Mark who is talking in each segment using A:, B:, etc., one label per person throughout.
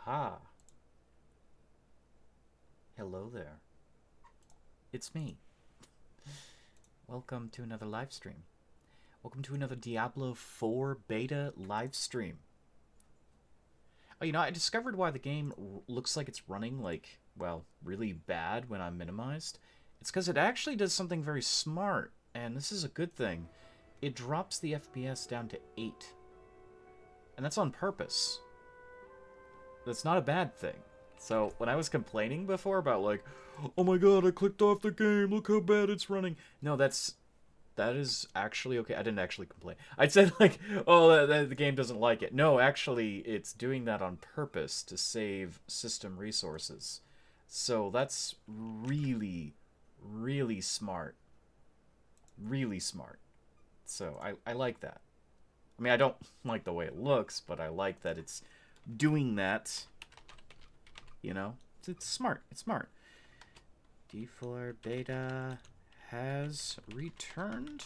A: Aha. Hello there. It's me. Welcome to another live stream. Welcome to another Diablo 4 beta live stream. Oh, you know, I discovered why the game looks like it's running, like, well, really bad when I'm minimized. It's because it actually does something very smart, and this is a good thing. It drops the FPS down to 8. And that's on purpose. That's not a bad thing. So, when I was complaining before about, like, oh my god, I clicked off the game, look how bad it's running. No, that is actually okay. I didn't actually complain. I said, like, oh, the game doesn't like it. No, actually, it's doing that on purpose to save system resources. So, that's really, really smart. Really smart. So, I like that. I mean, I don't like the way it looks, but I like that it's doing that. You know? It's smart. It's smart. D4 beta has returned.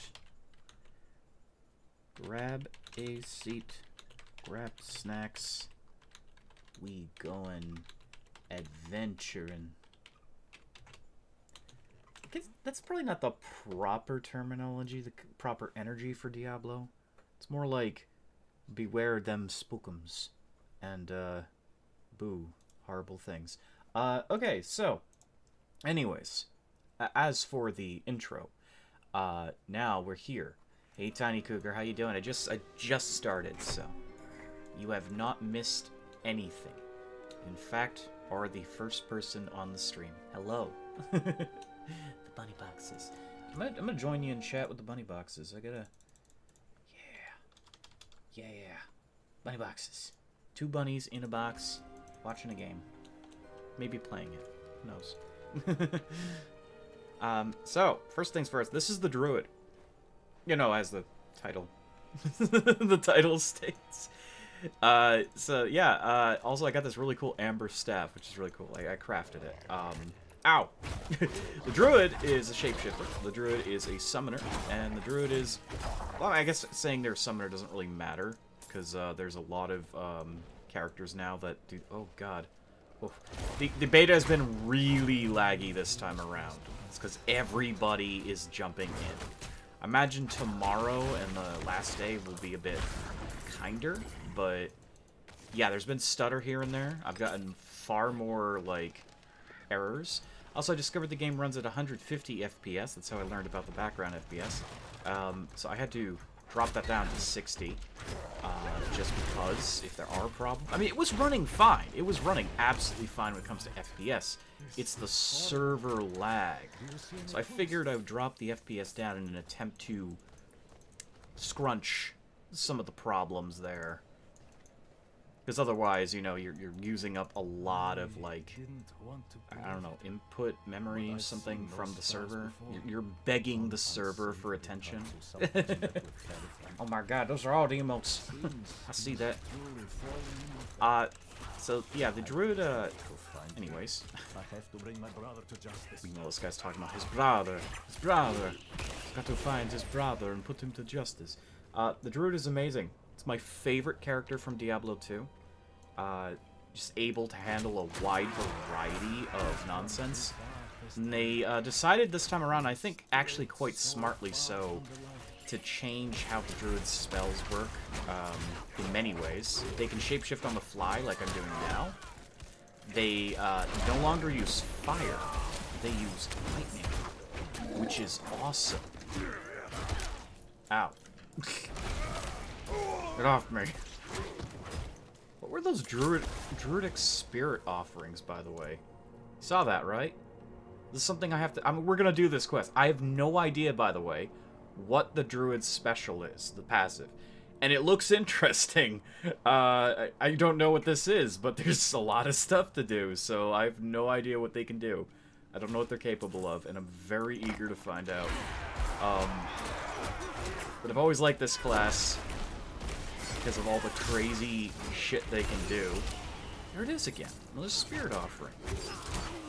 A: Grab a seat. Grab snacks. We going adventuring. That's probably not the proper terminology, the proper energy for Diablo. It's more like, beware them spookums. And, boo. Horrible things. Okay, so, anyways, as for the intro, now we're here. Hey, Tiny Cougar, how you doing? I just started, so you have not missed anything. In fact, are the first person on the stream. Hello. The bunny boxes. I'm gonna join you in chat with the bunny boxes. I gotta... Yeah. Bunny boxes. 2 bunnies in a box, watching a game. Maybe playing it. Who knows? So, first things first. This is the Druid. You know, as the title... the title states. So, yeah. Also, I got this really cool amber staff, which is really cool. I crafted it. Ow! The Druid is a shapeshifter. The Druid is a summoner. And the Druid is... Well, I guess saying they're a summoner doesn't really matter. Because there's a lot of characters now that do... Oh, God. Oof. The beta has been really laggy this time around. It's because everybody is jumping in. I imagine tomorrow and the last day will be a bit kinder. But, yeah, there's been stutter here and there. I've gotten far more, like... errors. Also, I discovered the game runs at 150 FPS. That's how I learned about the background FPS. So I had to drop that down to 60. Just because, if there are problems. I mean, it was running fine. It was running absolutely fine when it comes to FPS. It's the server lag. So I figured I would drop the FPS down in an attempt to scrunch some of the problems there. Because otherwise, you know, you're using up a lot of, like, I don't know, input memory or something from the server. You're begging the server for attention. Oh my god, those are all the emotes. I see that. So, yeah, the Druid, anyways. We know this guy's talking about his brother. His brother. Got to find his brother and put him to justice. The Druid is amazing. It's my favorite character from Diablo 2. Just able to handle a wide variety of nonsense. And they decided this time around, I think actually quite smartly so, to change how the Druid's spells work in many ways. They can shapeshift on the fly like I'm doing now. They no longer use fire. They use lightning, which is awesome. Ow. Get off me. What were those druidic spirit offerings, by the way? You saw that, right? This is something I have to... I mean, we're gonna do this quest. I have no idea, by the way, what the druid's special is, the passive. And it looks interesting. I don't know what this is, but there's a lot of stuff to do, so I have no idea what they can do. I don't know what they're capable of, and I'm very eager to find out. But I've always liked this class because of all the crazy shit they can do. There it is again. Another spirit offering.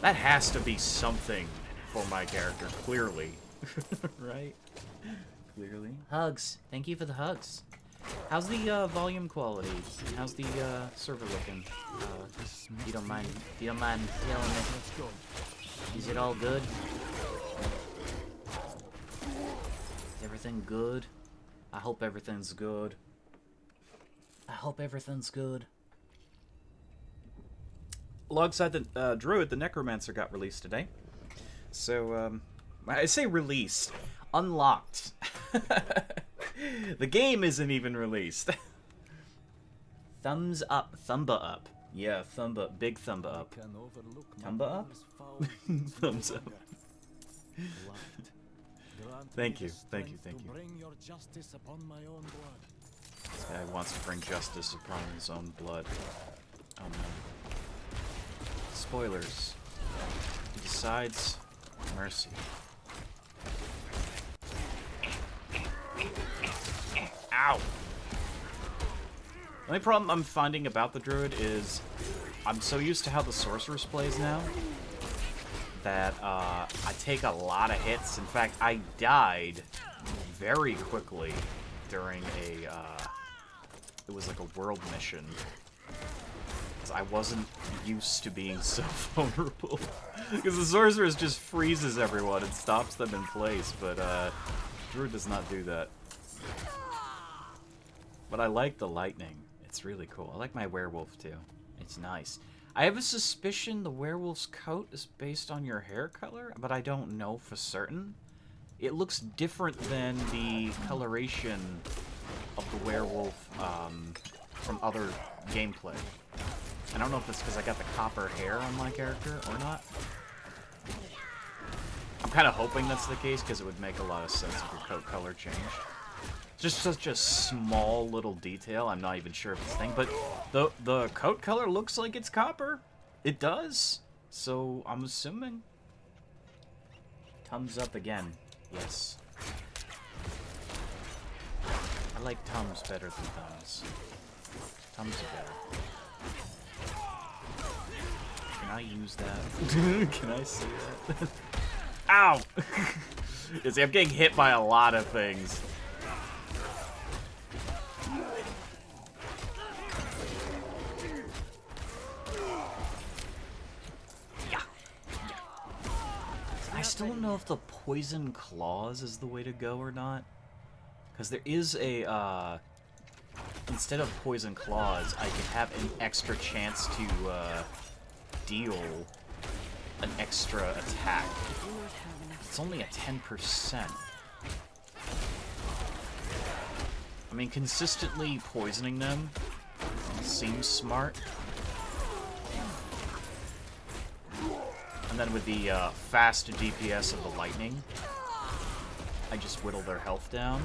A: That has to be something for my character, clearly. Right? Clearly. Hugs. Thank you for the hugs. How's the volume quality? How's the server looking? If you don't mind telling me. Is it all good? Is everything good? I hope everything's good. I hope everything's good. Alongside the Druid, the Necromancer got released today. So, I say released. Unlocked. The game isn't even released. Thumbs up. Thumba up. Yeah, thumba. Big thumba up. Thumba up? Thumbs up. Thank you. Thank you. Thank you. This guy wants to bring justice upon his own blood. Oh no. Spoilers. He decides mercy. Ow! The only problem I'm finding about the Druid is I'm so used to how the Sorceress plays now that I take a lot of hits. In fact, I died very quickly during a it was like a world mission. Because I wasn't used to being so vulnerable. Because the Sorceress just freezes everyone and stops them in place, but Druid does not do that. But I like the lightning. It's really cool. I like my werewolf too. It's nice. I have a suspicion the werewolf's coat is based on your hair color, but I don't know for certain. It looks different than the coloration of the werewolf from other gameplay. I don't know if it's because I got the copper hair on my character or not. I'm kind of hoping that's the case because it would make a lot of sense if your coat color changed. Just such a small little detail. I'm not even sure if it's a thing, but the coat color looks like it's copper. It does. So I'm assuming. Thumbs up again. Yes. I like Tums better than thumbs. Tums are better. Can I use that? Can I say that? Ow! You see, I'm getting hit by a lot of things. I still don't know if the poison claws is the way to go or not. Because there is a, instead of poison claws, I can have an extra chance to, deal an extra attack. It's only a 10%. I mean, consistently poisoning them seems smart. And then with the fast DPS of the lightning, I just whittle their health down.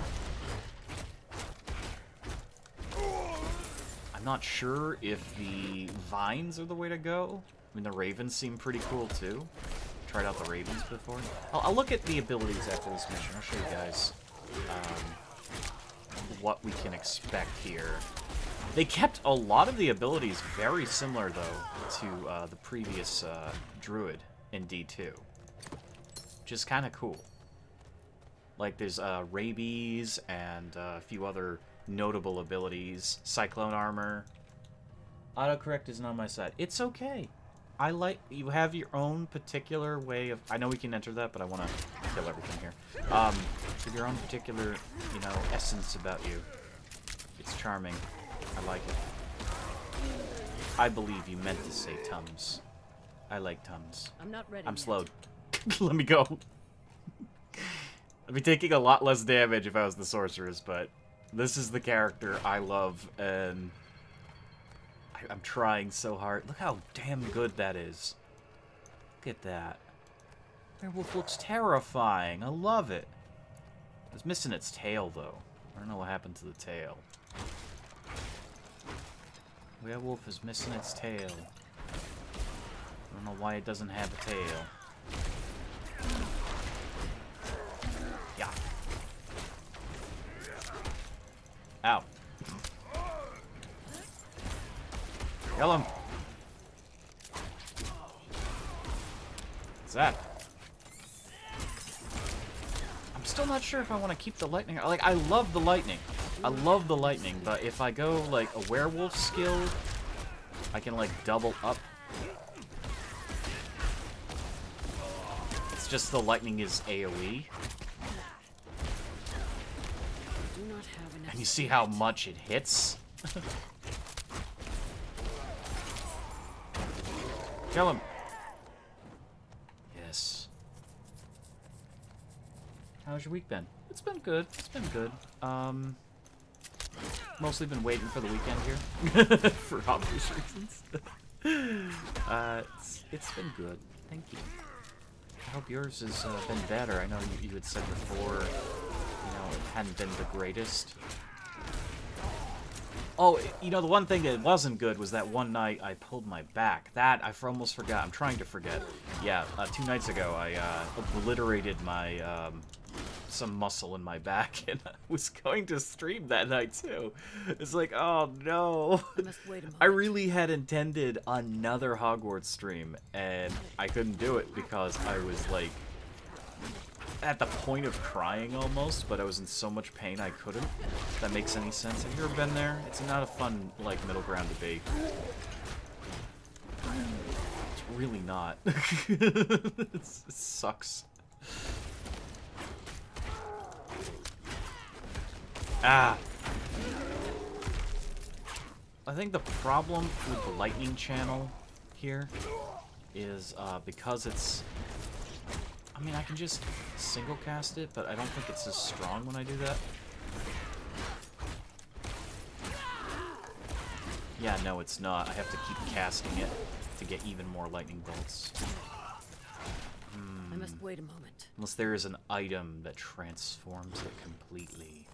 A: I'm not sure if the vines are the way to go. I mean, the ravens seem pretty cool too. Tried out the ravens before. I'll look at the abilities after this mission. I'll show you guys what we can expect here. They kept a lot of the abilities very similar, though, to the previous Druid in D2. Which is kind of cool. Like, there's rabies and a few other notable abilities. Cyclone armor. Autocorrect isn't on my side. It's okay. I like... You have your own particular way of... I know we can enter that, but I want to kill everything here. With your own particular, you know, essence about you. It's charming. I like it. I believe you meant to say Tums. I like Tums.
B: I'm not ready.
A: I'm
B: yet.
A: slowed. Let me go. I'd be taking a lot less damage if I was the sorceress, but this is the character I love, and I'm trying so hard. Look how damn good that is. Look at that. Werewolf looks terrifying. I love it. It's missing its tail, though. I don't know what happened to the tail. Werewolf is missing its tail. I don't know why it doesn't have a tail. Yeah. Ow. Kill him. What's that? I'm still not sure if I want to keep the lightning. Like, I love the lightning. I love the lightning, but if I go, like, a werewolf skill, I can, like, double up. It's just the lightning is AoE. And you see how much it hits? Kill him. Yes. How's your week been? It's been good. It's been good. Mostly been waiting for the weekend here. For obvious reasons. It's been good. Thank you. I hope yours has been better. I know you had said before, you know, it hadn't been the greatest. Oh, you know, the one thing that wasn't good was that one night I pulled my back. That, I almost forgot. I'm trying to forget. Yeah, 2 nights ago I obliterated my, some muscle in my back, and I was going to stream that night too. It's like, oh no. I really had intended another Hogwarts stream, and I couldn't do it because I was, like, at the point of crying almost, but I was in so much pain I couldn't. If that makes any sense. Have you ever been there? It's not a fun, like, middle ground to be. It's really not. It sucks. Ah! I think the problem with the lightning channel here is because it's... I mean, I can just single cast it, but I don't think it's as strong when I do that. Yeah, no, it's not. I have to keep casting it to get even more lightning bolts.
B: I must wait a moment.
A: Unless there is an item that transforms it completely.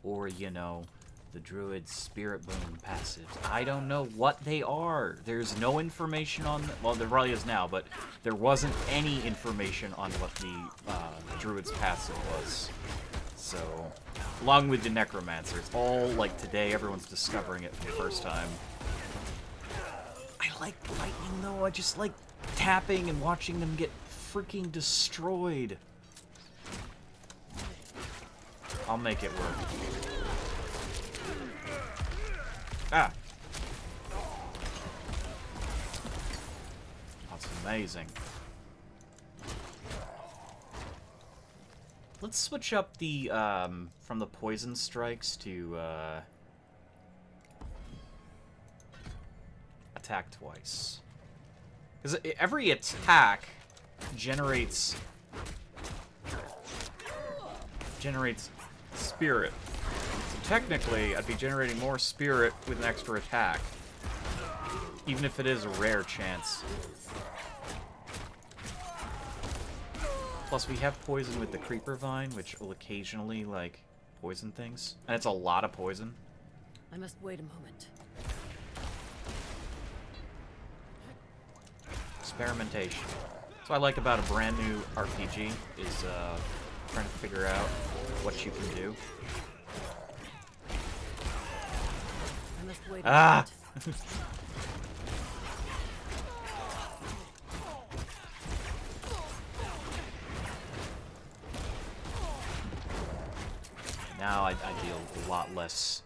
A: Or, you know, the Druid Spirit Boom passives. I don't know what they are. There's no information on them. Well, there probably is now, but there wasn't any information on what the Druid's passive was. So, along with the Necromancer, it's all, like, today everyone's discovering it for the first time. I like lightning, though. I just like tapping and watching them get freaking destroyed. I'll make it work. Ah! That's amazing. Let's switch up the, from the poison strikes to, attack twice. Because every attack generates spirit. So technically, I'd be generating more spirit with an extra attack. Even if it is a rare chance. Plus, we have poison with the Creeper Vine, which will occasionally, like, poison things. And it's a lot of poison.
B: I must wait a moment.
A: Experimentation. That's what I like about a brand new RPG, is, trying to figure out what you can do.
B: I must wait a moment.
A: Now I deal a lot less,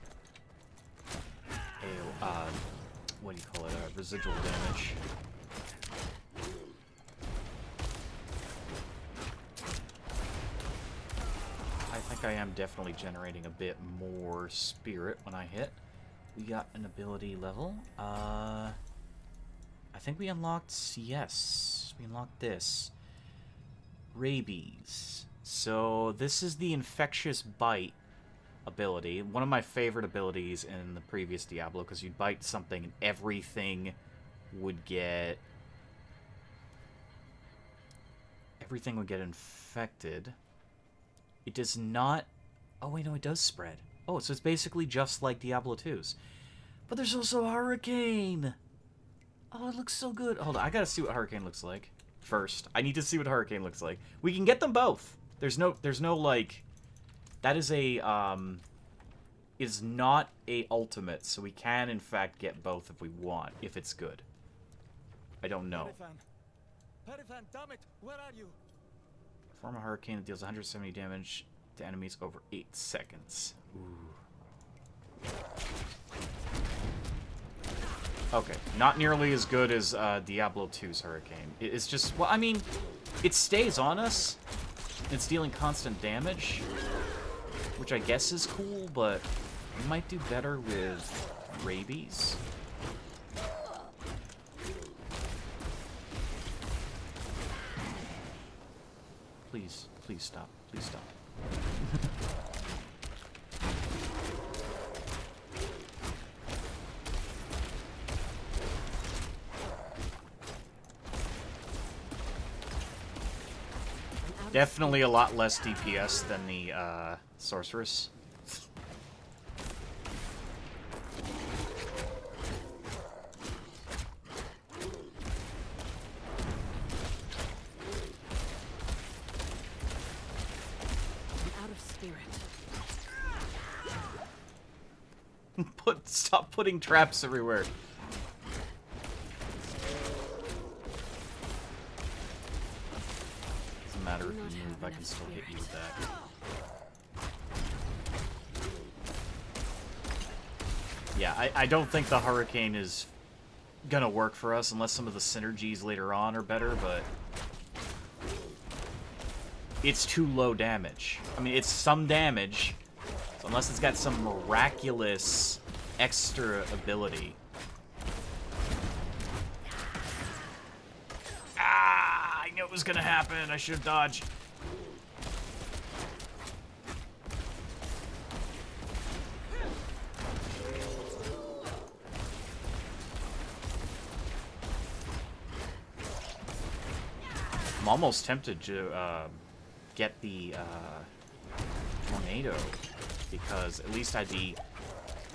A: what do you call it, residual damage. I think I am definitely generating a bit more spirit when I hit. We got an ability level. I think we unlocked, yes, we unlocked this. Rabies. So this is the infectious bite ability. One of my favorite abilities in the previous Diablo, because you'd bite something and everything would get... everything would get infected. It does not... oh, wait, no, it does spread. Oh, so it's basically just like Diablo 2's. But there's also Hurricane! Oh, it looks so good. Hold on, I gotta see what Hurricane looks like first. I need to see what Hurricane looks like. We can get them both. There's no, like... that is a, is not a ultimate, so we can, in fact, get both if we want, if it's good. I don't know.
C: Perifan, damn it, where are you?
A: Form a hurricane that deals 170 damage to enemies over 8 seconds. Ooh. Okay, not nearly as good as Diablo 2's Hurricane. It's just, well, I mean, it stays on us. It's dealing constant damage, which I guess is cool, but it might do better with rabies. Please, please stop. Please stop. Definitely a lot less DPS than the Sorceress.
B: I'm out of spirit.
A: Stop putting traps everywhere. Doesn't matter if you move, I can still hit you with that. Yeah, I don't think the Hurricane is gonna work for us unless some of the synergies later on are better, but it's too low damage. I mean, it's some damage, so unless it's got some miraculous extra ability. Ah, I knew it was gonna happen. I should have dodged. I'm almost tempted to get the tornado, because at least I'd be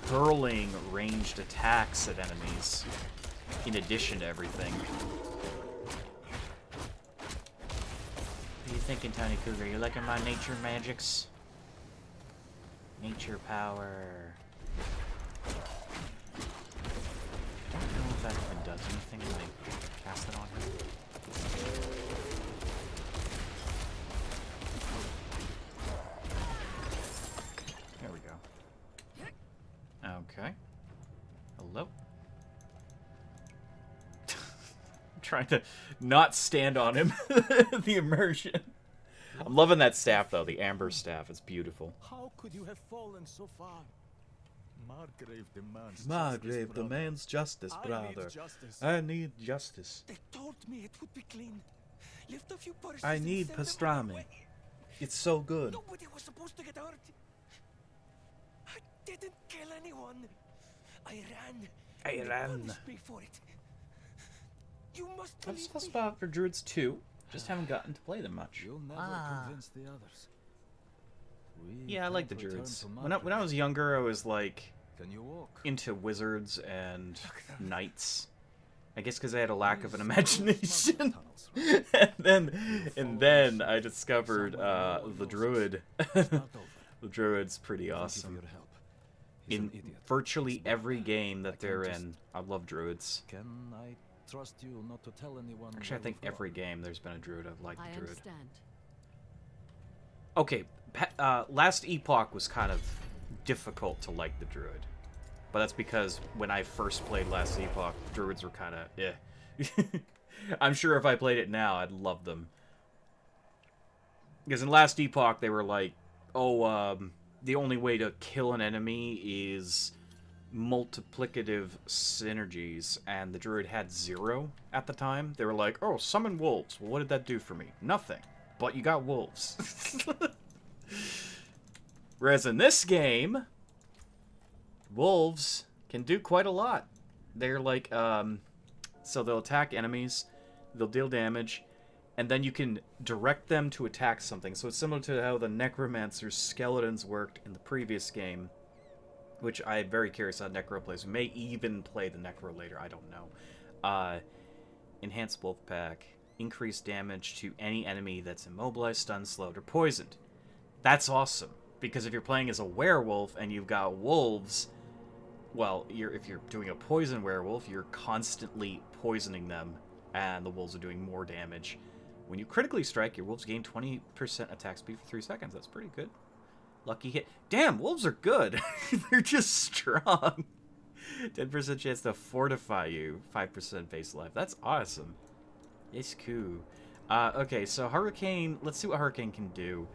A: hurling ranged attacks at enemies in addition to everything. What are you thinking, Tony Cougar? You liking my nature magics? Nature power. I don't know if that even does anything when I cast it on him. There we go. Okay. Hello? I'm trying to not stand on him. The immersion. I'm loving that staff, though. The amber staff. It's beautiful.
C: How could you have fallen so far?
A: Margrave demands justice, brother. I need justice.
C: They told me it would be clean. Lift a few purses
A: I
C: and
A: need
C: send them
A: pastrami.
C: away.
A: It's so good.
C: Nobody was supposed to get hurt. I didn't kill anyone. I ran.
A: I
C: They
A: ran.
C: punished me for it. You must
A: I've
C: believe
A: still
C: me.
A: spot for Druids too. Just haven't gotten to play them much.
D: You'll never convince the others. We
A: Yeah, I like the
D: can't return
A: Druids.
D: to
A: When I
D: Margrave.
A: was younger, I was like
D: Can you walk?
A: into wizards and knights. I guess because I had a lack of an imagination. and then I discovered the Druid. The Druid's pretty awesome. In virtually every game that they're in, I love Druids.
D: Can I trust you not to tell anyone?
A: Actually, I
D: where
A: think
D: we've
A: every
D: gone?
A: game there's been a Druid. I've liked
B: I
A: the Druid.
B: understand.
A: Okay, last Epoch was kind of difficult to like the Druid. But that's because when I first played last Epoch, Druids were kind of eh. I'm sure if I played it now, I'd love them. Because in last Epoch, they were like, oh, the only way to kill an enemy is multiplicative synergies, and the Druid had 0 at the time. They were like, oh, summon wolves. Well, what did that do for me? Nothing. But you got wolves. Whereas in this game, wolves can do quite a lot. They're like, so they'll attack enemies, they'll deal damage, and then you can direct them to attack something. So it's similar to how the Necromancer's skeletons worked in the previous game, which I'm very curious how Necro plays. We may even play the Necro later, I don't know. Enhanced Wolf Pack. Increase damage to any enemy that's immobilized, stunned, slowed, or poisoned. That's awesome, because if you're playing as a werewolf and you've got wolves, well, if you're doing a poison werewolf, you're constantly poisoning them, and the wolves are doing more damage. When you critically strike, your wolves gain 20% attack speed for 3 seconds. That's pretty good. Lucky hit. Damn, wolves are good. They're just strong. 10% chance to fortify you. 5% base life. That's awesome. It's cool. Okay, so Hurricane... Let's see what Hurricane can do.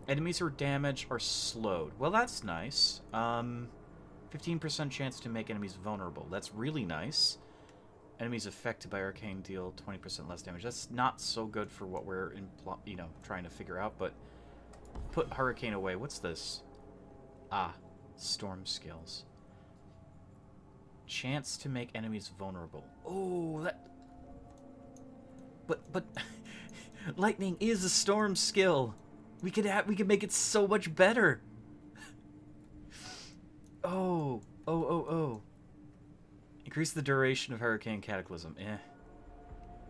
A: Enemies or damage are slowed. Well, that's nice. 15% chance to make enemies vulnerable. That's really nice. Enemies affected by Hurricane deal 20% less damage. That's not so good for what we're, trying to figure out, but... Put Hurricane away. What's this? Ah, Storm skills. Chance to make enemies vulnerable. Oh, that... But... Lightning is a storm skill. We could make it so much better. Oh. Increase the duration of Hurricane Cataclysm.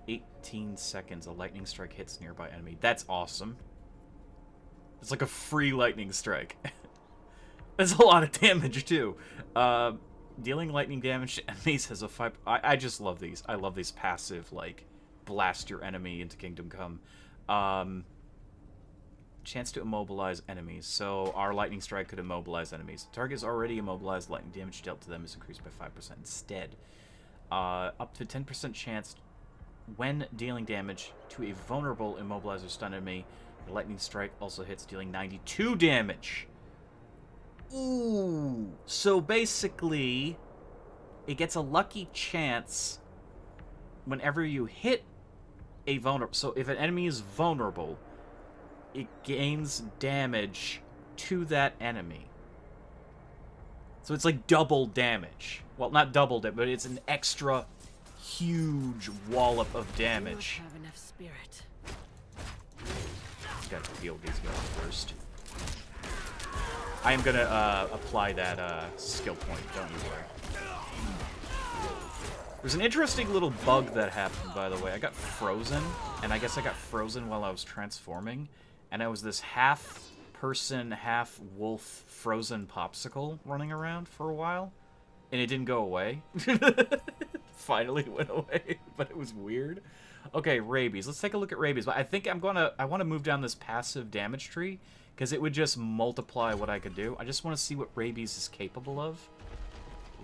A: 18 seconds. A lightning strike hits nearby enemy. That's awesome. It's like a free lightning strike. That's a lot of damage, too. Dealing lightning damage to enemies has a 5... I just love these. I love these passive, like, blast your enemy into Kingdom Come. Chance to immobilize enemies. So our lightning strike could immobilize enemies. Target is already immobilized. Lightning damage dealt to them is increased by 5% instead. Up to 10% chance when dealing damage to a vulnerable, immobilized, or stunned enemy. The lightning strike also hits, dealing 92 damage. Ooh. So basically, it gets a lucky chance whenever you hit a vulnerable. So if an enemy is vulnerable, it gains damage to that enemy. So it's like double damage. Well, not double damage, but it's an extra huge wallop of damage.
B: You must have enough spirit.
A: Gotta heal these guys first. I am gonna apply that skill point, don't you worry. There's an interesting little bug that happened, by the way. I got frozen, and I guess I got frozen while I was transforming, and I was this half-person, half-wolf frozen popsicle running around for a while, and it didn't go away. Finally went away, but it was weird. Okay, rabies. Let's take a look at rabies. But I think I want to move down this passive damage tree, because it would just multiply what I could do. I just want to see what rabies is capable of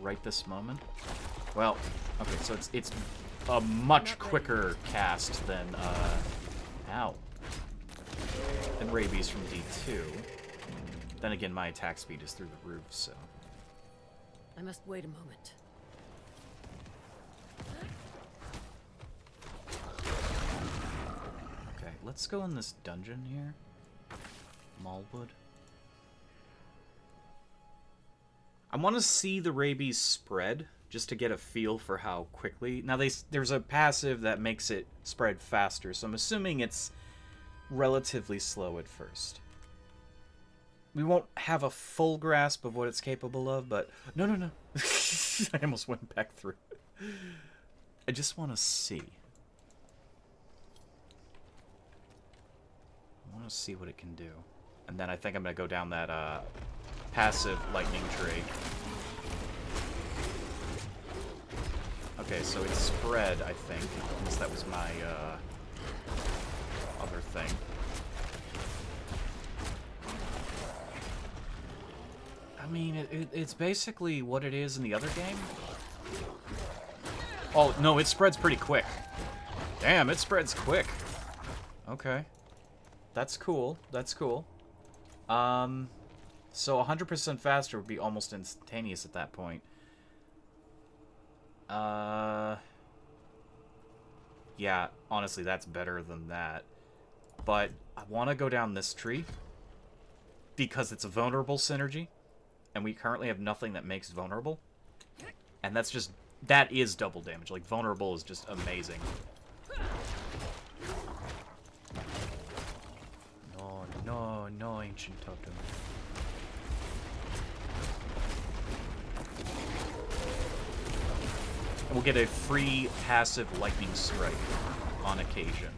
A: right this moment. Well, okay, so it's a much quicker cast than than rabies from D2. Then again, my attack speed is through the roof, so.
B: I must wait a moment.
A: Okay, let's go in this dungeon here. Mallwood. I want to see the rabies spread, just to get a feel for how quickly. Now, there's a passive that makes it spread faster, so I'm assuming it's relatively slow at first. We won't have a full grasp of what it's capable of, but... No. I almost went back through. I just want to see. I want to see what it can do. And then I think I'm going to go down that passive lightning tree. Okay, so it's spread, I think. Unless that was my other thing. I mean, it's basically what it is in the other game. Oh, no, it spreads pretty quick. Damn, it spreads quick. Okay. That's cool. That's cool. So 100% faster would be almost instantaneous at that point. Yeah, honestly, that's better than that. But I want to go down this tree because it's a vulnerable synergy, and we currently have nothing that makes vulnerable. And that's just... that is double damage. Like, vulnerable is just amazing. No, ancient totem. And we'll get a free passive lightning strike on occasion.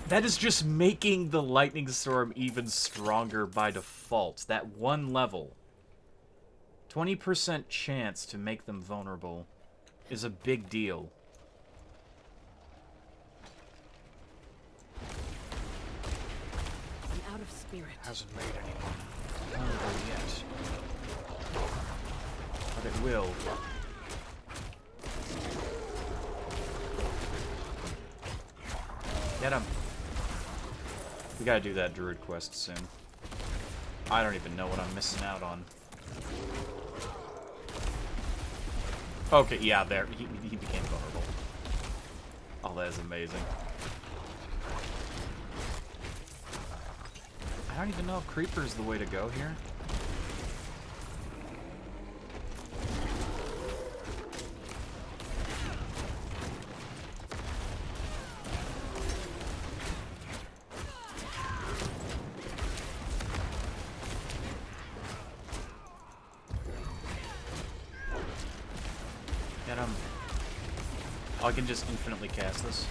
A: That is just making the lightning storm even stronger by default. That one level. 20% chance to make them vulnerable is a big deal.
B: I'm out of spirit. spirit.
A: Hasn't made anyone vulnerable yet. But it will. Get him. We gotta do that Druid quest soon. I don't even know what I'm missing out on. Okay, yeah, there. He became vulnerable. Oh, that is amazing. I don't even know if Creeper is the way to go here. Get him. Oh, I can just infinitely cast this.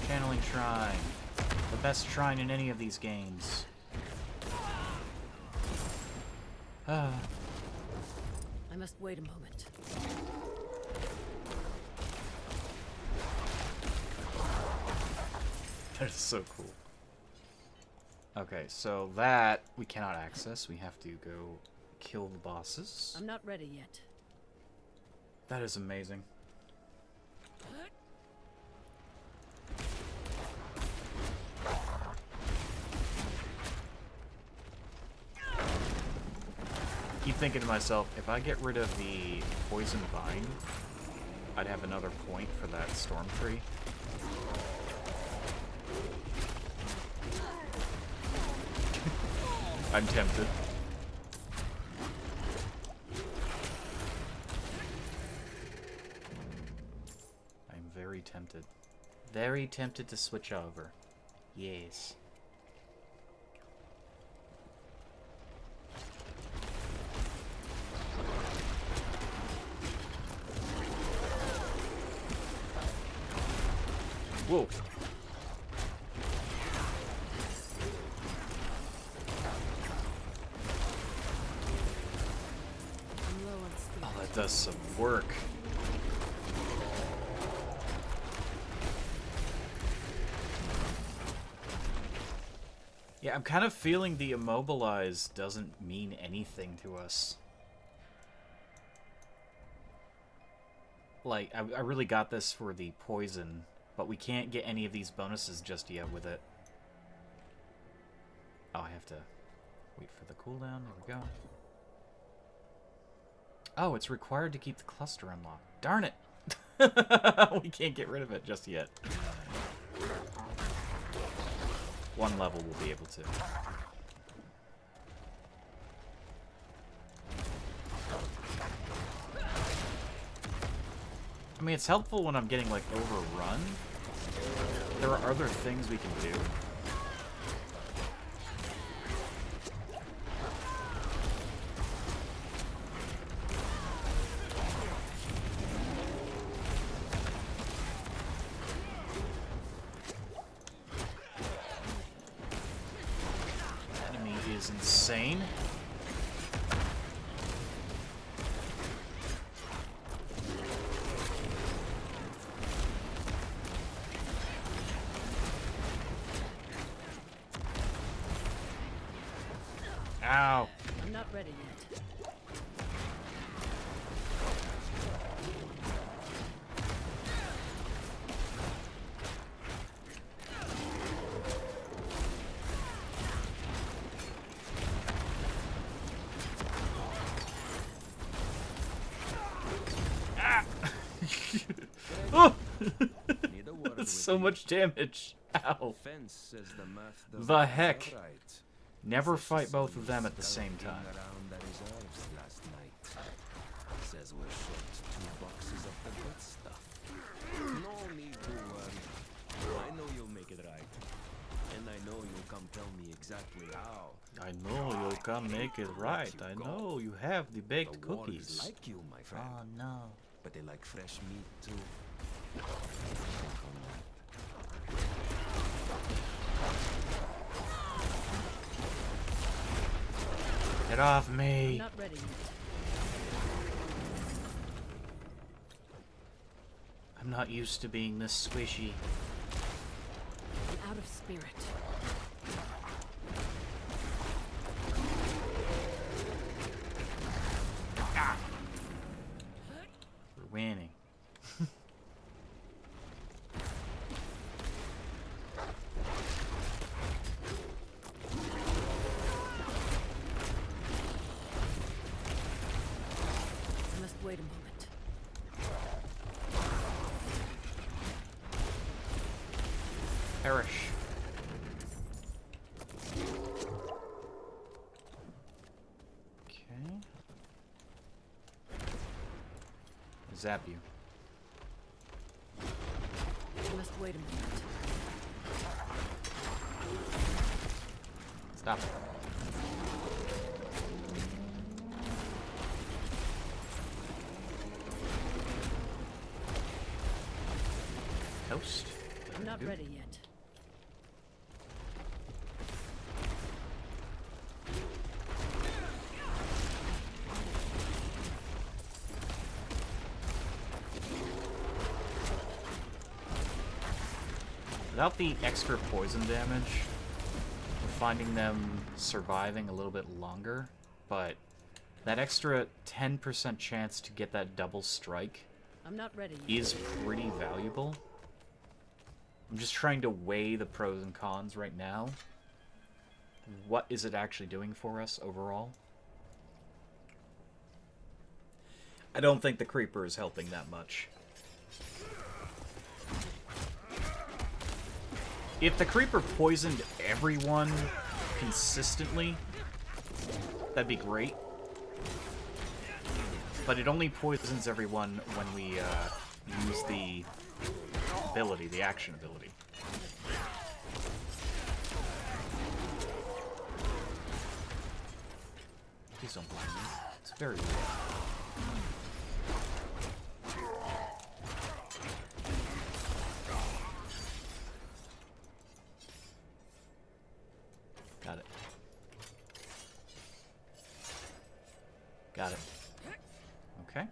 A: Channeling Shrine. The best shrine in any of these games.
B: I must wait a moment.
A: That is so cool. Okay, so that we cannot access. We have to go kill the bosses.
B: I'm not ready yet.
A: That is amazing. Keep thinking to myself, if I get rid of the poison vine, I'd have another point for that storm tree. I'm tempted. I'm very tempted. Very tempted to switch over. Yes. Whoa.
B: I'm low on spirit.
A: Oh, that does some work. Yeah, I'm kind of feeling the immobilize doesn't mean anything to us. Like, I really got this for the poison, but we can't get any of these bonuses just yet with it. Oh, I have to wait for the cooldown. There we go. Oh, it's required to keep the cluster unlocked. Darn it! We can't get rid of it just yet. One level we'll be able to. I mean, it's helpful when I'm getting, like, overrun. There are other things we can do. Enemy is insane. Ow.
B: I'm not ready yet.
A: Oh!
D: Need a word
A: That's
D: with
A: so
D: you.
A: much damage. Ow.
D: Fence says the math doesn't
A: The
D: add
A: heck?
D: up right.
A: Never
D: Says
A: fight both
D: some
A: of them at the same
D: skeleton
A: time.
D: around the reserves last night. Says we're short 2 boxes of the good stuff. No need to worry. I know you'll make it right. And I know you'll come tell me exactly how.
A: I know you'll come make it right. I know you have the baked
D: The wargs
A: cookies.
D: like you, my friend.
A: Oh no.
D: But they like fresh meat too. Think on that.
A: Get off
B: I'm
A: me.
B: not ready yet.
A: I'm not used to being this squishy.
B: I'm out of spirit.
A: Ah. We're winning.
B: I must wait a moment.
A: Perish. Okay. Zap you.
B: I must wait a moment.
A: Stop it. Toast.
B: I'm not
A: Good.
B: ready yet.
A: Without the extra poison damage, we're finding them surviving a little bit longer, but that extra 10% chance to get that double strike
B: I'm not ready yet.
A: is pretty valuable. I'm just trying to weigh the pros and cons right now. What is it actually doing for us overall? I don't think the creeper is helping that much. If the creeper poisoned everyone consistently, that'd be great. But it only poisons everyone when we use the ability, the action ability. Please don't blind me. It's very weird. Got it. Got it. Okay.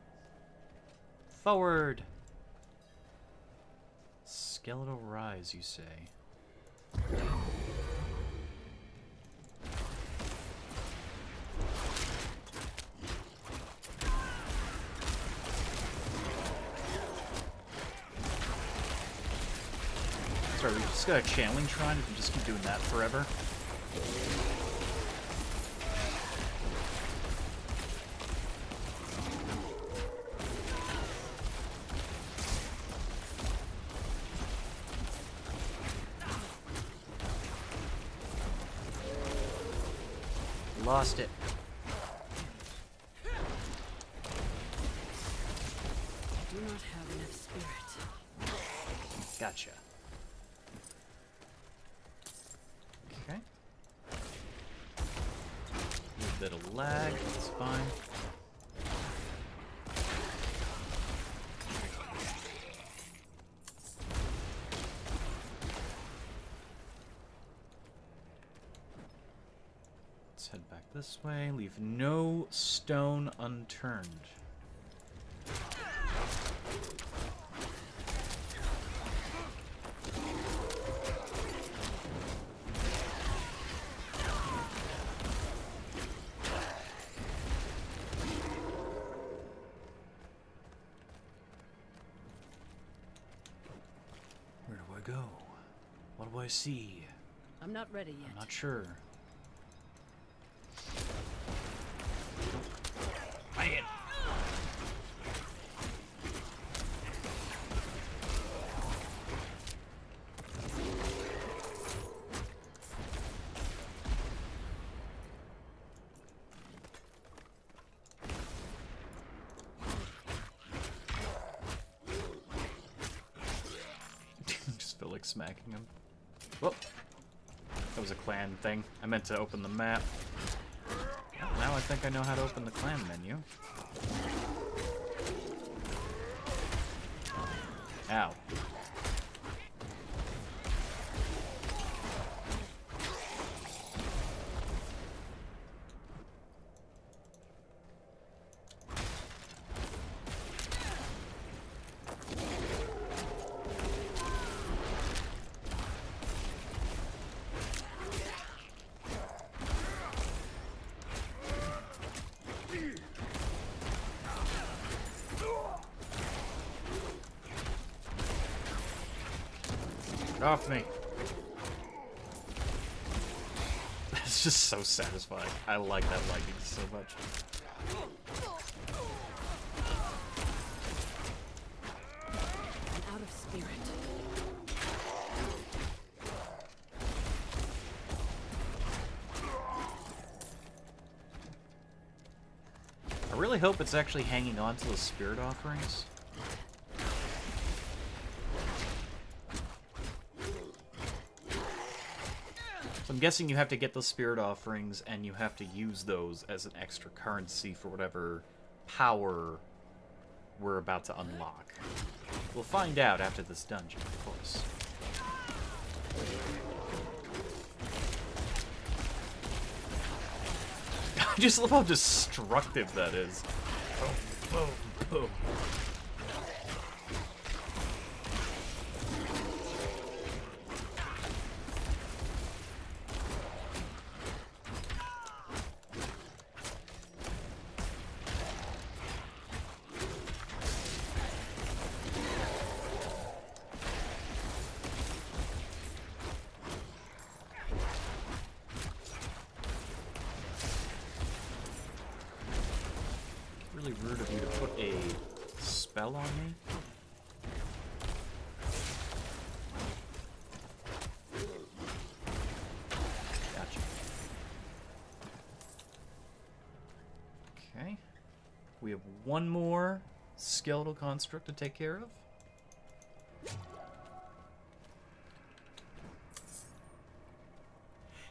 A: Forward! Skeletal rise, you say? Sorry, we just got a channeling shrine if we just keep doing that forever. Lost it.
B: I do not have enough spirit.
A: Gotcha. Okay. A little bit of lag, that's fine. Let's head back this way. Leave no stone unturned. Where do I go? What do I see?
B: I'm not ready yet.
A: I'm not sure. Man. Just feel like smacking him. Whoop. That was a clan thing. I meant to open the map. Now I think I know how to open the clan menu. Ow. off me. It's just so satisfying. I like that lightning so much.
B: I'm out of spirit.
A: I really hope it's actually hanging on to the spirit offerings. So I'm guessing you have to get those spirit offerings, and you have to use those as an extra currency for whatever power we're about to unlock. We'll find out after this dungeon, of course. I just love how destructive that is. Boom, boom, boom. Really rude of you to put a spell on me. Gotcha. Okay. We have one more skeletal construct to take care of.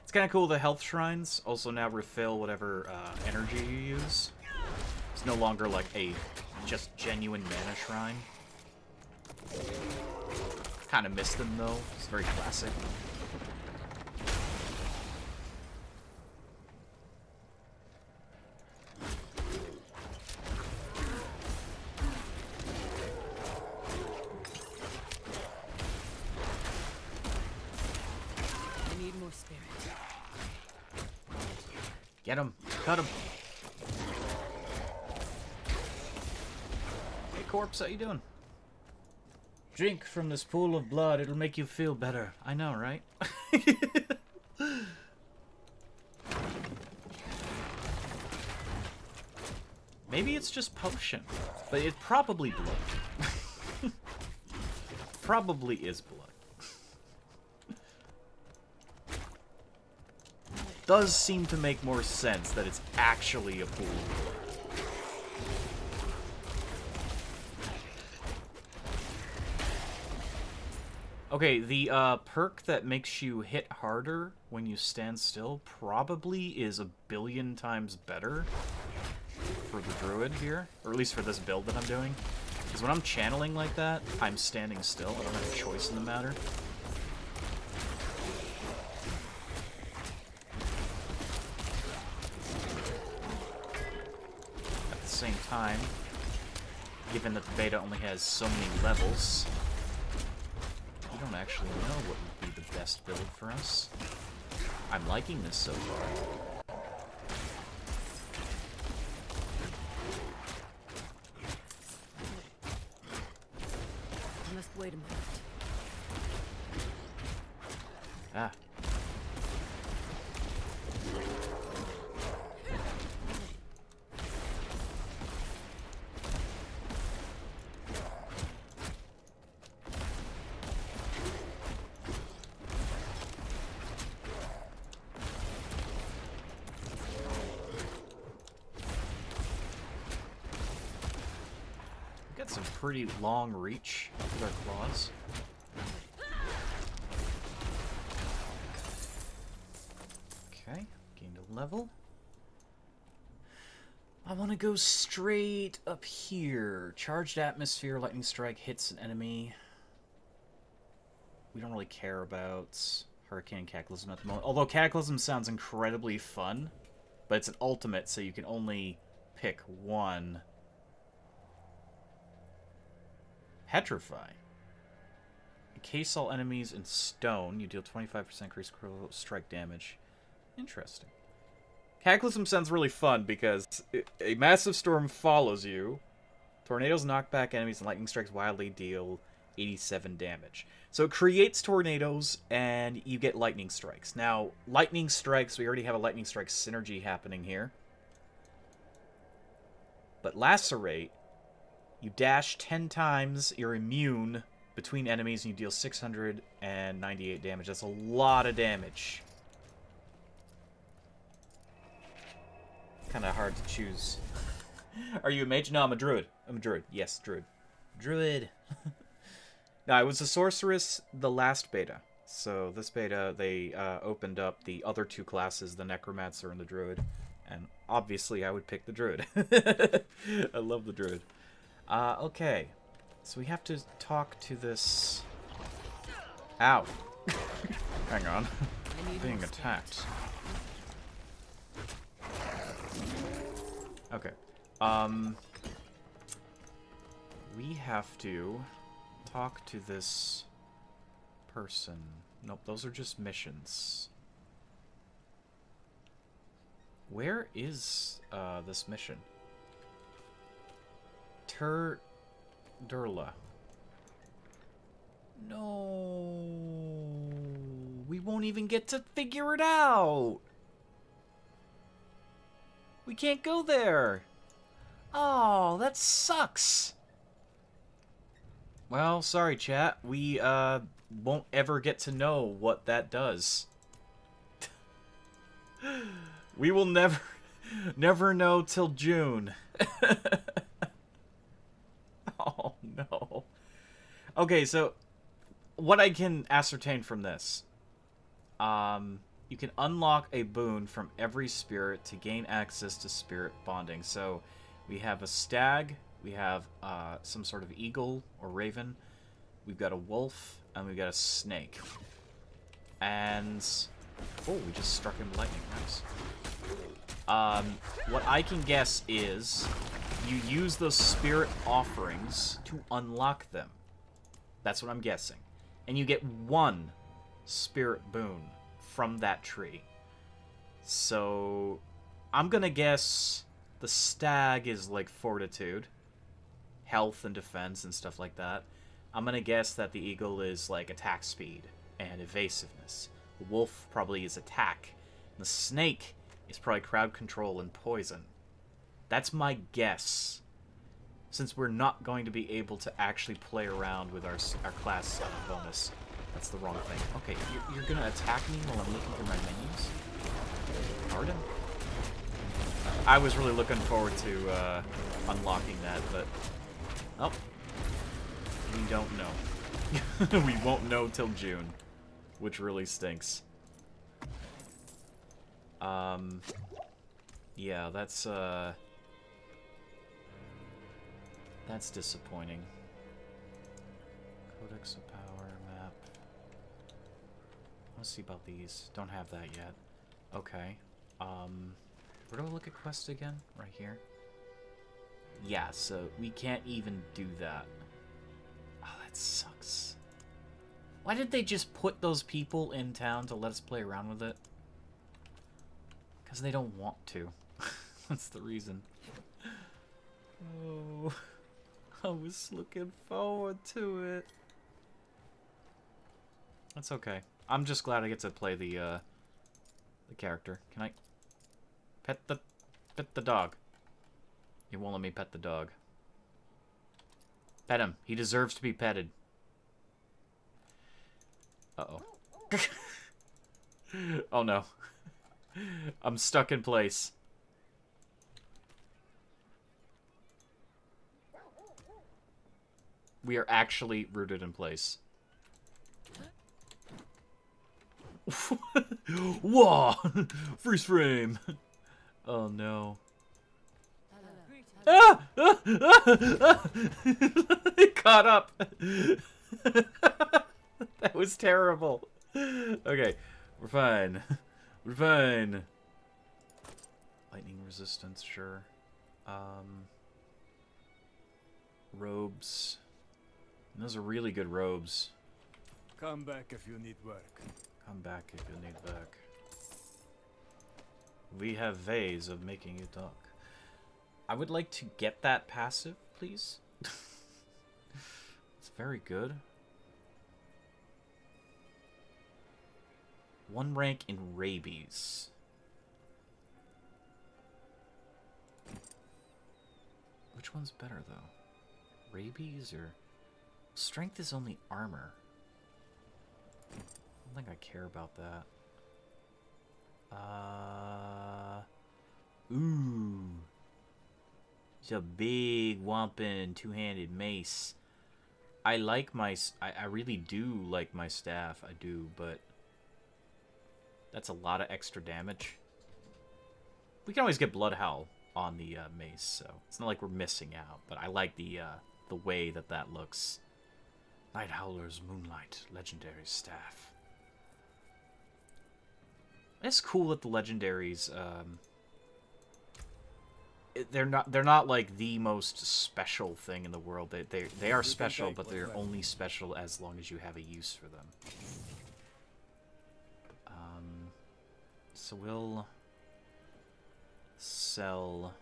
A: It's kind of cool the health shrines also now refill whatever energy you use. It's no longer like a just genuine mana shrine. Kind of miss them though. It's very classic.
B: I need more spirit.
A: Get him. Cut him. Hey, corpse, how you doing? Drink from this pool of blood. It'll make you feel better. I know, right? Maybe it's just potion, but it's probably blood. Probably is blood. Does seem to make more sense that it's actually a pool of blood. Okay, the perk that makes you hit harder when you stand still probably is 1,000,000,000 times better for the Druid here, or at least for this build that I'm doing. Because when I'm channeling like that, I'm standing still. I don't have a choice in the matter. At the same time, given that the beta only has so many levels, we don't actually know what would be the best build for us. I'm liking this so far.
B: I must wait a moment.
A: Ah. Got some pretty long reach with our claws. Okay, gained a level. I want to go straight up here. Charged atmosphere, lightning strike hits an enemy. We don't really care about Hurricane Cataclysm at the moment. Although Cataclysm sounds incredibly fun, but it's an ultimate, so you can only pick one. Petrify. Encase all enemies in stone. You deal 25% increased strike damage. Interesting. Cataclysm sounds really fun because a massive storm follows you. Tornadoes knock back enemies and lightning strikes wildly deal 87 damage. So it creates tornadoes, and you get lightning strikes. Now, lightning strikes, we already have a lightning strike synergy happening here. But lacerate, you dash 10 times, you're immune between enemies, and you deal 698 damage. That's a lot of damage. Kind of hard to choose. Are you a mage? No, I'm a druid. I'm a druid. Yes, druid. Druid. Now, I was a sorceress the last beta. So this beta, they opened up the other two classes, the necromancer and the druid. And obviously, I would pick the druid. I love the druid. Okay. So we have to talk to this... Ow. Hang on. Being attacked. Okay. We have to talk to this person. Nope, those are just missions. Where is this mission? Durla. No. We won't even get to figure it out. We can't go there. Oh, that sucks. Well, sorry, chat. We won't ever get to know what that does. We will never know till June. Oh, no. Okay, so what I can ascertain from this. You can unlock a boon from every spirit to gain access to spirit bonding. So we have a stag, we have some sort of eagle or raven, we've got a wolf, and we've got a snake. And... oh, we just struck him with lightning. Nice. What I can guess is you use those spirit offerings to unlock them. That's what I'm guessing. And you get one spirit boon from that tree. So I'm gonna guess the stag is like fortitude, health and defense and stuff like that. I'm gonna guess that the eagle is like attack speed and evasiveness. The wolf probably is attack. And the snake is probably crowd control and poison. That's my guess. Since we're not going to be able to actually play around with our class bonus. That's the wrong thing. Okay, you're gonna attack me while I'm looking through my menus? Pardon? I was really looking forward to unlocking that, but... oh. We don't know. We won't know till June. Which really stinks. Yeah, that's disappointing. Codex of Power map. Let's see about these. Don't have that yet. Okay. Where do I look at quests again? Right here. Yeah, so we can't even do that. Oh, that sucks. Why did they just put those people in town to let us play around with it? Because they don't want to. That's the reason. Oh, I was looking forward to it. That's okay. I'm just glad I get to play the character. Can I pet the dog? He won't let me pet the dog. Pet him. He deserves to be petted. Uh-oh. Oh no. I'm stuck in place. We are actually rooted in place. Whoa! Freeze frame! Oh no. Ah! Ah! Ah! Ah! It caught up! That was terrible. Okay, we're fine. We're fine. Lightning resistance, sure. Robes. And those are really good robes.
E: Come back if you need work.
A: Come back if you need work. We have ways of making you talk. I would like to get that passive, please. It's very good. 1 rank in rabies. Which one's better, though? Rabies or... Strength is only armor. I don't think I care about that. Ooh. It's a big, whomping, two-handed mace. I like my... I really do like my staff. I do, but... That's a lot of extra damage. We can always get Blood Howl on the mace, so it's not like we're missing out. But I like the way that looks. Night Howler's Moonlight, legendary staff. It's cool that the legendaries, they're not like the most special thing in the world. They are special, but they're only special as long as you have a use for them. So we'll sell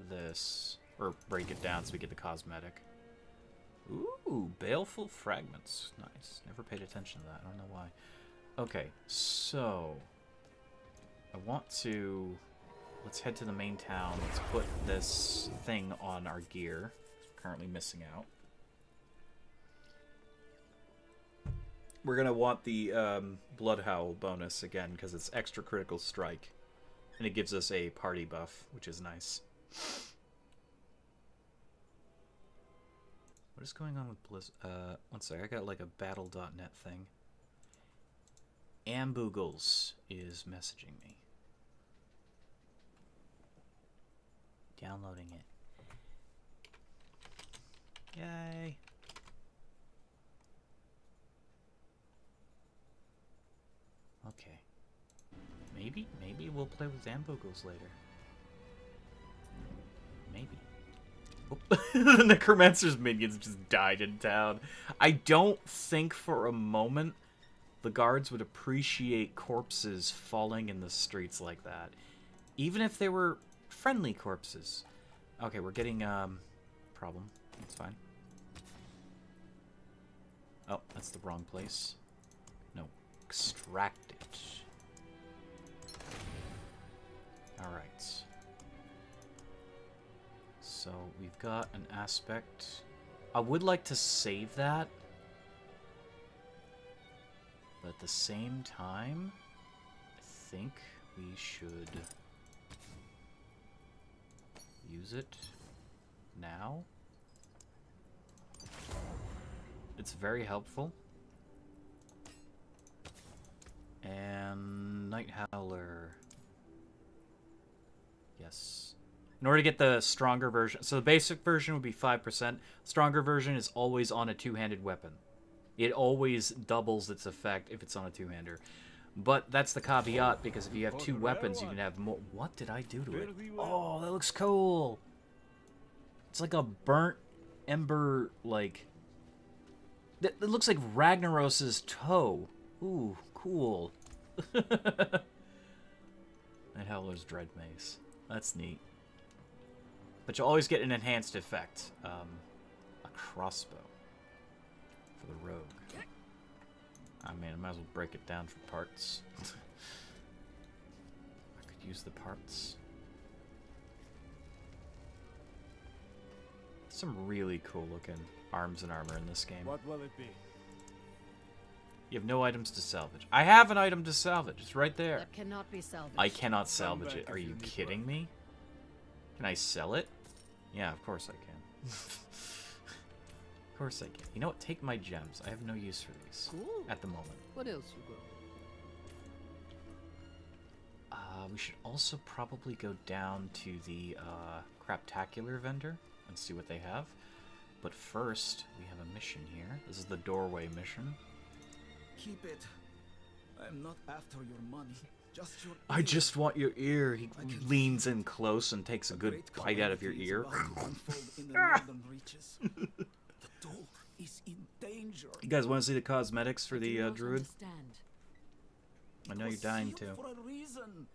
A: this, or break it down so we get the cosmetic. Ooh, baleful fragments. Nice. Never paid attention to that. I don't know why. Okay, so I want to... Let's head to the main town. Let's put this thing on our gear. Currently missing out. We're going to want the Blood Howl bonus again because it's extra critical strike. And it gives us a party buff, which is nice. What is going on with Blizz? One sec, I got like a battle.net thing. Amboogles is messaging me. Downloading it. Yay. Okay. Maybe we'll play with Amboogles later. Maybe. The Necromancer's minions just died in town. I don't think for a moment the guards would appreciate corpses falling in the streets like that. Even if they were friendly corpses. Okay, we're getting, problem. That's fine. Oh, that's the wrong place. No. Extract it. Alright. So, we've got an aspect. I would like to save that. But at the same time, I think we should use it now. It's very helpful. And Night Howler. Yes. In order to get the stronger version, so the basic version would be 5%. Stronger version is always on a two-handed weapon. It always doubles its effect if it's on a two-hander. But that's the caveat, because if you have two weapons, you can have more. What did I do to it? Oh, that looks cool. It's like a burnt ember, like... It looks like Ragnaros's toe. Ooh, cool. Night Howler's Dread Mace. That's neat. But you'll always get an enhanced effect. A crossbow for the rogue. I mean, I might as well break it down for parts. I could use the parts. Some really cool looking arms and armor in this game.
E: What will it be?
A: You have no items to salvage. I have an item to salvage. It's right there.
B: That cannot be salvaged.
A: I cannot salvage it. Are you kidding me? Can I sell it? Yeah, of course I can. Of course I can. You know what? Take my gems. I have no use for these
B: Cool.
A: at the moment.
B: What else you got?
A: We should also probably go down to the Craptacular vendor and see what they have. But first, we have a mission here. This is the doorway mission.
F: Keep it. I'm not after your money. Just your
A: I
F: ear.
A: just want your ear. He leans in close and takes a good
F: great
A: bite out of your
F: calamity
A: ear.
F: is about to unfold in the northern reaches. The door is in danger.
A: You guys want to see the cosmetics for the
B: Do not
A: Druid?
B: understand.
A: I know
F: It
A: you're
F: was
A: dying
F: sealed
A: to.
F: for a reason.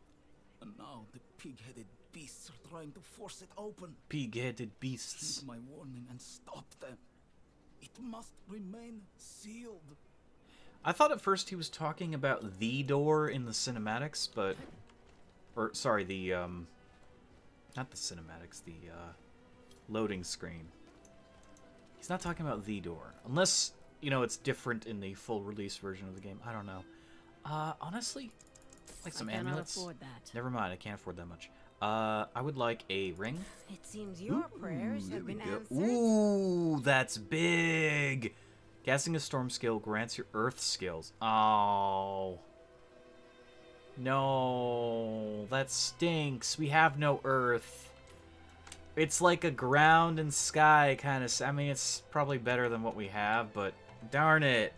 F: And now the pig-headed beasts are trying to force it open.
A: Pig-headed beasts.
F: Heed my warning and stop them. It must remain sealed.
A: I thought at first he was talking about the door in the cinematics, but... Or, sorry, the, not the cinematics, the, loading screen. He's not talking about the door. Unless, you know, it's different in the full release version of the game. I don't know. Honestly, like some
B: I cannot
A: amulets.
B: afford that.
A: Never mind, I can't afford that much. I would like a ring.
B: It seems your prayers have been answered.
A: Ooh, that's big! Casting a storm skill grants your earth skills. Oh. No, that stinks. We have no earth. It's like a ground and sky kind of... I mean, it's probably better than what we have, but darn it.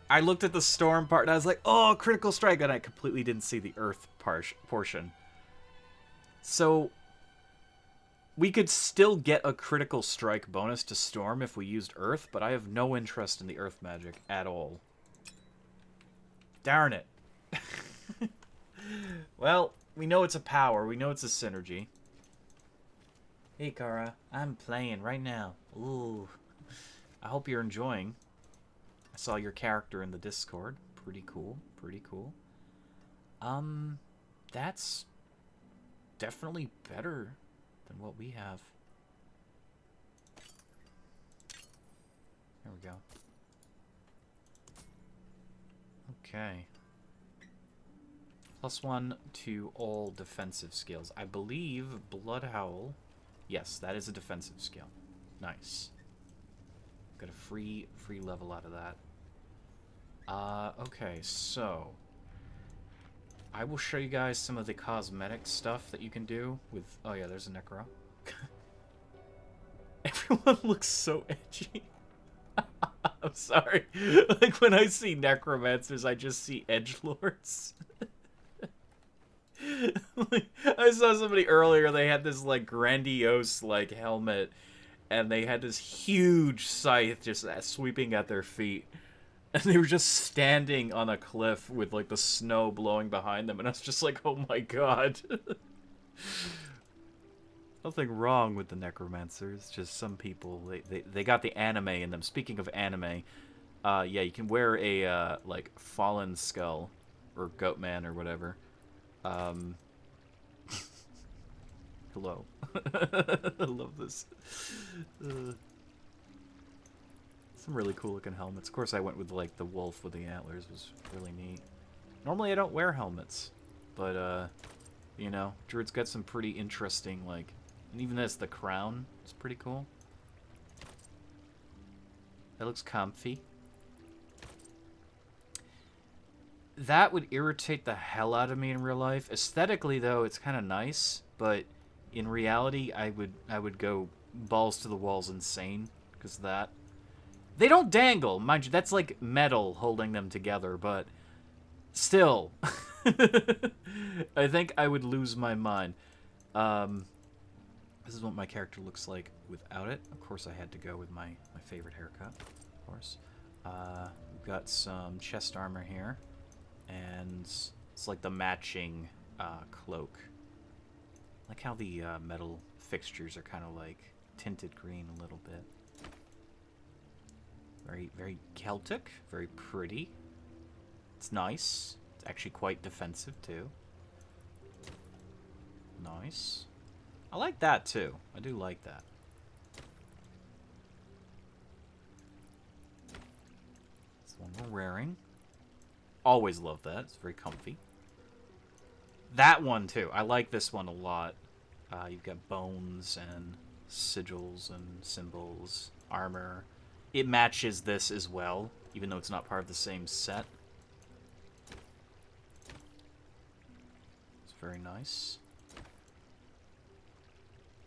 A: I looked at the storm part and I was like, oh, critical strike, and I completely didn't see the earth portion. So... we could still get a critical strike bonus to Storm if we used Earth, but I have no interest in the Earth magic at all. Darn it. Well, we know it's a power. We know it's a synergy. Hey, Kara. I'm playing right now. Ooh. I hope you're enjoying. I saw your character in the Discord. Pretty cool. Pretty cool. That's definitely better than what we have. There we go. Okay. +1 to all defensive skills. I believe Bloodhowl. Yes, that is a defensive skill. Nice. Got a free level out of that. Okay, so I will show you guys some of the cosmetic stuff that you can do with... Oh yeah, there's a Necro. Everyone looks so edgy. I'm sorry. Like, when I see Necromancers, I just see edgelords. Like, I saw somebody earlier, they had this, like, grandiose, like, helmet, and they had this huge scythe just sweeping at their feet. And they were just standing on a cliff with, like, the snow blowing behind them. And I was just like, oh my god. Nothing wrong with the Necromancers. Just some people, they got the anime in them. Speaking of anime, yeah, you can wear a, like, fallen skull. Or Goatman or whatever. Hello. I love this. Some really cool looking helmets. Of course I went with like the wolf with the antlers. It was really neat. Normally I don't wear helmets. But you know, Druid's got some pretty interesting like, and even this, the crown is pretty cool. That looks comfy. That would irritate the hell out of me in real life. Aesthetically though, it's kind of nice, but in reality I would go balls to the walls insane because of that. They don't dangle, mind you. That's like metal holding them together, but still. I think I would lose my mind. This is what my character looks like without it. Of course, I had to go with my favorite haircut, of course. We've got some chest armor here, and it's like the matching cloak. Like how the metal fixtures are kind of like tinted green a little bit. Very, very Celtic. Very pretty. It's nice. It's actually quite defensive, too. Nice. I like that, too. I do like that. It's the one we're wearing. Always love that. It's very comfy. That one, too. I like this one a lot. You've got bones and sigils and symbols, armor. It matches this as well, even though it's not part of the same set. It's very nice.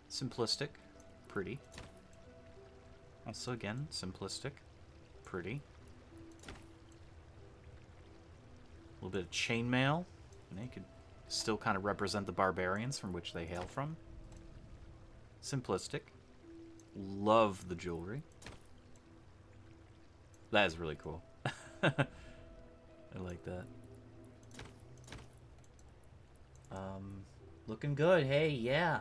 A: Simplistic. Pretty. Also, again, simplistic. Pretty. A little bit of chainmail. And they could still kind of represent the barbarians from which they hail from. Simplistic. Love the jewelry. That is really cool. I like that. Looking good. Hey, yeah.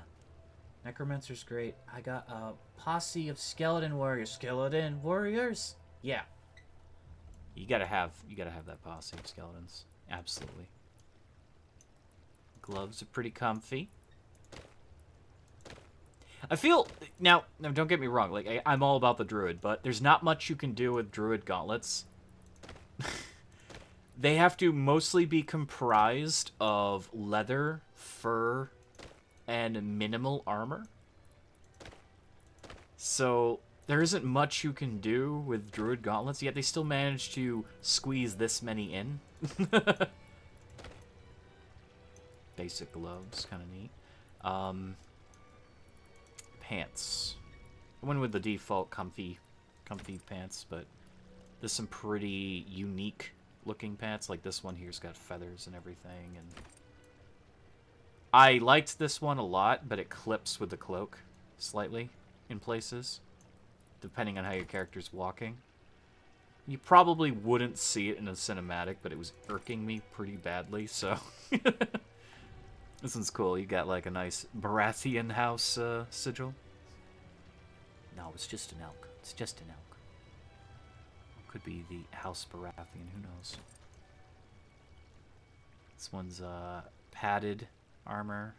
A: Necromancer's great. I got a posse of skeleton warriors. Skeleton warriors? Yeah. You gotta have that posse of skeletons. Absolutely. Gloves are pretty comfy. I feel now don't get me wrong, like I'm all about the Druid, but there's not much you can do with Druid gauntlets. They have to mostly be comprised of leather, fur, and minimal armor. So there isn't much you can do with Druid gauntlets, yet they still manage to squeeze this many in. Basic gloves, kind of neat. Pants. I went with the default comfy pants, but there's some pretty unique looking pants. Like this one here's got feathers and everything, and I liked this one a lot, but it clips with the cloak slightly in places, depending on how your character's walking. You probably wouldn't see it in a cinematic, but it was irking me pretty badly, so... This one's cool. You got like a nice Baratheon house sigil. No, it's just an elk. It's just an elk. Could be the House Baratheon, who knows. This one's padded armor.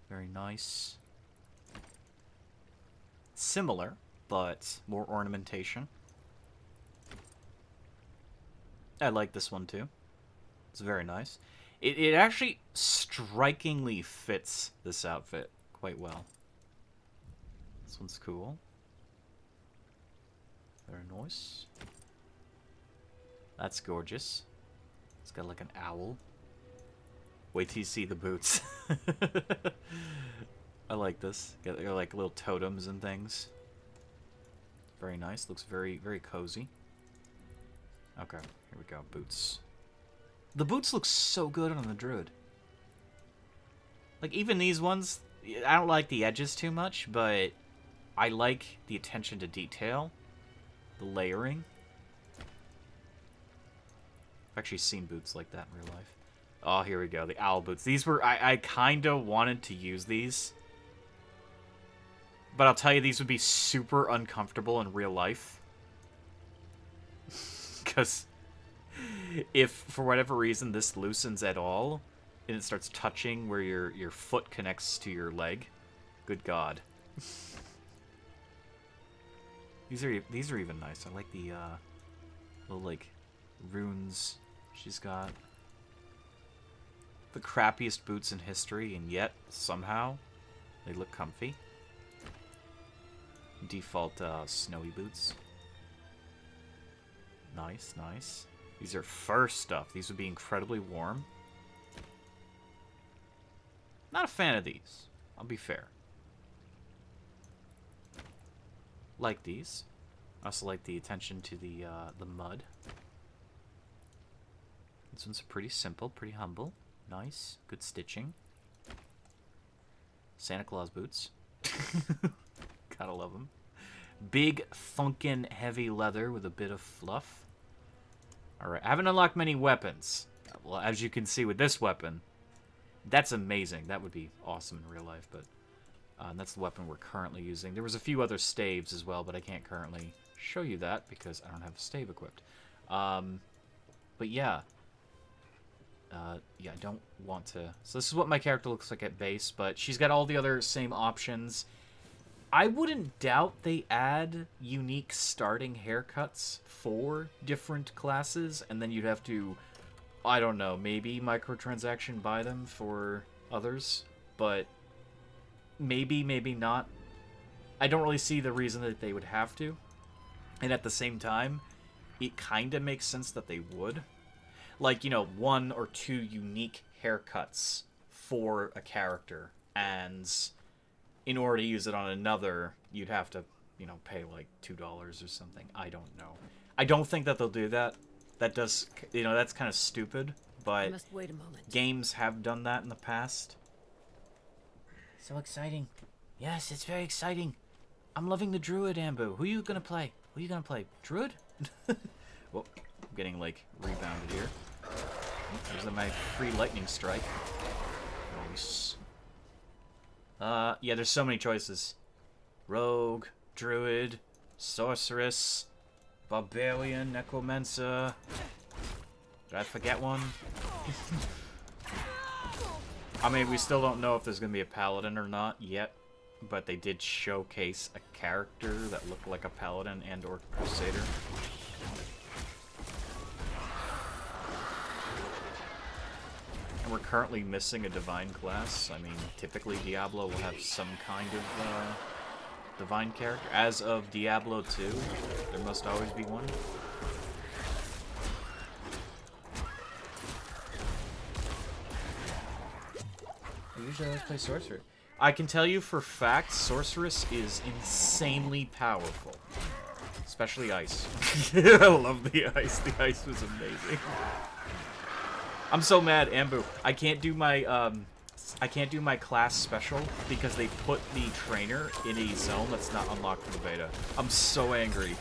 A: Very nice. Similar, but more ornamentation. I like this one too. It's very nice. It actually strikingly fits this outfit quite well. This one's cool. Very nice. That's gorgeous. It's got like an owl. Wait till you see the boots. I like this. They're like little totems and things. Very nice. Looks very, very cozy. Okay, here we go. Boots. The boots look so good on the Druid. Like, even these ones, I don't like the edges too much, but I like the attention to detail. The layering. I've actually seen boots like that in real life. Oh, here we go. The owl boots. These were... I kind of wanted to use these. But I'll tell you, these would be super uncomfortable in real life. Because if, for whatever reason, this loosens at all, and it starts touching where your foot connects to your leg, good God. These are even nice. I like the little like runes she's got. The crappiest boots in history, and yet somehow they look comfy. Default snowy boots. Nice, nice. These are fur stuff. These would be incredibly warm. Not a fan of these. I'll be fair. Like these. I also like the attention to the mud. This one's pretty simple, pretty humble. Nice. Good stitching. Santa Claus boots. Gotta love them. Big, funkin' heavy leather with a bit of fluff. Alright, I haven't unlocked many weapons. Well, as you can see with this weapon, that's amazing. That would be awesome in real life, but that's the weapon we're currently using. There was a few other staves as well, but I can't currently show you that because I don't have a stave equipped. But yeah. Yeah, I don't want to... So this is what my character looks like at base, but she's got all the other same options. I wouldn't doubt they add unique starting haircuts for different classes, and then you'd have to, I don't know, maybe microtransaction buy them for others, but maybe, maybe not. I don't really see the reason that they would have to, and at the same time, it kind of makes sense that they would. Like, you know, 1 or 2 unique haircuts for a character, and in order to use it on another, you'd have to, you know, pay like $2 or something. I don't know. I don't think that they'll do that. That does, you know, that's kind of stupid, but
B: I must wait a moment.
A: Games have done that in the past. So exciting. Yes, it's very exciting. I'm loving the Druid, Ambu. Who are you gonna play? Who are you gonna play? Druid? Well, I'm getting, like, rebounded here. There's my free lightning strike. Nice. Yeah, there's so many choices. Rogue, Druid, Sorceress, Barbarian, Necromancer. Did I forget one? I mean, we still don't know if there's gonna be a Paladin or not yet, but they did showcase a character that looked like a Paladin and or Crusader. And we're currently missing a Divine class. I mean, typically Diablo will have some kind of Divine character. As of Diablo 2, there must always be one. I usually always play Sorcerer. I can tell you for fact, Sorceress is insanely powerful. Especially Ice. I love the Ice. The Ice was amazing. I'm so mad, Ambu. I can't do my class special because they put the trainer in a zone that's not unlocked for the beta. I'm so angry.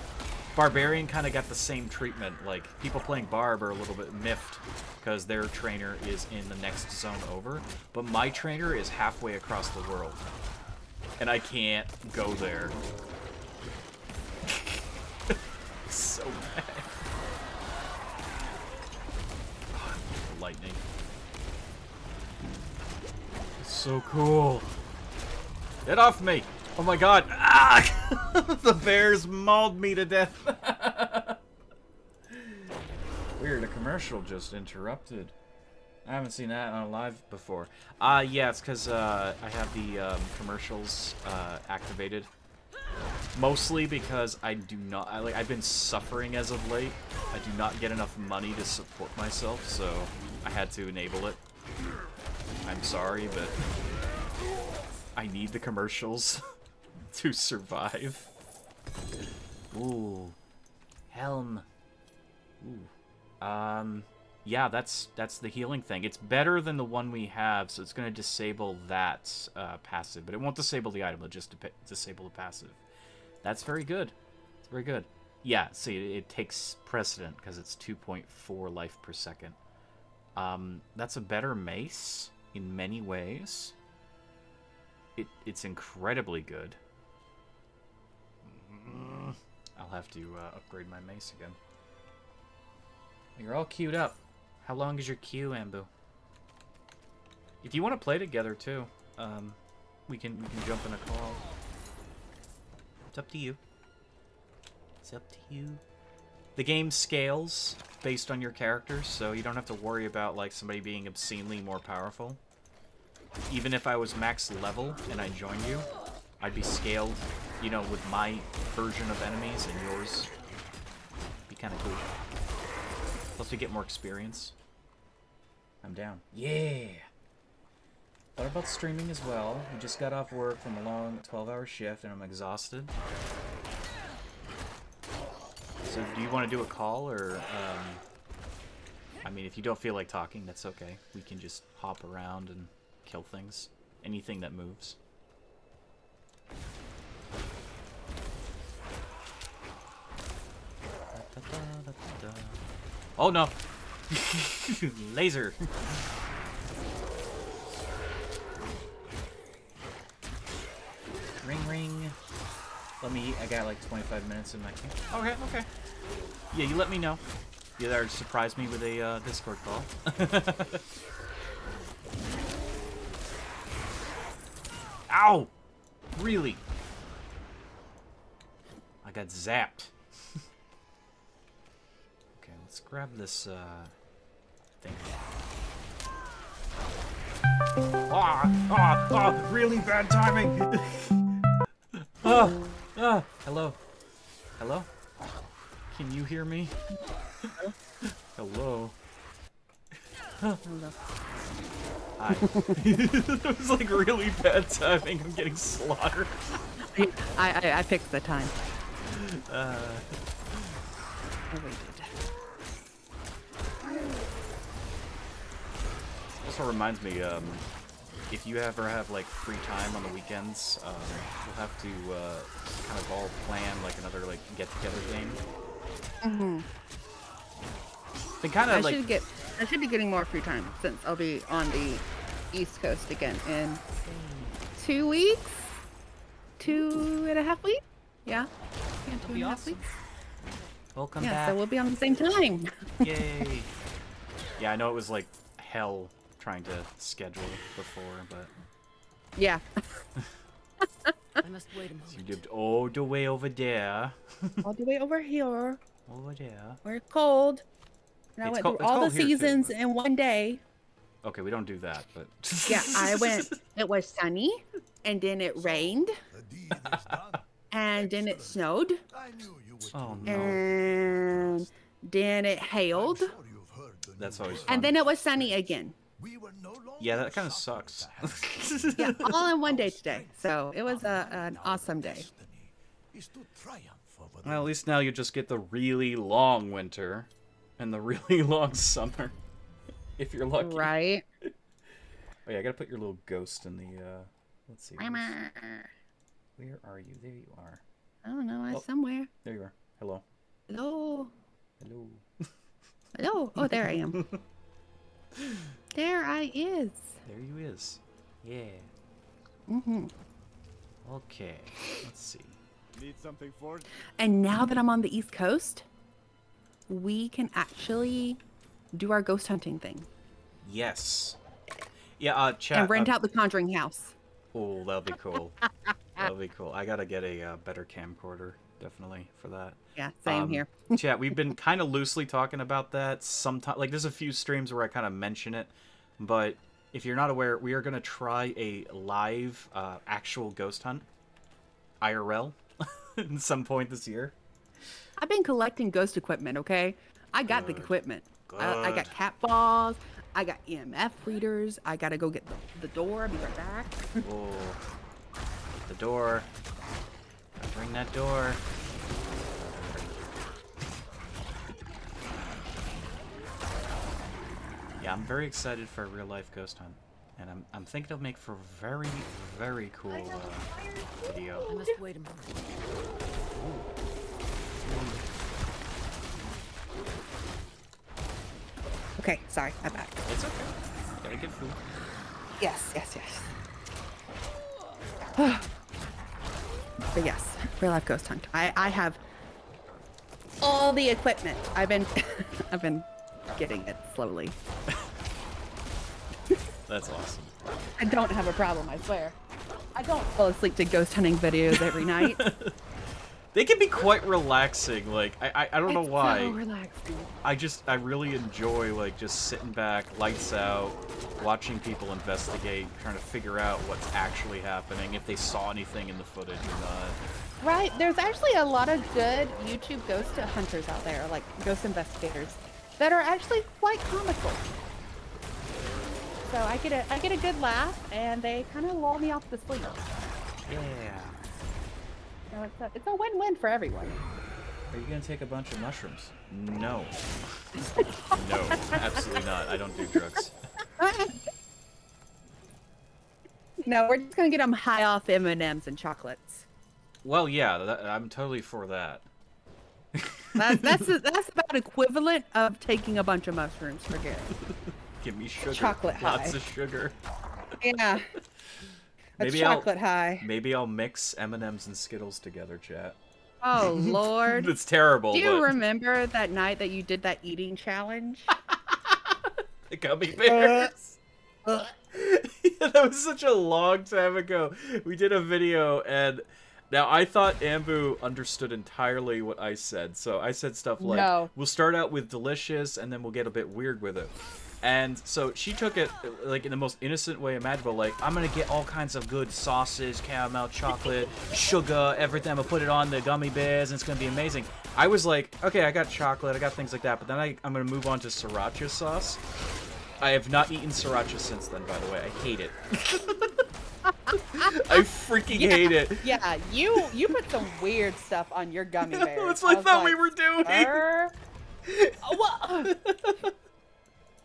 A: Barbarian kind of got the same treatment. Like, people playing Barb are a little bit miffed because their trainer is in the next zone over. But my trainer is halfway across the world. And I can't go there. So mad. Oh, lightning. It's so cool. Get off me! Oh my god! Ah! The bears mauled me to death. Weird, a commercial just interrupted. I haven't seen that on a live before. Yeah, it's because I have the commercials activated. Mostly because I've been suffering as of late. I do not get enough money to support myself, so I had to enable it. I'm sorry, but I need the commercials to survive. Ooh. Helm. Ooh. Yeah, that's the healing thing. It's better than the one we have, so it's going to disable that passive. But it won't disable the item, it'll just disable the passive. That's very good. It's very good. Yeah, see, it takes precedent because it's 2.4 life per second. That's a better mace in many ways. It's incredibly good. I'll have to upgrade my mace again. You're all queued up. How long is your queue, Ambu? If you want to play together too, we can jump in a call. It's up to you. It's up to you. The game scales based on your characters, so you don't have to worry about like somebody being obscenely more powerful. Even if I was max level and I joined you, I'd be scaled, you know, with my version of enemies and yours. Be kind of cool. Plus we get more experience. I'm down. Yeah! Thought about streaming as well. We just got off work from a long 12-hour shift and I'm exhausted. So do you want to do a call or, I mean, if you don't feel like talking, that's okay. We can just hop around and kill things. Anything that moves. Oh no! Laser! Ring ring. Let me eat. I got like 25 minutes in my camp. Okay, okay. Yeah, you let me know. You either surprise me with a Discord call. Ow! Really? I got zapped. Okay, let's grab this thing. Really bad timing! Hello. Hello? Can you hear me? Hello?
G: Hello.
A: Hi. It was like really bad timing. I'm getting slaughtered.
G: I picked the time. I waited.
A: Also reminds me, if you ever have like free time on the weekends, we'll have to kind of all plan like another like get-together game.
G: Mm-hmm.
A: They kind of like.
G: I should be getting more free time since I'll be on the East Coast again in 2 weeks, 2.5 weeks. Yeah, yeah,
A: That'll
G: 2
A: be
G: and a half
A: awesome.
G: weeks.
A: Welcome
G: Yeah,
A: back.
G: so we'll be on the same time.
A: Yay. Yeah, I know it was like hell trying to schedule before, but
G: Yeah.
B: I must wait a
A: you
B: moment.
A: did all the way over there.
G: All the way over here,
A: Over there.
G: where it's cold. And I
A: It's
G: went
A: cold-
G: through
A: it's
G: all the
A: cold here too,
G: seasons
A: but-
G: in one day.
A: Okay, we don't do that, but
G: Yeah, I went. It was sunny, and then it rained,
F: The deed is done.
G: and then it snowed,
F: I knew you would.
A: Oh
F: do it.
A: no.
G: and then it hailed,
F: I'm sure you've heard the
A: That's
F: news.
A: always fun.
G: and then it was sunny again.
F: We were no longer
A: Yeah, that kind of
F: shocked
A: sucks.
F: at the hand.
G: Yeah, all in one day today. So it was an awesome day.
F: Destiny is to triumph over the
A: Well, at least now you just get the really long winter and the really long summer. If you're lucky.
G: Right?
A: Oh yeah, I gotta put your little ghost in the, let's see. Where are you? There you are.
G: I don't know.
A: Oh.
G: Somewhere.
A: There you are. Hello.
G: Hello.
A: Hello.
G: Hello. Oh, there I am. There I is.
A: There you is. Yeah.
G: Hmm.
A: Okay. Let's see.
E: Need something for?
G: And now that I'm on the East Coast, we can actually do our ghost hunting thing
A: Yes. Yeah, chat.
G: and rent out the Conjuring house.
A: Oh, that'll be cool. That'll be cool. I gotta get a better camcorder, definitely, for that.
G: Yeah, same here.
A: Chat, we've been kind of loosely talking about that. Sometimes, like, there's a few streams where I kind of mention it, but if you're not aware, we are gonna try a live, actual ghost hunt, IRL, at some point this year.
G: I've been collecting ghost equipment, okay? I got the equipment. I got
A: Good.
G: cat balls. I got EMF readers. I gotta go get the door. I'll be right back.
A: Oh, get the door. Bring that door. Yeah, I'm very excited for a real life ghost hunt, and I'm thinking it'll make for a very, very cool video.
B: I must wait a moment.
G: Okay, sorry. I'm back.
A: It's okay. Gotta get food.
G: Yes, yes, yes. But yes, real life ghost hunt. I have all the equipment. I've been I've been getting it slowly.
A: That's awesome.
G: I don't have a problem, I swear. I don't fall asleep to ghost hunting videos every night.
A: They can be quite relaxing. Like I don't know
G: It's
A: why.
G: so relaxing.
A: I really enjoy like just sitting back, lights out, watching people investigate, trying to figure out what's actually happening, if they saw anything in the footage or not.
G: Right, there's actually a lot of good YouTube ghost hunters out there, like ghost investigators, that are actually quite comical. So I get a good laugh, and they kind of lull me off to sleep.
A: Yeah.
G: So it's a win-win for everyone.
A: Are you gonna take a bunch of mushrooms? No. No, absolutely not. I don't do drugs.
G: No, we're just gonna get them high off M&Ms and chocolates.
A: Well, yeah, I'm totally for that.
G: That's about equivalent of taking a bunch of mushrooms for Garrett.
A: Give me sugar.
G: Chocolate
A: Lots
G: high.
A: of sugar.
G: Yeah. A
A: Maybe
G: chocolate high.
A: Maybe I'll mix M&Ms and Skittles together, chat.
G: Oh Lord.
A: It's terrible.
G: Do you
A: but
G: remember that night that you did that eating challenge?
A: the gummy bears. Yeah, that was such a long time ago. We did a video, and now I thought Ambu understood entirely what I said. So I said stuff like,
G: No.
A: we'll start out with delicious, and then we'll get a bit weird with it. And so she took it like in the most innocent way imaginable. Like, I'm gonna get all kinds of good sauces, caramel, chocolate, sugar, everything. I'm gonna put it on the gummy bears, and it's gonna be amazing. I was like, okay, I got chocolate, I got things like that, but then I'm gonna move on to sriracha sauce. I have not eaten sriracha since then, by the way. I hate it. I freaking hate it.
G: Yeah, you put some weird stuff on your gummy bears.
A: That's what I
G: was
A: thought we
G: like,
A: were doing.
G: "Sir?" Well,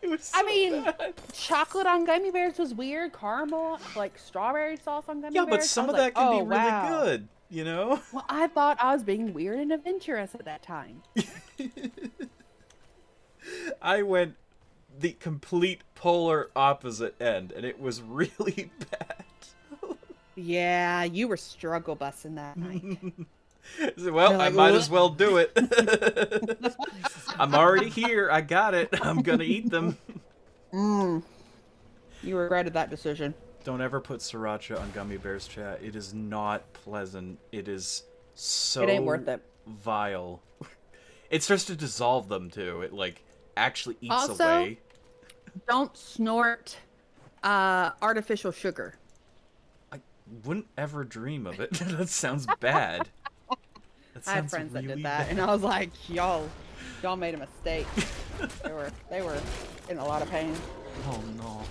A: It was so
G: I mean,
A: bad.
G: chocolate on gummy bears was weird. Caramel, like strawberry sauce on gummy
A: Yeah,
G: bears.
A: but some
G: I
A: of
G: was
A: that
G: like,
A: can be
G: "Oh,
A: really
G: wow."
A: good, you know?
G: Well, I thought I was being weird and adventurous at that time.
A: I went the complete polar opposite end, and it was really bad.
G: Yeah, you were struggle busing that night.
A: Well,
G: like,
A: I might
G: "What?"
A: as well do it. I'm already here. I got it. I'm gonna eat them.
G: You regretted that decision.
A: Don't ever put sriracha on gummy bears, chat. It is not pleasant. It is so
G: It ain't worth it.
A: vile. It starts to dissolve them too. It like actually eats
G: Also,
A: away. Don't
G: snort artificial sugar.
A: I wouldn't ever dream of it. That sounds bad. That
G: I had
A: sounds
G: friends that
A: really
G: did that,
A: bad.
G: and I was like, y'all made a mistake. they were in a lot of pain.
A: Oh no.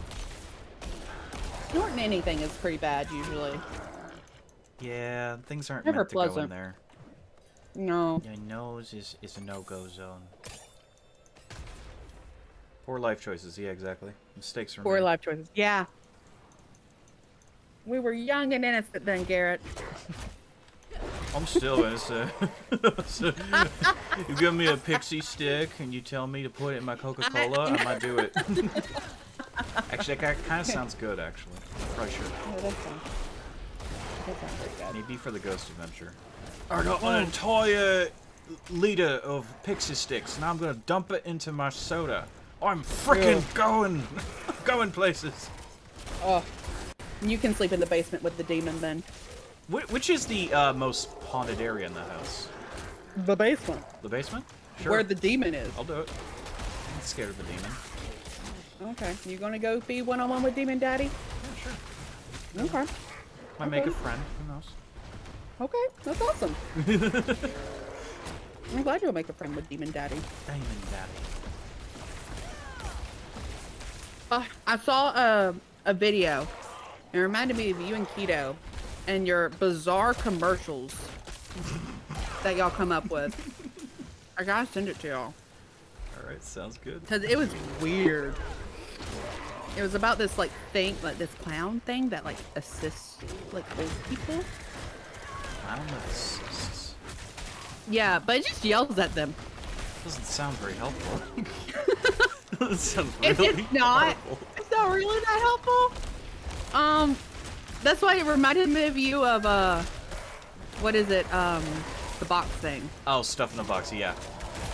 G: Snorting anything is pretty bad usually.
A: Yeah, things aren't
G: Never
A: meant to go in
G: pleasant.
A: there.
G: No.
A: Your nose is a no-go zone. Poor life choices. Yeah, exactly. Mistakes were
G: Poor
A: made.
G: life choices. Yeah. We were young and innocent then, Garrett.
A: I'm still innocent. You give me a pixie stick and you tell me to put it in my Coca-Cola, I might do it. Actually, that kind of sounds good, actually. Probably should.
G: Oh, that sounds pretty good.
A: Maybe for the Ghost Adventure. I got an entire liter of pixie sticks, and I'm gonna dump it into my soda. I'm freaking going places.
G: Oh, you can sleep in the basement with the demon then.
A: Which is the most haunted area in the house?
G: The basement.
A: The basement? Sure.
G: Where the demon is.
A: I'll do it. I'm scared of the demon.
G: Okay, you gonna go be one-on-one with Demon Daddy?
A: Yeah, sure.
G: Okay.
A: Might make a friend. Who knows?
G: Okay, that's awesome. I'm glad you'll make a friend with Demon Daddy.
A: Demon Daddy.
G: I saw a video. It reminded me of you and Keto and your bizarre commercials that y'all come up with. I gotta send it to y'all.
A: Alright, sounds good.
G: Because it was weird. It was about this, like, thing, like, this clown thing that, like, assists, like, old people.
A: Clown that assists.
G: Yeah, but it just yells at them.
A: Doesn't sound very helpful. Doesn't sound
G: It's
A: really
G: not.
A: horrible.
G: It's not really that helpful. That's why it reminded me of you of, what is it, the box thing.
A: Oh, stuff in the box, yeah.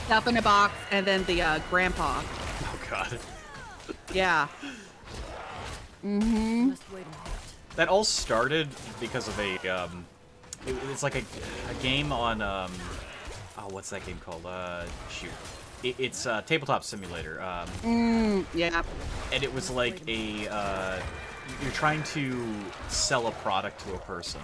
G: Stuff in a box, and then the, grandpa.
A: Oh, God.
G: Yeah. Mm-hmm.
B: Must wait a moment.
A: That all started because of a, it's like a game on, oh, what's that game called? Shoot. It's a tabletop simulator.
G: Yeah.
A: And it was like a, you're trying to sell a product to a person.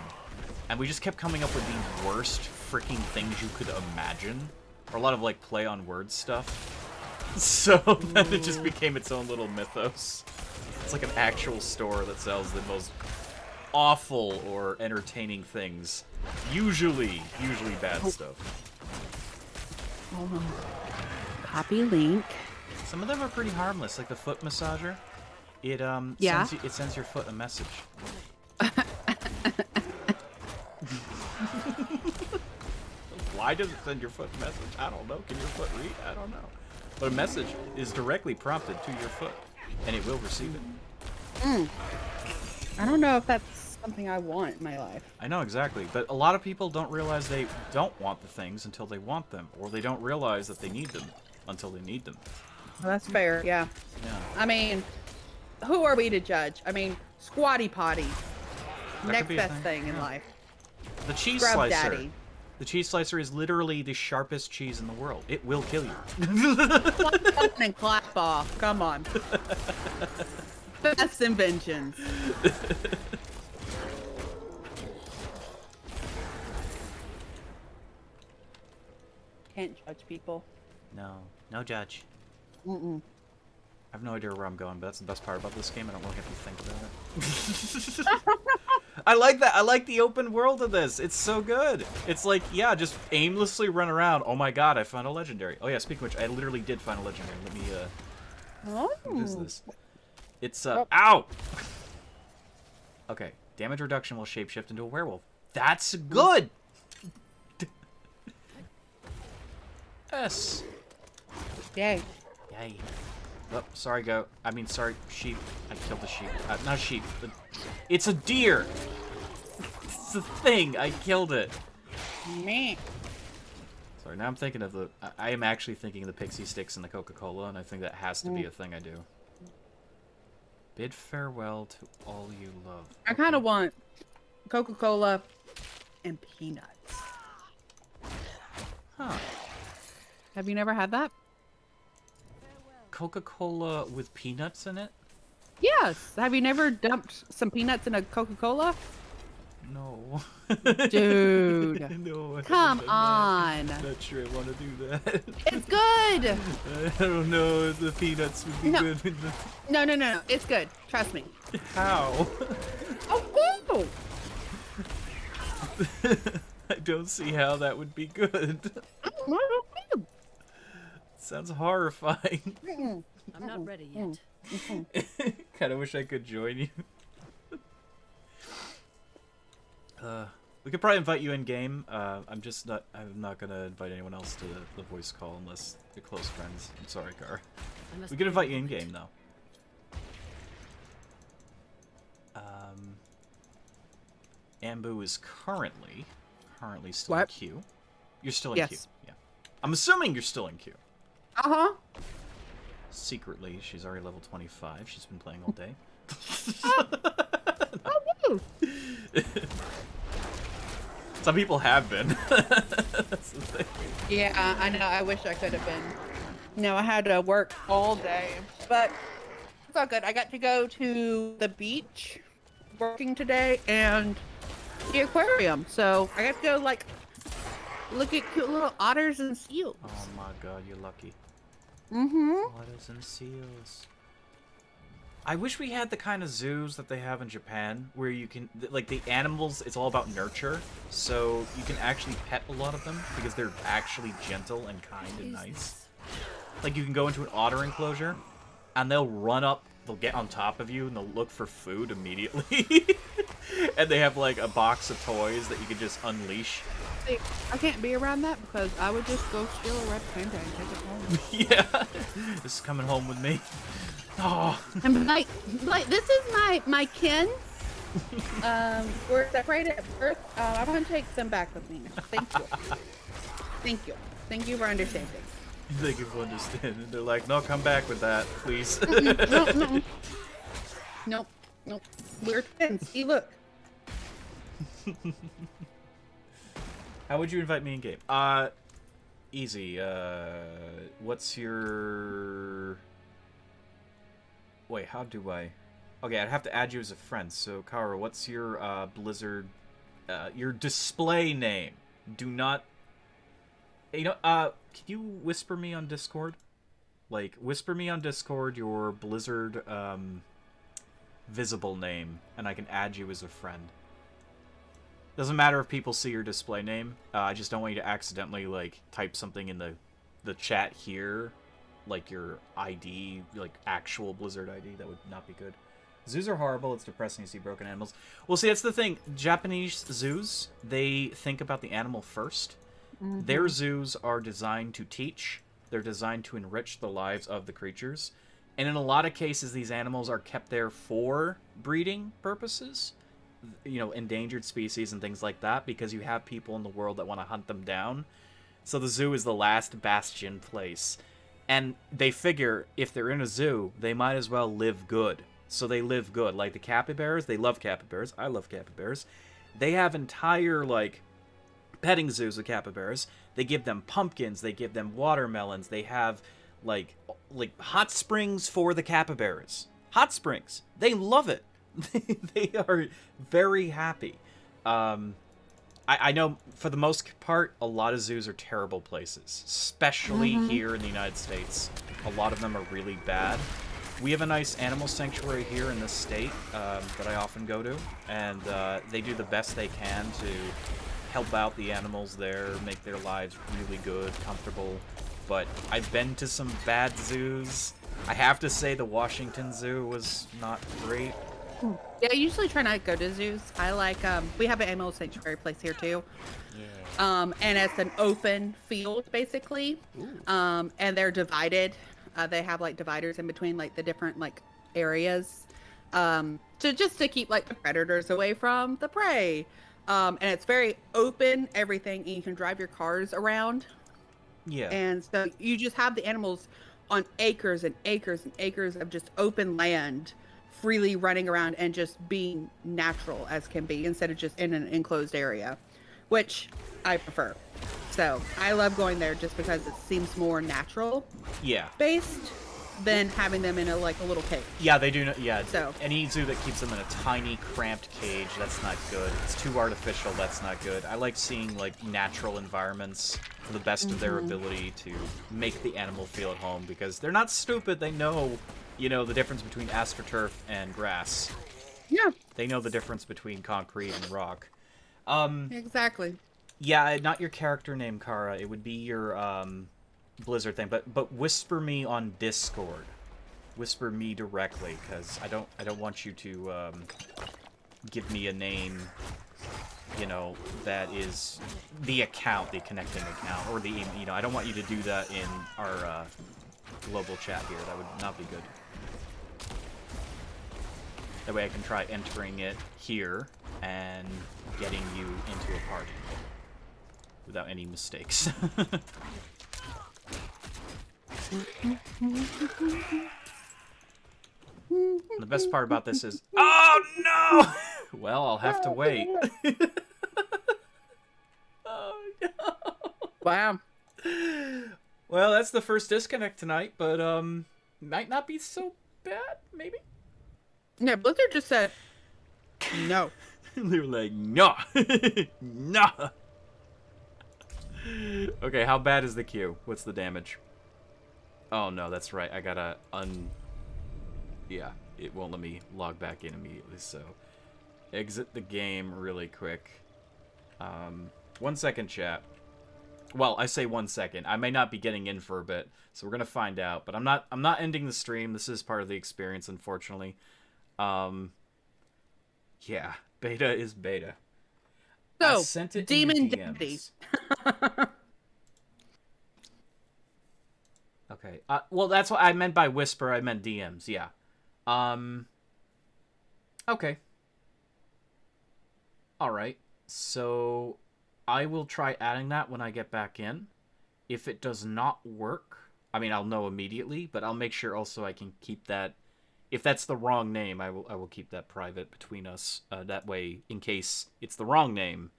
A: And we just kept coming up with the worst freaking things you could imagine. Or a lot of, like, play on words stuff. So then it just became its own little mythos. It's like an actual store that sells the most awful or entertaining things. Usually bad stuff.
G: Copy link.
A: Some of them are pretty harmless, like the foot massager. It
G: Yeah.
A: sends your foot a message. Why does it send your foot a message? I don't know. Can your foot read? I don't know. But a message is directly prompted to your foot, and it will receive it.
G: I don't know if that's something I want in my life.
A: I know, exactly. But a lot of people don't realize they don't want the things until they want them, or they don't realize that they need them until they need them.
G: Well, that's fair, yeah.
A: Yeah.
G: I mean, who are we to judge? I mean, squatty potty.
A: That
G: Next
A: could be a
G: best thing in
A: yeah.
G: life.
A: The cheese
G: Scrub
A: slicer.
G: daddy.
A: The cheese slicer is literally the sharpest cheese in the world. It will kill you.
G: And clap off. Come on. Best inventions. Can't judge people.
A: No judge. I have no idea where I'm going, but that's the best part about this game. I don't really have to think about it. I like that. I like the open world of this. It's so good. It's like, yeah, just aimlessly run around. Oh my god, I found a legendary. Oh yeah, speaking of which, I literally did find a legendary. Let me, what is this? It's, ow! Okay, damage reduction will shapeshift into a werewolf. That's good! Yes.
G: Yay.
A: Yay. Oh, sorry, sorry, sheep. I killed the sheep. Not sheep. It's a deer! It's a thing. I killed it.
G: Meh.
A: Sorry, now I'm thinking of the... I am actually thinking of the pixie sticks and the Coca-Cola, and I think that has to be a thing I do. Bid farewell to all you love.
G: I kind of want Coca-Cola and peanuts.
A: Huh.
G: Have you never had that?
A: Coca-Cola with peanuts in it?
G: Yes. Have you never dumped some peanuts in a Coca-Cola?
A: No.
G: Dude.
A: No, I
G: Come
A: haven't done
G: on.
A: that. Not sure I want to do that.
G: It's good.
A: I don't know if the peanuts would be good with the...
G: No. It's good. Trust me.
A: How?
G: Oh,
A: I don't see how that would be good. Sounds horrifying.
B: I'm not ready yet.
A: Kind of wish I could join you. We could probably invite you in game. I'm not gonna invite anyone else to the voice call unless you're close friends. I'm sorry, Gar. We could invite you in game though. Ambu is currently still in queue. You're still in queue. Yeah. I'm assuming you're still in queue.
G: Uh-huh.
A: Secretly, she's already level 25. She's been playing all day.
G: Oh,
A: Some people have been. That's the thing.
G: yeah, I know. I wish I could have been. No, I had to work all day, but it's all good. I got to go to the beach working today and the aquarium. So I got to go like look at cute little otters and seals.
A: Oh my god, you're lucky.
G: Mm-hmm.
A: Otters and seals. I wish we had the kind of zoos that they have in Japan, where you can, like, the animals, it's all about nurture, so you can actually pet a lot of them, because they're actually gentle and kind and nice. Like, you can go into an otter enclosure, and they'll run up, they'll get on top of you, and they'll look for food immediately. And they have, like, a box of toys that you can just unleash.
G: See, I can't be around that because I would just go steal a red panda and take it home.
A: Yeah, this is coming home with me. Oh.
G: I'm like this is my kin. We're separated at birth. I want to take them back with me. Thank you. Thank you for understanding.
A: Thank you for understanding. They're like, no, come back with that, please.
G: Nope. We're twins. See, look.
A: How would you invite me in game? Easy. What's your... Wait, how do I... Okay, I'd have to add you as a friend. So, Kara, what's your, Blizzard... your display name? Do not... You know, can you whisper me on Discord? Like, whisper me on Discord your Blizzard, visible name, and I can add you as a friend. Doesn't matter if people see your display name. I just don't want you to accidentally, like, type something in the chat here, like your ID, like actual Blizzard ID. That would not be good. Zoos are horrible. It's depressing to see broken animals. Well, see, that's the thing. Japanese zoos, they think about the animal first. Mm-hmm. Their zoos are designed to teach. They're designed to enrich the lives of the creatures. And in a lot of cases, these animals are kept there for breeding purposes. You know, endangered species and things like that, because you have people in the world that want to hunt them down. So the zoo is the last bastion place. And they figure if they're in a zoo, they might as well live good. So they live good. Like the capybaras, they love capybaras. I love capybaras. They have entire, like, petting zoos with capybaras. They give them pumpkins. They give them watermelons. They have, like hot springs for the capybaras. Hot springs. They love it. They are very happy. I know for the most part, a lot of zoos are terrible places, especially here in the United States. A lot of them are really bad. We have a nice animal sanctuary here in this state that I often go to, and they do the best they can to help out the animals there, make their lives really good, comfortable. But I've been to some bad zoos. I have to say the Washington Zoo was not great.
G: Yeah, I usually try not to go to zoos. I like, we have an animal sanctuary place here too. Yeah. And it's an open field, basically. And they're divided. They have, like, dividers in between, like, the different, like, areas. Just to keep, like, the predators away from the prey. And it's very open, everything, and you can drive your cars around.
A: Yeah.
G: And so you just have the animals on acres and acres and acres of just open land, freely running around and just being natural as can be, instead of just in an enclosed area, which I prefer. So I love going there just because it seems more natural
A: Yeah.
G: based than having them in a little cage.
A: Yeah, they do. Yeah.
G: So
A: any zoo that keeps them in a tiny, cramped cage, that's not good. It's too artificial. That's not good. I like seeing like natural environments to the best of their ability to make the animal feel at home, because they're not stupid. They know, the difference between astroturf and grass.
G: yeah,
A: They know the difference between concrete and rock.
G: exactly.
A: Yeah, not your character name, Kara. It would be your Blizzard thing. But whisper me on Discord. Whisper me directly, because I don't want you to give me a name, that is the account, the connecting account, or the I don't want you to do that in our global chat here. That would not be good. That way I can try entering it here and getting you into a party without any mistakes. The best part about this is... Oh, no! Well, I'll have to wait. Oh, no.
G: Wow.
A: Well, that's the first disconnect tonight, but, might not be so bad, maybe?
G: Yeah, Blizzard just said no.
A: They were like, no! No! Okay, how bad is the queue? What's the damage? Oh, no, that's right. I gotta Yeah, it won't let me log back in immediately, so... Exit the game really quick. 1 second, chat. Well, I say 1 second. I may not be getting in for a bit, so we're gonna find out. But I'm not ending the stream. This is part of the experience, unfortunately. Yeah, beta is beta. I
G: So,
A: sent it
G: Demon
A: in your
G: Daddy.
A: DMs. Okay. Well, that's what I meant by whisper. I meant DMs. Yeah. Okay. All right. So I will try adding that when I get back in. If it does not work, I mean, I'll know immediately, but I'll make sure also I can keep that. If that's the wrong name, I will keep that private between us. That way, in case it's the wrong name,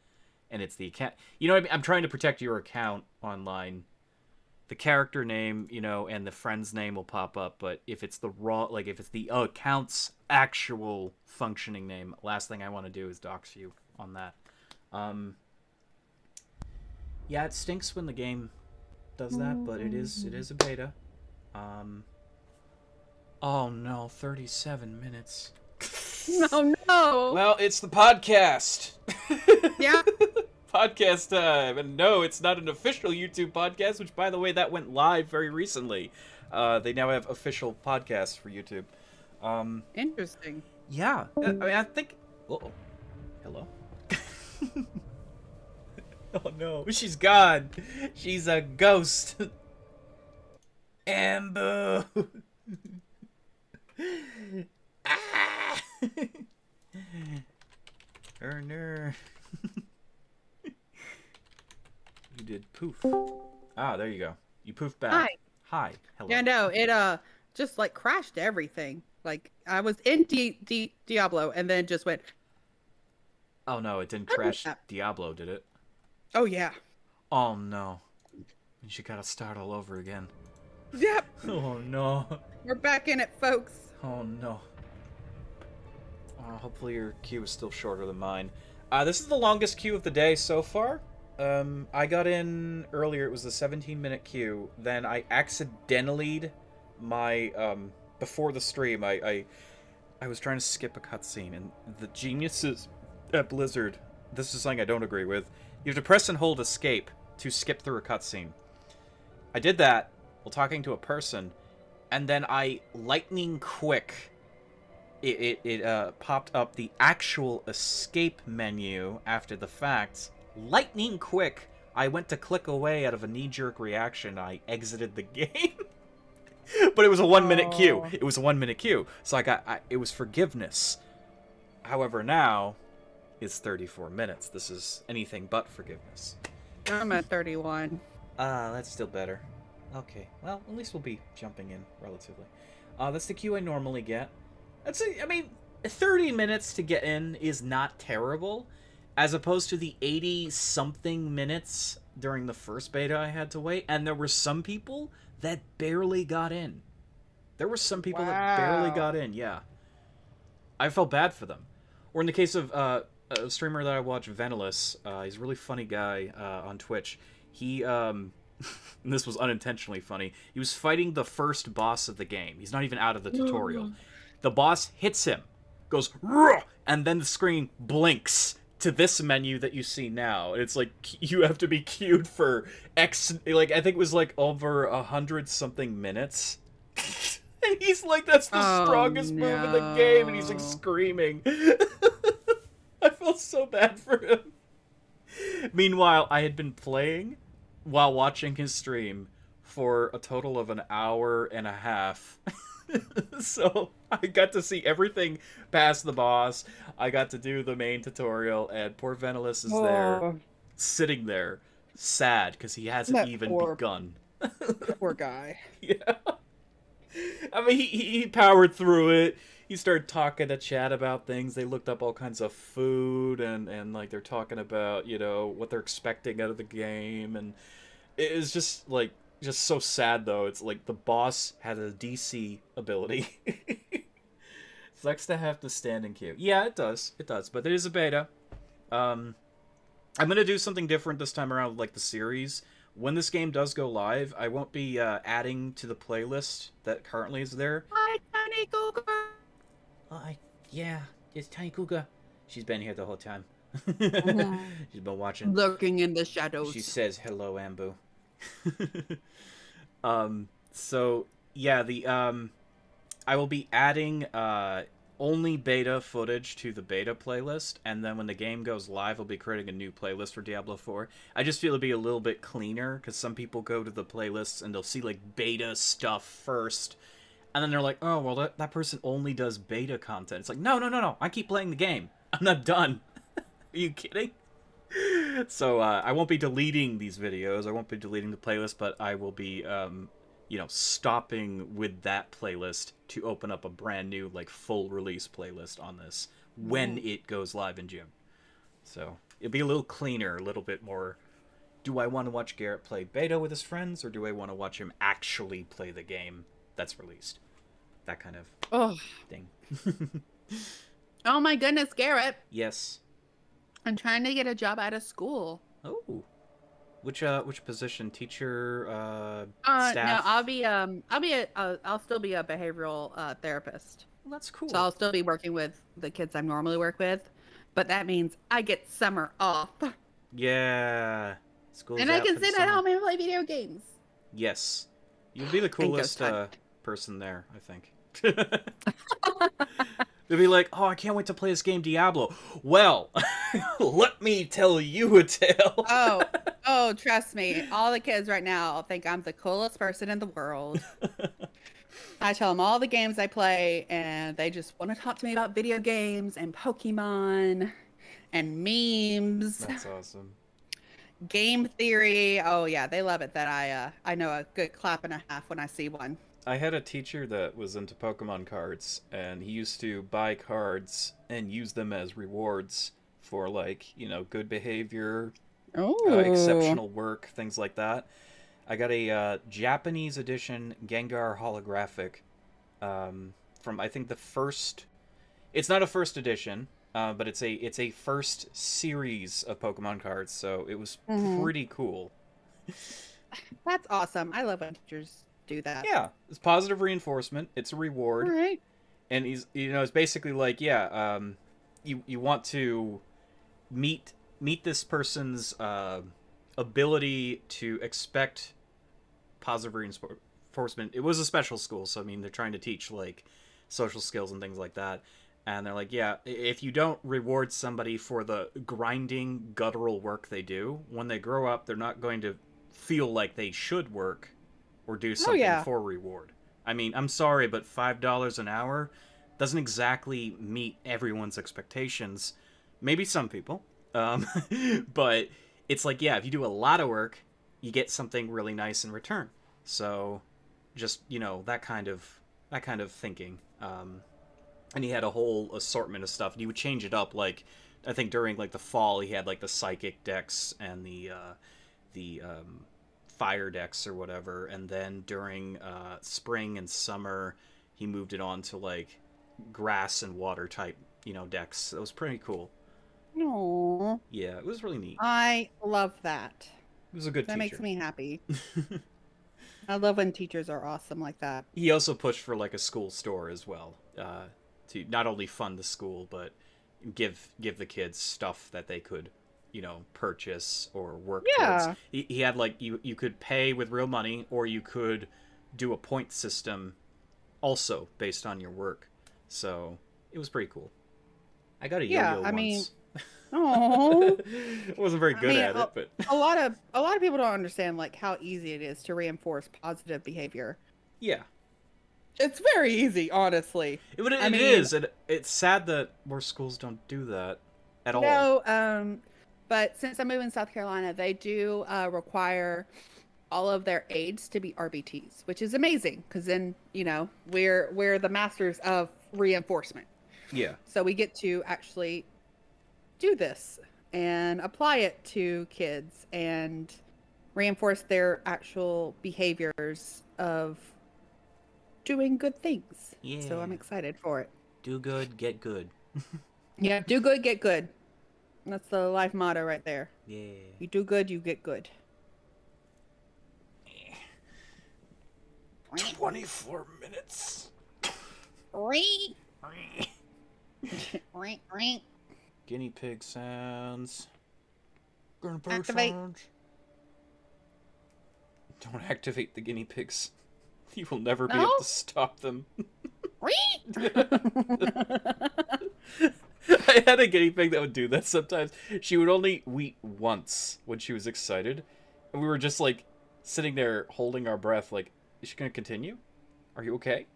A: and it's the account. You know what I mean? I'm trying to protect your account online. The character name, and the friend's name will pop up, but if it's the wrong, if it's the account's actual functioning name, last thing I want to do is dox you on that. Yeah, it stinks when the game does that, but it is a beta. Oh no, 37 minutes.
G: Oh no.
A: Well, it's the podcast.
G: Yeah.
A: Podcast time. And no, it's not an official YouTube podcast, which, by the way, that went live very recently. They now have official podcasts for YouTube.
G: Interesting.
A: Yeah. I mean, I think... Uh-oh. Hello? Oh, no. She's gone. She's a ghost. Amber. Ah! Erner. You did poof. Ah, there you go. You poofed back.
G: Hi.
A: Hi. Hello.
G: Yeah, no, it just crashed everything. I was in Diablo and then just went.
A: Oh no, it didn't crash Diablo, did it?
G: Oh yeah.
A: Oh no. You gotta start all over again.
G: Yep.
A: Oh no.
G: We're back in it, folks.
A: Oh no. Hopefully your queue is still shorter than mine. This is the longest queue of the day so far. I got in earlier. It was a 17-minute queue. Then I accidentally my before the stream I was trying to skip a cutscene, and the geniuses at Blizzard, this is something I don't agree with. You have to press and hold escape to skip through a cutscene. I did that while talking to a person, and then I lightning quick. It popped up the actual escape menu after the fact. Lightning quick, I went to click away out of a knee-jerk reaction. I exited the game. But it was a 1 minute queue. It was a 1 minute queue. So it was forgiveness. However, now is 34 minutes. This is anything but forgiveness.
G: I'm at 31.
A: That's still better. Okay, well, at least we'll be jumping in relatively. That's the queue I normally get. I mean, 30 minutes to get in is not terrible, as opposed to the 80-something minutes during the first beta I had to wait, and there were some people that barely got in. There were some people that barely got in, yeah. I felt bad for them. Or in the case of a streamer that I watch, Venilus, he's a really funny guy on Twitch. He, and this was unintentionally funny, he was fighting the first boss of the game. He's not even out of the tutorial. The boss hits him, goes, "Ruh!" and then the screen blinks to this menu that you see now. It's like, you have to be queued for X, like, I think it was like over 100-something minutes. And he's like, that's the strongest move in the game, and he's like screaming. I felt so bad for him. Meanwhile, I had been playing while watching his stream for a total of an hour and a half. So I got to see everything past the boss. I got to do the main tutorial, and poor Venilus is there, sitting there, sad, because he hasn't even begun.
G: Poor guy.
A: Yeah. I mean, he powered through it. He started talking to chat about things. They looked up all kinds of food, and like, they're talking about, you know, what they're expecting out of the game, and it was just, like, just so sad, though. It's like the boss had a DC ability. Sucks to have to stand in queue. Yeah, it does. It does. But it is a beta. I'm going to do something different this time around with, like, the series. When this game does go live, I won't be adding to the playlist that currently is there.
G: Hi, Tiny Cougar.
A: Yeah, it's Tiny Cougar. She's been here the whole time. She's been watching.
G: Lurking in the shadows.
A: She says, hello, Ambu. So, yeah, I will be adding only beta footage to the beta playlist, and then when the game goes live, I'll be creating a new playlist for Diablo 4. I just feel it'll be a little bit cleaner, because some people go to the playlists and they'll see, like, beta stuff first, and then they're like, oh, well, that person only does beta content. It's like, no, I keep playing the game. I'm not done. Are you kidding? So, I won't be deleting these videos, I won't be deleting the playlist, but I will be, you know, stopping with that playlist to open up a brand new, like, full release playlist on this when it goes live in June. So, it'll be a little cleaner, a little bit more, do I want to watch Garrett play beta with his friends, or do I want to watch him actually play the game that's released? That kind of thing.
G: Oh my goodness, Garrett.
A: Yes.
G: I'm trying to get a job out of school.
A: Oh. Which position? Teacher, staff?
G: No, I'll still be a behavioral therapist.
A: Well, that's cool.
G: So I'll still be working with the kids I normally work with, but that means I get summer off.
A: Yeah. School's
G: and I can sit at home and play video games.
A: Yes. You'd be the coolest person there, I think. They'd be like, oh, I can't wait to play this game, Diablo. Well, let me tell you a tale.
G: Oh, trust me. All the kids right now think I'm the coolest person in the world. I tell them all the games I play, and they just want to talk to me about video games and Pokemon and memes.
A: That's awesome.
G: Game theory. Oh, yeah, they love it that I know a good clap and a half when I see one.
A: I had a teacher that was into Pokemon cards, and he used to buy cards and use them as rewards for, like, you know, good behavior, exceptional work, things like that. I got a Japanese edition Gengar holographic from, I think, the first... It's not a first edition, but it's a first series of Pokemon cards, so it was pretty cool.
G: That's awesome. I love when teachers do that.
A: Yeah, it's positive reinforcement. It's a reward.
G: All right.
A: And he's, you know, it's basically like, yeah, you want to meet this person's ability to expect positive reinforcement. It was a special school, so I mean, they're trying to teach, like, social skills and things like that. And they're like, yeah, if you don't reward somebody for the grinding, guttural work they do, when they grow up, they're not going to feel like they should work or do something for reward. I mean, I'm sorry, but $5 an hour doesn't exactly meet everyone's expectations. Maybe some people. But it's like, yeah, if you do a lot of work, you get something really nice in return. So just, that kind of thinking. And he had a whole assortment of stuff. And he would change it up. Like, I think during like the fall, he had like the psychic decks and the fire decks or whatever. And then during spring and summer, he moved it on to like grass and water type, decks. It was pretty cool.
G: No.
A: Yeah, it was really neat.
G: I love that.
A: It was a good
G: That
A: teacher.
G: makes me happy. I love when teachers are awesome like that.
A: He also pushed for like a school store as well, to not only fund the school but give the kids stuff that they could, purchase or work towards. He had like you could pay with real money, or you could do a point system, also based on your work. So it was pretty cool. I got a yo-yo once.
G: Oh,
A: I wasn't very good at it, but
G: a lot of people don't understand like how easy it is to reinforce positive behavior.
A: yeah,
G: It's very easy, honestly.
A: it is. And it's sad that more schools don't do that at all.
G: No, but since I moved in South Carolina, they do require all of their aides to be RBTs, which is amazing because then we're the masters of reinforcement.
A: Yeah.
G: So we get to actually do this and apply it to kids and reinforce their actual behaviors of doing good things.
A: Yeah.
G: So I'm excited for it.
A: Do good, get good.
G: Yeah, do good, get good. That's the life motto right there.
A: Yeah.
G: You do good, you get good.
A: 24 minutes. Guinea pig sounds.
G: Activate.
A: Don't activate the guinea pigs. You will never be able to stop them. I had a guinea pig that would do that sometimes. She would only weet once when she was excited. And we were just like sitting there holding our breath like, is she going to continue? Are you okay?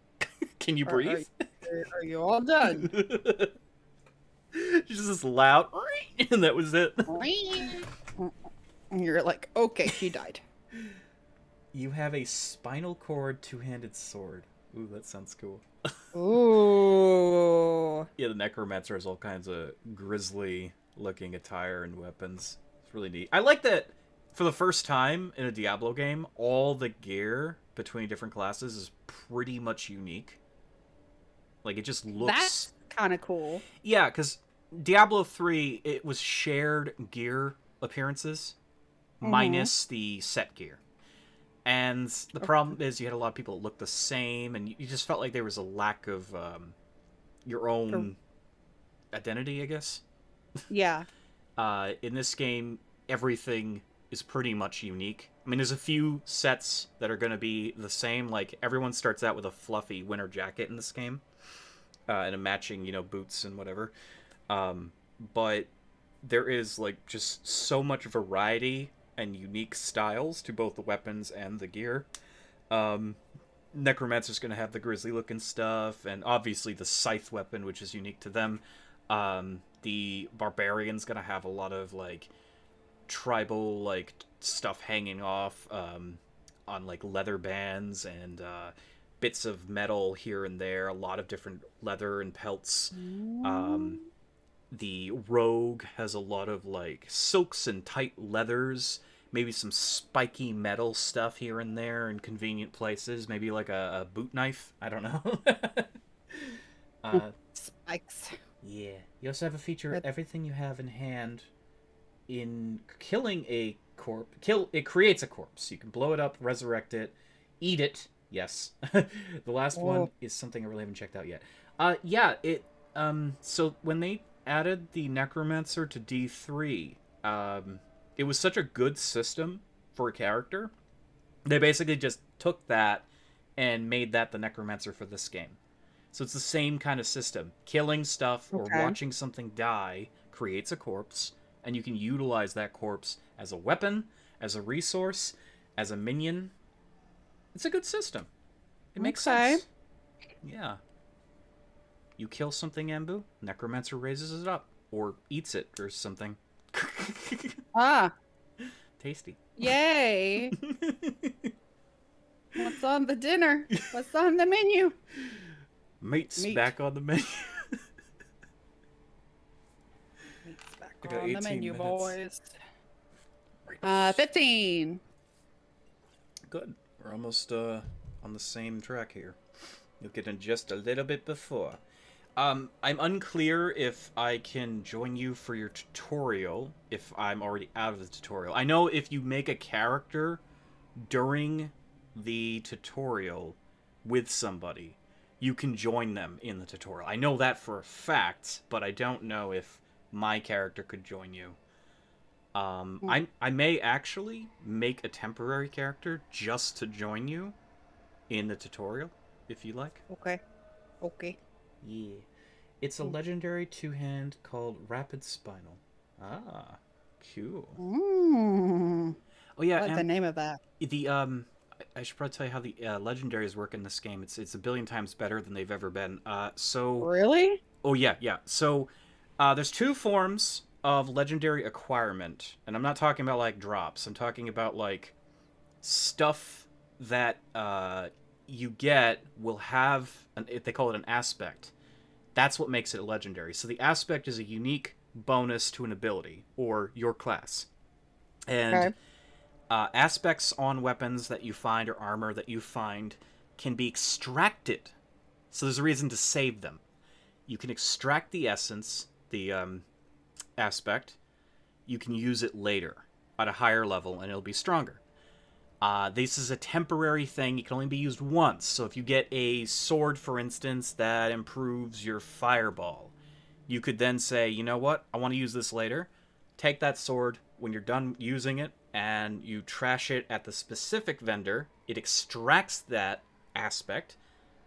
A: Can you breathe?
G: Are you all done?
A: Just this loud, and that was it.
G: And you're like, okay, she died.
A: You have a spinal cord two-handed sword. Ooh, that sounds cool.
G: Ooh.
A: Yeah, the Necromancer has all kinds of grisly-looking attire and weapons. It's really neat. I like that for the first time in a Diablo game, all the gear between different classes is pretty much unique. Like, it just looks...
G: That's kind of cool.
A: Yeah, because Diablo 3, it was shared gear appearances, minus the set gear. And the problem is you had a lot of people that looked the same, and you just felt like there was a lack of your own identity, I guess.
G: Yeah.
A: In this game, everything is pretty much unique. I mean, there's a few sets that are going to be the same. Like, everyone starts out with a fluffy winter jacket in this game. And a matching, boots and whatever. But there is, like, just so much variety and unique styles to both the weapons and the gear. Necromancer's going to have the grisly-looking stuff, and obviously the scythe weapon, which is unique to them. The Barbarian's going to have a lot of, like, tribal, like, stuff hanging off on, like, leather bands and bits of metal here and there. A lot of different leather and pelts. The Rogue has a lot of, like, silks and tight leathers. Maybe some spiky metal stuff here and there in convenient places. Maybe like a boot knife. I don't know.
G: Spikes.
A: Yeah. You also have a feature, everything you have in hand in killing a corpse. It creates a corpse. You can blow it up, resurrect it, eat it. Yes. The last one is something I really haven't checked out yet. Yeah, so when they added the Necromancer to D3, it was such a good system for a character. They basically just took that and made that the Necromancer for this game. So it's the same kind of system. Killing stuff or watching something die creates a corpse, and you can utilize that corpse as a weapon, as a resource, as a minion. It's a good system. It makes sense. Yeah. You kill something, Ambu, Necromancer raises it up. or eats it or something.
G: Ah,
A: Tasty.
G: yay. What's on the dinner? What's on the menu?
A: Meat's
G: Meat.
A: back on the menu.
G: It's back
A: I got
G: on the
A: 18
G: menu,
A: minutes.
G: boys. 15.
A: Good. We're almost on the same track here. You'll get in just a little bit before. I'm unclear if I can join you for your tutorial if I'm already out of the tutorial. I know if you make a character during the tutorial with somebody, you can join them in the tutorial. I know that for a fact, but I don't know if my character could join you. I may actually make a temporary character just to join you in the tutorial, if you like.
G: Okay. Okay.
A: Yeah. It's a legendary two-hand called Rapid Spinal. Ah, cool. Oh yeah,
G: I like the name of that.
A: the I should probably tell you how the legendaries work in this game. It's a billion times better than they've ever been.
G: Really?
A: Oh yeah. So there's two forms of legendary acquirement, and I'm not talking about like drops. I'm talking about like stuff that you get will have they call it an aspect. That's what makes it legendary. So the aspect is a unique bonus to an ability or your class. And aspects on weapons that you find or armor that you find can be extracted. So there's a reason to save them. You can extract the essence, the aspect. You can use it later at a higher level and it'll be stronger. This is a temporary thing. It can only be used once. So if you get a sword, for instance, that improves your fireball, you could then say, you know what? I want to use this later. Take that sword when you're done using it, and you trash it at the specific vendor. It extracts that aspect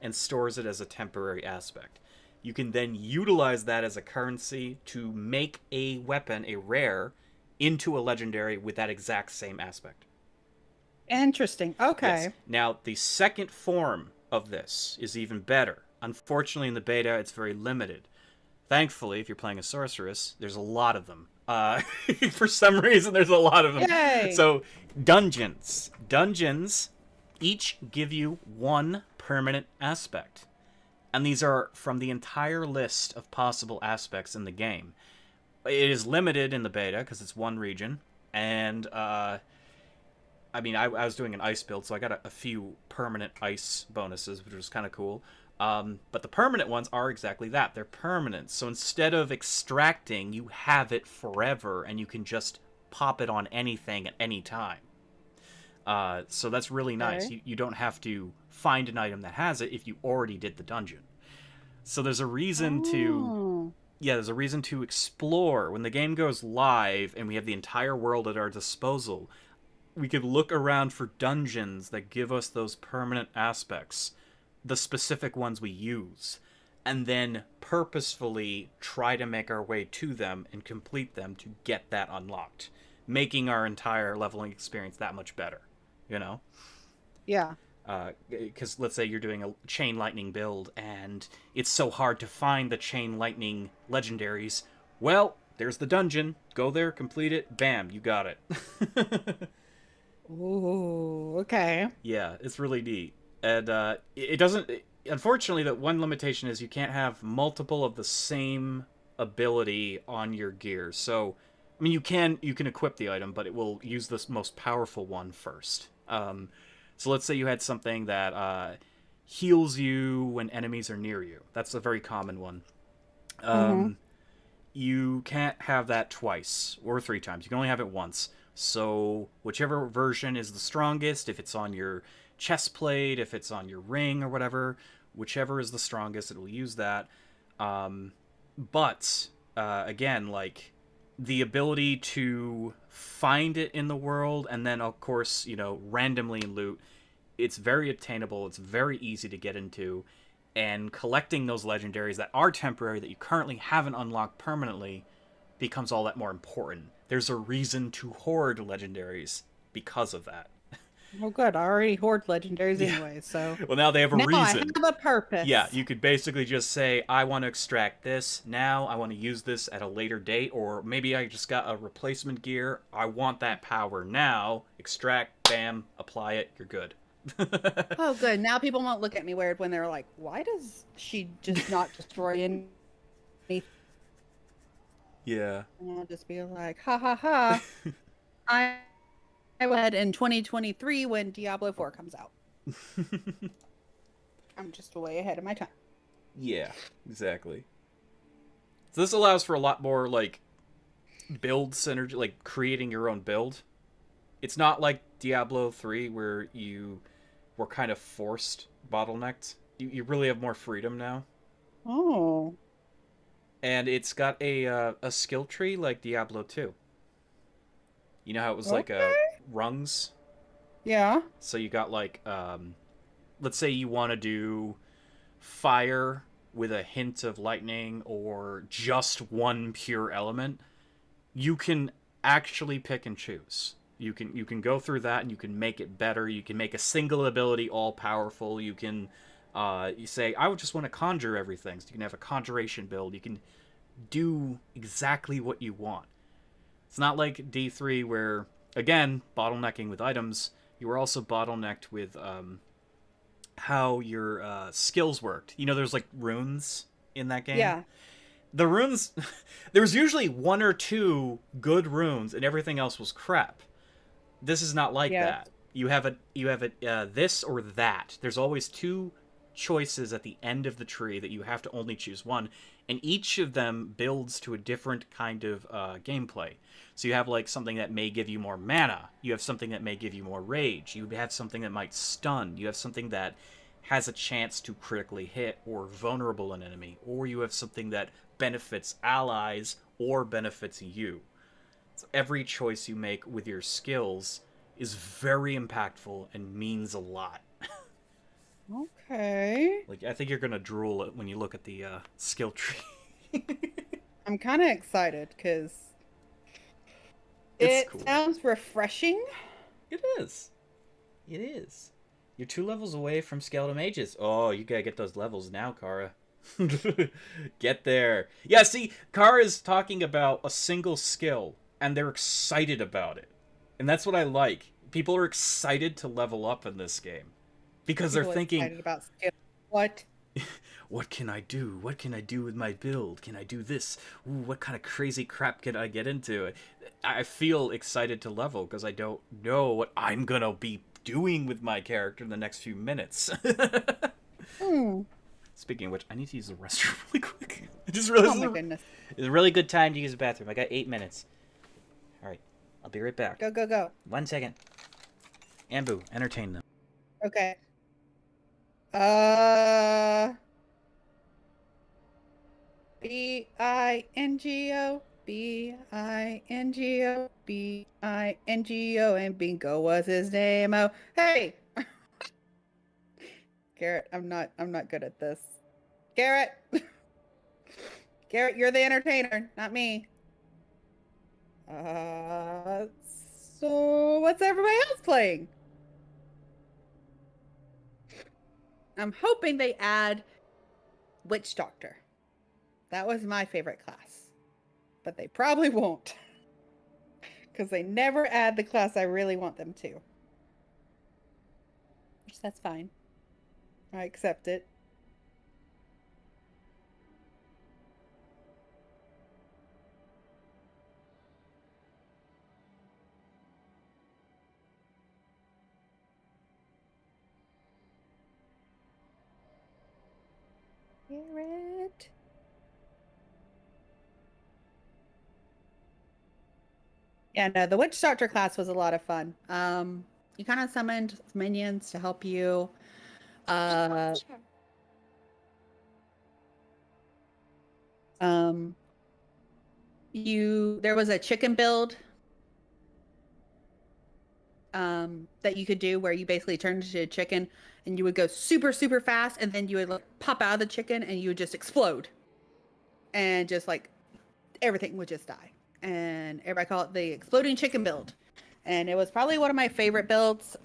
A: and stores it as a temporary aspect. You can then utilize that as a currency to make a weapon, a rare, into a legendary with that exact same aspect.
G: Interesting. Okay.
A: Yes. Now, the second form of this is even better. Unfortunately, in the beta, it's very limited. Thankfully, if you're playing a sorceress, there's a lot of them. For some reason, there's a lot of them.
G: Yay!
A: So, dungeons. Dungeons each give you one permanent aspect. And these are from the entire list of possible aspects in the game. It is limited in the beta, because it's one region. And, I mean, I was doing an ice build, so I got a few permanent ice bonuses, which was kind of cool. But the permanent ones are exactly that. They're permanent. So instead of extracting, you have it forever, and you can just pop it on anything at any time. So that's really nice.
G: Okay.
A: You don't have to find an item that has it if you already did the dungeon. So there's a reason to... Yeah, there's a reason to explore. When the game goes live and we have the entire world at our disposal, we could look around for dungeons that give us those permanent aspects, the specific ones we use, and then purposefully try to make our way to them and complete them to get that unlocked, making our entire leveling experience that much better, you know?
G: Yeah.
A: Because let's say you're doing a chain lightning build and it's so hard to find the chain lightning legendaries. Well, there's the dungeon. Go there, complete it, bam, you got it.
G: Ooh, okay.
A: Yeah, it's really neat. And it doesn't... Unfortunately, the one limitation is you can't have multiple of the same ability on your gear. So, I mean, you can equip the item, but it will use the most powerful one first. So let's say you had something that heals you when enemies are near you. That's a very common one. You can't have that twice or 3 times. You can only have it once. So whichever version is the strongest, if it's on your chest plate, if it's on your ring or whatever, whichever is the strongest, it will use that. But again, like, the ability to find it in the world and then, of course, you know, randomly loot, it's very obtainable, it's very easy to get into, and collecting those legendaries that are temporary that you currently haven't unlocked permanently becomes all that more important. There's a reason to hoard legendaries because of that.
G: Well, good. I already hoard legendaries
A: Yeah.
G: anyway, so
A: Well, now they have a
G: now I
A: reason.
G: have a purpose.
A: Yeah, you could basically just say, I want to extract this now, I want to use this at a later date, or maybe I just got a replacement gear, I want that power now, extract, bam, apply it, you're good.
G: Oh, good. Now people won't look at me weird when they're like, "Why does she just not destroy anything?"
A: Yeah.
G: And I'll just be like, "Ha ha ha!" I went in 2023 when Diablo 4 comes out. I'm just way ahead of my time.
A: Yeah, exactly. So this allows for a lot more, like, build synergy, like, creating your own build. It's not like Diablo 3 where you were kind of forced bottlenecked. You really have more freedom now.
G: Oh.
A: And it's got a skill tree like Diablo 2. You know how it was like rungs?
G: Yeah.
A: So you got like, let's say you want to do fire with a hint of lightning or just one pure element. You can actually pick and choose. You can go through that and you can make it better. You can make a single ability all powerful. You can you say, I would just want to conjure everything. So you can have a conjuration build. You can do exactly what you want. It's not like D3 where, again, bottlenecking with items, you were also bottlenecked with how your skills worked. You know, there's like runes in that game.
G: Yeah.
A: The runes, there was usually one or two good runes and everything else was crap. This is not like that. You have a this or that. There's always two choices at the end of the tree that you have to only choose one, and each of them builds to a different kind of gameplay. So you have like something that may give you more mana. You have something that may give you more rage. You have something that might stun. You have something that has a chance to critically hit or vulnerable an enemy, or you have something that benefits allies or benefits you. So every choice you make with your skills is very impactful and means a lot.
G: Okay.
A: Like, I think you're gonna drool when you look at the skill tree.
G: I'm kind of excited because
A: It's
G: it
A: cool.
G: sounds refreshing.
A: It is. It is. You're 2 levels away from Skeleton Mages. Oh, you gotta get those levels now, Kara. Get there. Yeah, see, Kara's talking about a single skill, and they're excited about it. And that's what I like. People are excited to level up in this game. Because
G: People
A: they're
G: are
A: thinking,
G: excited about skill. What?
A: what can I do? What can I do with my build? Can I do this? Ooh, what kind of crazy crap can I get into? I feel excited to level because I don't know what I'm going to be doing with my character in the next few minutes. Speaking of which, I need to use the restroom really quick. I just realized
G: Oh my goodness.
A: it's a really good time to use the bathroom. I got 8 minutes. All right, I'll be right back.
G: Go, go, go.
A: 1 second. Ambu, entertain them.
G: Okay. B-I-N-G-O, B-I-N-G-O, B-I-N-G-O, and Bingo was his name. Oh, hey! Garrett, I'm not good at this. Garrett! Garrett, you're the entertainer, not me. So what's everybody else playing? I'm hoping they add Witch Doctor. That was my favorite class. But they probably won't. Because they never add the class I really want them to. Which, that's fine. I accept it. Garrett. Yeah, no, the Witch Doctor class was a lot of fun. You kind of summoned minions to help you. There was a chicken build that you could do where you basically turned into a chicken and you would go super, super fast, and then you would like, pop out of the chicken and you would just explode. And just like everything would just die. And everybody called it the exploding chicken build. and it was probably one of my favorite builds.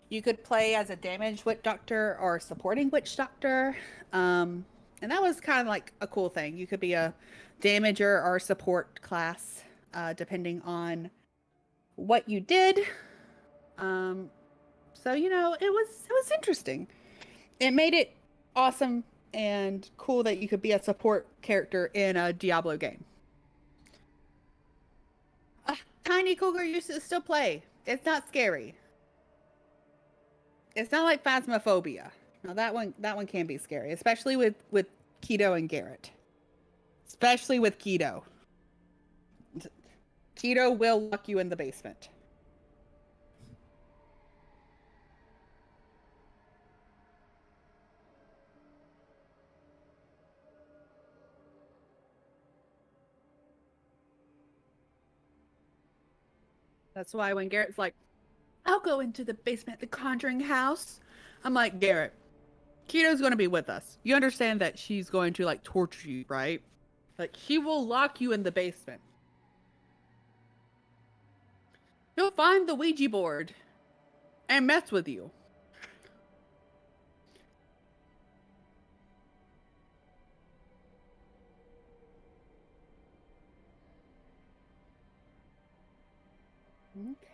G: You could play as a damage witch doctor or supporting witch doctor, and that was kind of like a cool thing. You could be a damager or support class, depending on what you did. So you know, it was interesting. It made it awesome and cool that you could be a support character in a Diablo game. Tiny Cougar used to still play. It's not scary. It's not like Phasmophobia. Now that one can be scary, especially with Keto and Garrett. Especially with Keto. Keto will lock you in the basement. That's why when Garrett's like, I'll go into the basement, the Conjuring house. I'm like, Garrett, Keto's going to be with us. You understand that she's going to like torture you, right? Like, she will lock you in the basement. He'll find the Ouija board and mess with you.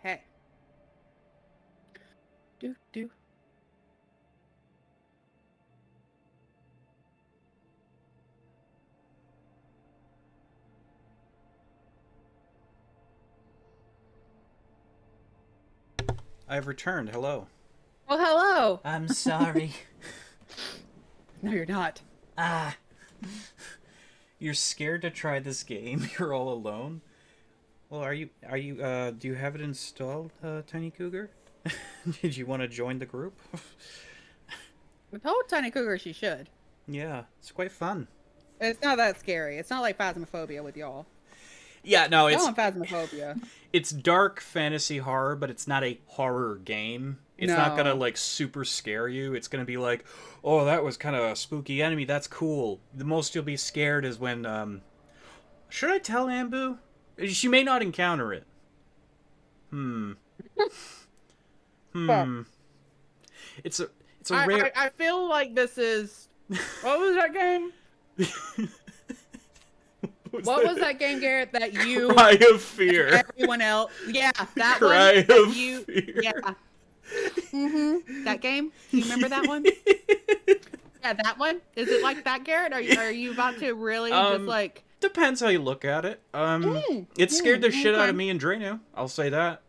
G: Okay. Do.
A: I've returned. Hello.
G: Oh, hello.
A: I'm sorry.
G: No, you're not.
A: Ah. You're scared to try this game? You're all alone? Well, are you, do you have it installed, Tiny Cougar? Did you want to join the group?
G: I told Tiny Cougar she should.
A: Yeah, it's quite fun.
G: It's not that scary. It's not like Phasmophobia with y'all.
A: Yeah, no,
G: I want Phasmophobia.
A: It's dark fantasy horror, but it's not a horror game. It's not gonna, like, super scare you. It's gonna be like, oh, that was kind of a spooky enemy. That's cool. The most you'll be scared is when, should I tell Ambu? She may not encounter it. It's a rare...
G: I feel like this is... What was that game? What was that game, Garrett, that you...
A: Cry of Fear.
G: Everyone else... Yeah, that
A: Cry
G: one.
A: of Fear.
G: Yeah. That game? Do you remember that one? Yeah, that one? Is it like that, Garrett? Are you about to really just like...
A: Depends how you look at it. It scared the shit out of me and Drano. I'll say that.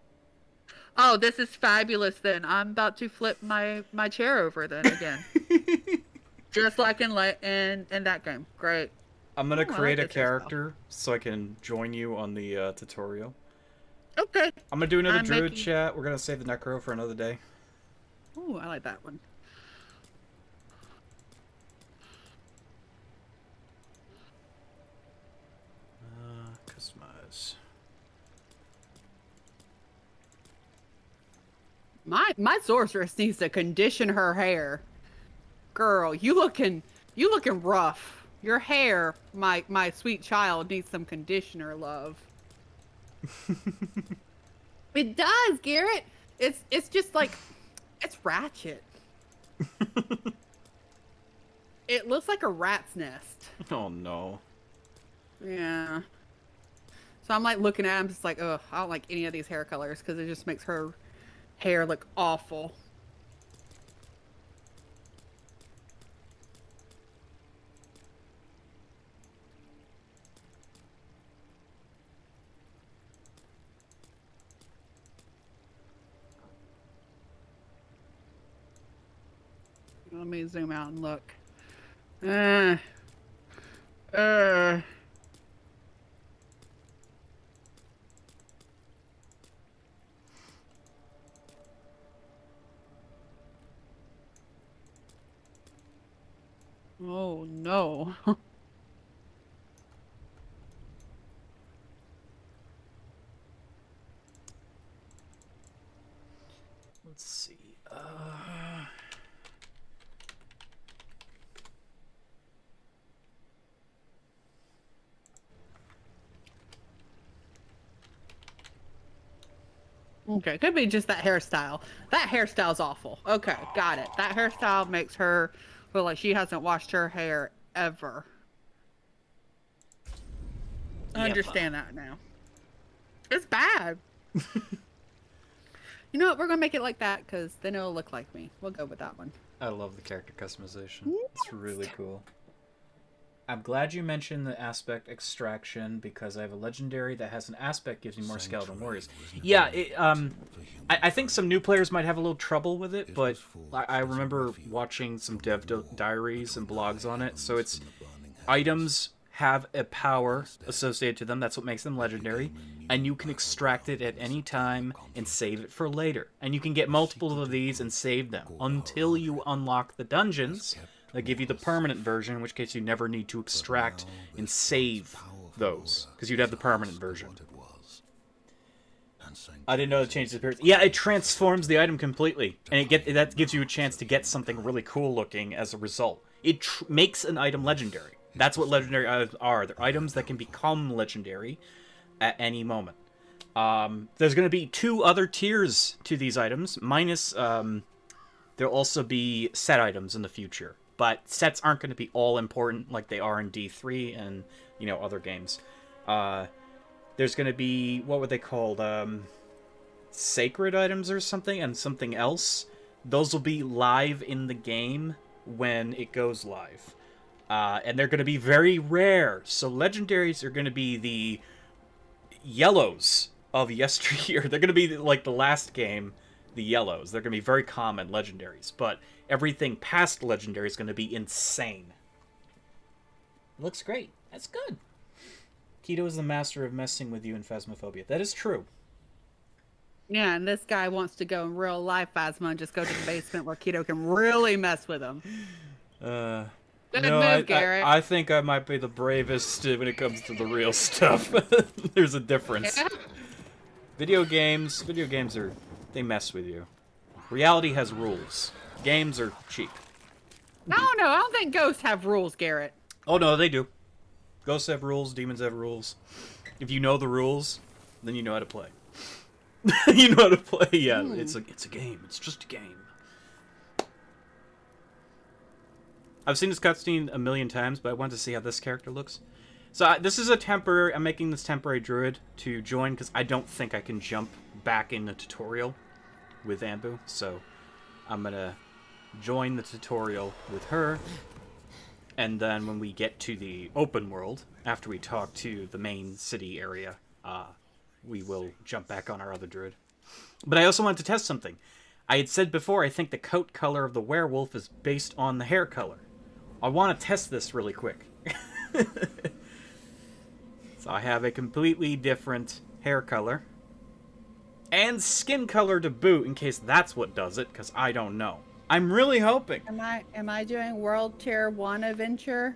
G: Oh, this is fabulous then. I'm about to flip my chair over then again. Just like in that game. Great.
A: I'm gonna create a character so I can join you on the tutorial.
G: Okay.
A: I'm gonna do another Druid chat. We're gonna save the Necro for another day.
G: Ooh, I like that one.
A: Customize.
G: My sorceress needs to condition her hair. Girl, you looking rough. Your hair, my sweet child, needs some conditioner, love. It does, Garrett. It's just like, it's ratchet. It looks like a rat's nest.
A: Oh no.
G: Yeah. So I'm like looking at it, I'm just like, ugh, I don't like any of these hair colors because it just makes her hair look awful. Let me zoom out and look. Oh no.
A: Let's see.
G: Okay, could be just that hairstyle. That hairstyle's awful. Okay, got it. That hairstyle makes her feel like she hasn't washed her hair ever. I understand that now. It's bad. You know what? We're gonna make it like that because then it'll look like me. We'll go with that one.
A: I love the character customization. It's really cool. I'm glad you mentioned the aspect extraction because I have a legendary that has an aspect gives me more skeleton warriors. Yeah, I think some new players might have a little trouble with it, but I remember watching some dev diaries and blogs on it. So it's items have a power associated to them. That's what makes them legendary. And you can extract it at any time and save it for later. And you can get multiple of these and save them until you unlock the dungeons that give you the permanent version, in which case you never need to extract and save those, because you'd have the permanent version. I didn't know it changed the appearance. Yeah, it transforms the item completely, and that gives you a chance to get something really cool looking as a result. It makes an item legendary. That's what legendary items are. They're items that can become legendary at any moment. There's going to be 2 other tiers to these items, minus there'll also be set items in the future. But sets aren't going to be all important like they are in D3 and, you know, other games. There's going to be, what were they called? Sacred items or something, and something else. Those will be live in the game when it goes live. And they're going to be very rare. So legendaries are going to be the yellows of yesteryear. They're going to be like the last game, the yellows. They're going to be very common legendaries. But everything past legendary is going to be insane. Looks great. That's good. Keto is the master of messing with you in Phasmophobia. That is true.
G: Yeah, and this guy wants to go in real life Phasma and just go to the basement where Keto can really mess with him. Good move, Garrett.
A: I think I might be the bravest when it comes to the real stuff. There's a difference.
G: Yeah.
A: Video games they mess with you. Reality has rules. Games are cheap.
G: I don't think ghosts have rules, Garrett.
A: Oh no, they do. Ghosts have rules, demons have rules. If you know the rules, then you know how to play. You know how to play, yeah. It's a game. It's just a game. I've seen this cutscene a million times, but I wanted to see how this character looks. So this is a temporary... I'm making this temporary druid to join, because I don't think I can jump back in the tutorial with Ambu. So I'm going to join the tutorial with her. And then when we get to the open world, after we talk to the main city area, we will jump back on our other druid. But I also wanted to test something. I had said before, I think the coat color of the werewolf is based on the hair color. I want to test this really quick. So I have a completely different hair color. And skin color to boot, in case that's what does it, because I don't know. I'm really hoping.
G: Am I doing World Tier 1 adventure?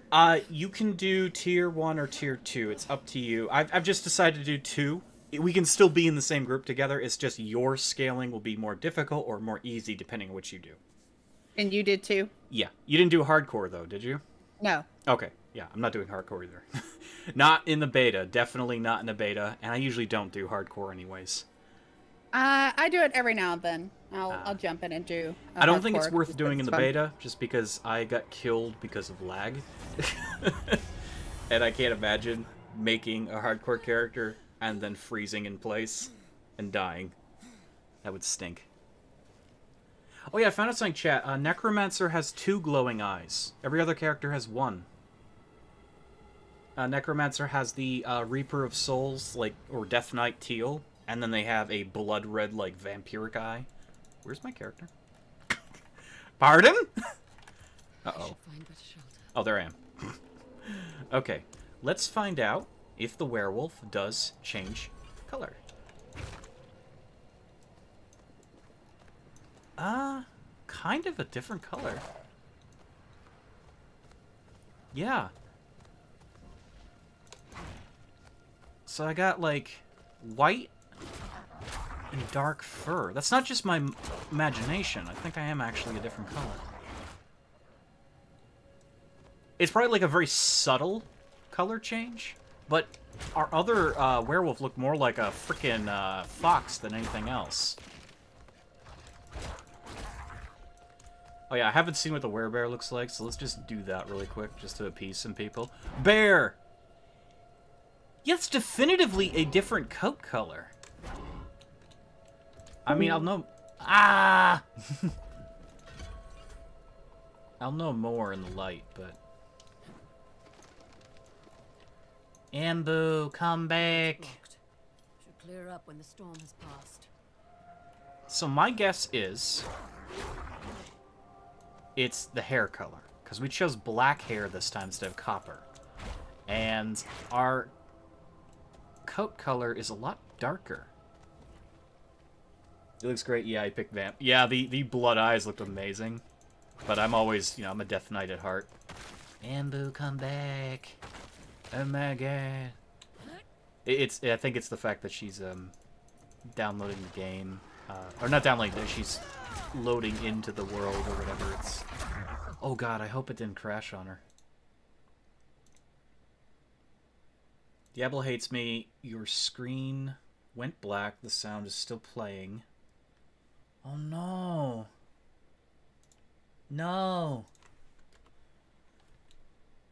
A: You can do Tier 1 or Tier 2. It's up to you. I've just decided to do 2. We can still be in the same group together. It's just your scaling will be more difficult or more easy, depending on what you do.
G: And you did too?
A: Yeah. You didn't do hardcore, though, did you?
G: No.
A: Okay. Yeah, I'm not doing hardcore either. Not in the beta. Definitely not in the beta. And I usually don't do hardcore anyways.
G: I do it every now and then. I'll jump in and do
A: I don't think it's worth doing in the beta, just because I got killed because of lag. And I can't imagine making a hardcore character and then freezing in place and dying. That would stink. Oh yeah, I found out something, chat. Necromancer has 2 glowing eyes. Every other character has 1. Necromancer has the Reaper of Souls, or Death Knight teal, and then they have a blood red, vampiric eye. Where's my character? Pardon? Uh-oh. Oh, there I am. Okay, let's find out if the werewolf does change color. Kind of a different color. Yeah. So I got, white and dark fur. That's not just my imagination. I think I am actually a different color. It's probably, a very subtle color change. But our other werewolf looked more like a frickin' fox than anything else. Oh yeah, I haven't seen what the werebear looks like, so let's just do that really quick, just to appease some people. Bear! Yeah, it's definitively a different coat color. I mean, I'll know... Ah! I'll know more in the light, but... Ambu, come back!
B: Locked. Should clear up when the storm has passed.
A: So my guess is... it's the hair color. Because we chose black hair this time instead of copper. And our coat color is a lot darker. It looks great. Yeah, I picked Vamp. Yeah, the blood eyes looked amazing. But I'm always, you know, I'm a Death Knight at heart. Ambu, come back. Oh my god. I think it's the fact that she's downloading the game. Or not downloading, that she's loading into the world or whatever. It's... oh god, I hope it didn't crash on her. Diablo hates me. Your screen went black. The sound is still playing. Oh no. No.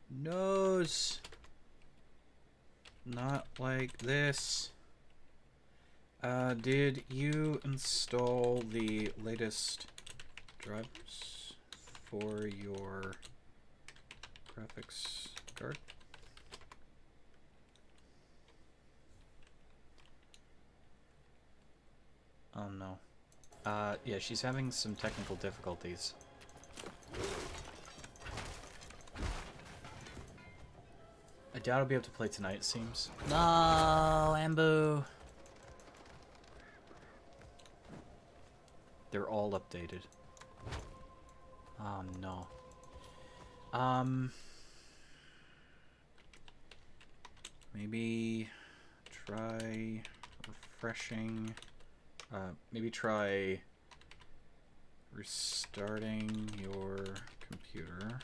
A: Nose. Not like this. Did you install the latest drivers for your graphics card? Oh no. Yeah, she's having some technical difficulties. I doubt I'll be able to play tonight, it seems. No, Ambu! They're all updated. Oh no. Maybe try refreshing. Maybe try restarting your computer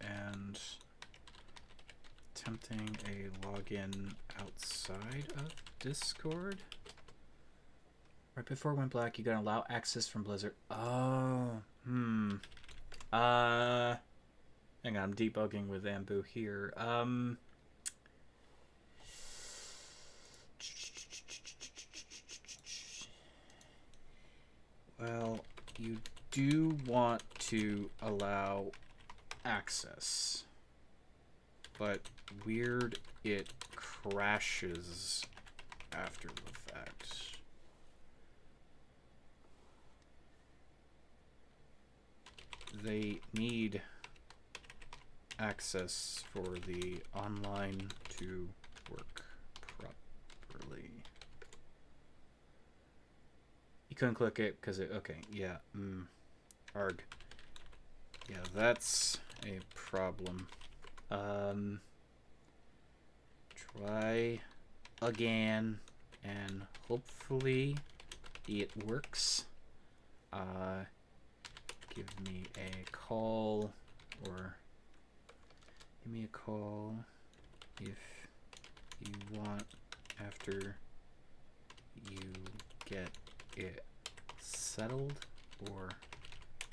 A: and attempting a login outside of Discord. Right before it went black, you gotta allow access from Blizzard. Oh, hang on, I'm debugging with Ambu here. Well, you do want to allow access, but weird, it crashes after the fact. They need access for the online to work properly. You couldn't click it because it... okay, yeah. Arg. Yeah, that's a problem. Try again, and hopefully it works. Give me a call, or give me a call if you want after you get it settled, or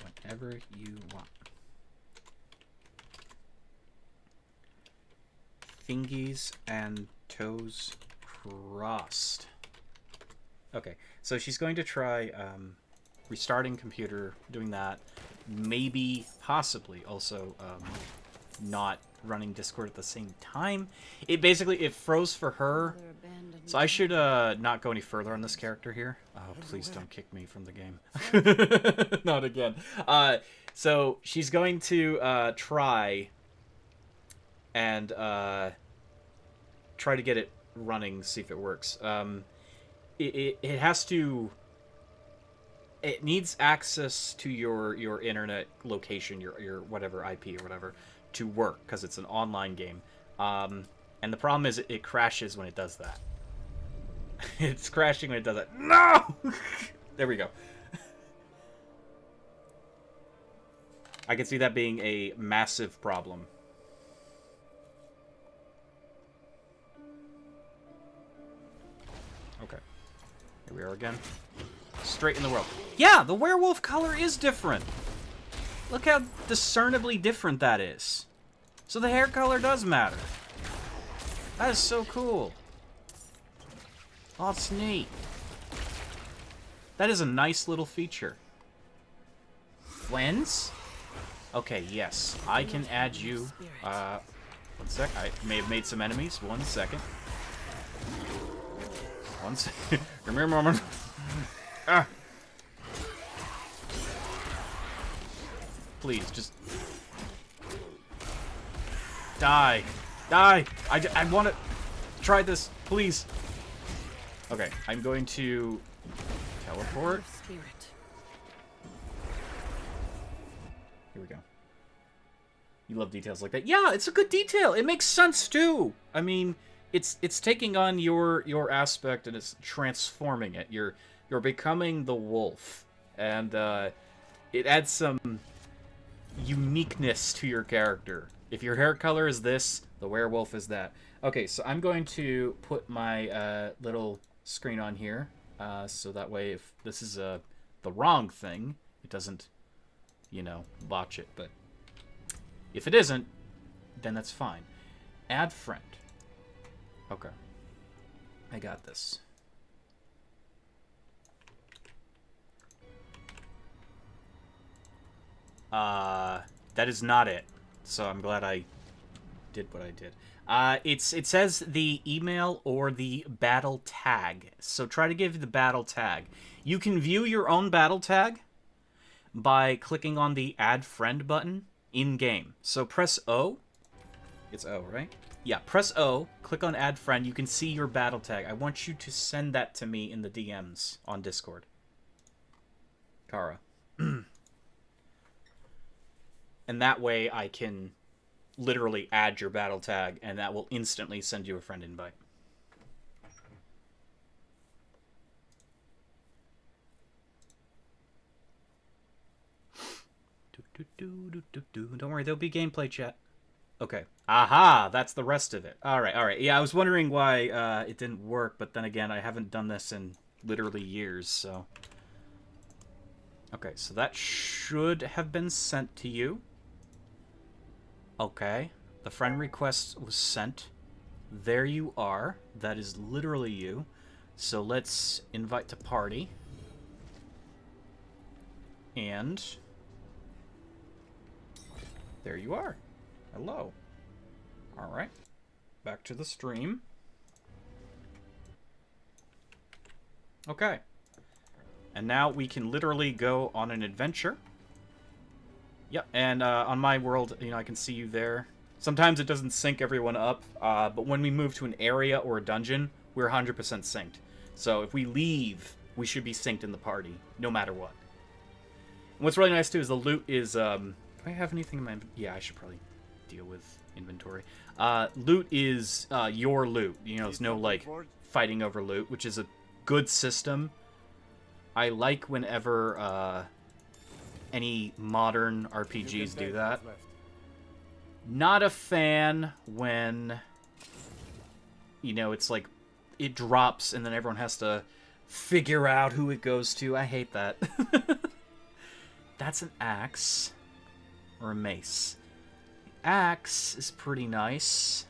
A: whenever you want. Fingies and toes crossed. Okay, so she's going to try restarting computer, doing that. Maybe, possibly, also not running Discord at the same time. It basically, it froze for her. So I should not go any further on this character here. Oh, please don't kick me from the game. Not again. So she's going to try and try to get it running, see if it works. It has to... it needs access to your internet location, your whatever IP or whatever, to work, because it's an online game. And the problem is it crashes when it does that. It's crashing when it does that. No! There we go. I can see that being a massive problem. Okay. Here we are again. Straight in the world. Yeah, the werewolf color is different. Look how discernibly different that is. So the hair color does matter. That is so cool. Oh, it's neat. That is a nice little feature. Friends? Okay, yes. I can add you. 1 sec. I may have made some enemies. 1 second. 1 second. Give me a moment. Ah. Please, just... Die. Die! I want to try this, please. Okay, I'm going to teleport.
B: Spirit.
A: Here we go. You love details like that. Yeah, it's a good detail. It makes sense too. I mean, it's taking on your aspect and it's transforming it. You're becoming the wolf, and it adds some uniqueness to your character. If your hair color is this, the werewolf is that. Okay, so I'm going to put my little screen on here, so that way if this is the wrong thing, it doesn't, you know, botch it. But if it isn't, then that's fine. Add friend. Okay. I got this. That is not it. So I'm glad I did what I did. It says the email or the battle tag. So try to give the battle tag. You can view your own battle tag by clicking on the add friend button in-game. So press O. It's O, right? Yeah, press O, click on add friend. You can see your battle tag. I want you to send that to me in the DMs on Discord. Kara. And that way I can literally add your battle tag, and that will instantly send you a friend invite. Don't worry, there'll be gameplay chat. Okay. Aha! That's the rest of it. Alright, alright. Yeah, I was wondering why it didn't work, but then again, I haven't done this in literally years, so... Okay, so that should have been sent to you. Okay. The friend request was sent. There you are. That is literally you. So let's invite to party. And... there you are. Hello. Alright. Back to the stream. Okay. And now we can literally go on an adventure. Yep, and on my world, you know, I can see you there. Sometimes it doesn't sync everyone up, but when we move to an area or a dungeon, we're 100% synced. So if we leave, we should be synced in the party, no matter what. And what's really nice, too, is the loot is... do I have anything in my... yeah, I should probably deal with inventory. Loot is your loot. You know, there's no, like, fighting over loot, which is a good system. I like whenever any modern RPGs do that. Not a fan when, you know, it's like it drops and then everyone has to figure out who it goes to. I hate that. That's an axe or a mace. The axe is pretty nice.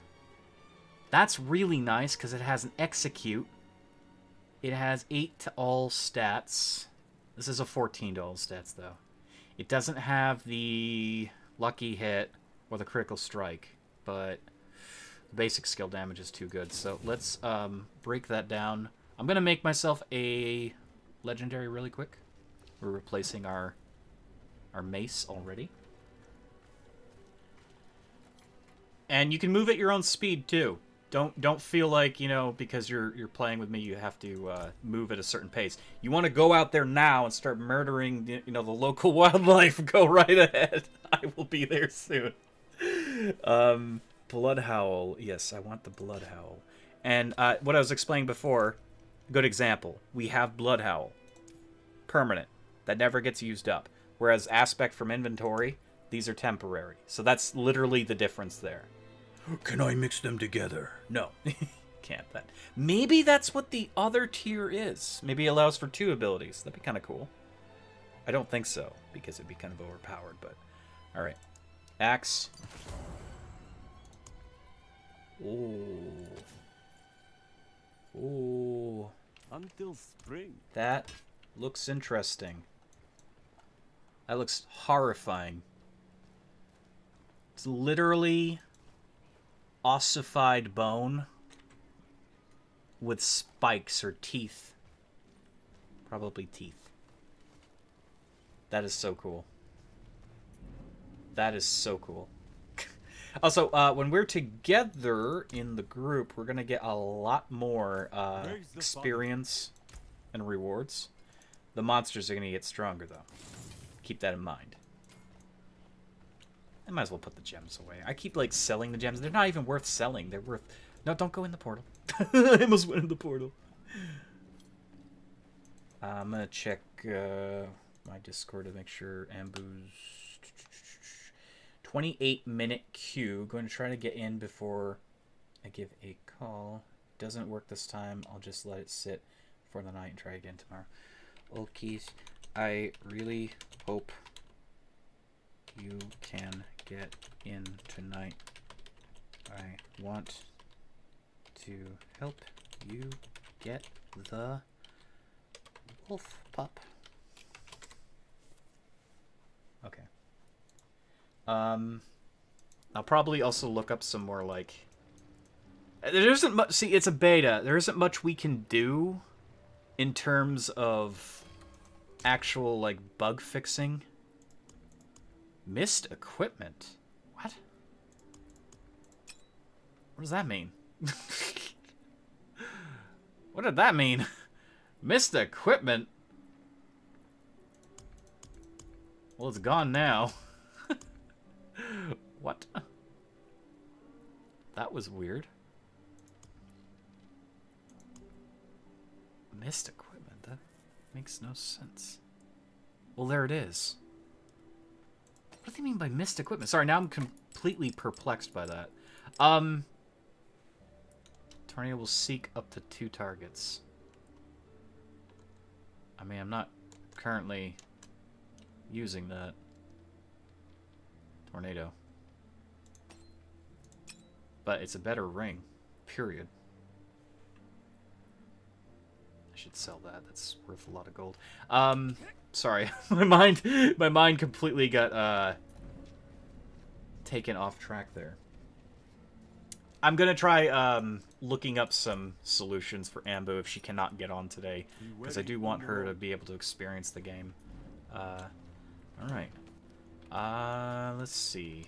A: That's really nice because it has an execute. It has 8 to all stats. This is a 14 to all stats, though. It doesn't have the lucky hit or the critical strike, but the basic skill damage is too good. So let's break that down. I'm going to make myself a legendary really quick. We're replacing our mace already. And you can move at your own speed, too. Don't feel like, you know, because you're playing with me, you have to move at a certain pace. You want to go out there now and start murdering, you know, the local wildlife. Go right ahead. I will be there soon. Blood Howl. Yes, I want the Blood Howl. And what I was explaining before, good example. We have Blood Howl. Permanent. That never gets used up. Whereas Aspect from inventory, these are temporary. So that's literally the difference there. Can I mix them together? No. can't. Maybe that's what the other tier is. Maybe it allows for 2 abilities. That'd be kind of cool. I don't think so, because it'd be kind of overpowered, but... Alright. Axe. Ooh. Ooh.
D: Until spring.
A: That looks interesting. That looks horrifying. It's literally ossified bone with spikes or teeth. Probably teeth. That is so cool. That is so cool. Also, when we're together in the group, we're going to get a lot more experience and rewards. The monsters are going to get stronger, though. Keep that in mind. I might as well put the gems away. I keep, like, selling the gems. They're not even worth selling. They're worth... No, don't go in the portal. I almost went in the portal. I'm going to check my Discord to make sure Ambu's 28-minute queue. Going to try to get in before I give a call. Doesn't work this time. I'll just let it sit for the night and try again tomorrow. Okay, I really hope you can get in tonight. I want to help you get the wolf pup. Okay. I'll probably also look up some more, like... There isn't much... See, it's a beta. There isn't much we can do in terms of actual, like, bug fixing. Missed equipment? What? What does that mean? What did that mean? Missed equipment? Well, it's gone now. What? That was weird. Missed equipment? That makes no sense. Well, there it is. What do they mean by missed equipment? Sorry, now I'm completely perplexed by that. Tornado will seek up to 2 targets. I mean, I'm not currently using that. Tornado. But it's a better ring. Period. I should sell that. That's worth a lot of gold. Sorry. my mind completely got taken off track there. I'm gonna try looking up some solutions for Ambu if she cannot get on today, because I do want her to be able to experience the game. Alright. Let's see.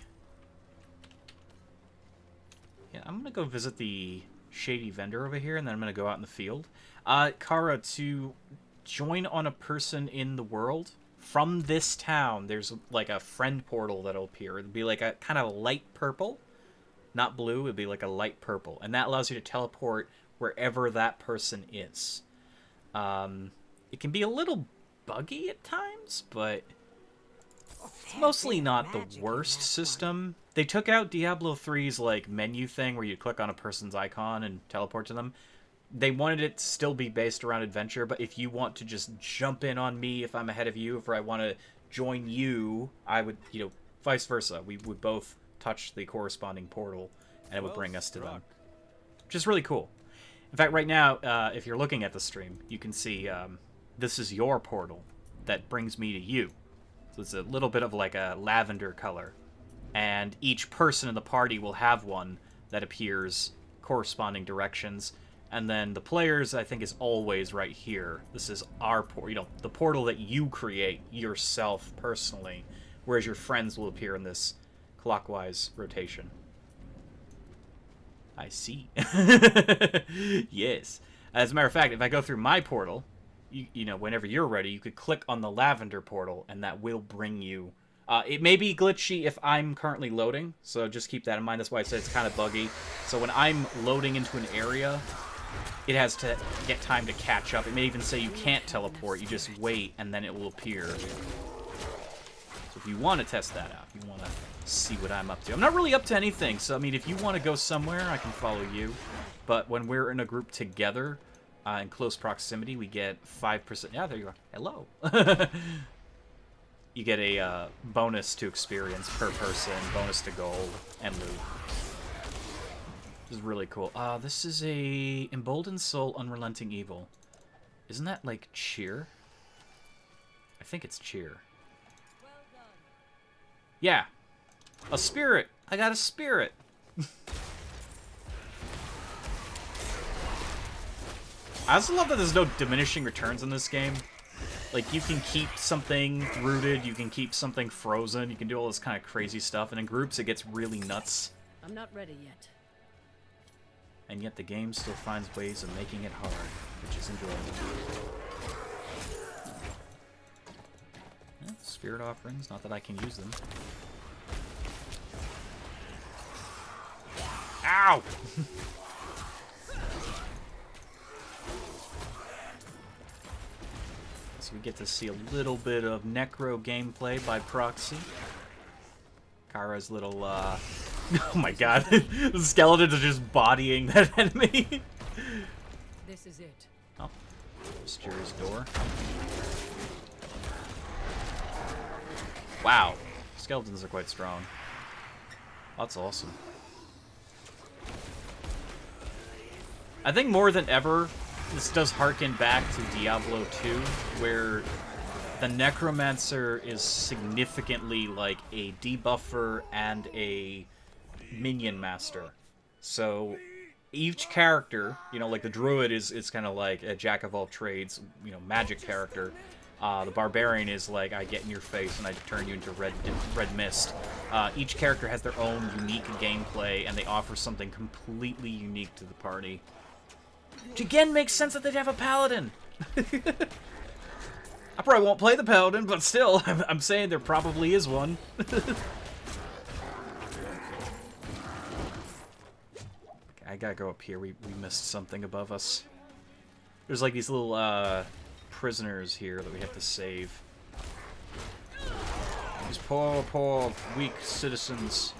A: Yeah, I'm gonna go visit the shady vendor over here, and then I'm gonna go out in the field. Kara, to join on a person in the world, from this town, there's like a friend portal that'll appear. It'll be like a kind of light purple. Not blue, it'd be like a light purple. And that allows you to teleport wherever that person is. It can be a little buggy at times, but it's mostly not the worst system. They took out Diablo 3's like menu thing where you click on a person's icon and teleport to them. They wanted it to still be based around adventure, but if you want to just jump in on me if I'm ahead of you, if I want to join you, I would, you know, vice versa. We would both touch the corresponding portal, and it would bring us to them. Which is really cool. In fact, right now, if you're looking at the stream, you can see this is your portal that brings me to you. So it's a little bit of like a lavender color. And each person in the party will have one that appears corresponding directions. And then the players, I think, is always right here. This is our portal, you know, the portal that you create yourself personally, whereas your friends will appear in this clockwise rotation. I see. Yes. As a matter of fact, if I go through my portal, you know, whenever you're ready, you could click on the lavender portal, and that will bring you... it may be glitchy if I'm currently loading, so just keep that in mind. That's why I said it's kind of buggy. So when I'm loading into an area, it has to get time to catch up. It may even say you can't teleport. You just wait, and then it will appear. So if you want to test that out, if you want to see what I'm up to. I'm not really up to anything, so I mean, if you want to go somewhere, I can follow you. but when we're in a group together, in close proximity, we get 5%. Yeah, there you are. Hello. You get a bonus to experience per person, bonus to gold, and loot. This is really cool. This is a Emboldened Soul, Unrelenting Evil. Isn't that like cheer? I think it's cheer. Yeah. A spirit. I got a spirit. I also love that there's no diminishing returns in this game. Like, you can keep something rooted, you can keep something frozen, you can do all this kind of crazy stuff, and in groups it gets really nuts.
B: I'm not ready yet.
A: And yet the game still finds ways of making it hard, which is enjoyable. Yeah, spirit offerings, not that I can use them. Ow! So we get to see a little bit of Necro gameplay by proxy. Kara's little, oh my god, the skeletons are just bodying that enemy.
B: This is it.
A: Oh, mysterious door. Wow, skeletons are quite strong. That's awesome. I think more than ever, this does harken back to Diablo 2, where the Necromancer is significantly like a debuffer and a minion master. So each character, you know, like the Druid is kind of like a jack of all trades, you know, magic character. The Barbarian is like, I get in your face and I turn you into red mist. Each character has their own unique gameplay, and they offer something completely unique to the party. Which again makes sense that they'd have a Paladin. I probably won't play the Paladin, but still, I'm saying there probably is one. Okay, I gotta go up here. We missed something above us. There's like these little prisoners here that we have to save. These poor, weak citizens.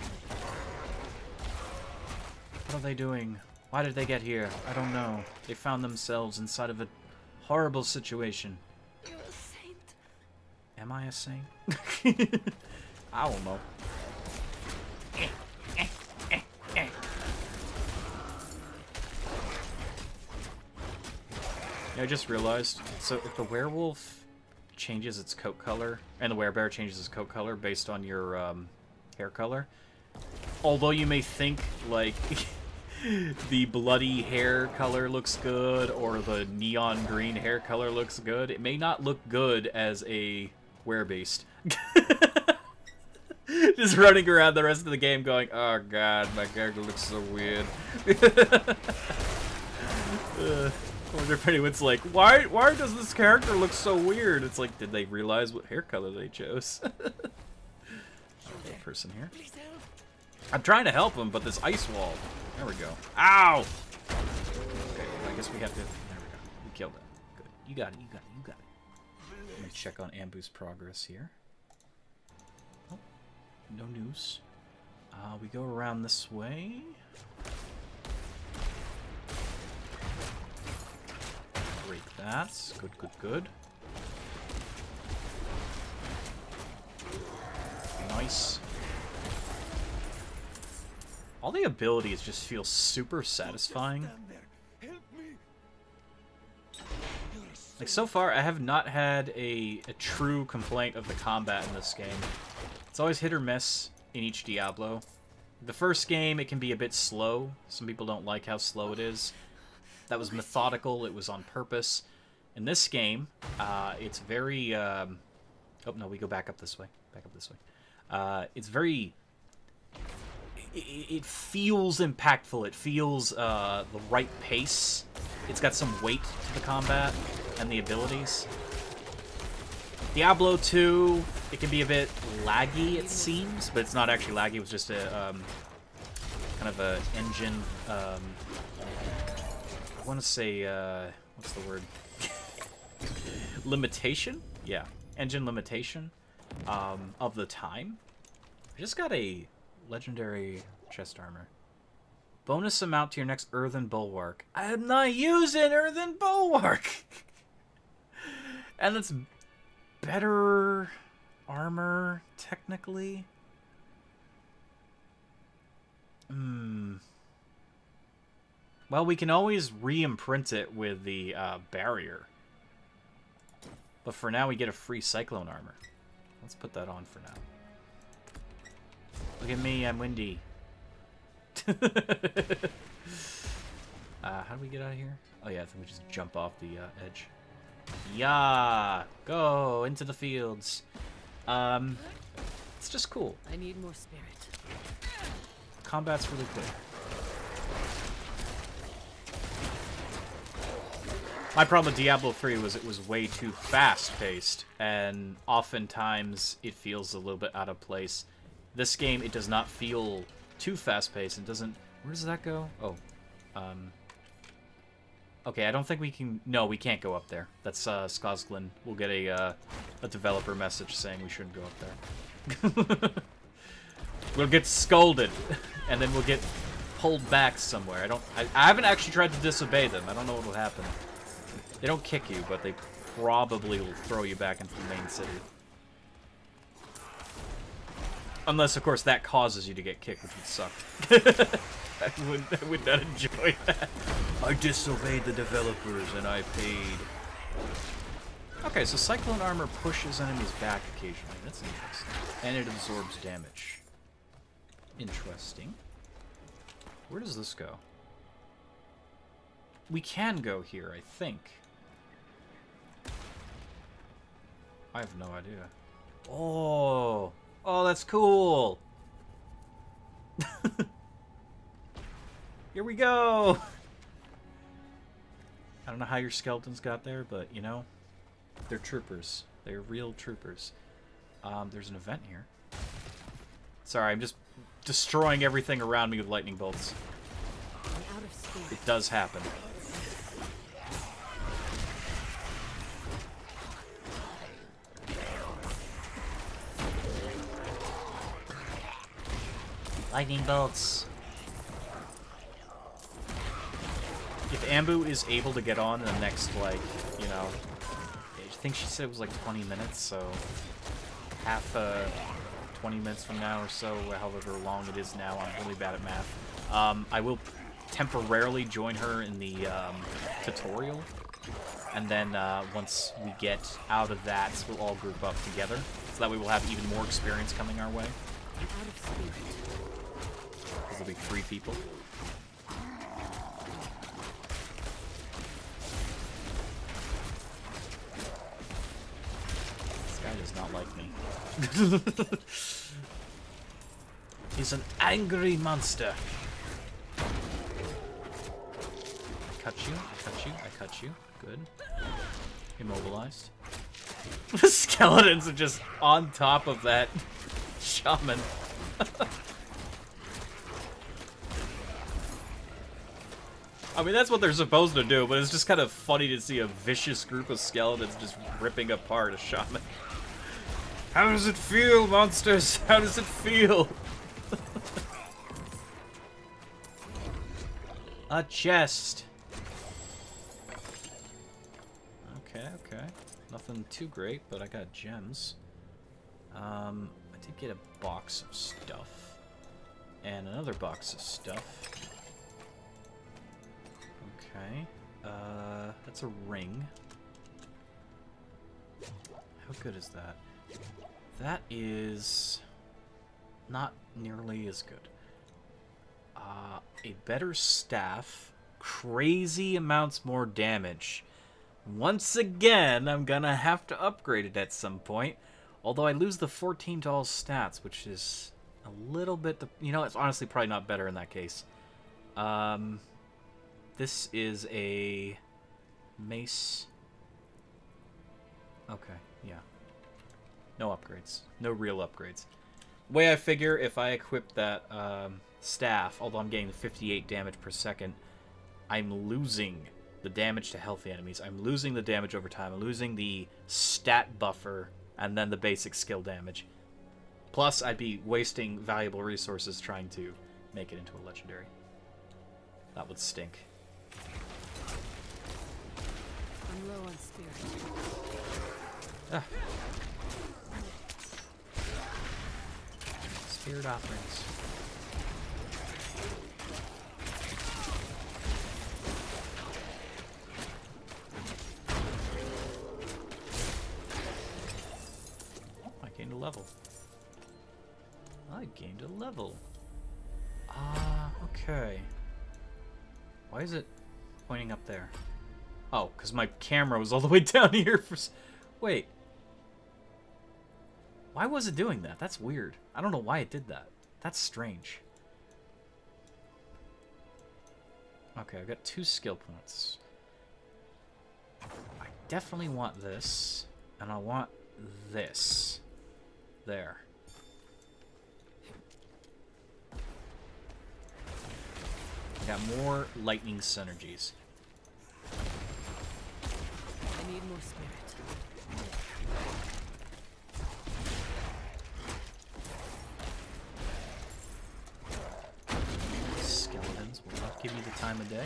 A: What are they doing? Why did they get here? I don't know. They found themselves inside of a horrible situation.
B: You're a saint.
A: Am I a saint? I don't know. I just realized, so if the werewolf changes its coat color, and the werebear changes its coat color based on your hair color, although you may think, like, the bloody hair color looks good, or the neon green hair color looks good, it may not look good as a werebeast. Just running around the rest of the game going, oh god, my character looks so weird. I wonder if anyone's like, why does this character look so weird? It's like, did they realize what hair color they chose? That person here. I'm trying to help him, but this ice wall. There we go. Ow! Okay, I guess we have to. There we go. We killed it. Good. You got it. You got it. You got it. Let me check on Ambu's progress here. Oh, no news. We go around this way. Break that. Good, good, good. Nice. All the abilities just feel super satisfying. Like, so far, I have not had a true complaint of the combat in this game. It's always hit or miss in each Diablo. The first game, it can be a bit slow. Some people don't like how slow it is. That was methodical. It was on purpose. In this game, it's very... oh, no, we go back up this way. Back up this way. It's very... It feels impactful. It feels the right pace. It's got some weight to the combat and the abilities. Diablo 2, it can be a bit laggy, it seems, but it's not actually laggy. It was just a kind of a engine. I want to say what's the word? Limitation? Yeah, engine limitation of the time. I just got a legendary chest armor. Bonus amount to your next Earthen Bulwark. I'm not using Earthen Bulwark! And it's better armor, technically. Well, we can always re-imprint it with the barrier. But for now, we get a free Cyclone armor. Let's put that on for now. Look at me, I'm windy. How do we get out of here? Oh yeah, I think we just jump off the edge. Yeah, go into the fields. It's just cool.
B: I need more spirit.
A: Combat's really good. My problem with Diablo 3 was it was way too fast-paced, and oftentimes it feels a little bit out of place. This game, it does not feel too fast-paced. It doesn't... Where does that go? Oh. Okay, I don't think we can... No, we can't go up there. That's Skosglin. We'll get a developer message saying we shouldn't go up there. We'll get scolded, and then we'll get pulled back somewhere. I haven't actually tried to disobey them. I don't know what will happen. They don't kick you, but they probably will throw you back into the main city. Unless, of course, that causes you to get kicked, which would suck. I would not enjoy that. I disobeyed the developers and I paid. Okay, so Cyclone Armor pushes enemies back occasionally. That's interesting. And it absorbs damage. Interesting. Where does this go? We can go here, I think. I have no idea. Oh! Oh, that's cool! Here we go! I don't know how your skeletons got there, but, you know, they're troopers. They're real troopers. There's an event here. Sorry, I'm just destroying everything around me with lightning bolts.
B: I'm out of spirit.
A: It does happen. Lightning bolts. If Ambu is able to get on in the next, like, you know, I think she said it was like 20 minutes, so half 20 minutes from now or so, however long it is now. I'm really bad at math. I will temporarily join her in the tutorial, and then once we get out of that, we'll all group up together, so that we will have even more experience coming our way.
B: I'm out of spirit.
A: Because there'll be 3 people. This guy does not like me. He's an angry monster. I cut you, I cut you, I cut you. Good. Immobilized. The skeletons are just on top of that shaman. I mean, that's what they're supposed to do, but it's just kind of funny to see a vicious group of skeletons just ripping apart a shaman. How does it feel, monsters? How does it feel? A chest. Okay, okay. Nothing too great, but I got gems. I did get a box of stuff. And another box of stuff. Okay. That's a ring. How good is that? That is not nearly as good. A better staff. Crazy amounts more damage. Once again, I'm gonna have to upgrade it at some point. Although I lose the 14 to all stats, which is a little bit... You know, it's honestly probably not better in that case. This is a mace. Okay, yeah. No upgrades. No real upgrades. The way I figure, if I equip that staff, although I'm getting the 58 damage per second, I'm losing the damage to healthy enemies. I'm losing the damage over time. I'm losing the stat buffer and then the basic skill damage. Plus, I'd be wasting valuable resources trying to make it into a legendary. That would stink.
B: I'm low on spirit.
A: Ah. Spirit offerings. Oh, I gained a level. I gained a level. Okay. Why is it pointing up there? Oh, because my camera was all the way down here for... Wait. Why was it doing that? That's weird. I don't know why it did that. That's strange. Okay, I've got 2 skill points. I definitely want this. And I want this. There. I got more lightning synergies.
B: I need more spirit.
A: Skeletons will not give me the time of day.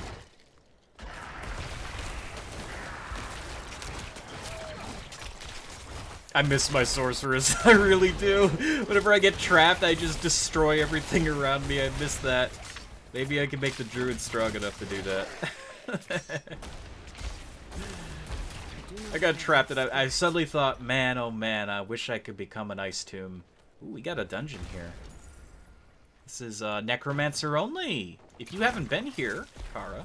A: I miss my sorceress. I really do. Whenever I get trapped, I just destroy everything around me. I miss that. Maybe I can make the druid strong enough to do that. I got trapped and I suddenly thought, man, oh man, I wish I could become an ice tomb. Ooh, we got a dungeon here. This is Necromancer only. If you haven't been here, Kara,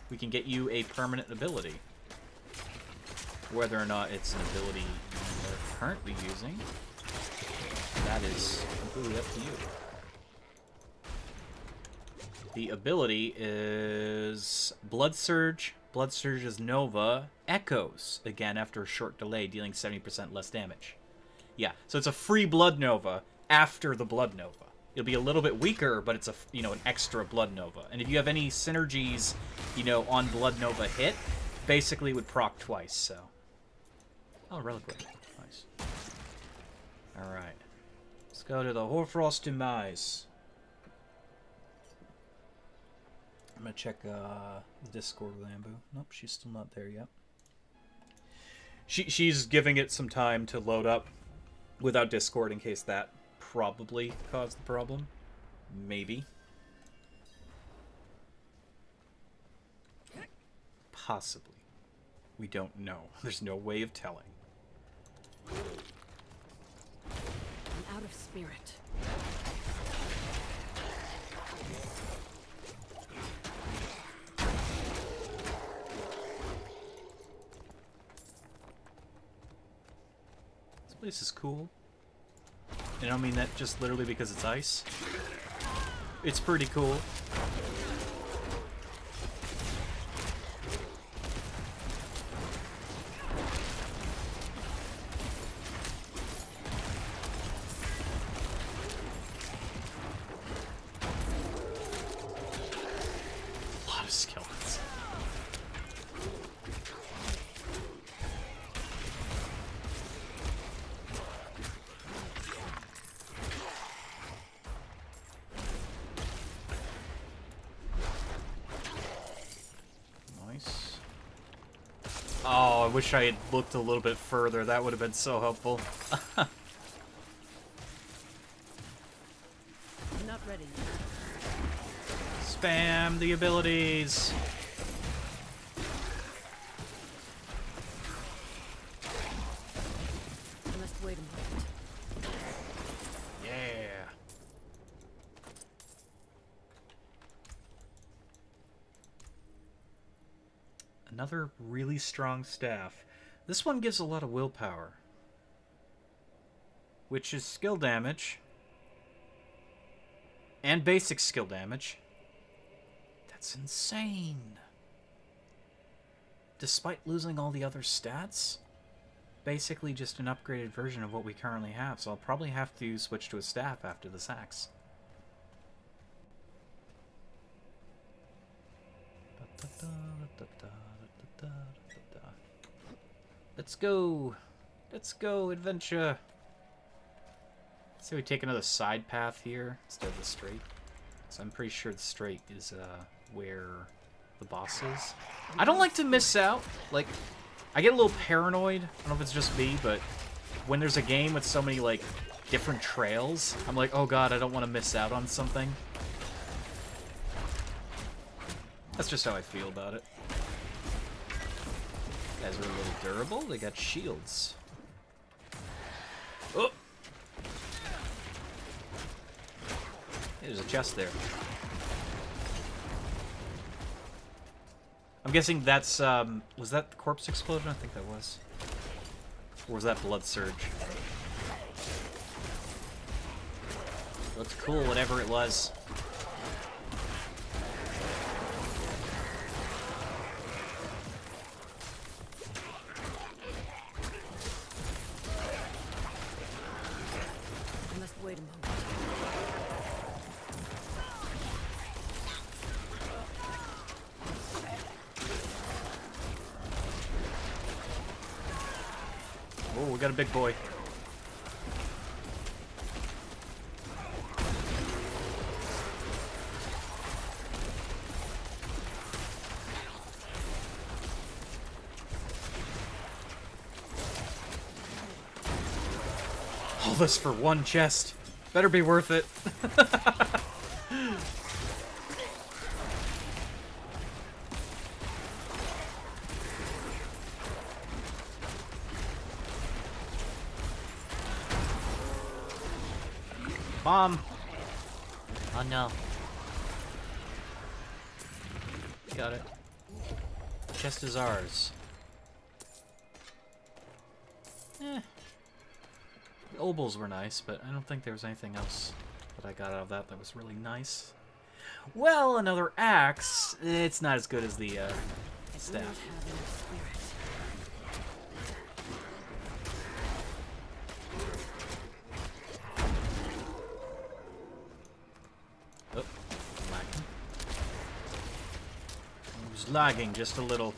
A: we can get you a permanent ability. Whether or not it's an ability you're currently using, that is completely up to you. The ability is Blood Surge. Blood Surge is Nova. Echoes, again after a short delay, dealing 70% less damage. Yeah, so it's a free Blood Nova after the Blood Nova. It'll be a little bit weaker, but it's a, you know, an extra Blood Nova. And if you have any synergies, you know, on Blood Nova hit, basically would proc twice, so. Oh, reliquary. Nice. Alright. Let's go to the Hoarfrost Demise. I'm gonna check the Discord with Ambu. Nope, she's still not there yet. She's giving it some time to load up without Discord in case that probably caused the problem. Maybe. Possibly. We don't know. There's no way of telling.
B: I'm out of spirit.
A: This place is cool. And I don't mean that just literally because it's ice. It's pretty cool. A lot of skeletons. Nice. Oh, I wish I had looked a little bit further. That would have been so helpful.
B: I'm not ready yet.
A: Spam the abilities.
B: I must wait a moment.
A: Yeah. Another really strong staff. This one gives a lot of willpower, which is skill damage and basic skill damage. That's insane. Despite losing all the other stats, basically just an upgraded version of what we currently have, so I'll probably have to switch to a staff after this axe. Let's go. Let's go, adventure. So we take another side path here instead of the straight. So I'm pretty sure the straight is where the boss is. I don't like to miss out. Like, I get a little paranoid. I don't know if it's just me, but when there's a game with so many, like, different trails, I'm like, oh god, I don't want to miss out on something. That's just how I feel about it. Guys are a little durable. They got shields. Oh! Hey, there's a chest there. I'm guessing that's, was that the corpse explosion? I think that was. Or was that blood surge? Looks cool, whatever it was.
B: I must wait a moment.
A: Oh, we got a big boy. All this for one chest. Better be worth it. Bomb. Oh no. Got it. Chest is ours. The obols were nice, but I don't think there was anything else that I got out of that that was really nice. Well, another axe. It's not as good as the staff. Oh, lagging. It was lagging just a little.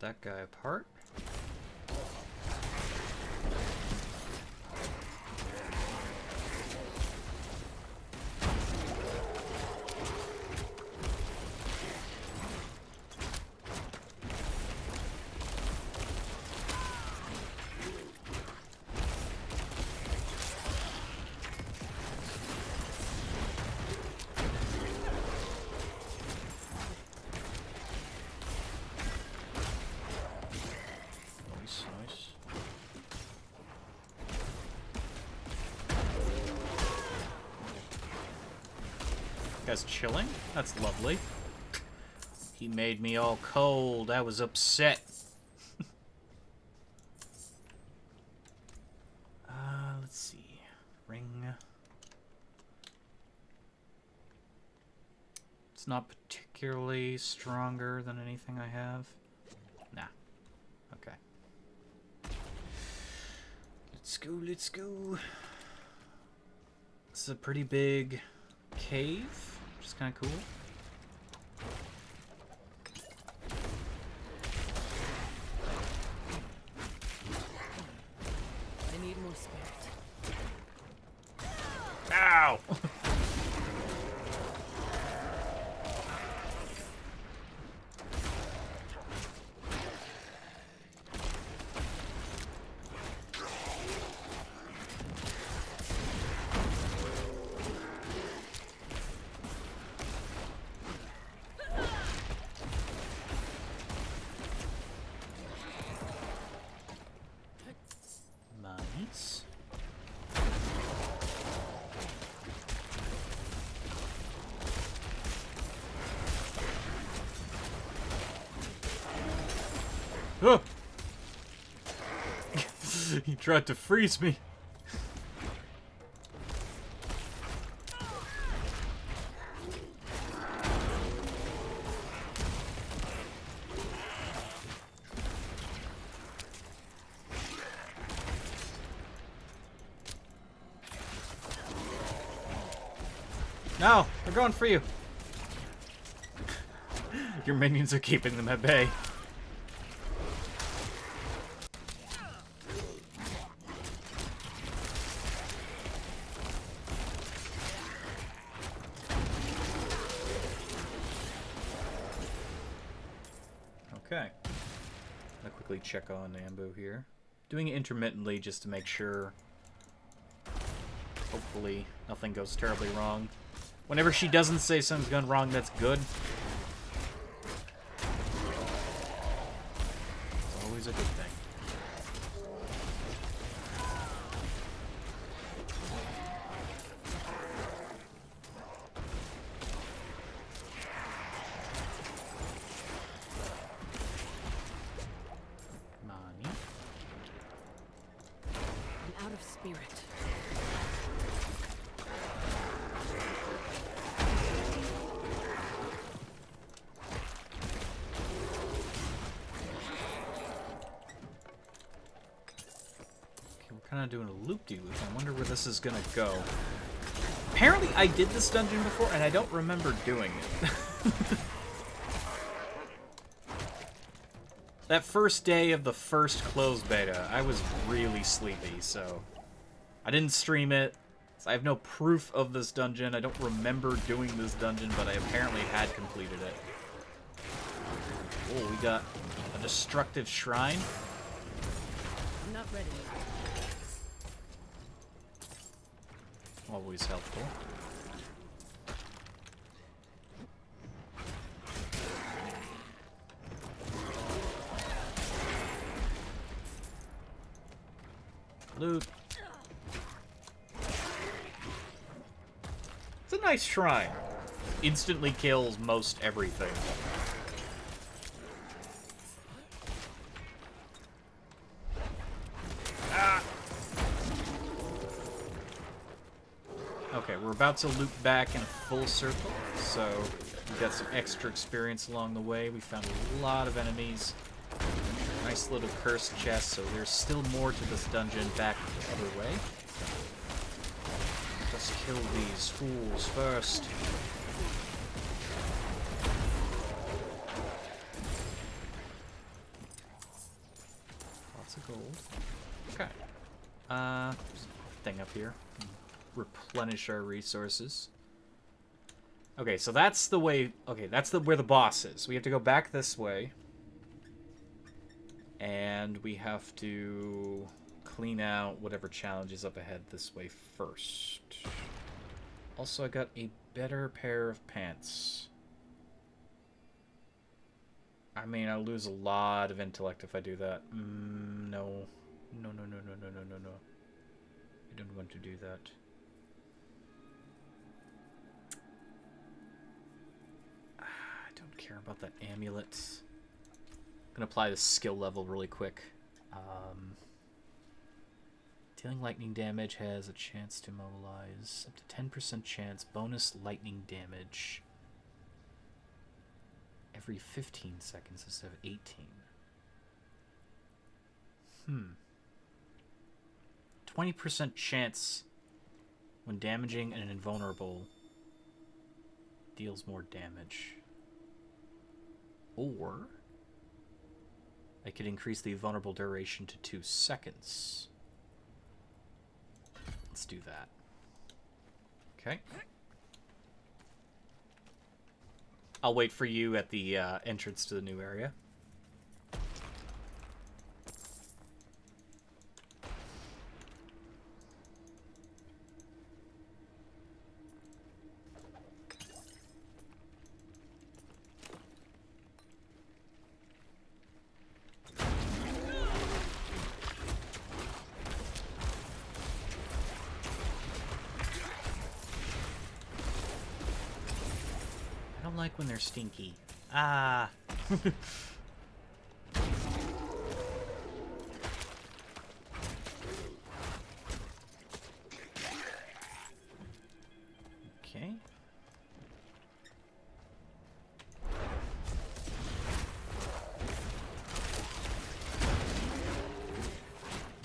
A: That guy apart. Guy's chilling. That's lovely. He made me all cold. I was upset. Let's see. Ring. It's not particularly stronger than anything I have. Nah. Okay. Let's go, let's go. This is a pretty big cave, which is kind of cool.
B: I need more spirit.
A: Ow! Nice. Oh! He tried to freeze me. No, they're going for you. Your minions are keeping them at bay. Okay. I'll quickly check on Ambu here. Doing it intermittently just to make sure. Hopefully nothing goes terribly wrong. Whenever she doesn't say something's gone wrong, that's good. It's always a good thing. Money.
B: I'm out of spirit.
A: Kind of doing a loop-de-loop. I wonder where this is gonna go. Apparently I did this dungeon before and I don't remember doing it. That first day of the first closed beta, I was really sleepy, so I didn't stream it. So I have no proof of this dungeon. I don't remember doing this dungeon, but I apparently had completed it. Oh, we got a destructive shrine.
B: I'm not ready.
A: Always helpful. Loot. It's a nice shrine. Instantly kills most everything. Okay, we're about to loop back in a full circle, so we got some extra experience along the way. We found a lot of enemies. Nice little cursed chest, so there's still more to this dungeon back the other way. Let's kill these fools first. Lots of gold. Okay. There's a thing up here. Replenish our resources. Okay, so that's the way. Okay, that's where the boss is. We have to go back this way. And we have to clean out whatever challenge is up ahead this way first. Also, I got a better pair of pants. I mean, I'll lose a lot of intellect if I do that. No. No. I don't want to do that. I don't care about that amulet. I'm gonna apply the skill level really quick. Dealing lightning damage has a chance to mobilize up to 10% chance. Bonus lightning damage every 15 seconds instead of 18. 20% chance when damaging an invulnerable deals more damage. Or I could increase the vulnerable duration to 2 seconds. Let's do that. Okay. I'll wait for you at the entrance to the new area. Like when they're stinky. Ah. Okay.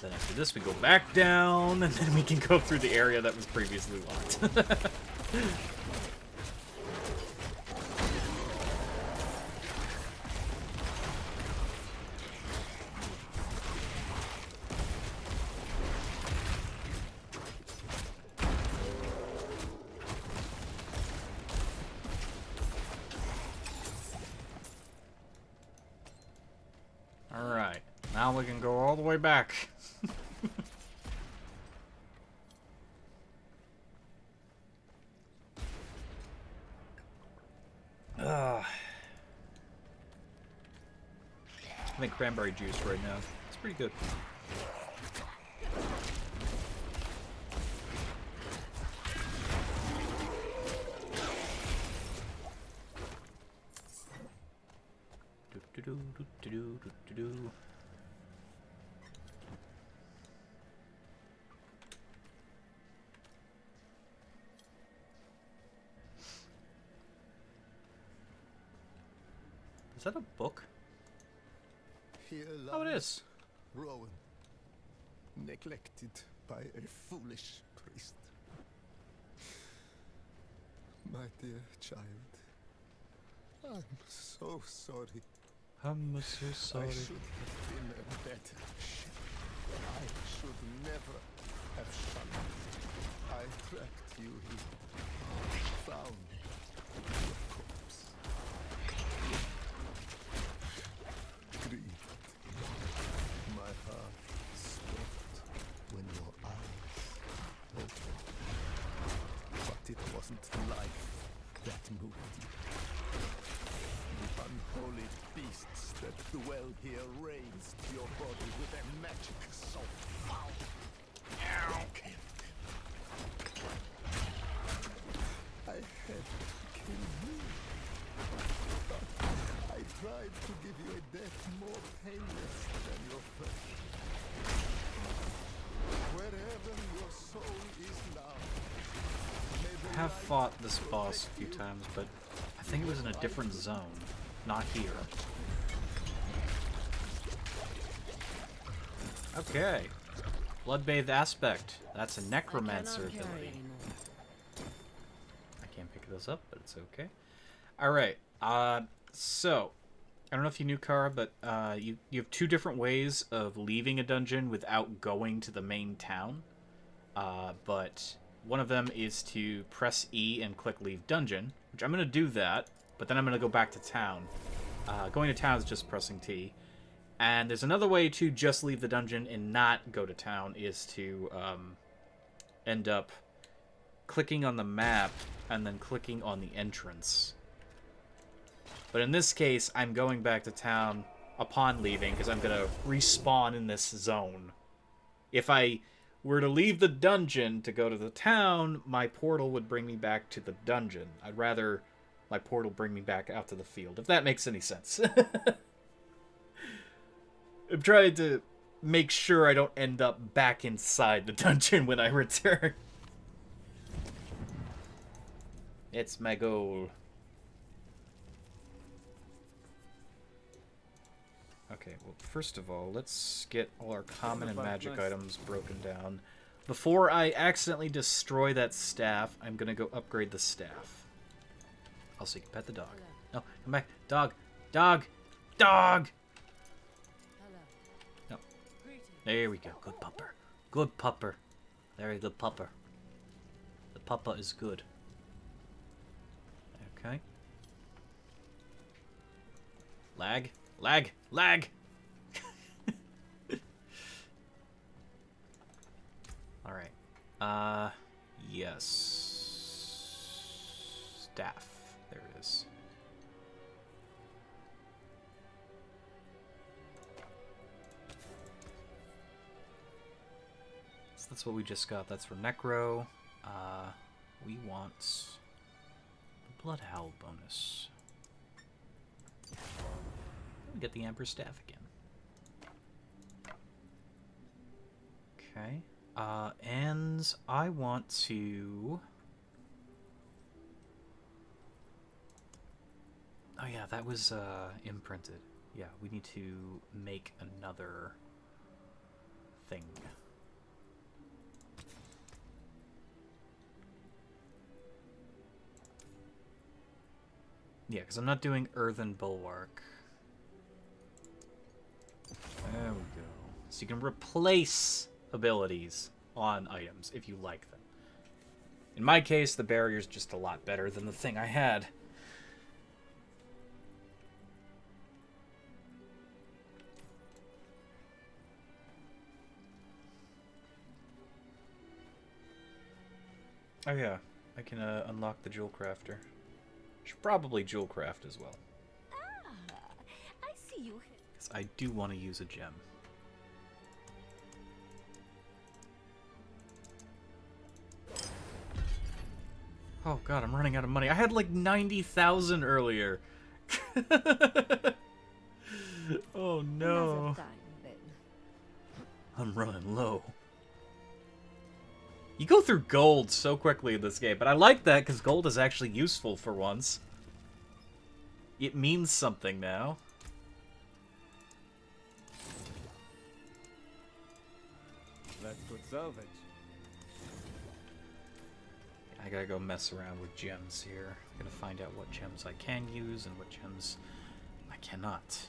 A: Then after this we go back down and then we can go through the area that was previously locked. Alright, now we can go all the way back. I think cranberry juice right now. It's pretty good. Do-do-do-do-do-do-do-do. Is that a book?
C: Here
A: Oh, it
C: lies
A: is.
C: Rowan, neglected by a foolish priest. My dear child, I'm so sorry.
A: I'm so sorry.
C: I should have been a better ship. I should never have shunned you. I tracked you here, found your corpse. Grieved. My heart stopped when your eyes opened. But it wasn't life that moved you. The unholy beasts that dwell here raised your body with their magic so foul. I had to kill you. But I tried to give you a death more painless than your first. Wherever your soul is now, may the
A: I have
C: light
A: fought this boss a
C: protect
A: few
C: you.
A: times, but I think it was in a different zone, not here. Okay. Blood-bathed aspect. That's a necromancer
B: I cannot carry
A: ability.
B: anymore.
A: I can't pick those up, but it's okay. Alright, so, I don't know if you knew, Kara, but you have two different ways of leaving a dungeon without going to the main town. But one of them is to press E and click Leave Dungeon, which I'm going to do that, but then I'm going to go back to town. Going to town is just pressing T. And there's another way to just leave the dungeon and not go to town, is to end up clicking on the map and then clicking on the entrance. But in this case, I'm going back to town upon leaving because I'm going to respawn in this zone. If I were to leave the dungeon to go to the town, my portal would bring me back to the dungeon. I'd rather my portal bring me back out to the field, if that makes any sense. I'm trying to make sure I don't end up back inside the dungeon when I return. It's my goal. Okay, well, first of all, let's get all our common and magic items broken down. Before I accidentally destroy that staff, I'm gonna go upgrade the staff. Also, you can pet the dog. No, come back. Dog! Dog! Dog!
B: Hello.
A: No.
B: Greetings.
A: There we go. Good pupper. Good pupper. Very good pupper. The pupper is good. Okay. Lag. Lag. Lag! Alright. Yes. Staff. There it is. So that's what we just got. That's for Necro. We want the Blood Howl bonus. We get the Amber Staff again. Okay. And I want to... Oh yeah, that was imprinted. Yeah, we need to make another thing. Yeah, because I'm not doing Earthen Bulwark. There we go. So you can replace abilities on items if you like them. In my case, the barrier's just a lot better than the thing I had. Oh yeah, I can unlock the jewel crafter. Should probably jewel craft as well.
B: Ah, I see you.
A: Because I do want to use a gem. Oh god, I'm running out of money. I had like 90,000 earlier. Oh no. I'm running low. You go through gold so quickly in this game, but I like that because gold is actually useful for once. It means something now.
E: Let's put salvage.
A: I gotta go mess around with gems here. I'm gonna find out what gems I can use and what gems I cannot.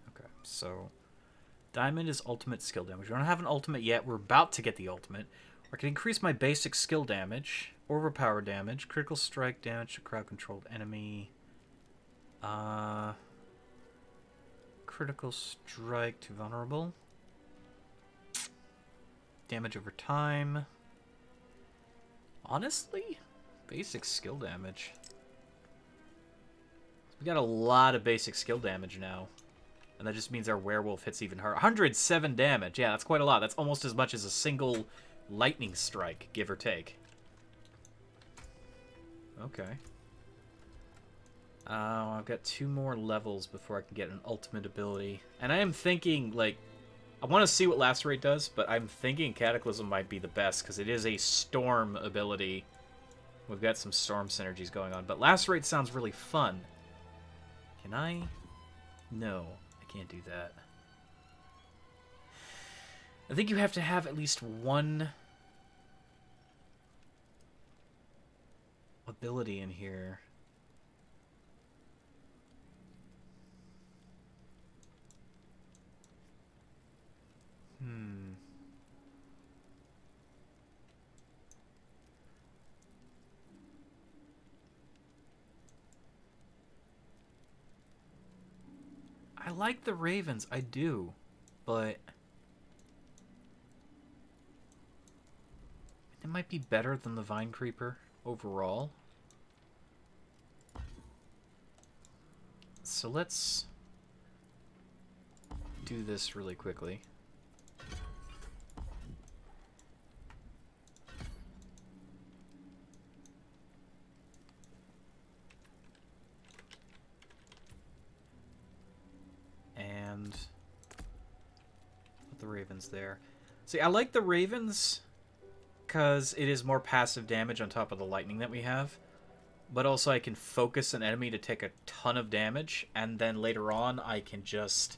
A: Okay, so diamond is ultimate skill damage. We don't have an ultimate yet. We're about to get the ultimate. I can increase my basic skill damage, overpower damage, critical strike damage to crowd-controlled enemy. Critical strike to vulnerable. Damage over time. Honestly, basic skill damage. We got a lot of basic skill damage now. And that just means our werewolf hits even harder. 107 damage. Yeah, that's quite a lot. That's almost as much as a single lightning strike, give or take. Okay. I've got 2 more levels before I can get an ultimate ability. And I am thinking, like, I want to see what Lacerate does, but I'm thinking Cataclysm might be the best, because it is a storm ability. We've got some storm synergies going on, but Lacerate sounds really fun. Can I? No, I can't do that. I think you have to have at least one ability in here. I like the Ravens, I do, but it might be better than the Vine Creeper overall. So let's do this really quickly. And put the Ravens there. See, I like the Ravens because it is more passive damage on top of the lightning that we have. But also I can focus an enemy to take a ton of damage, and then later on I can just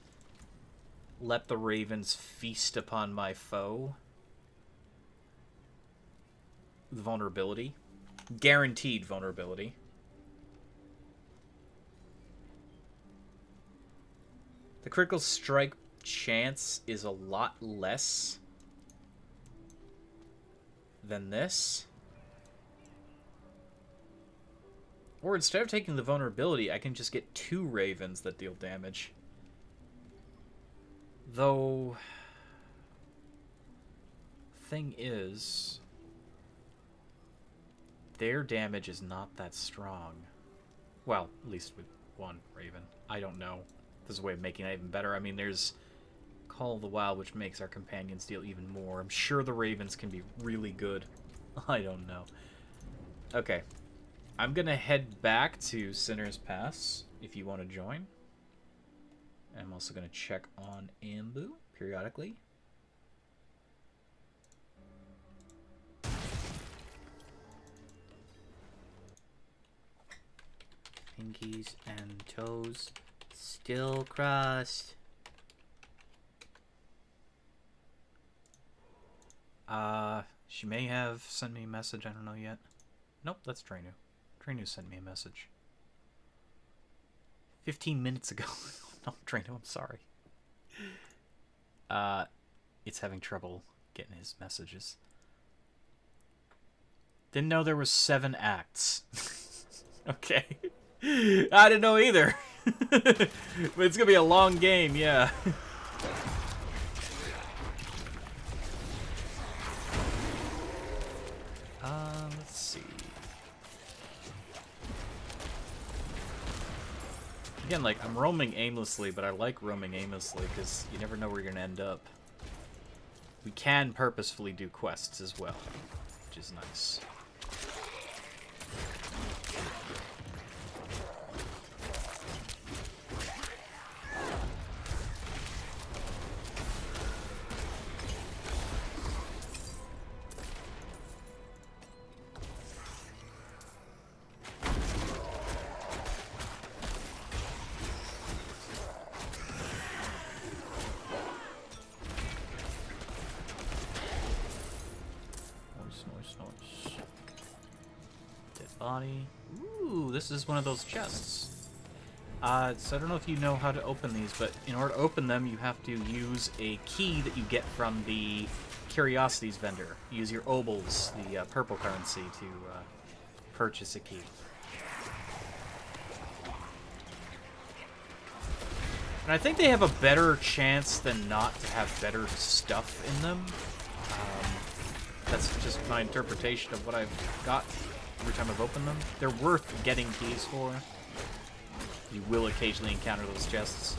A: let the Ravens feast upon my foe. The vulnerability. Guaranteed vulnerability. The critical strike chance is a lot less than this. Or instead of taking the vulnerability, I can just get 2 Ravens that deal damage. Though, thing is, their damage is not that strong. Well, at least with 1 Raven. I don't know. There's a way of making that even better. I mean, there's Call of the Wild, which makes our companions deal even more. I'm sure the Ravens can be really good. I don't know. Okay. I'm going to head back to Sinner's Pass, if you want to join. I'm also going to check on Ambu periodically. Pinkies and toes still crossed. She may have sent me a message. I don't know yet. Nope, that's Trainu. Trainu sent me a message. 15 minutes ago. No, Trainu, I'm sorry. It's having trouble getting his messages. Didn't know there was 7 acts. Okay. I didn't know either. But it's gonna be a long game, yeah. Let's see. Again, like, I'm roaming aimlessly, but I like roaming aimlessly because you never know where you're gonna end up. We can purposefully do quests as well, which is nice. Body. Ooh, this is one of those chests. So I don't know if you know how to open these, but in order to open them, you have to use a key that you get from the Curiosities vendor. Use your obols, the purple currency, to purchase a key. And I think they have a better chance than not to have better stuff in them. That's just my interpretation of what I've got every time I've opened them. They're worth getting keys for. You will occasionally encounter those chests.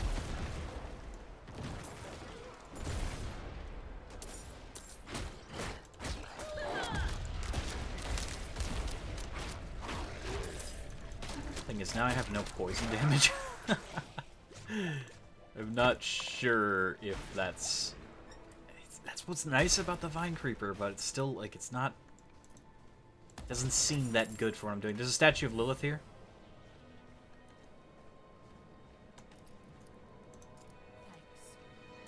A: Thing is, now I have no poison damage. I'm not sure if that's what's nice about the Vine Creeper, but it's still, like, it's not... doesn't seem that good for what I'm doing. There's a statue of Lilith here.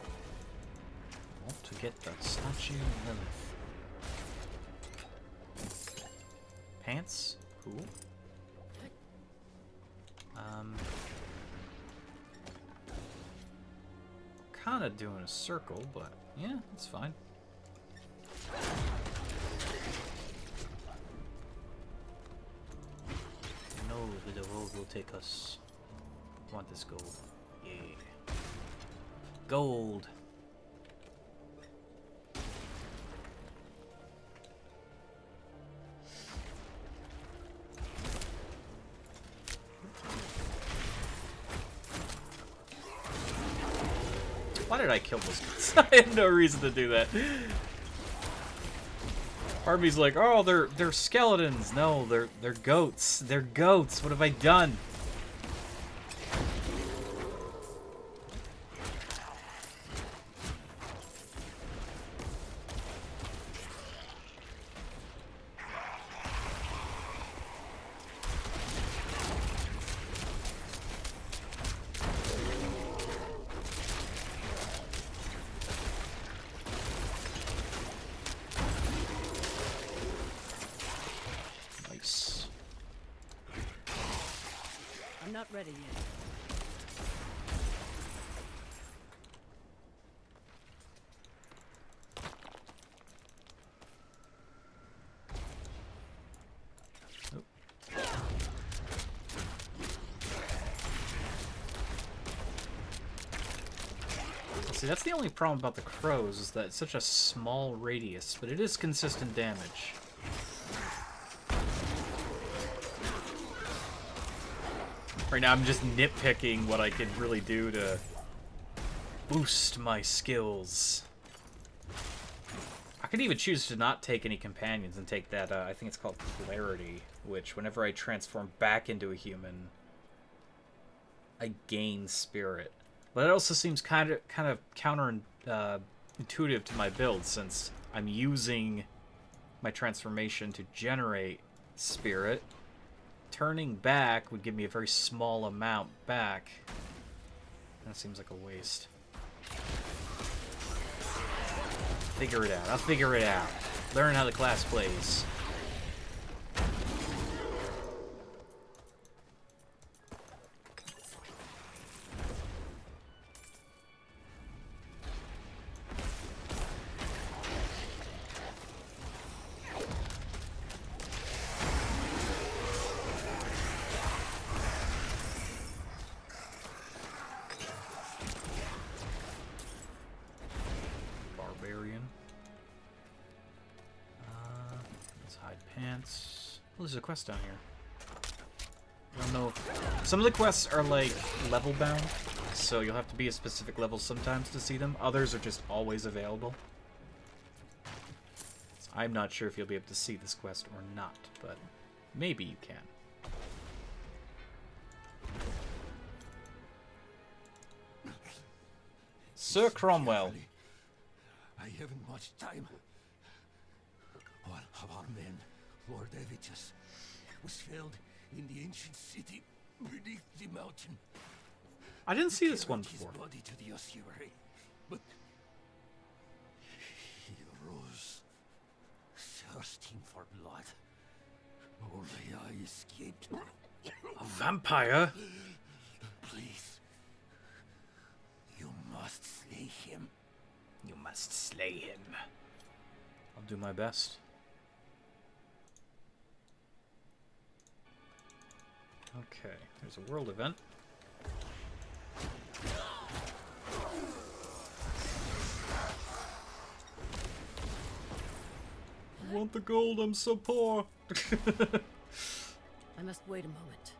A: I want to get the statue of Lilith. Pants? Cool. Kinda doing a circle, but yeah, it's fine. No, the road will take us. I want this gold. Yeah. Gold! Why did I kill those guys? I had no reason to do that. Part of me's like, oh, they're skeletons. No, they're goats. They're goats. What have I done?
B: I'm not ready yet.
A: See, that's the only problem about the crows, is that it's such a small radius, but it is consistent damage. Right now I'm just nitpicking what I can really do to boost my skills. I could even choose to not take any companions and take that, I think it's called Clarity, which whenever I transform back into a human, I gain spirit. But it also seems kind of counterintuitive to my build, since I'm using my transformation to generate spirit. Turning back would give me a very small amount back. That seems like a waste. I figure it out. I'll figure it out. Learn how the class plays. Well, there's a quest down here. I don't know. Some of the quests are like level bound, so you'll have to be a specific level sometimes to see them. Others are just always available. So I'm not sure if you'll be able to see this quest or not, but maybe you can. Sir Cromwell.
C: I haven't much time. One of our men, Lord Evichus, was felled in the ancient city beneath the mountain.
A: I didn't see this one
C: Carried
A: before.
C: his body to the ossuary, but he rose, thirsting for blood. Only I escaped.
A: A vampire?
C: Please, you must slay him.
A: You must slay him. I'll do my best. Okay, there's a world event. I want the gold, I'm so poor.
B: I must wait a moment.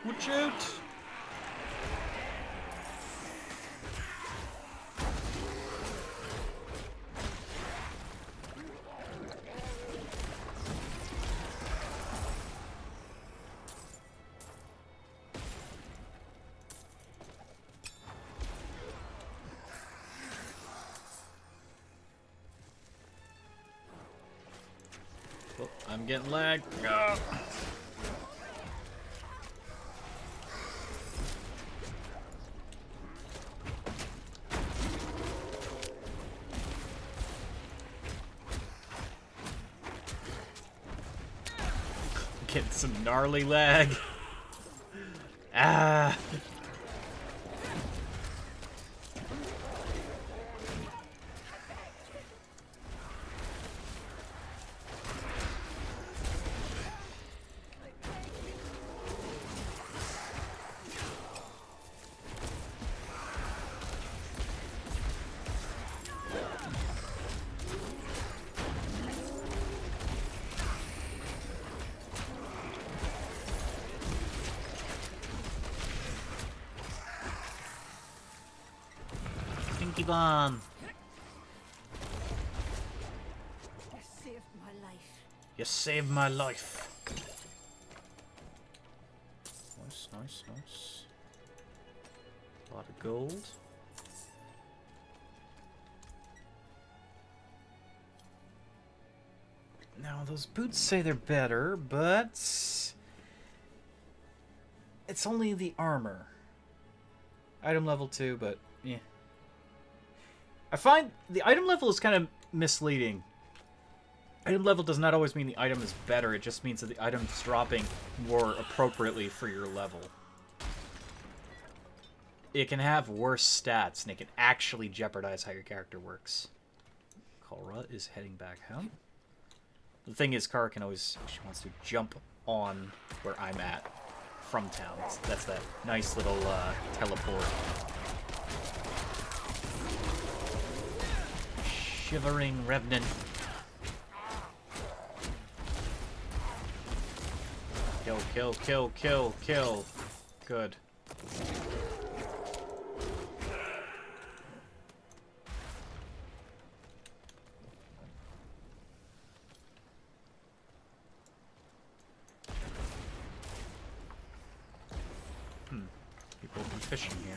A: Watch out! Oh, I'm getting lagged. Ah. Getting some gnarly lag. Ah. Stinky bomb.
B: You saved my life.
A: You saved my life. Nice, nice, nice. A lot of gold. Now, those boots say they're better, but it's only the armor. Item level 2, but yeah. I find the item level is kind of misleading. Item level does not always mean the item is better, it just means that the item's dropping more appropriately for your level. It can have worse stats, and it can actually jeopardize how your character works. Kalra is heading back home. The thing is, Kara can always, she wants to jump on where I'm at from town. That's that nice little teleport. Shivering Revenant. Kill, kill, kill, kill, kill. Good. People have been fishing here.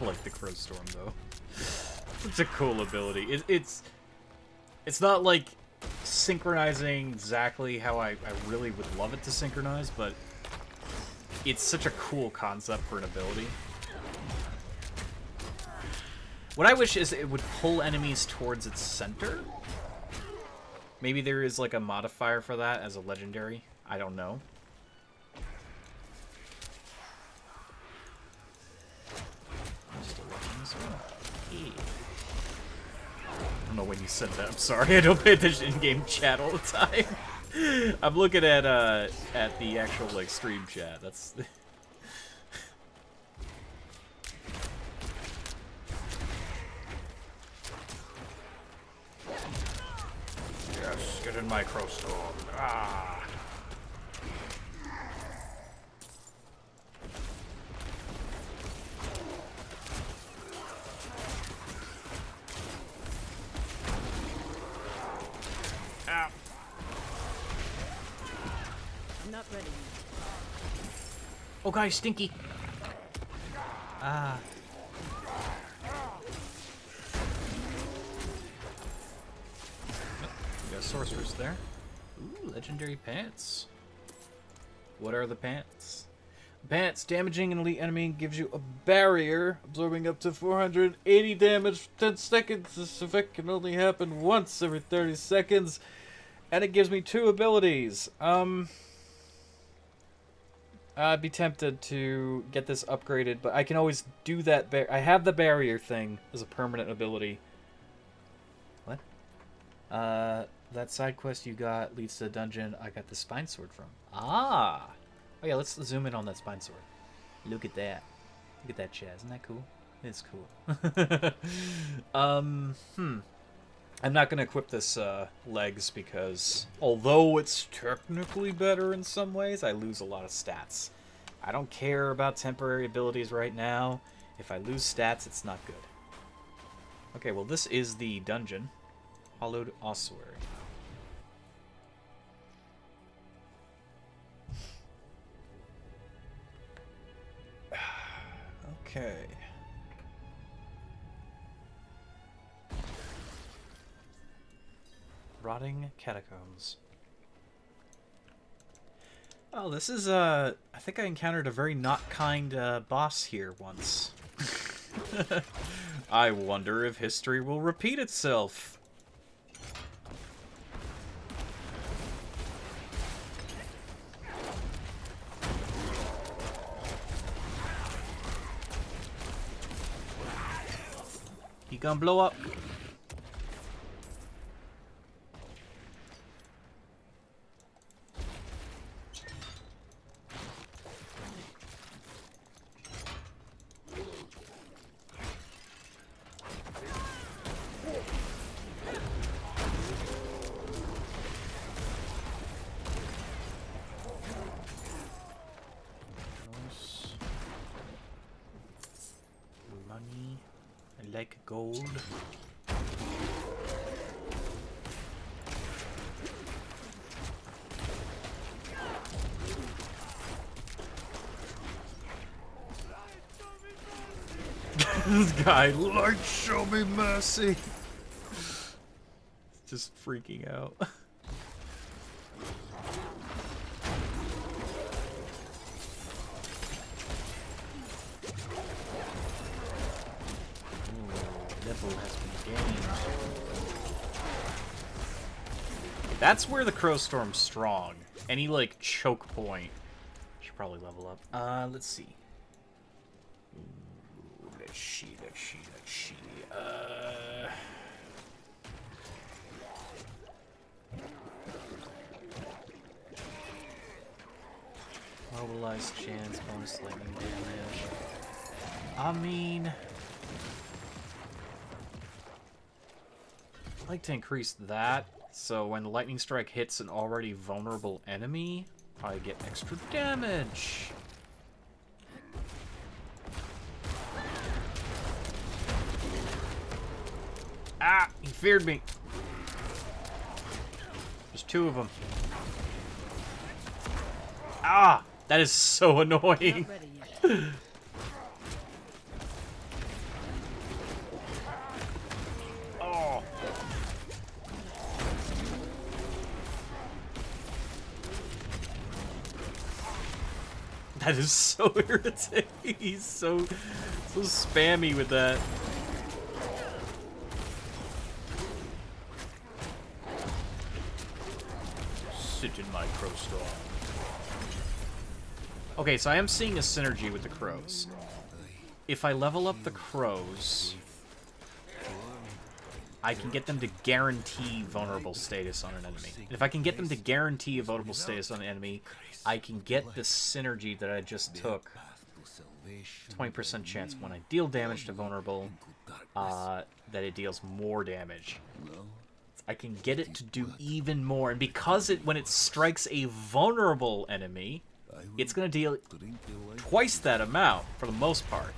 A: like the Crowstorm, though. It's a cool ability. It's not, like, synchronizing exactly how I really would love it to synchronize, but it's such a cool concept for an ability. What I wish is it would pull enemies towards its center. Maybe there is, like, a modifier for that as a legendary. I don't know. I'm still watching this one. Hey. I don't know when you said that. I'm sorry. I don't pay attention in-game chat all the time. I'm looking at the actual, like, stream chat. That's... Yes, get in my Crowstorm. Ah. Ah.
B: I'm not ready.
A: Oh, guys, stinky. Ah. We got sorcerers there. Ooh, legendary pants. What are the pants? Pants, damaging an elite enemy gives you a barrier, absorbing up to 480 damage for 10 seconds. This effect can only happen once every 30 seconds, and it gives me 2 abilities. I'd be tempted to get this upgraded, but I can always do that. I have the barrier thing as a permanent ability. What? That side quest you got leads to a dungeon I got the spine sword from. Ah! Oh yeah, let's zoom in on that spine sword. Look at that. Look at that, Chaz. Isn't that cool? It's cool. I'm not going to equip this legs because although it's technically better in some ways, I lose a lot of stats. I don't care about temporary abilities right now. If I lose stats, it's not good. Okay, well this is the dungeon. Hollowed Ossuary. Okay. Rotting Catacombs. Oh, this is, I think I encountered a very not kind, boss here once. I wonder if history will repeat itself. He gonna blow up. Money. I like gold. This guy, Lord, show me mercy. Just freaking out. Level has been gained. That's where the Crowstorm's strong. Any like choke point. Should probably level up. Let's see. Let's see. Mobilized chance, bonus lightning damage. I mean, I'd like to increase that, so when the lightning strike hits an already vulnerable enemy, I get extra damage. Ah, he feared me. There's 2 of them. Ah, that is so annoying.
B: Not ready yet.
A: That is so irritating. He's so spammy with that. Sit in my crow stall. Okay, so I am seeing a synergy with the crows. If I level up the crows, I can get them to guarantee vulnerable status on an enemy. If I can get them to guarantee a vulnerable status on an enemy, I can get the synergy that I just took. 20% chance when I deal damage to vulnerable, that it deals more damage. I can get it to do even more, and because when it strikes a vulnerable enemy, it's going to deal twice that amount, for the most part.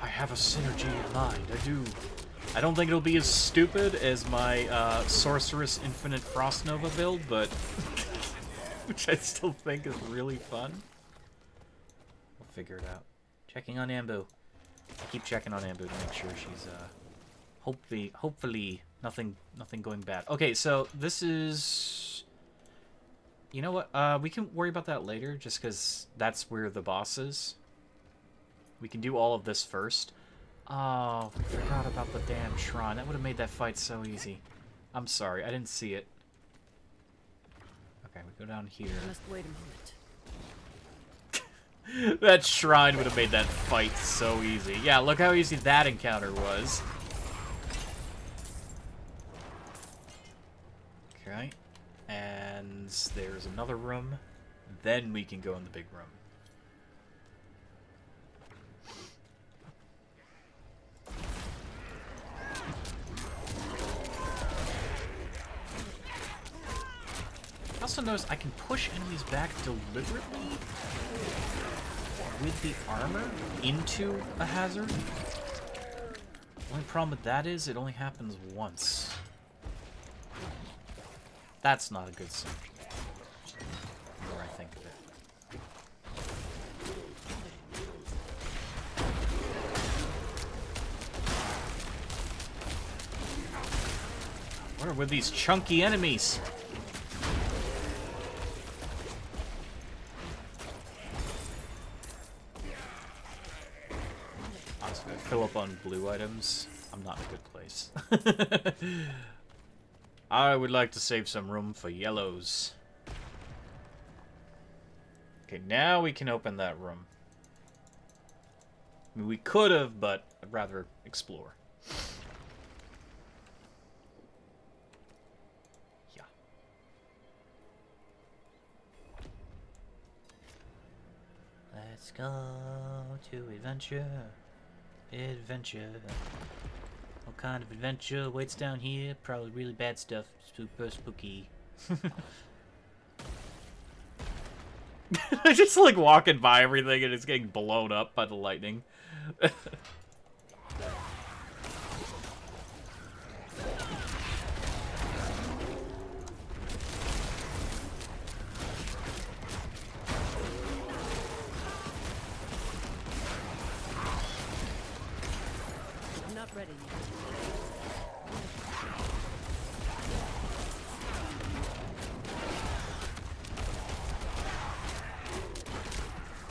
A: I have a synergy in mind, I do. I don't think it'll be as stupid as my Sorceress Infinite Frost Nova build, but... which I still think is really fun. We'll figure it out. Checking on Ambu. I keep checking on Ambu to make sure she's, hopefully nothing going bad. Okay, so this is... You know what? We can worry about that later, just because that's where the boss is. We can do all of this first. Oh, I forgot about the damn shrine. That would have made that fight so easy. I'm sorry, I didn't see it. Okay, we go down here.
B: I must wait a moment.
A: That shrine would have made that fight so easy. Yeah, look how easy that encounter was. Okay. And there's another room. Then we can go in the big room. I also notice I can push enemies back deliberately with the armor into a hazard. Only problem with that is it only happens once. That's not a good synergy. The more I think of it. What are with these chunky enemies? Honestly, I fill up on blue items. I'm not in a good place. I would like to save some room for yellows. Okay, now we can open that room. I mean, we could have, but I'd rather explore. Yeah. Let's go to adventure. Adventure. What kind of adventure waits down here? Probably really bad stuff. Super spooky. Just like walking by everything and it's getting blown up by the lightning.
B: I'm not ready yet.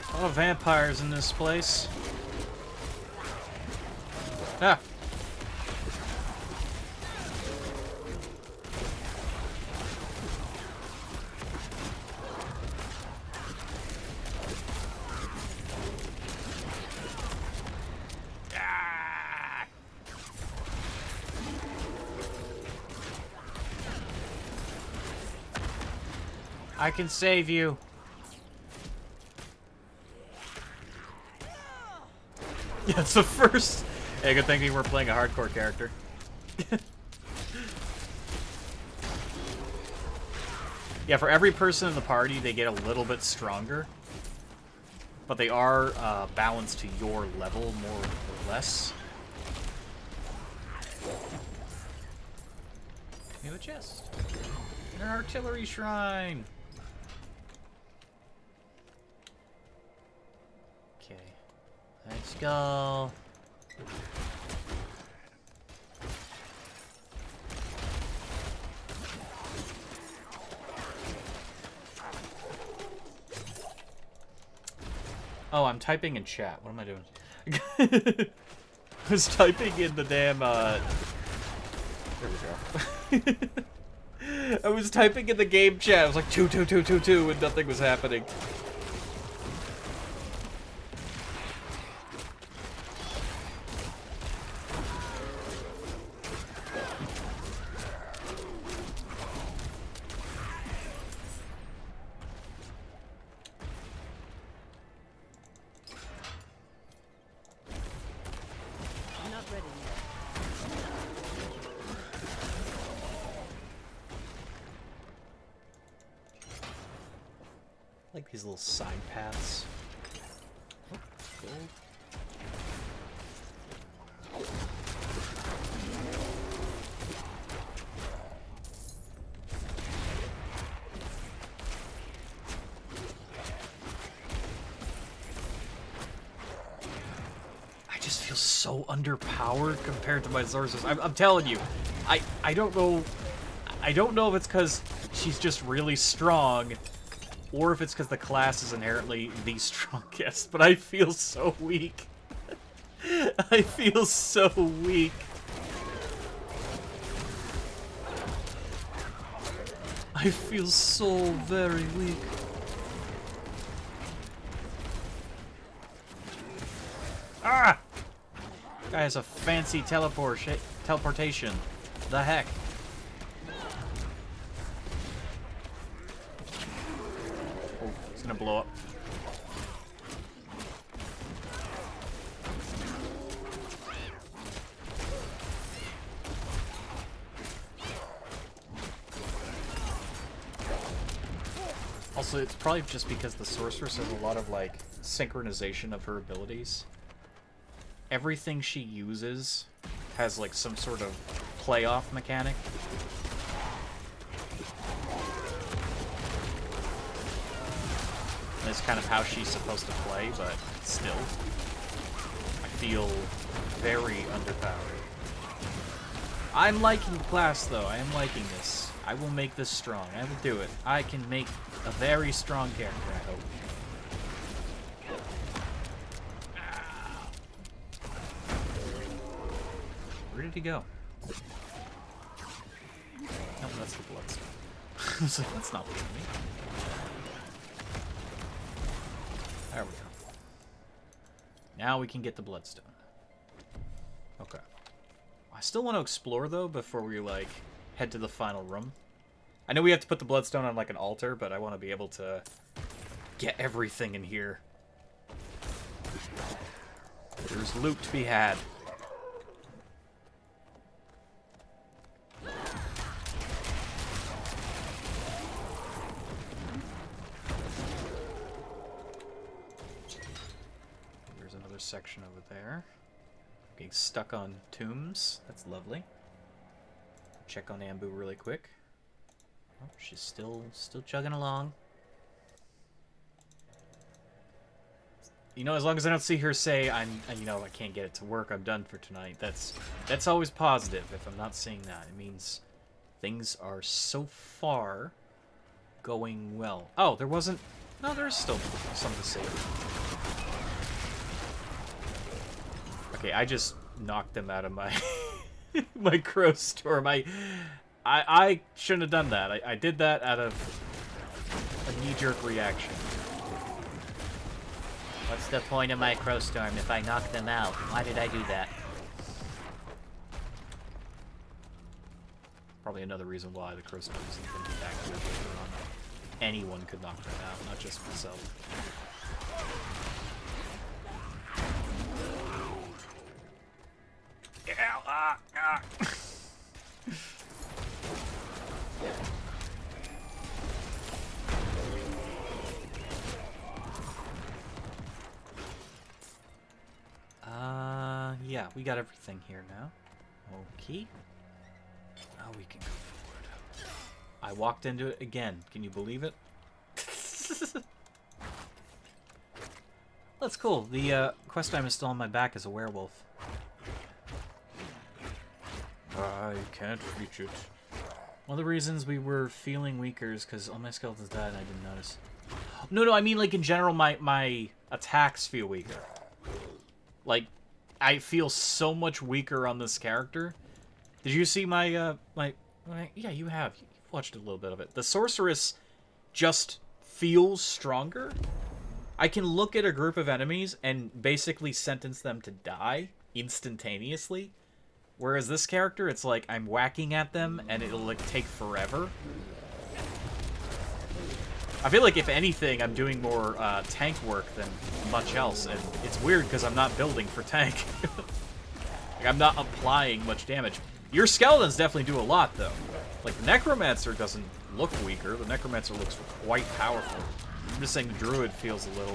A: A lot of vampires in this place. Ah! Ah! I can save you. Yeah, it's the first. Hey, good thing we weren't playing a hardcore character. Yeah, for every person in the party, they get a little bit stronger. But they are balanced to your level, more or less. We have a chest. An artillery shrine. Okay. Let's go. Oh, I'm typing in chat. What am I doing? I was typing in the damn, There we go. I was typing in the game chat. I was like, 2, 2, 2, 2, 2, and nothing was happening.
B: I'm not ready yet.
A: Like these little side paths. Oh, gold. I just feel so underpowered compared to my sources. I'm telling you, I don't know. I don't know if it's because she's just really strong, or if it's because the class is inherently the strongest, but I feel so weak. I feel so weak. I feel so very weak. Ah! Guy has a fancy teleportation. The heck? Oh, it's gonna blow up. Also, it's probably just because the sorceress has a lot of, like, synchronization of her abilities. Everything she uses has, like, some sort of playoff mechanic. That's kind of how she's supposed to play, but still. I feel very underpowered. I'm liking the class, though. I am liking this. I will make this strong. I will do it. I can make a very strong character, I hope. Where did he go? No, that's the bloodstone. I was like, that's not me. There we go. Now we can get the bloodstone. Okay. I still want to explore, though, before we, like, head to the final room. I know we have to put the bloodstone on, like, an altar, but I want to be able to get everything in here. There's loot to be had. There's another section over there. Getting stuck on tombs. That's lovely. Check on Ambu really quick. Oh, she's still chugging along. You know, as long as I don't see her say, I can't get it to work, I'm done for tonight. That's always positive if I'm not seeing that. It means things are so far going well. Oh, there wasn't... No, there's still some to say. Okay, I just knocked them out of my my crow storm. I shouldn't have done that. I did that out of a knee-jerk reaction. What's the point of my crow storm if I knock them out? Why did I do that? Probably another reason why the crow storm isn't going to be accurate later on. Anyone could knock them out, not just myself. Yeah, we got everything here now. Okay. Now we can go forward. I walked into it again. Can you believe it? That's cool. The quest time is still on my back as a werewolf. I can't reach it. One of the reasons we were feeling weaker is because all my skeletons died and I didn't notice. No, I mean, like, in general, my attacks feel weaker. Like, I feel so much weaker on this character. Did you see my, yeah, you have. You've watched a little bit of it. The sorceress just feels stronger. I can look at a group of enemies and basically sentence them to die instantaneously. Whereas this character, it's like I'm whacking at them and it'll, like, take forever. I feel like, if anything, I'm doing more tank work than much else, and it's weird because I'm not building for tank. Like, I'm not applying much damage. Your skeletons definitely do a lot, though. Like, the Necromancer doesn't look weaker. The Necromancer looks quite powerful. I'm just saying the Druid feels a little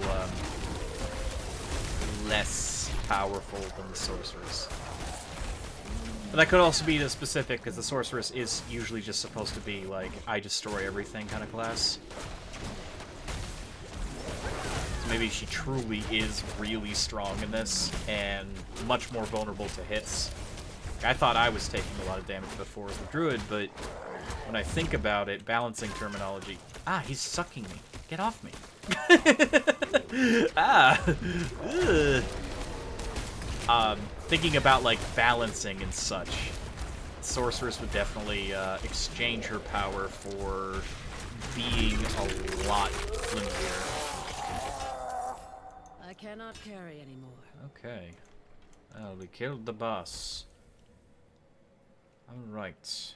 A: less powerful than the Sorceress. But that could also be the specific, because the Sorceress is usually just supposed to be, like, I destroy everything kind of class. Maybe she truly is really strong in this, and much more vulnerable to hits. I thought I was taking a lot of damage before with the Druid, but when I think about it, balancing terminology... Ah, he's sucking me. Get off me. Ah. Ugh. Thinking about, like, balancing and such, Sorceress would definitely exchange her power for being a lot linear.
B: I cannot carry anymore.
A: Okay. Well, we killed the boss. Alright.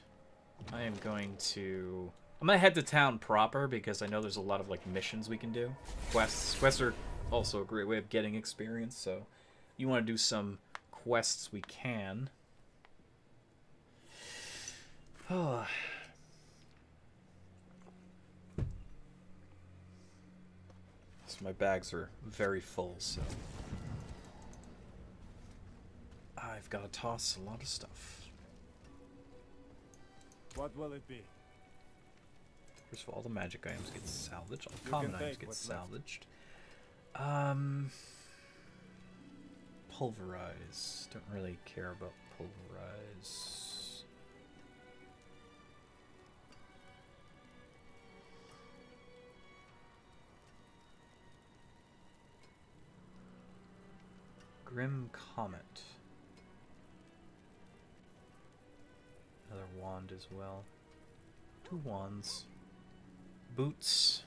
A: I am going to... I'm gonna head to town proper because I know there's a lot of, like, missions we can do. Quests. Quests are also a great way of getting experience, so you want to do some quests, we can. Oh. So my bags are very full, so I've got to toss a lot of stuff.
E: What will it be?
A: First of all the magic items get salvaged. All
E: You
A: common
E: can
A: items
E: take
A: get
E: what's left.
A: salvaged. Pulverize. Don't really care about pulverize. Grim Comet. Another wand as well. 2 wands. Boots.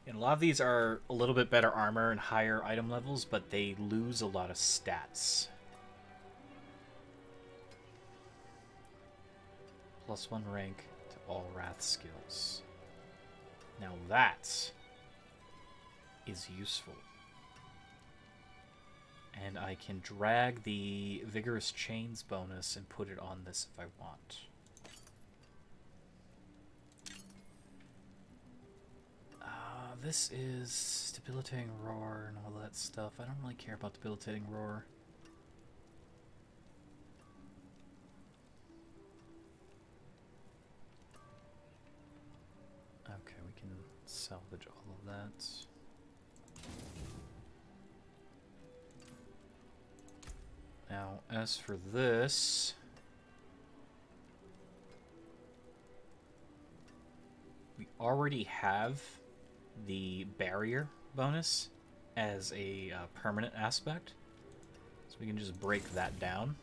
A: And a lot of these are a little bit better armor and higher item levels, but they lose a lot of stats. +1 rank to all Wrath skills. Now that is useful. And I can drag the Vigorous Chains bonus and put it on this if I want. This is Debilitating Roar and all that stuff. I don't really care about Debilitating Roar. Okay, we can salvage all of that. Now, as for this... we already have the barrier bonus as a permanent aspect. So we can just break that down.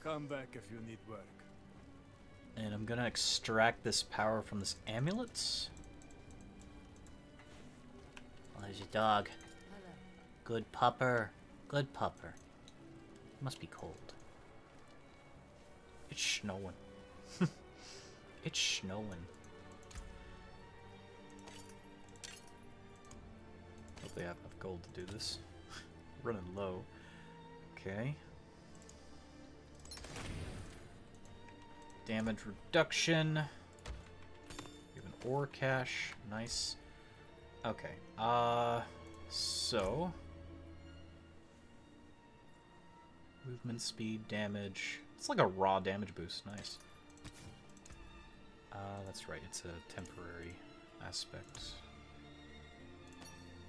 E: Come back if you need work.
A: And I'm gonna extract this power from this amulet. Oh, there's your dog.
B: Hello.
A: Good pupper. Good pupper. Must be cold. It's snowing. It's snowing. Hope they have enough gold to do this. Running low. Okay. Damage reduction. We have an ore cache. Nice. Okay. So movement speed, damage. It's like a raw damage boost. Nice. That's right. It's a temporary aspect.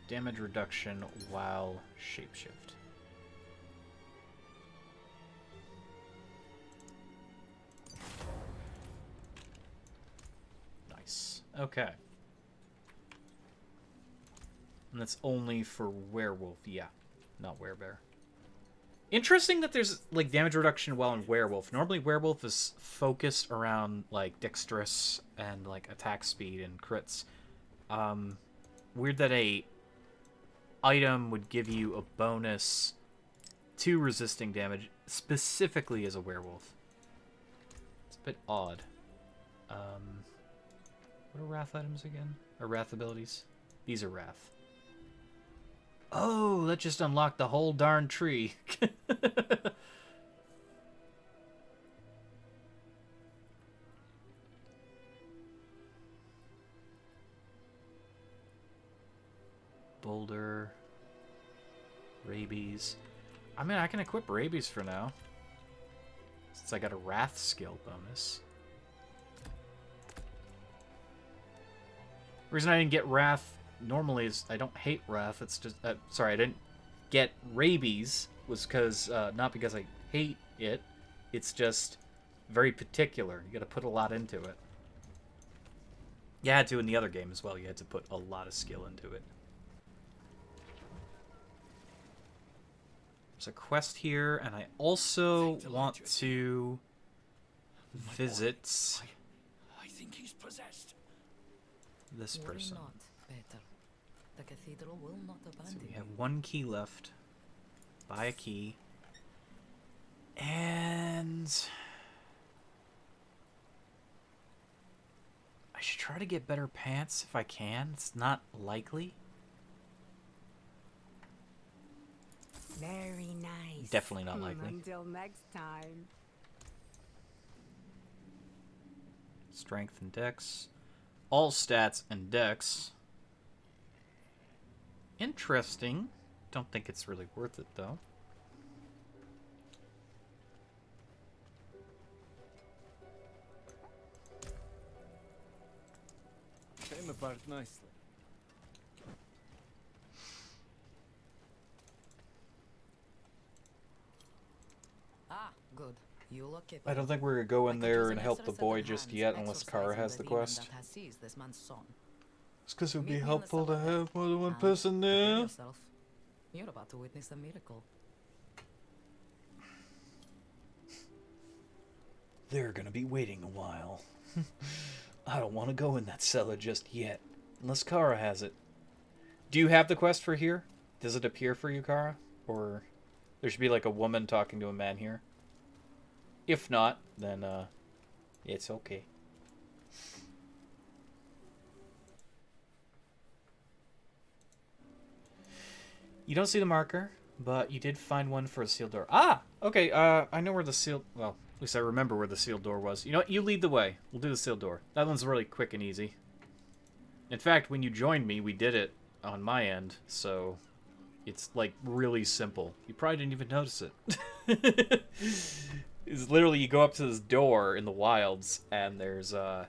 A: Damage reduction while shapeshift. Nice. Okay. And that's only for werewolf. Yeah, not werebear. Interesting that there's like damage reduction while in werewolf. Normally werewolf is focused around like dexterous and like attack speed and crits. Weird that a item would give you a bonus to resisting damage specifically as a werewolf. It's a bit odd. What are wrath items again? Or wrath abilities? These are wrath. Oh, that just unlocked the whole darn tree. Boulder. Rabies. I mean, I can equip Rabies for now. Since I got a Wrath skill bonus. The reason I didn't get Wrath normally is I don't hate Wrath. It's just... sorry, I didn't get Rabies was because... not because I hate it. It's just very particular. You gotta put a lot into it. You had to in the other game as well. You had to put a lot of skill into it. There's a quest here, and I also want to visit
F: I think he's possessed.
A: this
B: Worry
A: person.
B: not, Peter. The cathedral will not
A: So
B: abandon
A: we
B: you.
A: have one key left. Buy a key. And I should try to get better pants if I can. It's not likely.
H: Very nice.
A: Definitely not likely.
H: Until next time.
A: Strength and dex. All stats and dex. Interesting. Don't think it's really worth it, though.
E: Came apart nicely.
B: Ah, good. You look
A: I don't think we're gonna go in
B: I could
A: there
B: use
A: and
B: an
A: help the
B: extra set
A: boy
B: of
A: just
B: hands
A: yet unless Kara
B: exorcising
A: has the
B: demon
A: quest.
B: that has seized this man's son.
A: It's because it would
B: Meet
A: be
B: me in the
A: helpful to
B: cellar
A: have more than one
B: and
A: person
B: prepare
A: there.
B: yourself. You're about to witness a miracle.
A: They're gonna be waiting a while. I don't want to go in that cellar just yet, unless Kara has it. Do you have the quest for here? Does it appear for you, Kara? Or there should be like a woman talking to a man here? If not, then it's okay. You don't see the marker, but you did find one for a sealed door. Ah! Okay, I know where the sealed... Well, at least I remember where the sealed door was. You know what? You lead the way. We'll do the sealed door. That one's really quick and easy. In fact, when you joined me, we did it on my end, so... It's, like, really simple. You probably didn't even notice it. It's literally, you go up to this door in the wilds, and there's, was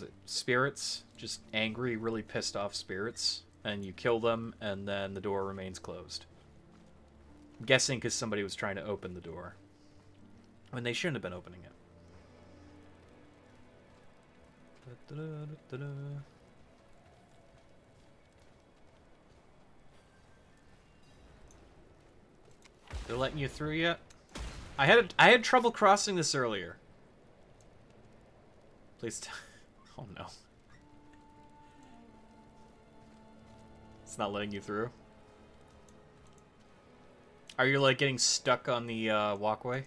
A: it spirits? Just angry, really pissed off spirits. And you kill them, and then the door remains closed. I'm guessing because somebody was trying to open the door. When they shouldn't have been opening it. Da-da-da-da-da. They're letting you through yet? I had trouble crossing this earlier. Please oh no. It's not letting you through? Are you like getting stuck on the walkway?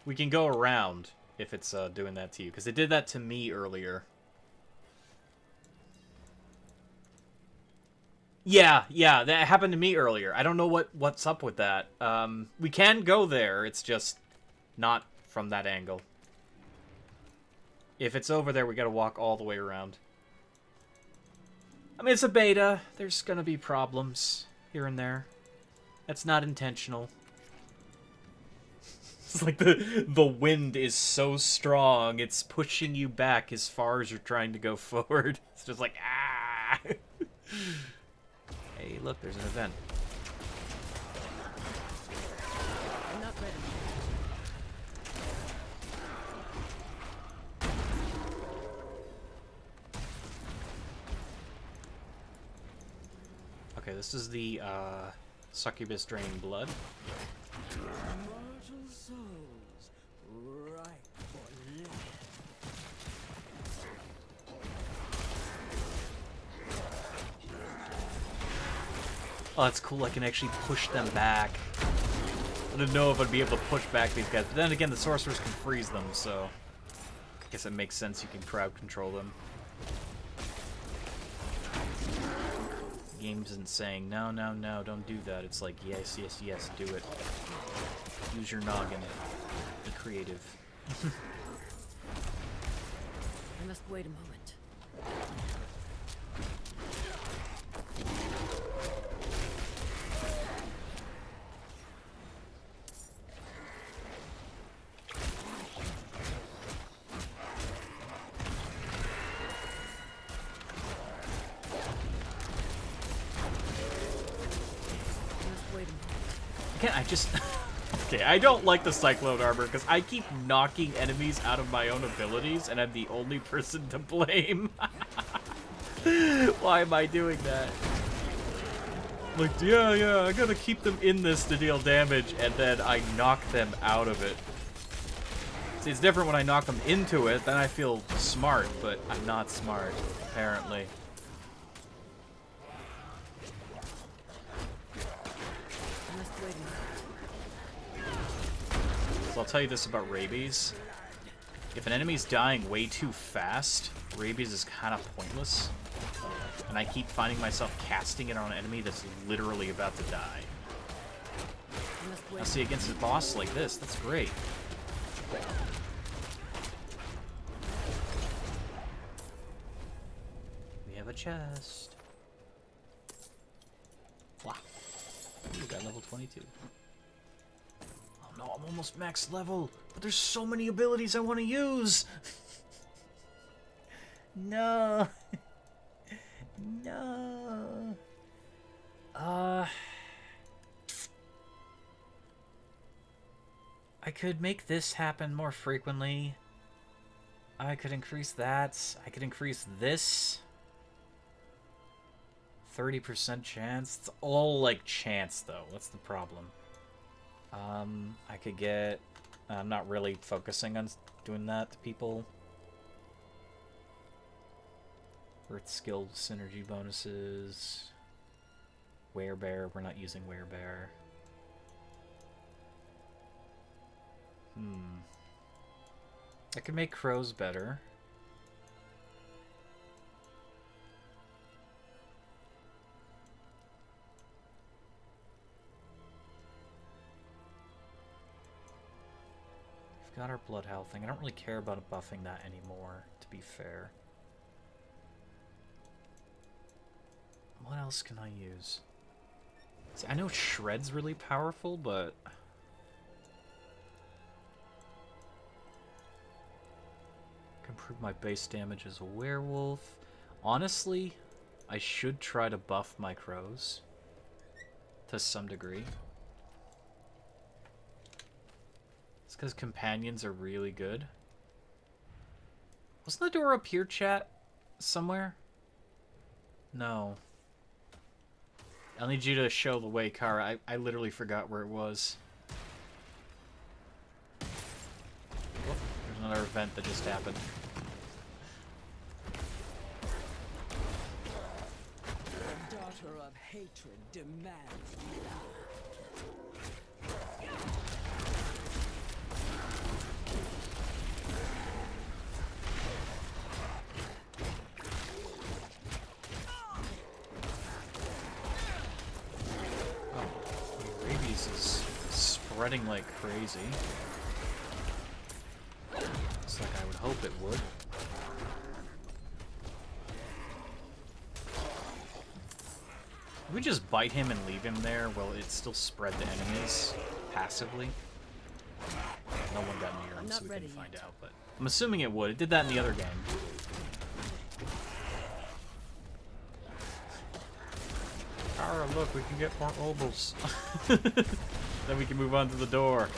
A: We can go around if it's doing that to you, because it did that to me earlier. Yeah, that happened to me earlier. I don't know what's up with that. We can go there, it's just not from that angle. If it's over there, we gotta walk all the way around. I mean, it's a beta. There's gonna be problems here and there. That's not intentional. It's like the wind is so strong, it's pushing you back as far as you're trying to go forward. It's just like, ah! Hey, look, there's an event.
B: I'm not ready.
A: Okay, this is the succubus draining blood.
D: Mortal souls, right for left.
A: Oh, that's cool. I can actually push them back. I didn't know if I'd be able to push back these guys. But then again, the sorcerers can freeze them, so... I guess it makes sense you can crowd control them. The game isn't saying, no, no, no, don't do that. It's like, yes, yes, yes, do it. Use your noggin. Be creative.
B: I must wait a moment.
A: Again, I just... Okay, I don't like the Cyclone Armor, because I keep knocking enemies out of my own abilities, and I'm the only person to blame. Why am I doing that? Like, yeah, I gotta keep them in this to deal damage, and then I knock them out of it. See, it's different when I knock them into it, then I feel smart, but I'm not smart, apparently. So I'll tell you this about rabies. If an enemy's dying way too fast, rabies is kind of pointless. And I keep finding myself casting it on an enemy that's literally about to die. Now see, against a boss like this, that's great. We have a chest. Wow. We got level 22. No, I'm almost max level, but there's so many abilities I want to use. No. No. I could make this happen more frequently. I could increase that. I could increase this. 30% chance. It's all like chance though. What's the problem? I could get... I'm not really focusing on doing that to people. Earth skill synergy bonuses. Werebear. We're not using Werebear. I could make crows better. Got our blood health thing. I don't really care about buffing that anymore, to be fair. What else can I use? See, I know Shred's really powerful, but... I can improve my base damage as a werewolf. Honestly, I should try to buff my crows. To some degree. Because companions are really good. Wasn't the door up here, chat? Somewhere? No. I'll need you to show the way, Kara. I literally forgot where it was. Oh, there's another event that just happened.
D: The daughter of hatred demands love.
A: Spreading like crazy. It's like I would hope it would. Can we just bite him and leave him there? Well, it still spread to enemies passively. No one got near him, so we couldn't find out. But I'm assuming it would. It did that in the other game. Kara, look, we can get more obols. Then we can move on to the door.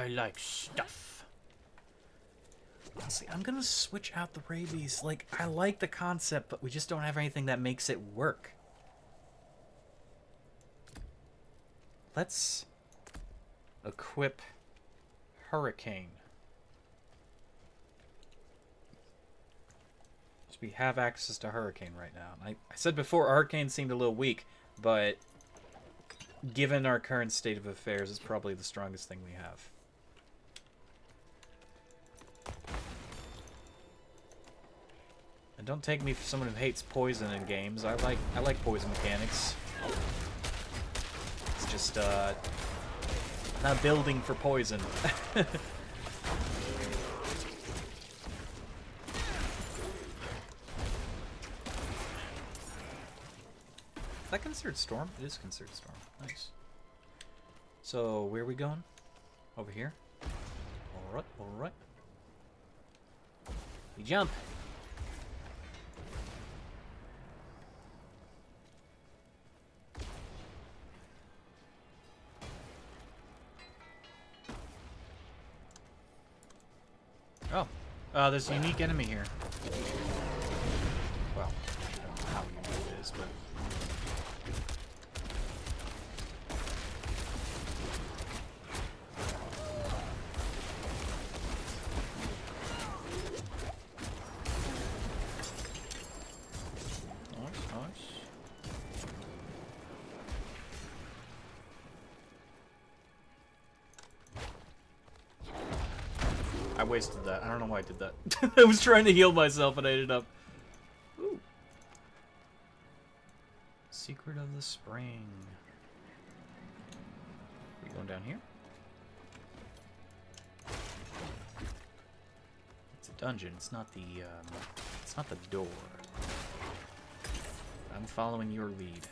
A: I like stuff. Honestly, I'm gonna switch out the rabies. Like, I like the concept, but we just don't have anything that makes it work. Let's equip Hurricane. So we have access to Hurricane right now. I said before, Hurricane seemed a little weak, but given our current state of affairs, it's probably the strongest thing we have. And don't take me for someone who hates poison in games. I like poison mechanics. It's just not building for poison. Is that considered storm? It is considered storm. Nice. So where are we going? Over here. All right, all right. We jump. Oh, there's a unique enemy here. Well, I don't know how unique it is, but... Nice, nice. I wasted that. I don't know why I did that. I was trying to heal myself and I ended up... Ooh. Secret of the Spring. Are we going down here? It's a dungeon. It's not the door. I'm following your lead.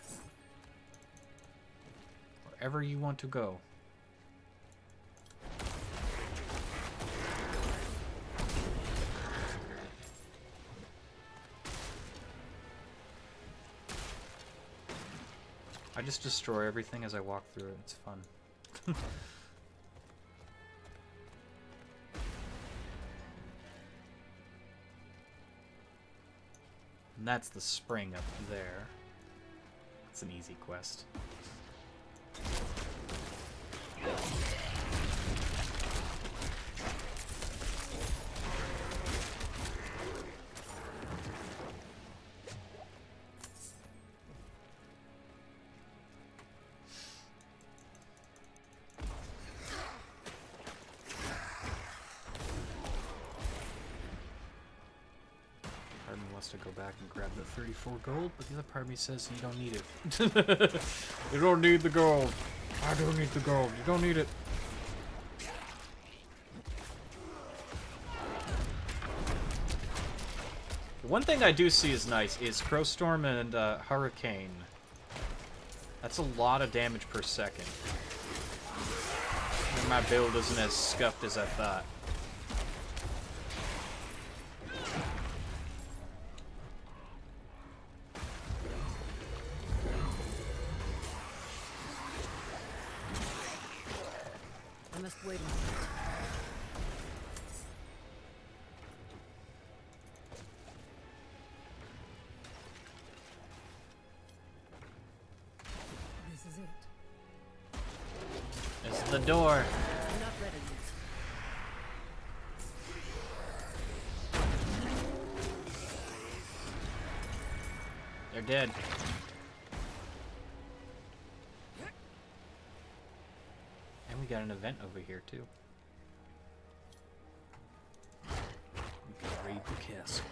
A: Wherever you want to go. I just destroy everything as I walk through it. It's fun. And that's the spring up there. It's an easy quest. To go back and grab the 34 gold, but the other part of me says you don't need it. You don't need the gold. I don't need the gold. You don't need it. The one thing I do see is nice is Crowstorm and Hurricane. That's a lot of damage per second. And my build isn't as scuffed as I thought.
B: Wait a moment.
H: This is it.
A: This is the door.
B: I'm not ready yet.
A: They're dead. And we got an event over here too. We can raid the castle.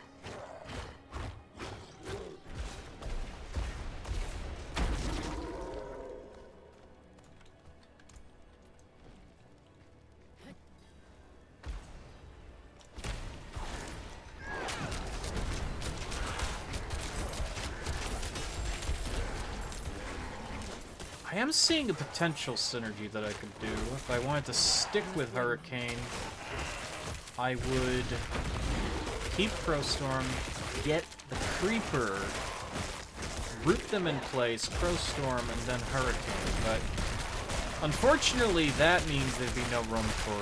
A: I am seeing a potential synergy that I could do. If I wanted to stick with Hurricane, I would keep Crowstorm, get the Creeper, root them in place, Crowstorm, and then Hurricane. But Unfortunately, that means there'd be no room for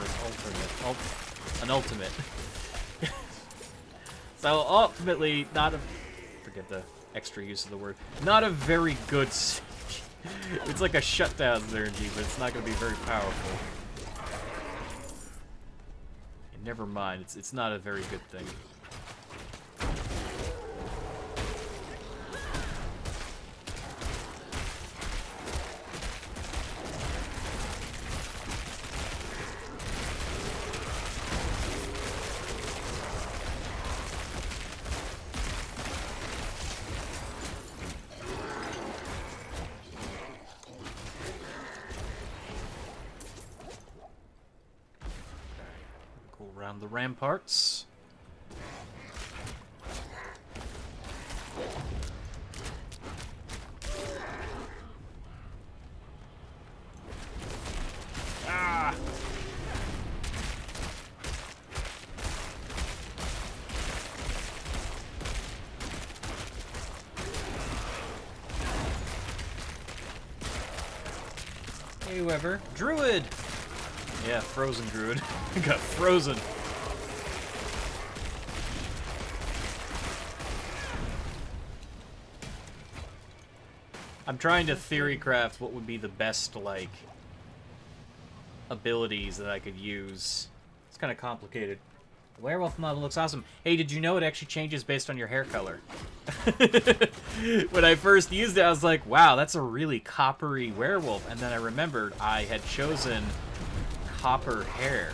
A: an ultimate. So ultimately, not a... Forget the extra use of the word. Not a very good... It's like a shutdown synergy, but it's not going to be very powerful. And never mind, it's not a very good thing. Around the ramparts. Ah! Hey, Weber. Druid! Yeah, frozen Druid. Got frozen. I'm trying to theory craft what would be the best, like, abilities that I could use. It's kind of complicated. The werewolf model looks awesome. Hey, did you know it actually changes based on your hair color? When I first used it, I was like, wow, that's a really coppery werewolf. And then I remembered I had chosen copper hair.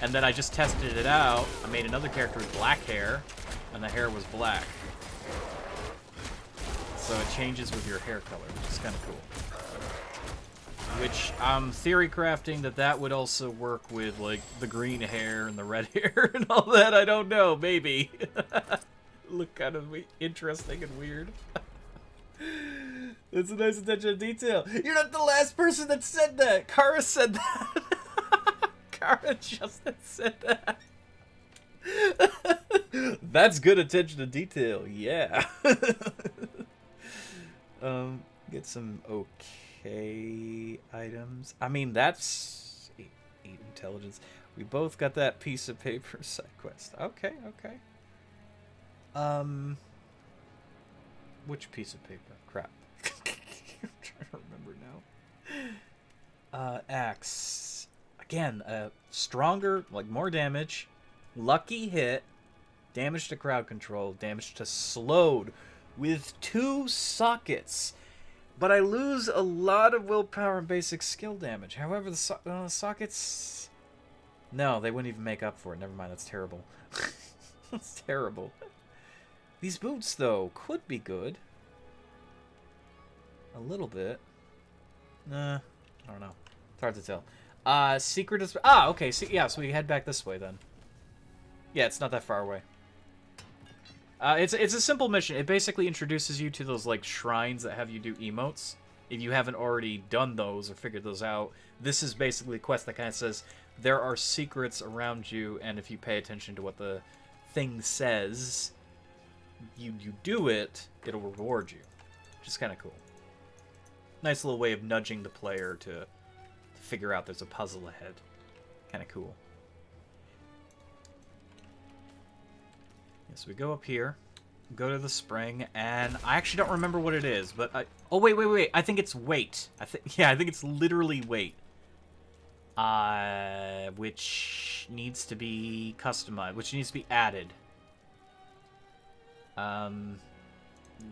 A: And then I just tested it out. I made another character with black hair, and the hair was black. So it changes with your hair color, which is kind of cool. Which I'm theory crafting that would also work with, like, the green hair and the red hair and all that. I don't know, maybe. Look kind of interesting and weird. That's a nice attention to detail. You're not the last person that said that. Kara said that. Kara just said that. That's good attention to detail. Yeah. Get some okay items. I mean, that's 8 intelligence. We both got that piece of paper side quest. Okay, okay. Which piece of paper? Crap. I'm trying to remember now. Axe. Again, stronger, like more damage. Lucky hit. Damage to crowd control. Damage to slowed. With 2 sockets. But I lose a lot of willpower and basic skill damage. However, the sockets... No, they wouldn't even make up for it. Never mind, that's terrible. That's terrible. These boots, though, could be good. A little bit. Nah, I don't know. It's hard to tell. Secret is... Ah, okay, so, yeah, so we head back this way, then. Yeah, it's not that far away. It's a simple mission. It basically introduces you to those, like, shrines that have you do emotes. If you haven't already done those or figured those out, this is basically a quest that kind of says there are secrets around you, and if you pay attention to what the thing says, you do it, it'll reward you. Which is kind of cool. Nice little way of nudging the player to figure out there's a puzzle ahead. Kind of cool. So we go up here, go to the spring, and I actually don't remember what it is, but oh, wait. I think it's weight. I think it's literally weight. Which needs to be customized, which needs to be added.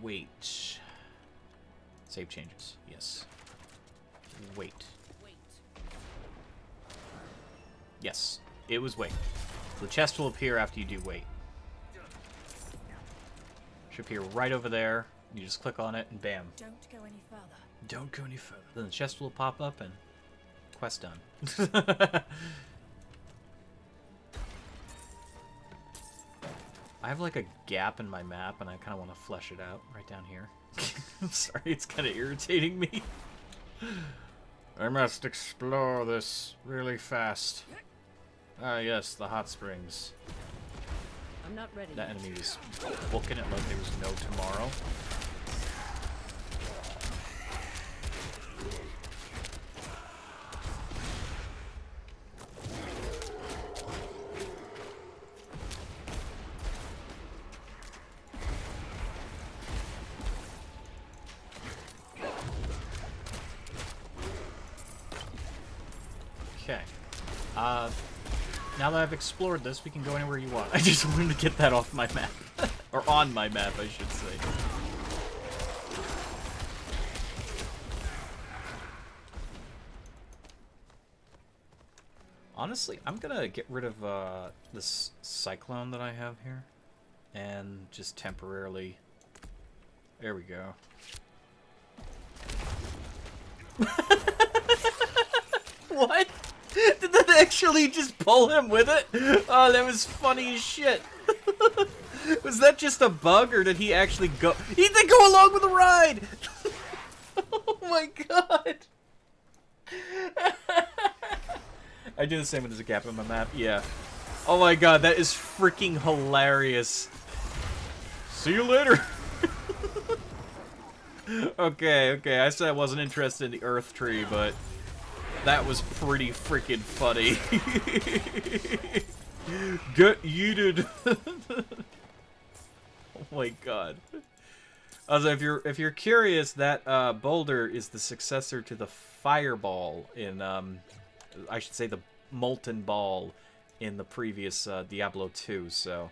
A: Weight. Save changes. Yes. Weight. Yes, it was weight. The chest will appear after you do weight. Should appear right over there. You just click on it and bam.
H: Don't go any further.
A: Don't go any further. Then the chest will pop up and quest done. I have like a gap in my map and I kind of want to flesh it out right down here. I'm sorry, it's kind of irritating me. I must explore this really fast. Ah, yes, the hot springs.
B: I'm not ready.
A: That enemy was booking it like there was no tomorrow. Okay. Now that I've explored this, we can go anywhere you want. I just wanted to get that off my map. Or on my map, I should say. Honestly, I'm gonna get rid of this cyclone that I have here. And just temporarily... There we go. What? Did that actually just pull him with it? Oh, that was funny as shit. Was that just a bug, or did he actually go... He did go along with the ride! Oh my god! I do the same when there's a gap in my map, yeah. Oh my god, that is freaking hilarious. See you later! Okay, I said I wasn't interested in the Earth Tree, but... That was pretty freaking funny. Get yeeted. Oh my god. Also, if you're curious, that boulder is the successor to the fireball in I should say the molten ball in the previous Diablo 2. So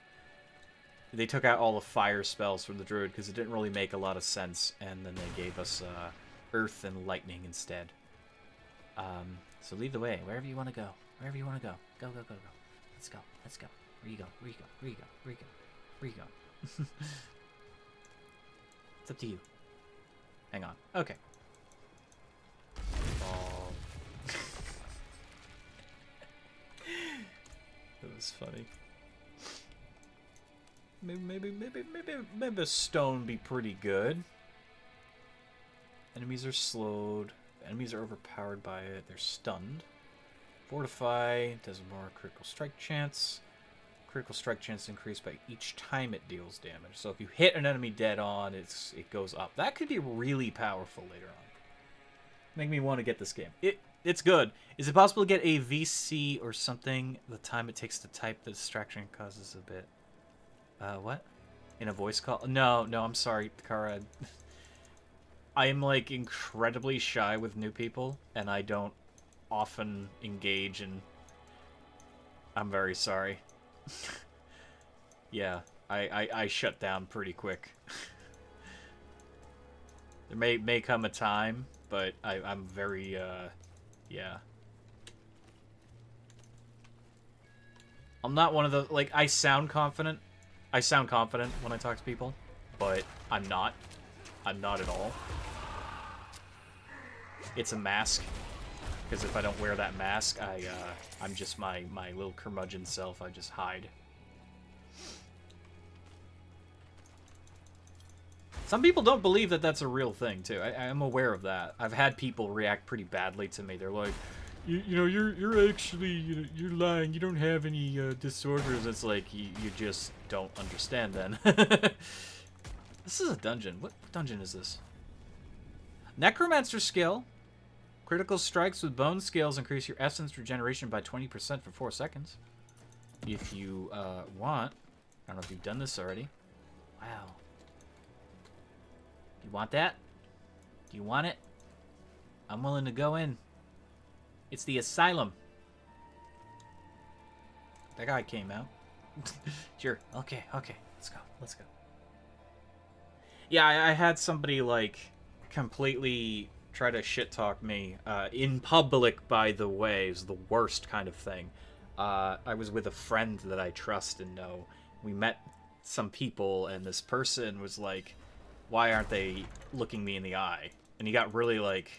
A: they took out all the fire spells from the Druid because it didn't really make a lot of sense, and then they gave us earth and lightning instead. So lead the way, wherever you want to go. Wherever you want to go. Go. Let's go. Where you go? Where you go? It's up to you. Hang on. Okay. Ball. That was funny. Maybe a stone be pretty good. Enemies are slowed. Enemies are overpowered by it. They're stunned. Fortify does more critical strike chance. Critical strike chance increased by each time it deals damage. So if you hit an enemy dead on, it goes up. That could be really powerful later on. Make me want to get this game. It's good. Is it possible to get a VC or something? The time it takes to type, the distraction causes a bit. What? In a voice call? No, I'm sorry, Kara. I am, like, incredibly shy with new people, and I don't often engage, and I'm very sorry. Yeah, I shut down pretty quick. There may come a time, but I'm very, yeah. I'm not one of the, like, I sound confident when I talk to people, but I'm not. I'm not at all. It's a mask, because if I don't wear that mask, I'm just my little curmudgeon self. I just hide. Some people don't believe that that's a real thing too. I am aware of that. I've had people react pretty badly to me. They're like, you know, you're actually, you're lying. You don't have any disorders. It's like you just don't understand then. This is a dungeon. What dungeon is this? Necromancer skill. Critical strikes with bone scales increase your essence regeneration by 20% for 4 seconds. If you want. I don't know if you've done this already. Wow. You want that? Do you want it? I'm willing to go in. It's the asylum. That guy came out. Sure. Okay. Let's go. Yeah, I had somebody, like, completely try to shit-talk me. In public, by the way, is the worst kind of thing. I was with a friend that I trust and know. We met some people, and this person was like, why aren't they looking me in the eye? And he got really, like...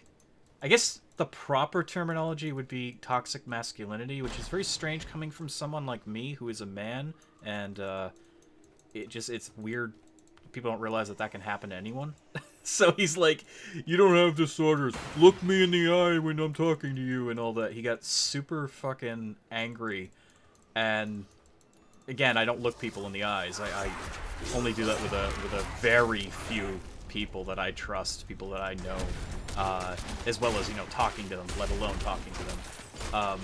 A: I guess the proper terminology would be toxic masculinity, which is very strange coming from someone like me, who is a man, and it's weird. People don't realize that can happen to anyone. So he's like, you don't have disorders. Look me in the eye when I'm talking to you and all that. He got super fucking angry. And again, I don't look people in the eyes. I only do that with a very few people that I trust, people that I know, as well as, you know, talking to them, let alone talking to them.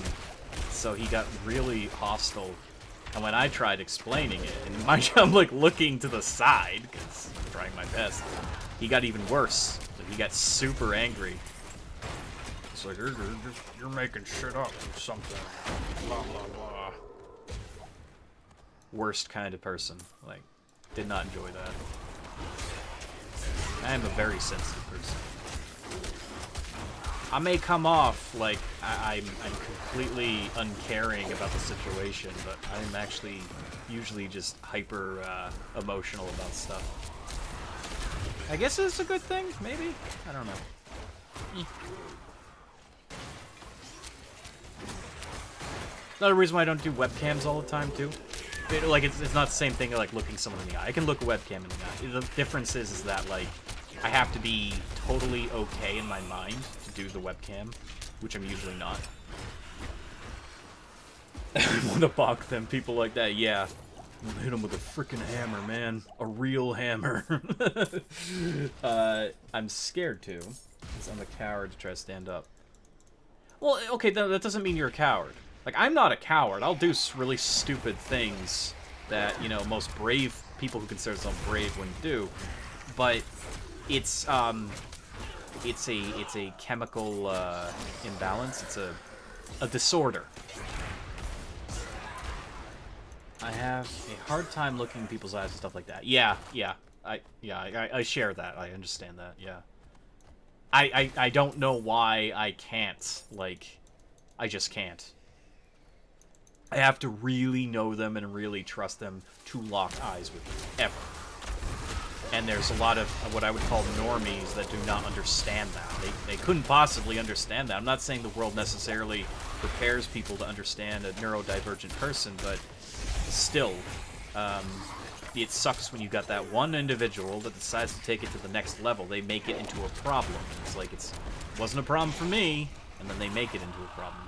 A: So he got really hostile. And when I tried explaining it, and mind you, I'm like looking to the side, because I'm trying my best, he got even worse. He got super angry. It's like, you're making shit up or something. Blah, blah, blah. Worst kind of person. Like, did not enjoy that. I am a very sensitive person. I may come off like I'm completely uncaring about the situation, but I'm actually usually just hyper emotional about stuff. I guess it's a good thing, maybe? I don't know. Another reason why I don't do webcams all the time, too. It's not the same thing like looking someone in the eye. I can look a webcam in the eye. The difference is that, like, I have to be totally okay in my mind to do the webcam, which I'm usually not. I want to bonk them, people like that, yeah. I'm gonna hit them with a freaking hammer, man. A real hammer. I'm scared to, because I'm a coward to try to stand up. Well, okay, that doesn't mean you're a coward. Like, I'm not a coward. I'll do really stupid things that, you know, most brave people who consider themselves brave wouldn't do. But it's a chemical imbalance. It's a disorder. I have a hard time looking in people's eyes and stuff like that. Yeah. I share that. I understand that. Yeah. I don't know why I can't. Like, I just can't. I have to really know them and really trust them to lock eyes with me, ever. And there's a lot of what I would call normies that do not understand that. They couldn't possibly understand that. I'm not saying the world necessarily prepares people to understand a neurodivergent person, but still, it sucks when you got that one individual that decides to take it to the next level. They make it into a problem. It's like, it wasn't a problem for me, and then they make it into a problem.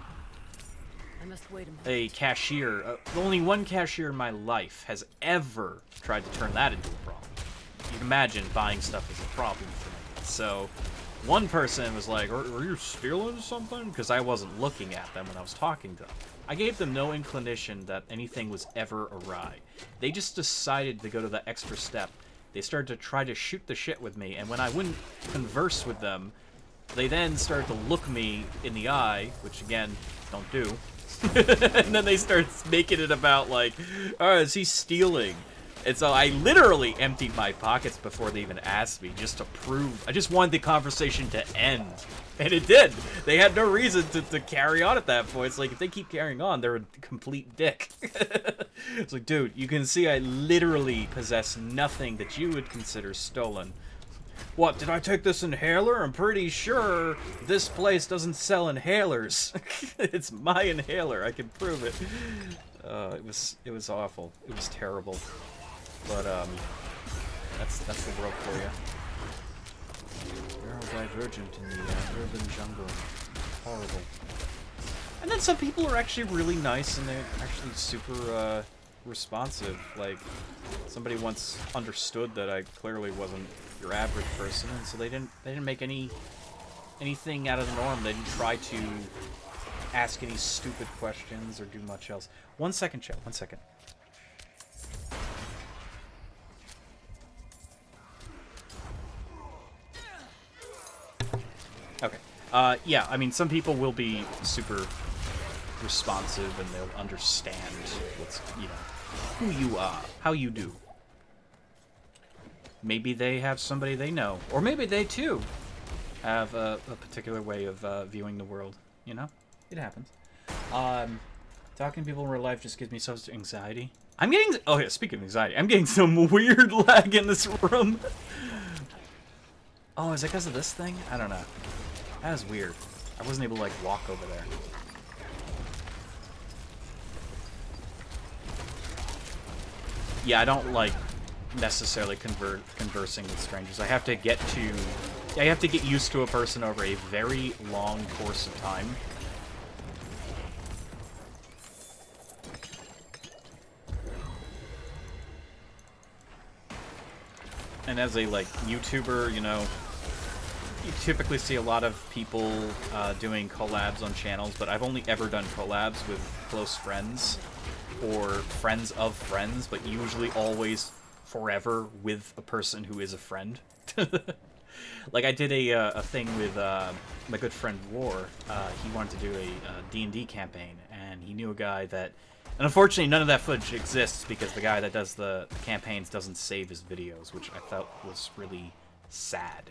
B: I must wait a moment.
A: A cashier, only one cashier in my life has ever tried to turn that into a problem. You can imagine buying stuff is a problem for me. So, one person was like, are you stealing something? Because I wasn't looking at them when I was talking to them. I gave them no inclination that anything was ever awry. They just decided to go to the extra step. They started to try to shoot the shit with me, and when I wouldn't converse with them, they then started to look me in the eye, which again, don't do. And then they start making it about like, oh, is he stealing? And so I literally emptied my pockets before they even asked me, just to prove. I just wanted the conversation to end. And it did. They had no reason to carry on at that point. It's like, if they keep carrying on, they're a complete dick. It's like, dude, you can see I literally possess nothing that you would consider stolen. What, did I take this inhaler? I'm pretty sure this place doesn't sell inhalers. It's my inhaler. I can prove it. It was awful. It was terrible. But that's the world for you. Neurodivergent in the urban jungle. Horrible. And then some people are actually really nice and they're actually super responsive. Like, somebody once understood that I clearly wasn't your average person, and so they didn't make anything out of the norm. They didn't try to ask any stupid questions or do much else. 1 second, chat. 1 second. Okay. Yeah, I mean, some people will be super responsive and they'll understand what's, you know, who you are, how you do. Maybe they have somebody they know, or maybe they too have a particular way of viewing the world. You know, it happens. Talking to people in real life just gives me so much anxiety. I'm getting. Oh yeah, speaking of anxiety, I'm getting some weird lag in this room. Oh, is it because of this thing? I don't know. That was weird. I wasn't able to like walk over there. Yeah, I don't like necessarily conversing with strangers. I have to get used to a person over a very long course of time. And as a like YouTuber, you know, you typically see a lot of people doing collabs on channels, but I've only ever done collabs with close friends or friends of friends, but usually always forever with a person who is a friend. Like, I did a thing with my good friend War. He wanted to do a D&D campaign, and he knew a guy that... And unfortunately, none of that footage exists because the guy that does the campaigns doesn't save his videos, which I felt was really sad.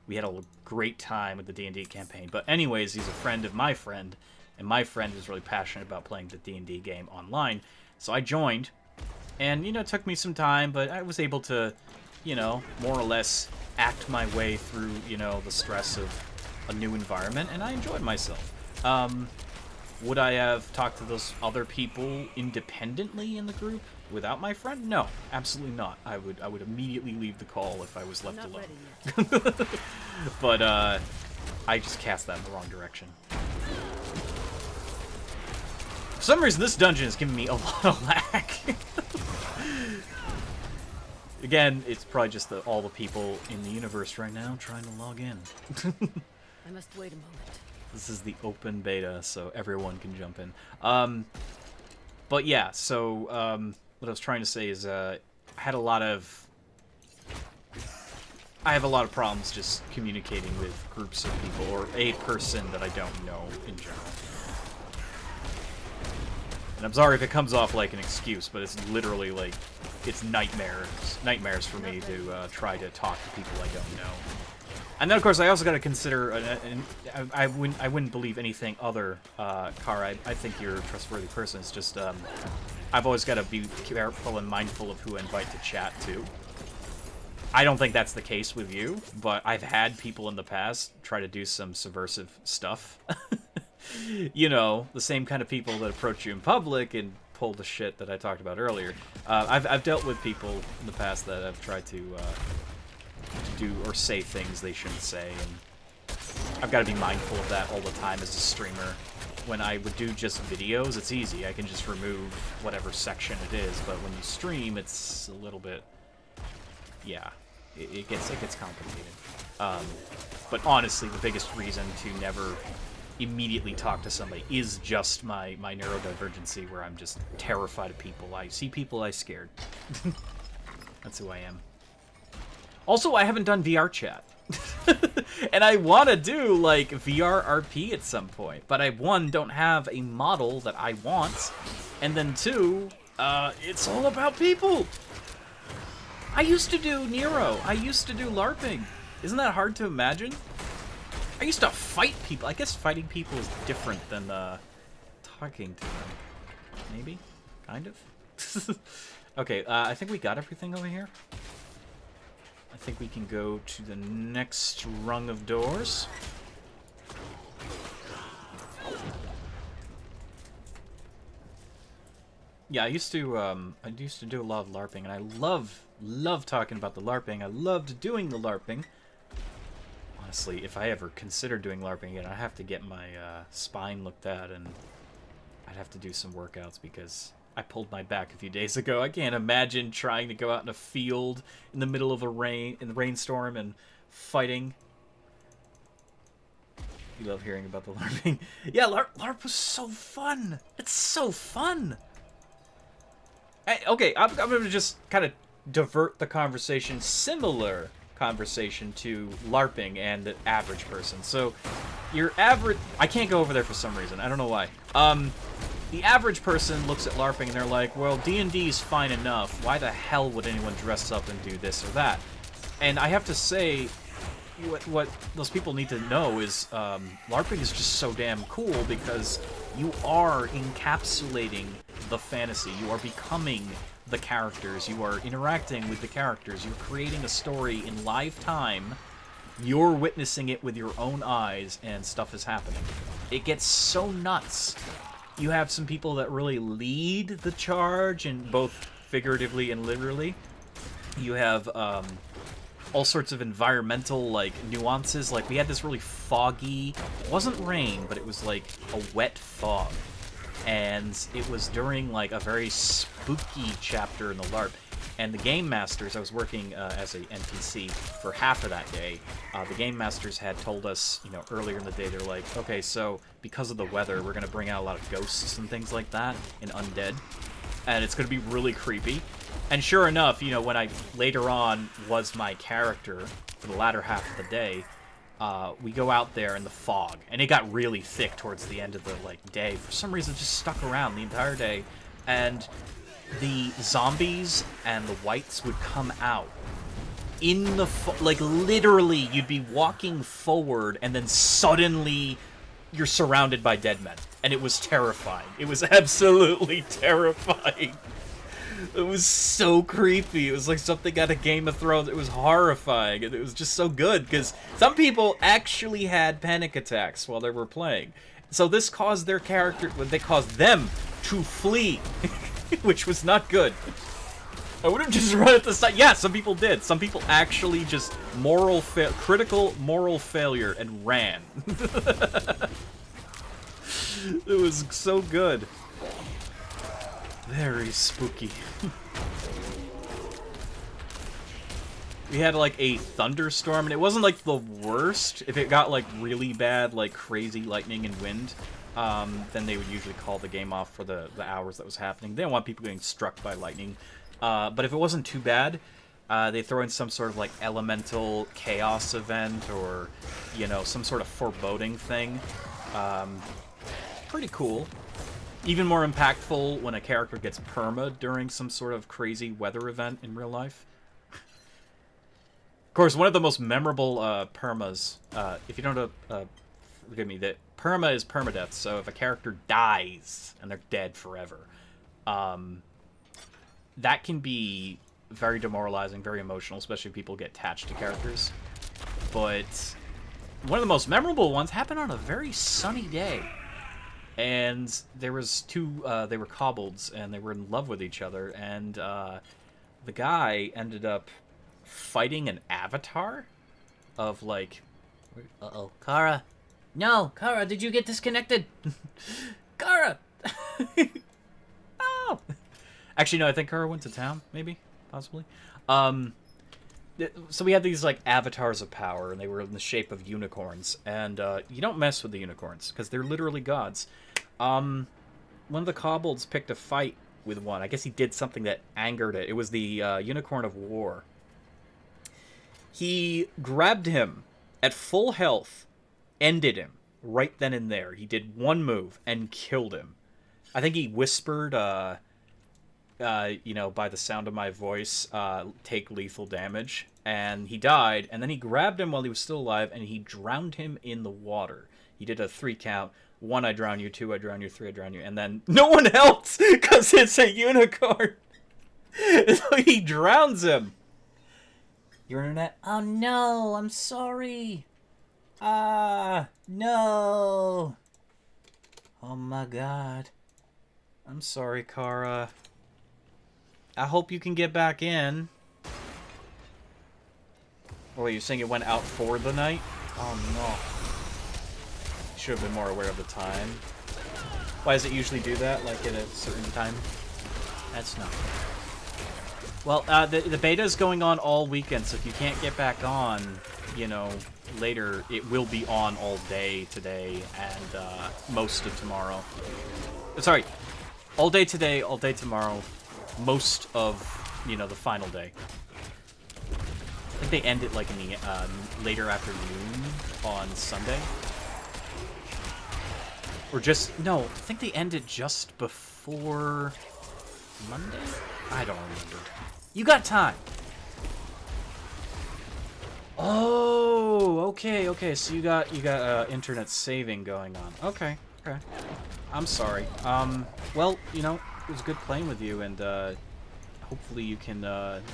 A: We had a great time with the D&D campaign. But anyways, he's a friend of my friend, and my friend is really passionate about playing the D&D game online. So I joined, and, it took me some time, but I was able to, more or less act my way through, the stress of a new environment, and I enjoyed myself. Would I have talked to those other people independently in the group without my friend? No, absolutely not. I would immediately leave the call if I was left
B: Not
A: alone.
B: ready yet.
A: But I just cast that in the wrong direction. For some reason, this dungeon is giving me a lot of lag. Again, it's probably just all the people in the universe right now trying to log in.
B: I must wait a moment.
A: This is the open beta, so everyone can jump in. But yeah, so what I was trying to say is I have a lot of problems just communicating with groups of people or a person that I don't know in general. And I'm sorry if it comes off like an excuse, but it's literally like, it's nightmares for me to try to talk to people I don't know. And then, of course, I also got to consider, I wouldn't believe anything other, Kara. I think you're a trustworthy person. It's just, I've always got to be careful and mindful of who I invite to chat to. I don't think that's the case with you, but I've had people in the past try to do some subversive stuff. The same kind of people that approach you in public and pull the shit that I talked about earlier. I've dealt with people in the past that have tried to do or say things they shouldn't say, and I've got to be mindful of that all the time as a streamer. When I would do just videos, it's easy. I can just remove whatever section it is, but when you stream, it's a little bit... Yeah, it gets complicated. But honestly, the biggest reason to never immediately talk to somebody is just my neurodivergency, where I'm just terrified of people. I see people, I'm scared. That's who I am. Also, I haven't done VR chat. And I want to do, like, VR RP at some point. But I, one, don't have a model that I want. And then, two, it's all about people. I used to do Nero. I used to do LARPing. Isn't that hard to imagine? I used to fight people. I guess fighting people is different than talking to them. Maybe? Kind of? Okay, I think we got everything over here. I think we can go to the next rung of doors. Yeah, I used to do a lot of LARPing, and I love talking about the LARPing. I loved doing the LARPing. Honestly, if I ever consider doing LARPing again, I'd have to get my spine looked at, and I'd have to do some workouts because I pulled my back a few days ago. I can't imagine trying to go out in a field in the middle of a rainstorm and fighting. You love hearing about the LARPing. Yeah, LARP was so fun. It's so fun. Okay, I'm going to just kind of divert the conversation, similar conversation to LARPing and the average person. So, your average... I can't go over there for some reason. I don't know why. The average person looks at LARPing and they're like, well, D&D is fine enough. Why the hell would anyone dress up and do this or that? And I have to say, what those people need to know is LARPing is just so damn cool because you are encapsulating the fantasy. You are becoming the characters. You are interacting with the characters. You're creating a story in live time. You're witnessing it with your own eyes, and stuff is happening. It gets so nuts. You have some people that really lead the charge, in both figuratively and literally. You have all sorts of environmental like nuances. Like we had this really foggy, it wasn't rain, but it was like a wet fog. And it was during like a very spooky chapter in the LARP. And the game masters, I was working as a NPC for half of that day. The game masters had told us, earlier in the day, they're like, okay, so because of the weather, we're going to bring out a lot of ghosts and things like that, and undead. and it's going to be really creepy. And sure enough, you know, when I later on was my character for the latter half of the day, we go out there in the fog, and it got really thick towards the end of the day. For some reason, it just stuck around the entire day, and the zombies and the whites would come out in the literally, you'd be walking forward, and then suddenly you're surrounded by dead men, and it was terrifying. It was absolutely terrifying. It was so creepy. It was like something out of Game of Thrones. It was horrifying, and it was just so good, because some people actually had panic attacks while they were playing. So this caused their character, they caused them to flee, which was not good. I would have just run at the side. Yeah, some people did. Some people actually just critical moral failure and ran. It was so good. Very spooky. We had like a thunderstorm, and it wasn't like the worst. If it got like really bad, like crazy lightning and wind, then they would usually call the game off for the hours that was happening. They don't want people getting struck by lightning. But if it wasn't too bad, they throw in some sort of like elemental chaos event, or, you know, some sort of foreboding thing. Pretty cool. Even more impactful when a character gets perma during some sort of crazy weather event in real life. Of course, one of the most memorable permas, if you don't know, forgive me, that perma is permadeath, so if a character dies and they're dead forever, that can be very demoralizing, very emotional, especially if people get attached to characters. But one of the most memorable ones happened on a very sunny day. And there was two, they were kobolds, and they were in love with each other, and the guy ended up fighting an avatar of, like... Uh-oh. Kara! No! Kara, did you get disconnected? Kara! Oh! Actually, no, I think Kara went to town, maybe? Possibly? So we had these, like, avatars of power, and they were in the shape of unicorns. And you don't mess with the unicorns, because they're literally gods. One of the kobolds picked a fight with one. I guess he did something that angered it. It was the Unicorn of War. He grabbed him at full health, ended him right then and there. He did one move and killed him. I think he whispered, you know, by the sound of my voice, take lethal damage. And he died, and then he grabbed him while he was still alive, and he drowned him in the water. He did a 3 count. 1, I drown you. 2, I drown you. 3, I drown you. And then no one helps, because it's a unicorn. So he drowns him. Your internet? Oh no, I'm sorry. No. Oh my god. I'm sorry, Kara. I hope you can get back in. Oh, wait, you're saying it went out for the night? Oh, no. Should have been more aware of the time. Why does it usually do that, like, at a certain time? That's not fair. Well, the beta is going on all weekend, so if you can't get back on, you know, later, it will be on all day today and most of tomorrow. Sorry, all day today, all day tomorrow, most of, you know, the final day. I think they end it like in the later afternoon on Sunday. Or just, no, I think they end it just before Monday? I don't remember. You got time. Oh, okay, so you got internet saving going on. Okay. I'm sorry. Well, you know, it was good playing with you, and hopefully you can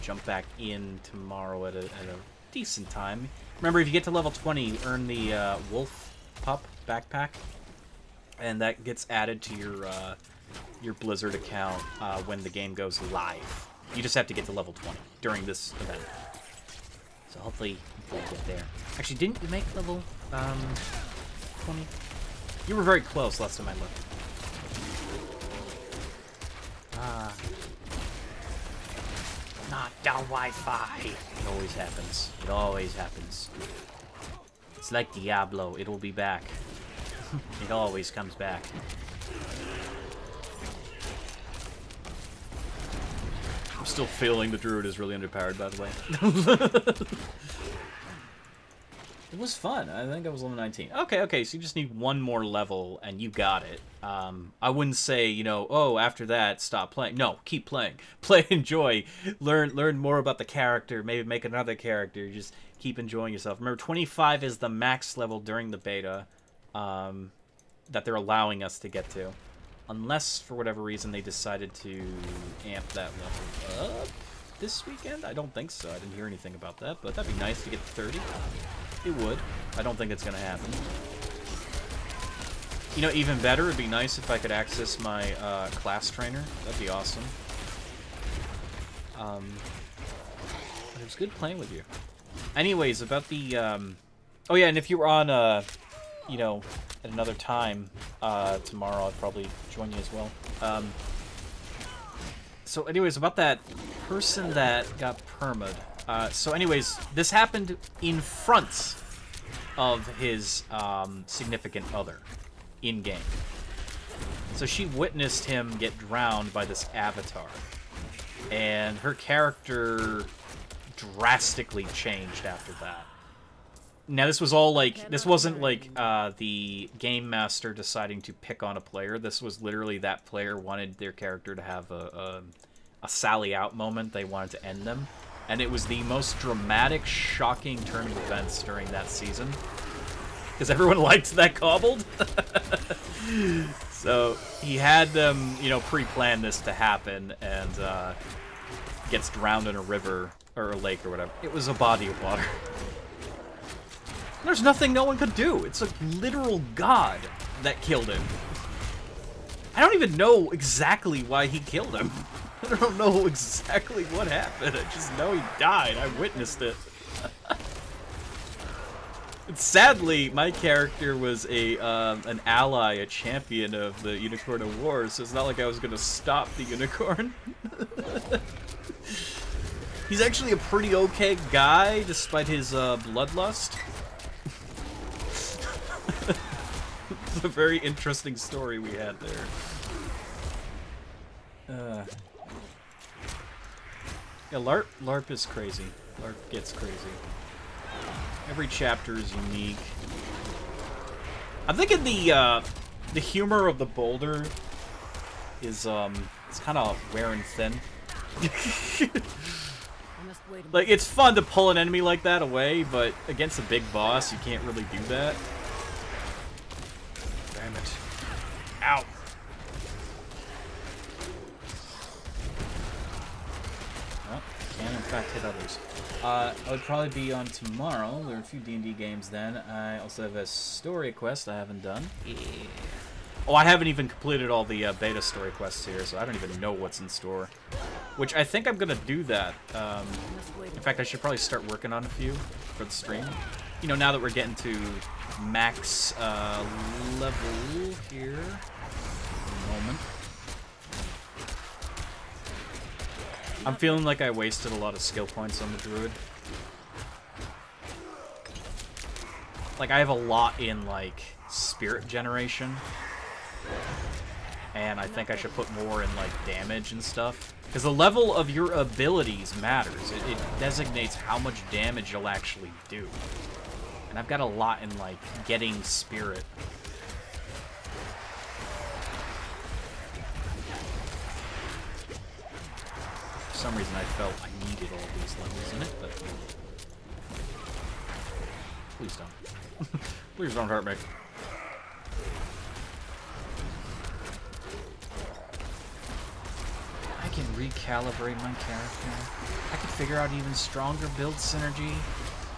A: jump back in tomorrow at a decent time. Remember, if you get to level 20, you earn the wolf pup backpack, and that gets added to your Blizzard account when the game goes live. You just have to get to level 20 during this event. So hopefully you get there. Actually, didn't you make level 20? You were very close last time I looked. Not the Wi-Fi. It always happens. It always happens. It's like Diablo. It'll be back. It always comes back. still feeling the Druid is really underpowered, by the way. It was fun. I think I was level 19. Okay, so you just need one more level, and you got it. I wouldn't say, you know, oh, after that, stop playing. No, keep playing. Play, enjoy. Learn more about the character. Maybe make another character. Just keep enjoying yourself. Remember, 25 is the max level during the beta that they're allowing us to get to. Unless, for whatever reason, they decided to amp that level up this weekend? I don't think so. I didn't hear anything about that, but that'd be nice to get to 30. It would. I don't think it's going to happen. You know, even better, it'd be nice if I could access my class trainer. That'd be awesome. But it was good playing with you. Anyways, about the... Oh yeah, and if you were on, you know, at another time tomorrow, I'd probably join you as well. So anyways, about that person that got perma'd. So anyways, this happened in front of his significant other in-game. So she witnessed him get drowned by this avatar. And her character drastically changed after that. Now, this was all, like, this wasn't, like, the game master deciding to pick on a player. This was literally that player wanted their character to have a sally out moment. They wanted to end them. And it was the most dramatic, shocking turn of events during that season. Because everyone liked that cobbled. So, he had them, you know, pre-plan this to happen, and gets drowned in a river, or a lake, or whatever. It was a body of water. There's nothing no one could do. It's a literal god that killed him. I don't even know exactly why he killed him. I don't know exactly what happened. I just know he died. I witnessed it. And sadly, my character was an ally, a champion of the Unicorn of War, so it's not like I was going to stop the Unicorn. He's actually a pretty okay guy, despite his bloodlust. It's a very interesting story we had there. Yeah, LARP is crazy. LARP gets crazy. Every chapter is unique. I'm thinking the humor of the boulder is it's kind of wearing thin. Like, it's fun to pull an enemy like that away, but against a big boss, you can't really do that. Damn it. Ow. Well, can in fact hit others. I would probably be on tomorrow. There are a few D&D games then. I also have a story quest I haven't done. Yeah. Oh, I haven't even completed all the beta story quests here, so I don't even know what's in store. Which I think I'm going to do that. In fact, I should probably start working on a few for the stream. You know, now that we're getting to max level here. A moment. I'm feeling like I wasted a lot of skill points on the Druid. Like, I have a lot in, like, spirit generation. And I think I should put more in, like, damage and stuff. Because the level of your abilities matters. It designates how much damage you'll actually do. And I've got a lot in, like, getting spirit. For some reason I felt I needed all these levels in it, but... Please don't. Please don't hurt me. I can recalibrate my character. I can figure out even stronger build synergy.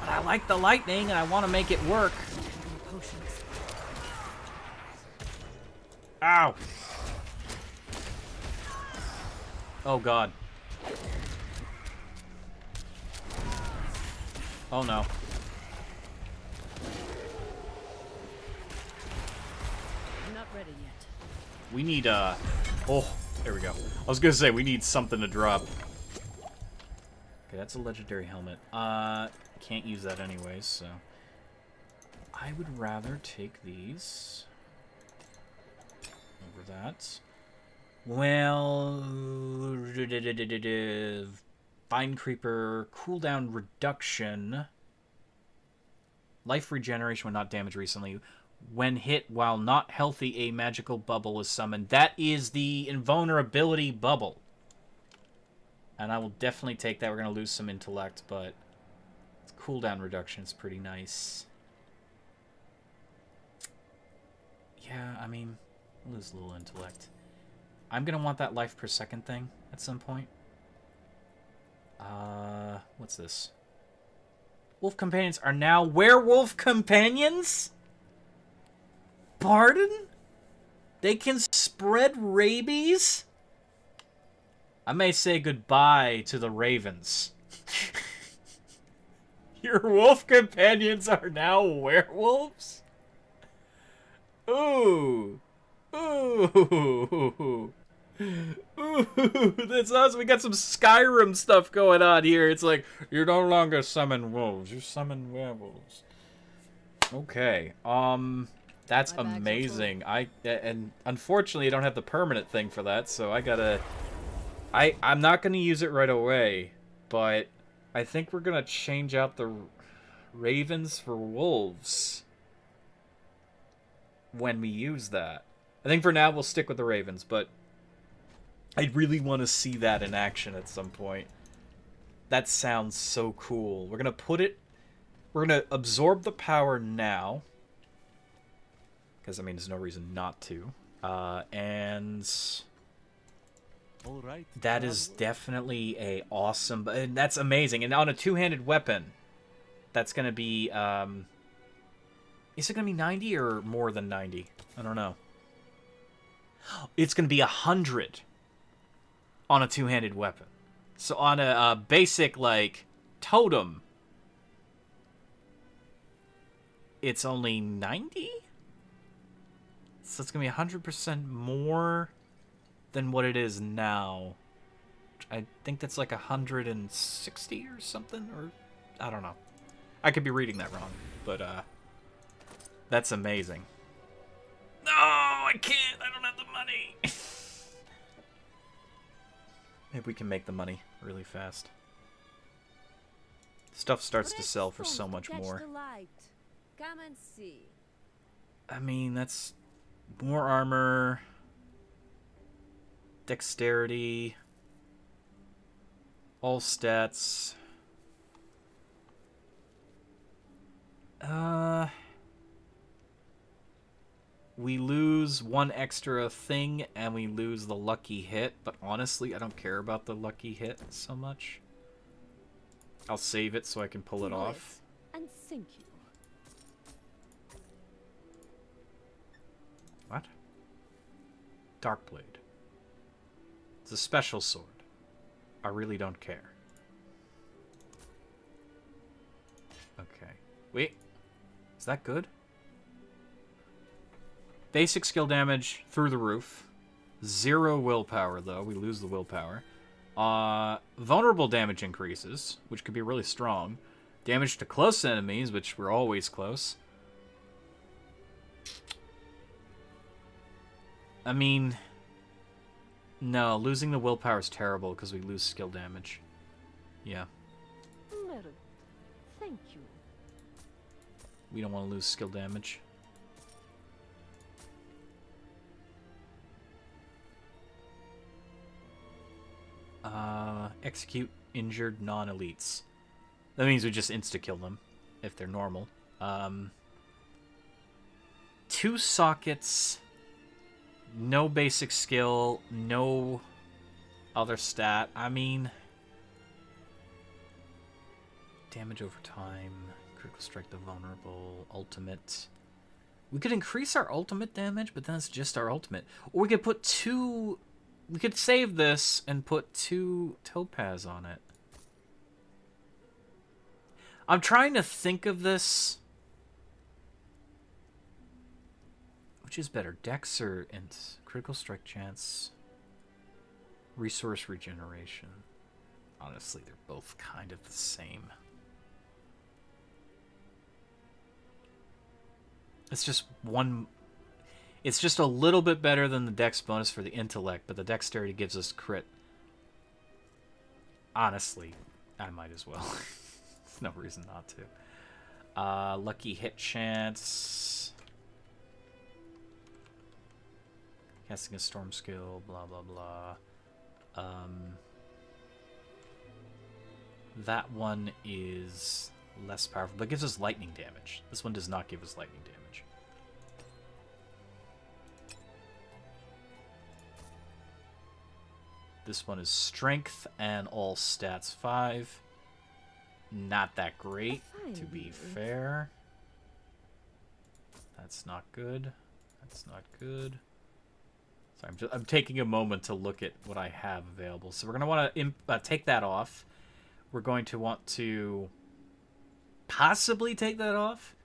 A: But I like the lightning and I want to make it work. Ow! Oh god. Oh no.
B: I'm not ready yet.
A: We need, oh, there we go. I was gonna say, we need something to drop. Okay, that's a legendary helmet. Can't use that anyways, so... I would rather take these over that. Well, Vine Creeper, cooldown reduction, life regeneration when not damaged recently. When hit while not healthy, a magical bubble is summoned. That is the invulnerability bubble. And I will definitely take that. We're going to lose some intellect, but cooldown reduction is pretty nice. Yeah, I mean, we'll lose a little intellect. I'm going to want that life per second thing at some point. What's this? Wolf companions are now werewolf companions? Pardon? They can spread rabies? I may say goodbye to the ravens. Your wolf companions are now werewolves? Ooh. Ooh. Ooh. That's us. We got some Skyrim stuff going on here. It's like, you no longer summon wolves. You summon werewolves. Okay. That's amazing. And unfortunately I don't have the permanent thing for that, so I gotta... I'm not gonna use it right away, but I think we're gonna change out the ravens for wolves when we use that. I think for now we'll stick with the ravens, but I really want to see that in action at some point. That sounds so cool. We're gonna absorb the power now, because I mean there's no reason not to. And
D: All right.
A: that is definitely a awesome, and that's amazing. And on a two-handed weapon, that's gonna be is it gonna be 90 or more than 90? I don't know. It's gonna be 100 on a two-handed weapon. So on a basic like totem, it's only 90. So it's gonna be 100% more than what it is now. I think that's like 160 or something, or I don't know. I could be reading that wrong, but that's amazing. No, I can't. I don't have the money. Maybe we can make the money really fast. Stuff starts to sell for so much more.
B: Come and see.
A: I mean, that's more armor, dexterity, all stats. We lose one extra thing, and we lose the lucky hit, but honestly, I don't care about the lucky hit so much. I'll save it so I can pull it off.
B: And thank you.
A: What? Darkblade. It's a special sword. I really don't care. Okay. Wait. Is that good? Basic skill damage through the roof. 0 willpower, though. We lose the willpower. Vulnerable damage increases, which could be really strong. Damage to close enemies, which we're always close. I mean... No, losing the willpower is terrible because we lose skill damage. Yeah.
B: Merit. Thank you.
A: We don't want to lose skill damage. Execute injured non-elites. That means we just insta-kill them if they're normal. 2 sockets, no basic skill, no other stat. I mean, damage over time, critical strike the vulnerable, ultimate. We could increase our ultimate damage, but then it's just our ultimate. Or we could put 2... We could save this and put 2 topaz on it. I'm trying to think of this. Which is better, Dex or Int? Critical strike chance. Resource regeneration. Honestly, they're both kind of the same. It's just one... It's just a little bit better than the dex bonus for the intellect, but the dexterity gives us crit. Honestly, I might as well. There's no reason not to. Lucky hit chance. Casting a storm skill, blah, blah, blah. That one is less powerful, but it gives us lightning damage. This one does not give us lightning damage. This one is strength and all stats 5. Not that great, to be fair. That's not good. That's not good. Sorry, I'm taking a moment to look at what I have available. So we're going to want to take that off. We're going to want to possibly take that off.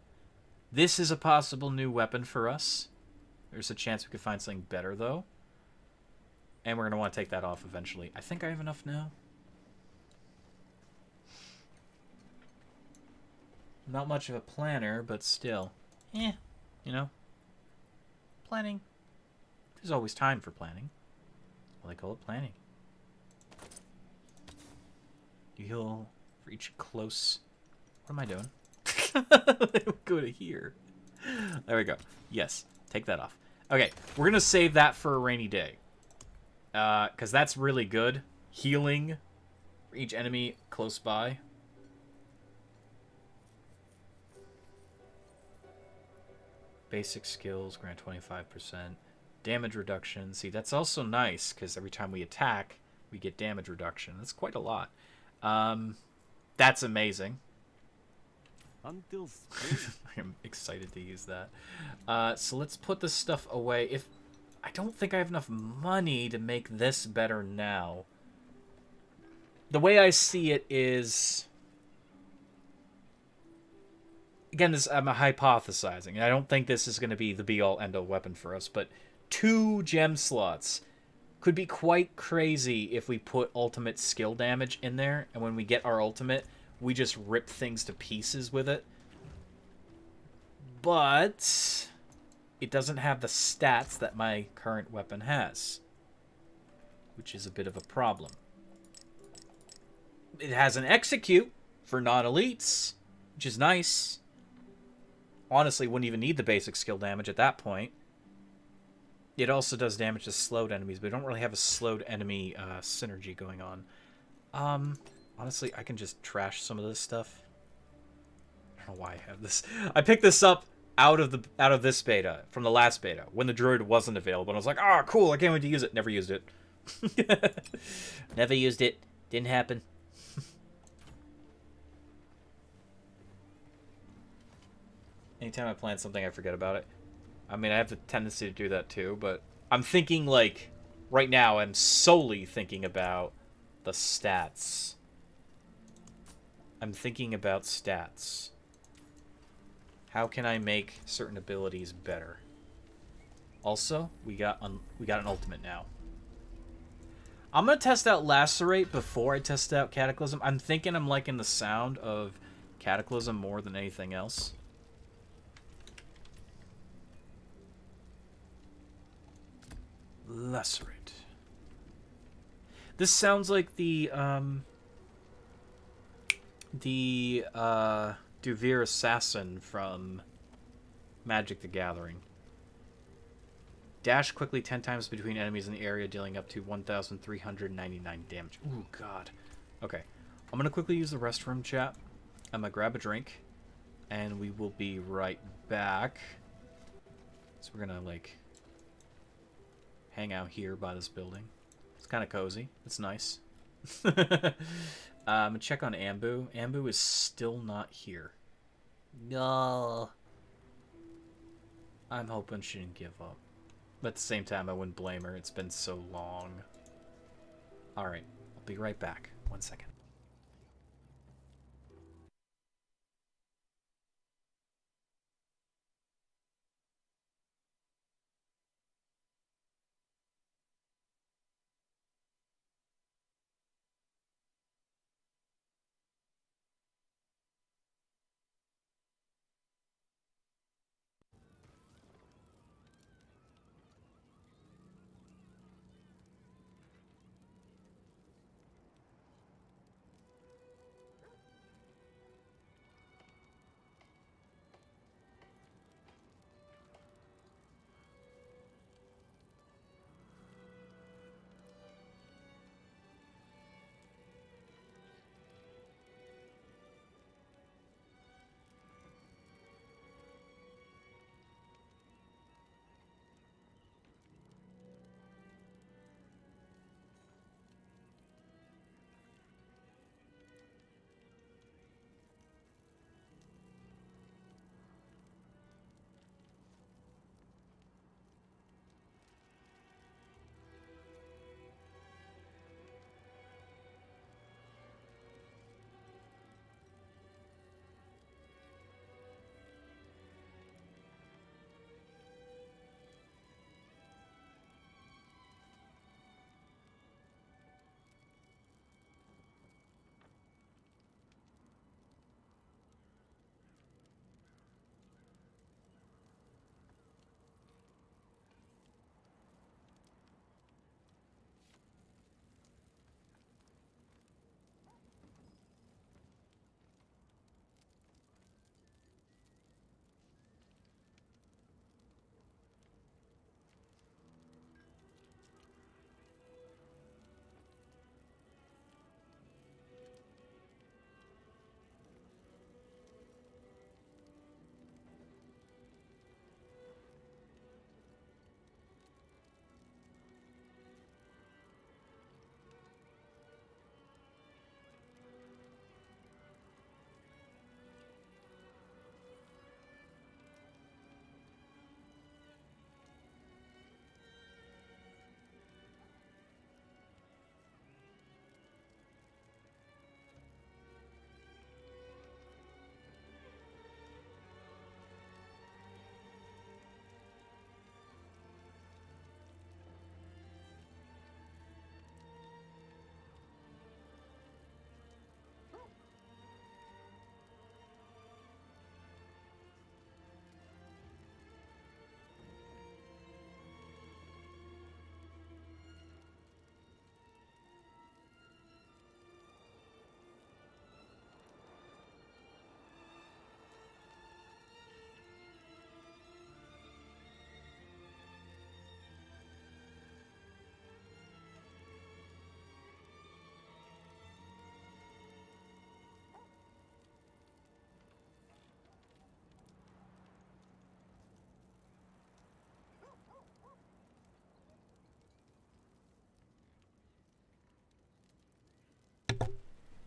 A: This is a possible new weapon for us. There's a chance we could find something better, though. And we're going to want to take that off eventually. I think I have enough now. Not much of a planner, but still. You know. Planning. There's always time for planning. Well, they call it planning. You heal for each close... What am I doing? Go to here. There we go. Yes. Take that off. Okay. We're going to save that for a rainy day. Because that's really good. Healing for each enemy close by. Basic skills grant 25%. Damage reduction. See, that's also nice, because every time we attack, we get damage reduction. That's quite a lot. That's amazing.
D: Until spring.
A: I'm excited to use that. So let's put this stuff away. I don't think I have enough money to make this better now. The way I see it is... Again, I'm hypothesizing. And I don't think this is going to be the be-all, end-all weapon for us. But 2 gem slots could be quite crazy if we put ultimate skill damage in there. And when we get our ultimate, we just rip things to pieces with it. But... it doesn't have the stats that my current weapon has, which is a bit of a problem. It has an execute for non-elites, which is nice. Honestly, wouldn't even need the basic skill damage at that point. It also does damage to slowed enemies, but we don't really have a slowed enemy synergy going on. Honestly, I can just trash some of this stuff. I don't know why I have this. I picked this up out of this beta, from the last beta, when the Druid wasn't available. And I was like, oh, cool, I can't wait to use it. Never used it. Never used it. Didn't happen. Anytime I plan something, I forget about it. I mean, I have the tendency to do that too, but I'm thinking, like, right now, I'm solely thinking about the stats. I'm thinking about stats. How can I make certain abilities better? Also, we got an ultimate now. I'm gonna test out Lacerate before I test out Cataclysm. I'm thinking I'm liking the sound of Cataclysm more than anything else. Lacerate. This sounds like the Duvir Assassin from Magic the Gathering. Dash quickly 10 times between enemies in the area, dealing up to 1,399 damage. Ooh, God. Okay. I'm going to quickly use the restroom, chat. I'm going to grab a drink, and we will be right back. So we're going to, like, hang out here by this building. It's kind of cozy. It's nice. I'm going to check on Ambu. Ambu is still not here. No. I'm hoping she didn't give up. But at the same time, I wouldn't blame her. It's been so long. Alright, I'll be right back. 1 second.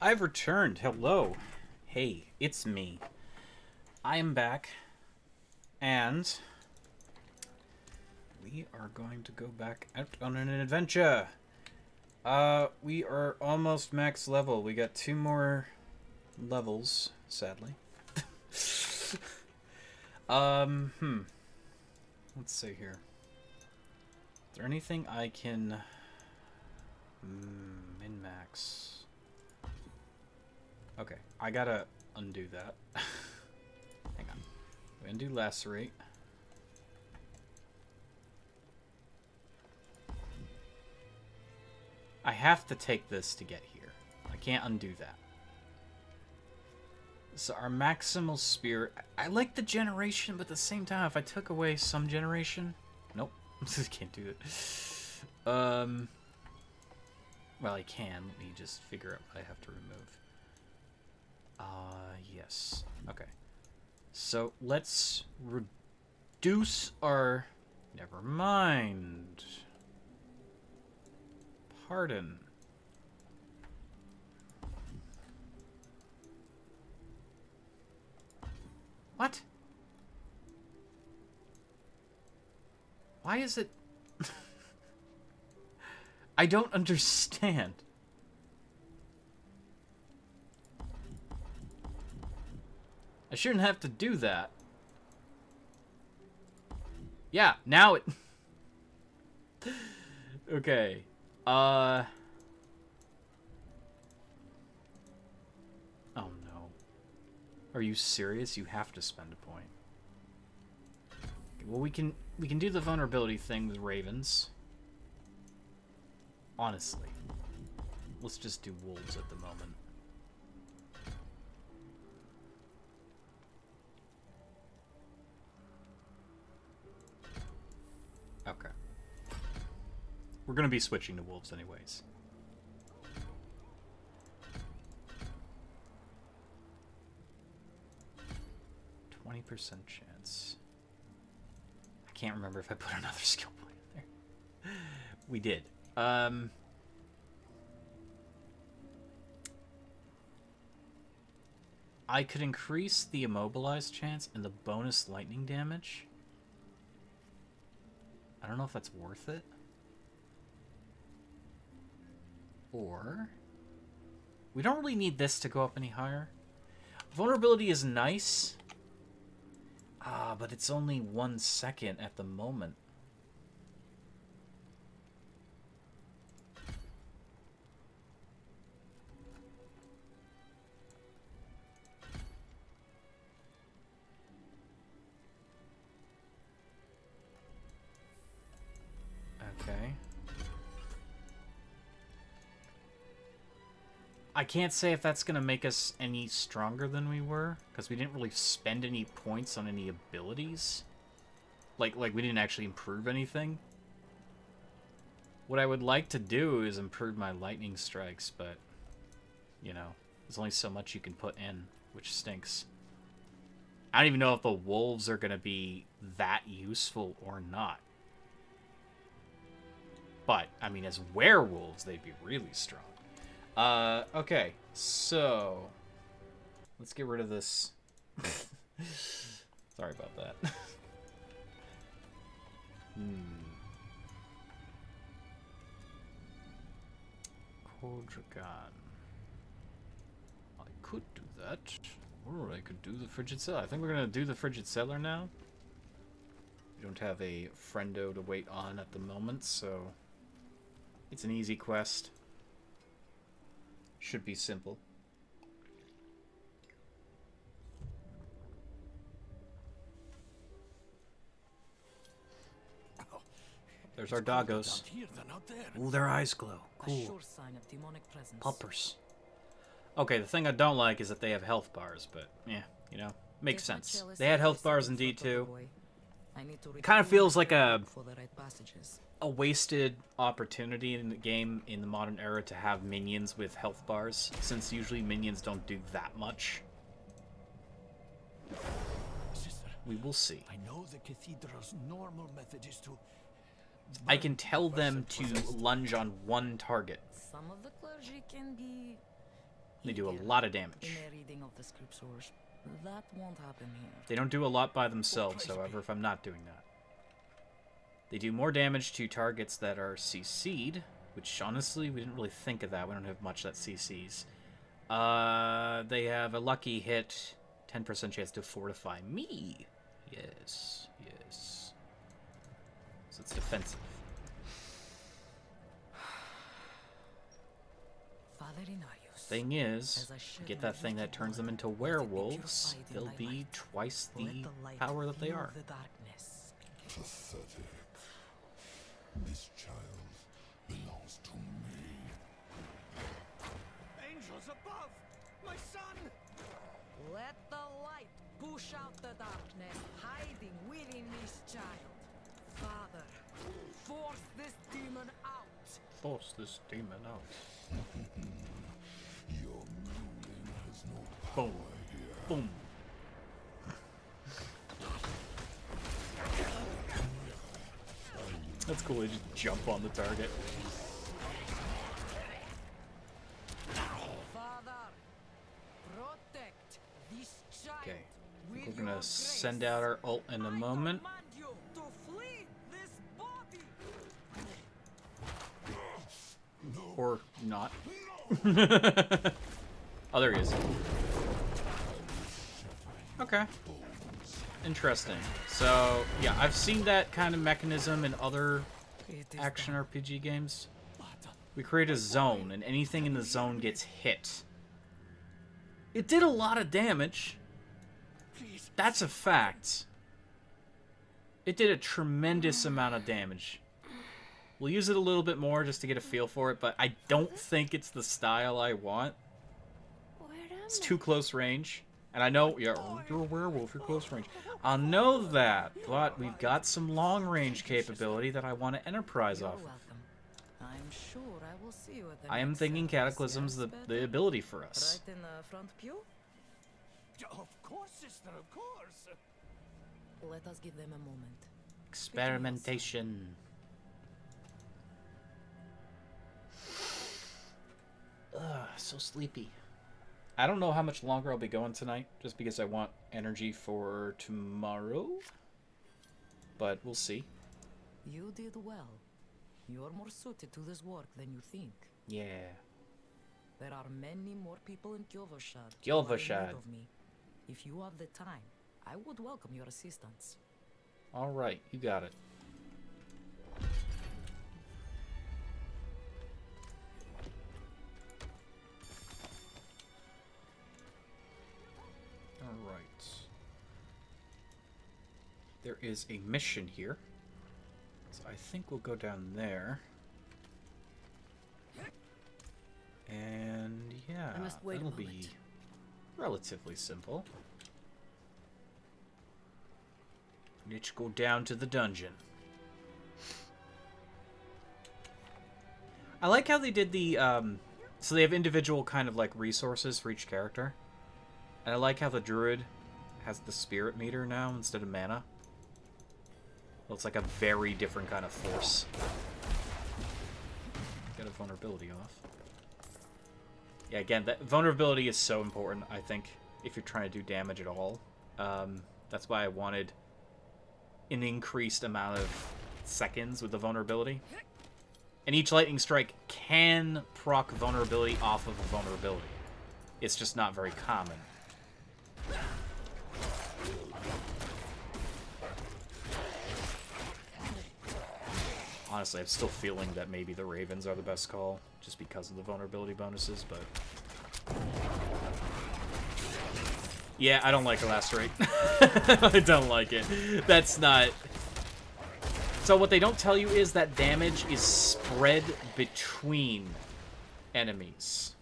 A: I've returned. Hello. Hey, it's me. I am back. And we are going to go back out on an adventure. We are almost max level. We got 2 more levels, sadly. Let's see here. Is there anything I can min-max? Okay, I gotta undo that. Hang on. We undo lacerate. I have to take this to get here. I can't undo that. So our maximal spear, I like the generation, but at the same time, if I took away some generation, nope, can't do it. Well, I can. Let me just figure out what I have to remove. Yes. Okay. So let's reduce our. Never mind. Pardon. What? Why is it... I don't understand. I shouldn't have to do that. Yeah, now it... Okay. Oh no. Are you serious? You have to spend a point. Okay, well, we can do the vulnerability thing with ravens. Honestly. Let's just do wolves at the moment. Okay. We're gonna be switching to wolves anyways. %20 chance. I can't remember if I put another skill point in there. We did. I could increase the immobilized chance and the bonus lightning damage. I don't know if that's worth it. Or we don't really need this to go up any higher. Vulnerability is nice. But it's only 1 second at the moment. Okay. I can't say if that's going to make us any stronger than we were, because we didn't really spend any points on any abilities. Like we didn't actually improve anything. What I would like to do is improve my lightning strikes, but, you know, there's only so much you can put in, which stinks. I don't even know if the wolves are going to be that useful or not. But, I mean, as werewolves, they'd be really strong. Okay, so let's get rid of this. Sorry about that. Kodrakhan. I could do that, or I could do the Frigid Cellar. I think we're gonna do the Frigid Cellar now. We don't have a friendo to wait on at the moment, so it's an easy quest. Should be simple. There's our doggos. Ooh, their eyes glow. Cool.
B: Sure sign of demonic presence.
A: Puppers. Okay, the thing I don't like is that they have health bars, but yeah, you know, makes sense. They had health bars in D2. It kind of feels like a wasted opportunity in the game in the modern era to have minions with health bars, since usually minions don't do that much.
C: Sister,
A: We will see.
C: I know the cathedral's normal method is to...
A: I can tell them to lunge on one target.
B: Some of the clergy can be
A: They do a lot of
B: In
A: damage.
B: a reading of the scriptures, that won't happen here.
A: They don't do a lot by themselves, however, if I'm not doing that. They do more damage to targets that are CC'd, which honestly, we didn't really think of that. We don't have much that CCs. They have a lucky hit, 10% chance to fortify me. Yes, yes. So it's defensive.
B: Father Inarius,
A: Thing is,
B: as I shed
A: get
B: my
A: that thing that
B: little
A: turns them
B: blood,
A: into
B: let it be
A: werewolves,
B: purified in
A: they'll
B: thy
A: be
B: light.
A: twice
B: Let
A: the
B: light
A: power that they
B: heal
A: are.
B: the darkness.
C: Pathetic. This child belongs to me.
F: Angels above! My son!
B: Let the light push out the darkness hiding within this child. Father, force this demon out.
A: Force this demon out.
C: Your muling has no
A: Boom.
C: power here.
A: Boom. That's cool, they just jump on the target.
B: Father, protect this child.
A: Okay,
B: with
A: we're
B: your
A: gonna
B: grace.
A: send out our ult in a moment.
B: I command you to flee this body.
A: Or not. Oh, there he is. Okay. Interesting. So, yeah, I've seen that kind of mechanism in other
B: It is
A: action
B: done.
A: RPG games. We create a zone, and anything in the zone gets hit. It did a lot of damage. That's a fact. It did a tremendous amount of damage. We'll use it a little bit more just to get a feel for it, but I don't think it's the style I want. It's too close range. And I know, yeah, you're a werewolf, you're close range. I know that, but we've got some long range capability that I want to enterprise
B: You're
A: off of.
B: welcome. I'm sure I will see you at the
A: I am
B: next
A: thinking
B: service,
A: Cataclysm's
B: yes,
A: the
B: better?
A: ability for us.
B: Right in the front pew?
F: Of course, sister, of course.
B: Let us give them a moment.
A: Experimentation. Ugh, so sleepy. I don't know how much longer I'll be going tonight, just because I want energy for tomorrow. But we'll see.
B: You did well. You're more suited to this work than you think.
A: Yeah.
B: There are many more people in Kyovoshad.
A: Kyovoshad.
B: Of me. If you have the time, I would welcome your assistance.
A: Alright, you got it. Alright. There is a mission here. So I think we'll go down there. And yeah,
B: I must wait a
A: that'll be
B: moment.
A: relatively simple. Let's go down to the dungeon. I like how they did the, so they have individual kind of like resources for each character. And I like how the Druid has the spirit meter now instead of mana. Well, it's like a very different kind of force. Get a vulnerability off. Yeah, again, that vulnerability is so important, I think, if you're trying to do damage at all. That's why I wanted an increased amount of seconds with the vulnerability. And each lightning strike can proc vulnerability off of a vulnerability. It's just not very common. Honestly, I'm still feeling that maybe the Ravens are the best call, just because of the vulnerability bonuses, but... Yeah, I don't like Elacerate. I don't like it. That's not... So what they don't tell you is that damage is spread between enemies.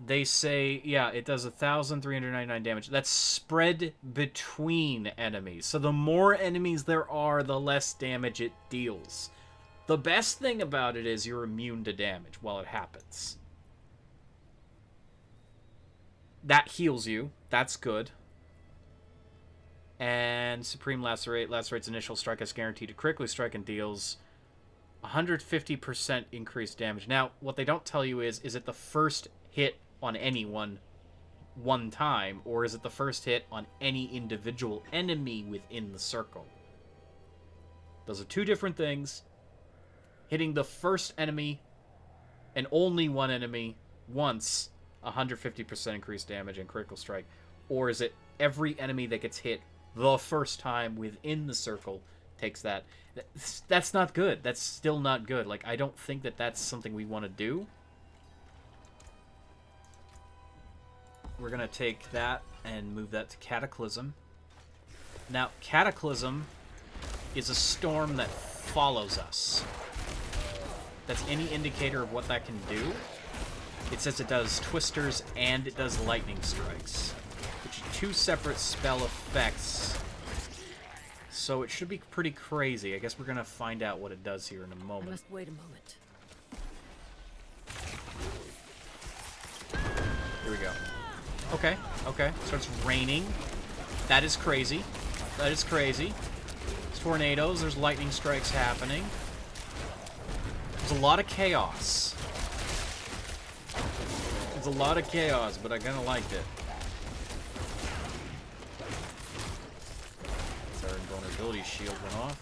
A: They say, yeah, it does 1,399 damage. That's spread between enemies. So the more enemies there are, the less damage it deals. The best thing about it is you're immune to damage while it happens. That heals you. That's good. And Supreme Lacerate. Lacerate's initial strike is guaranteed to critically strike and deals 150% increased damage. Now, what they don't tell you is it the first hit on anyone one time, or is it the first hit on any individual enemy within the circle? Those are two different things. Hitting the first enemy and only one enemy once, 150% increased damage and critical strike. Or is it every enemy that gets hit the first time within the circle takes that? That's not good. That's still not good. Like, I don't think that that's something we want to do. We're going to take that and move that to Cataclysm. Now, Cataclysm is a storm that follows us. That's any indicator of what that can do. It says it does Twisters and it does Lightning Strikes, which are two separate spell effects. So it should be pretty crazy. I guess we're going to find out what it does here in a moment.
H: I must wait a moment.
A: Here we go. Okay, okay. Starts raining. That is crazy. That is crazy. There's tornadoes. There's lightning strikes happening. There's a lot of chaos. There's a lot of chaos, but I kind of liked it. Our invulnerability shield went off.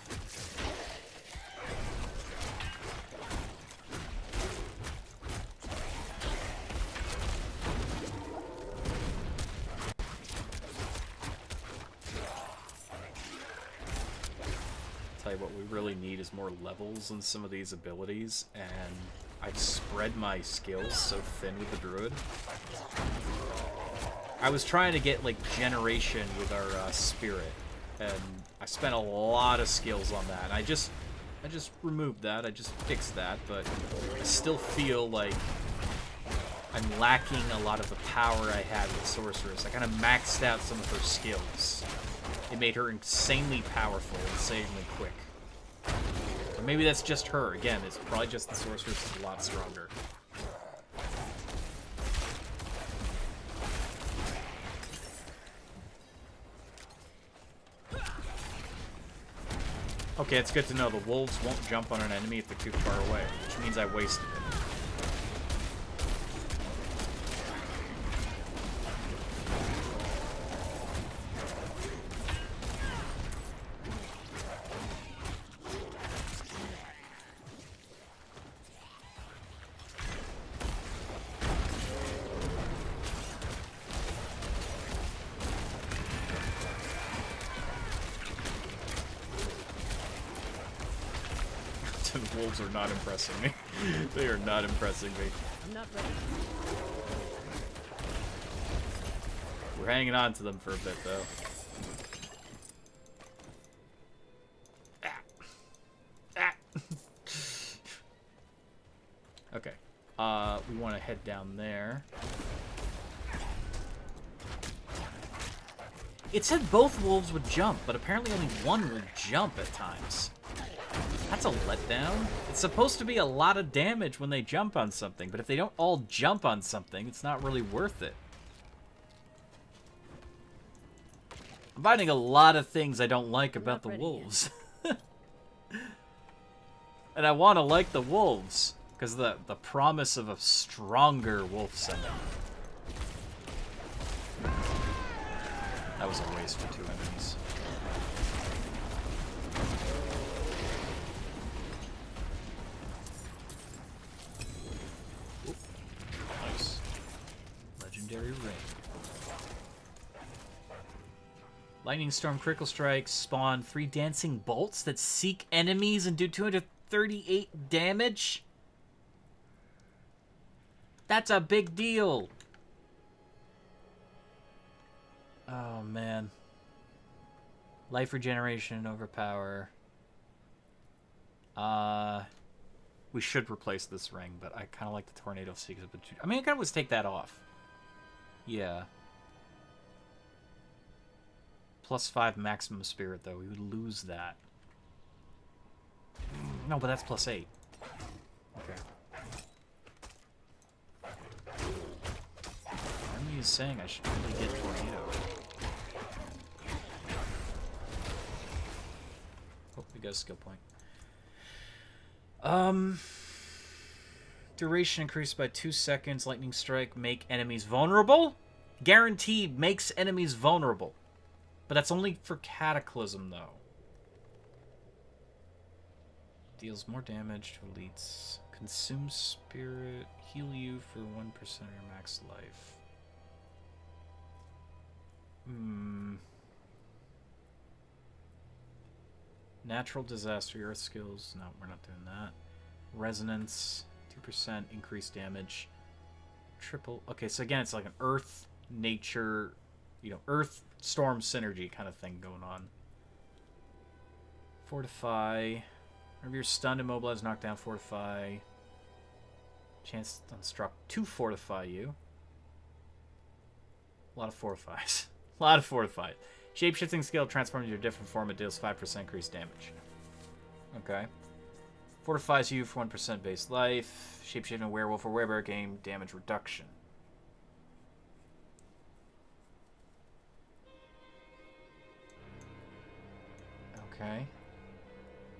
A: Tell you what we really need is more levels in some of these abilities, and I've spread my skills so thin with the Druid. I was trying to get like generation with our spirit, and I spent a lot of skills on that. And I just removed that. I just fixed that, but I still feel like I'm lacking a lot of the power I had with Sorceress. I kind of maxed out some of her skills. It made her insanely powerful, insanely quick. Or maybe that's just her. Again, it's probably just the Sorceress is a lot stronger. Okay, it's good to know the wolves won't jump on an enemy if they're too far away, which means I wasted it. The wolves are not impressing me. They are not impressing me.
H: I'm not ready.
A: We're hanging on to them for a bit, though. Okay. We want to head down there. It said both wolves would jump, but apparently only one will jump at times. That's a letdown. It's supposed to be a lot of damage when they jump on something, but if they don't all jump on something, it's not really worth it. I'm finding a lot of things I don't like about the wolves. And I want to like the wolves, because the promise of a stronger wolf sending. That was a waste for two enemies. Nice. Legendary ring. Lightning Storm Critical Strike spawn 3 dancing bolts that seek enemies and do 238 damage? That's a big deal. Oh, man. Life regeneration, overpower. We should replace this ring, but I kind of like the Tornado Seekers. I mean, I kind of would take that off. Yeah. +5 maximum spirit, though. We would lose that. No, but that's +8. Okay. Army is saying I should really get Tornado. Oh, we got a skill point. Duration increased by 2 seconds. Lightning strike make enemies vulnerable. Guaranteed makes enemies vulnerable. But that's only for Cataclysm, though. Deals more damage to elites. Consume spirit. Heal you for 1% of your max life. Natural disaster, earth skills. No, we're not doing that. Resonance. 2% increased damage. Triple. Okay, so again, it's like an earth, nature, you know, earth, storm synergy kind of thing going on. Fortify. Whenever you're stunned, immobilized, knocked down, fortify. Chance unstruck to fortify you. A lot of fortifies. A lot of fortifies. Shapeshifting skill transforms into a different form. It deals 5% increased damage. Okay. Fortifies you for 1% base life. Shapeshifting werewolf or werebear gain damage reduction. Okay.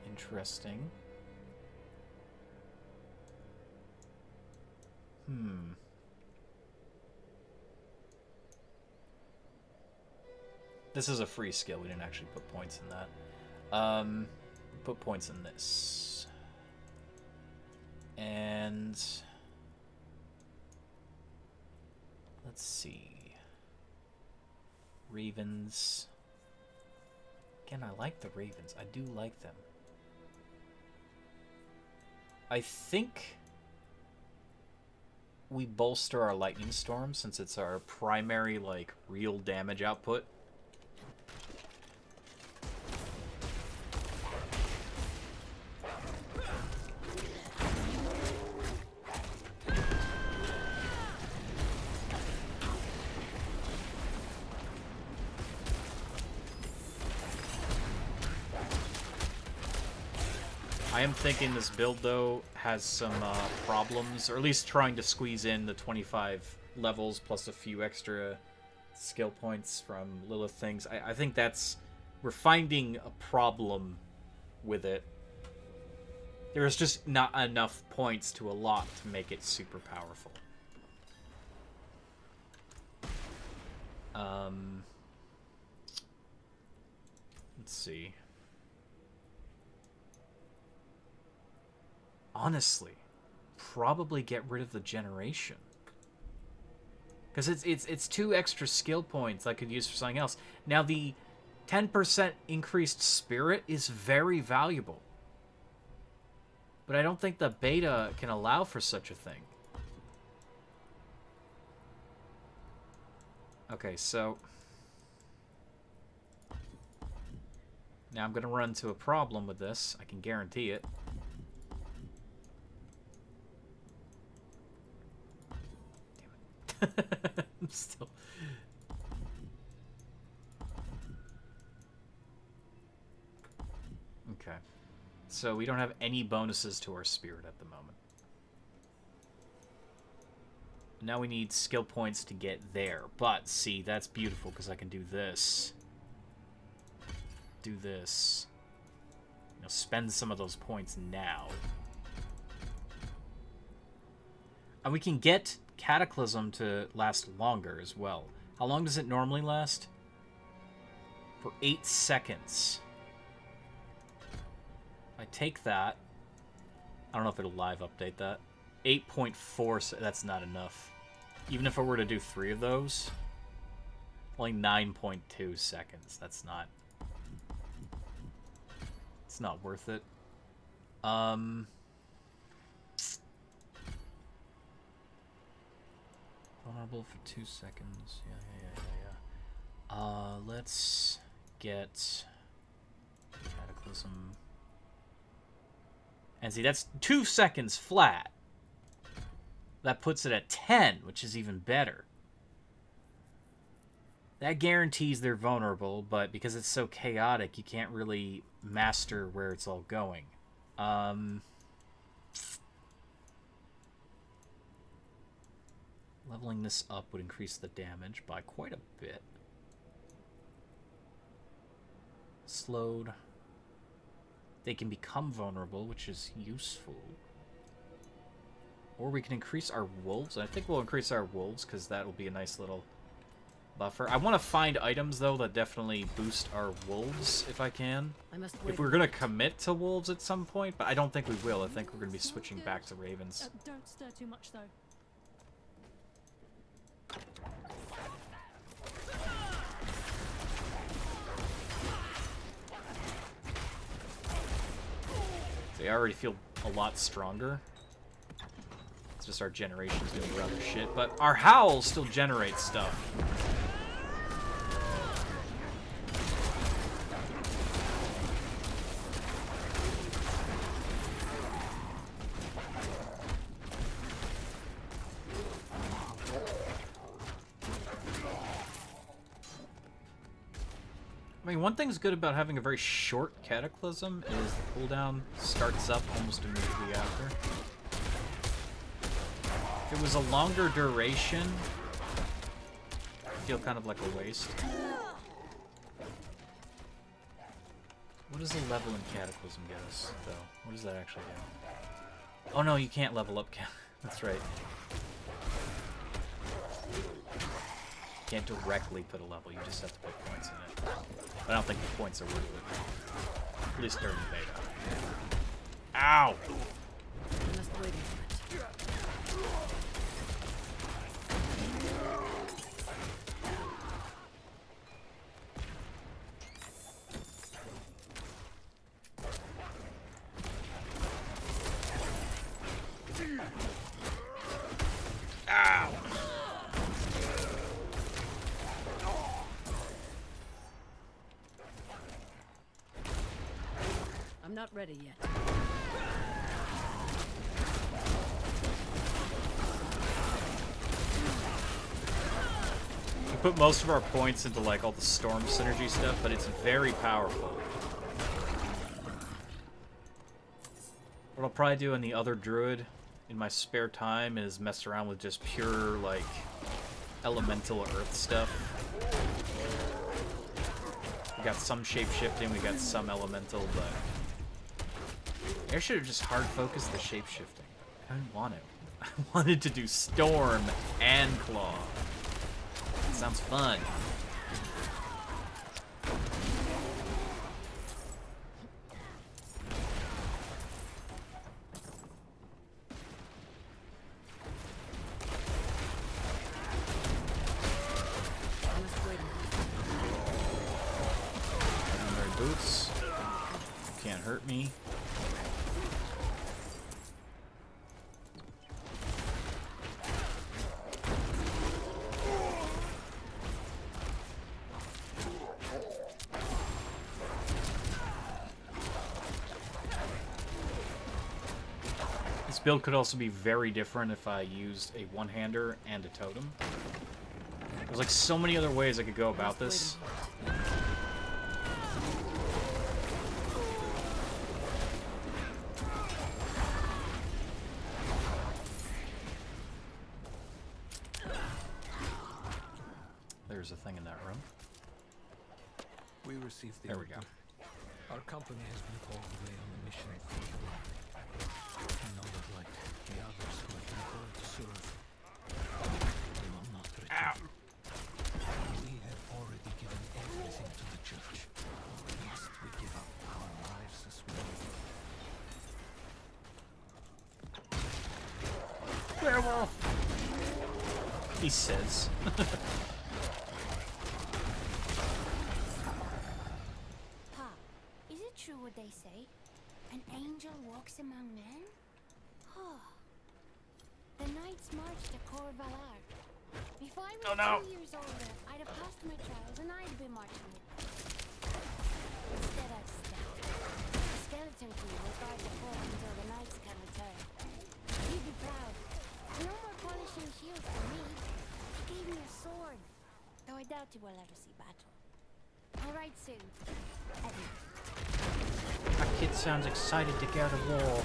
A: Interesting. This is a free skill. We didn't actually put points in that. Put points in this. And let's see. Ravens. Again, I like the Ravens. I do like them. I think we bolster our Lightning Storm since it's our primary, like, real damage output. I am thinking this build, though, has some problems, or at least trying to squeeze in the 25 levels plus a few extra skill points from Lilith things. I think that's... We're finding a problem with it. There's just not enough points to allot to make it super powerful. Let's see. Honestly, probably get rid of the generation. Because it's 2 extra skill points I could use for something else. Now, the 10% increased spirit is very valuable. But I don't think the beta can allow for such a thing. Okay, so... Now I'm going to run into a problem with this. I can guarantee it. I'm still... Okay. So we don't have any bonuses to our spirit at the moment. Now we need skill points to get there. But, see, that's beautiful because I can do this. Do this. You know, spend some of those points now. And we can get Cataclysm to last longer as well. How long does it normally last? For 8 seconds. If I take that, I don't know if it'll live update that. 8.4, that's not enough. Even if I were to do 3 of those, only 9.2 seconds. That's not... It's not worth it. Vulnerable for 2 seconds. Yeah. Let's get Cataclysm. And see, that's 2 seconds flat. That puts it at 10, which is even better. That guarantees they're vulnerable, but because it's so chaotic, you can't really master where it's all going. Leveling this up would increase the damage by quite a bit. they can become vulnerable, which is useful. Or we can increase our wolves. I think we'll increase our wolves because that will be a nice little buffer. I want to find items, though, that definitely boost our wolves, if I can. If we're going to commit to wolves at some point, but I don't think we will. I think we're going to be switching back to ravens.
H: Don't stir too much, though.
A: They already feel a lot stronger. It's just our generation's doing rather shit, but our howl still generates stuff. I mean, one thing's good about having a very short Cataclysm is the cooldown starts up almost immediately after. If it was a longer duration, it'd feel kind of like a waste. What does the level in Cataclysm get us, though? What does that actually do? Oh no, you can't level up That's right. You can't directly put a level, you just have to put points in it. I don't think the points are worth it. At least during the beta. Ow! Ow!
B: I'm not ready yet.
A: We put most of our points into like all the storm synergy stuff, but it's very powerful. What I'll probably do in the other Druid in my spare time is mess around with just pure like elemental earth stuff. We got some shape-shifting, we got some elemental, but I should have just hard focused the shape-shifting. I didn't want to. I wanted to do Storm and Claw. Sounds fun. Primary boots. Can't hurt me. This build could also be very different if I used a one-hander and a totem. There's like so many other ways I could go about this. There's a thing in that room.
C: We received the
A: There we go.
C: order. Our company has been called away on a mission for you. I know that, like the others who have been called to serve, they will not return. We have already given everything to the church. Must we give up our lives as well?
A: Werewolf! He says.
I: Pa, is it true what they say? An angel walks among men? Oh. The knights marched to Cor Valar. If I was 2 years older, I'd have passed my trials and I'd be marching with them. Instead, I'd step. The skeleton crew will guard the fort until the knights can return. He'd be proud. No more polishing shields for me. He gave me a sword. Though I doubt he will ever see battle. All right, soon. Eddie.
A: That kid sounds excited to go to war.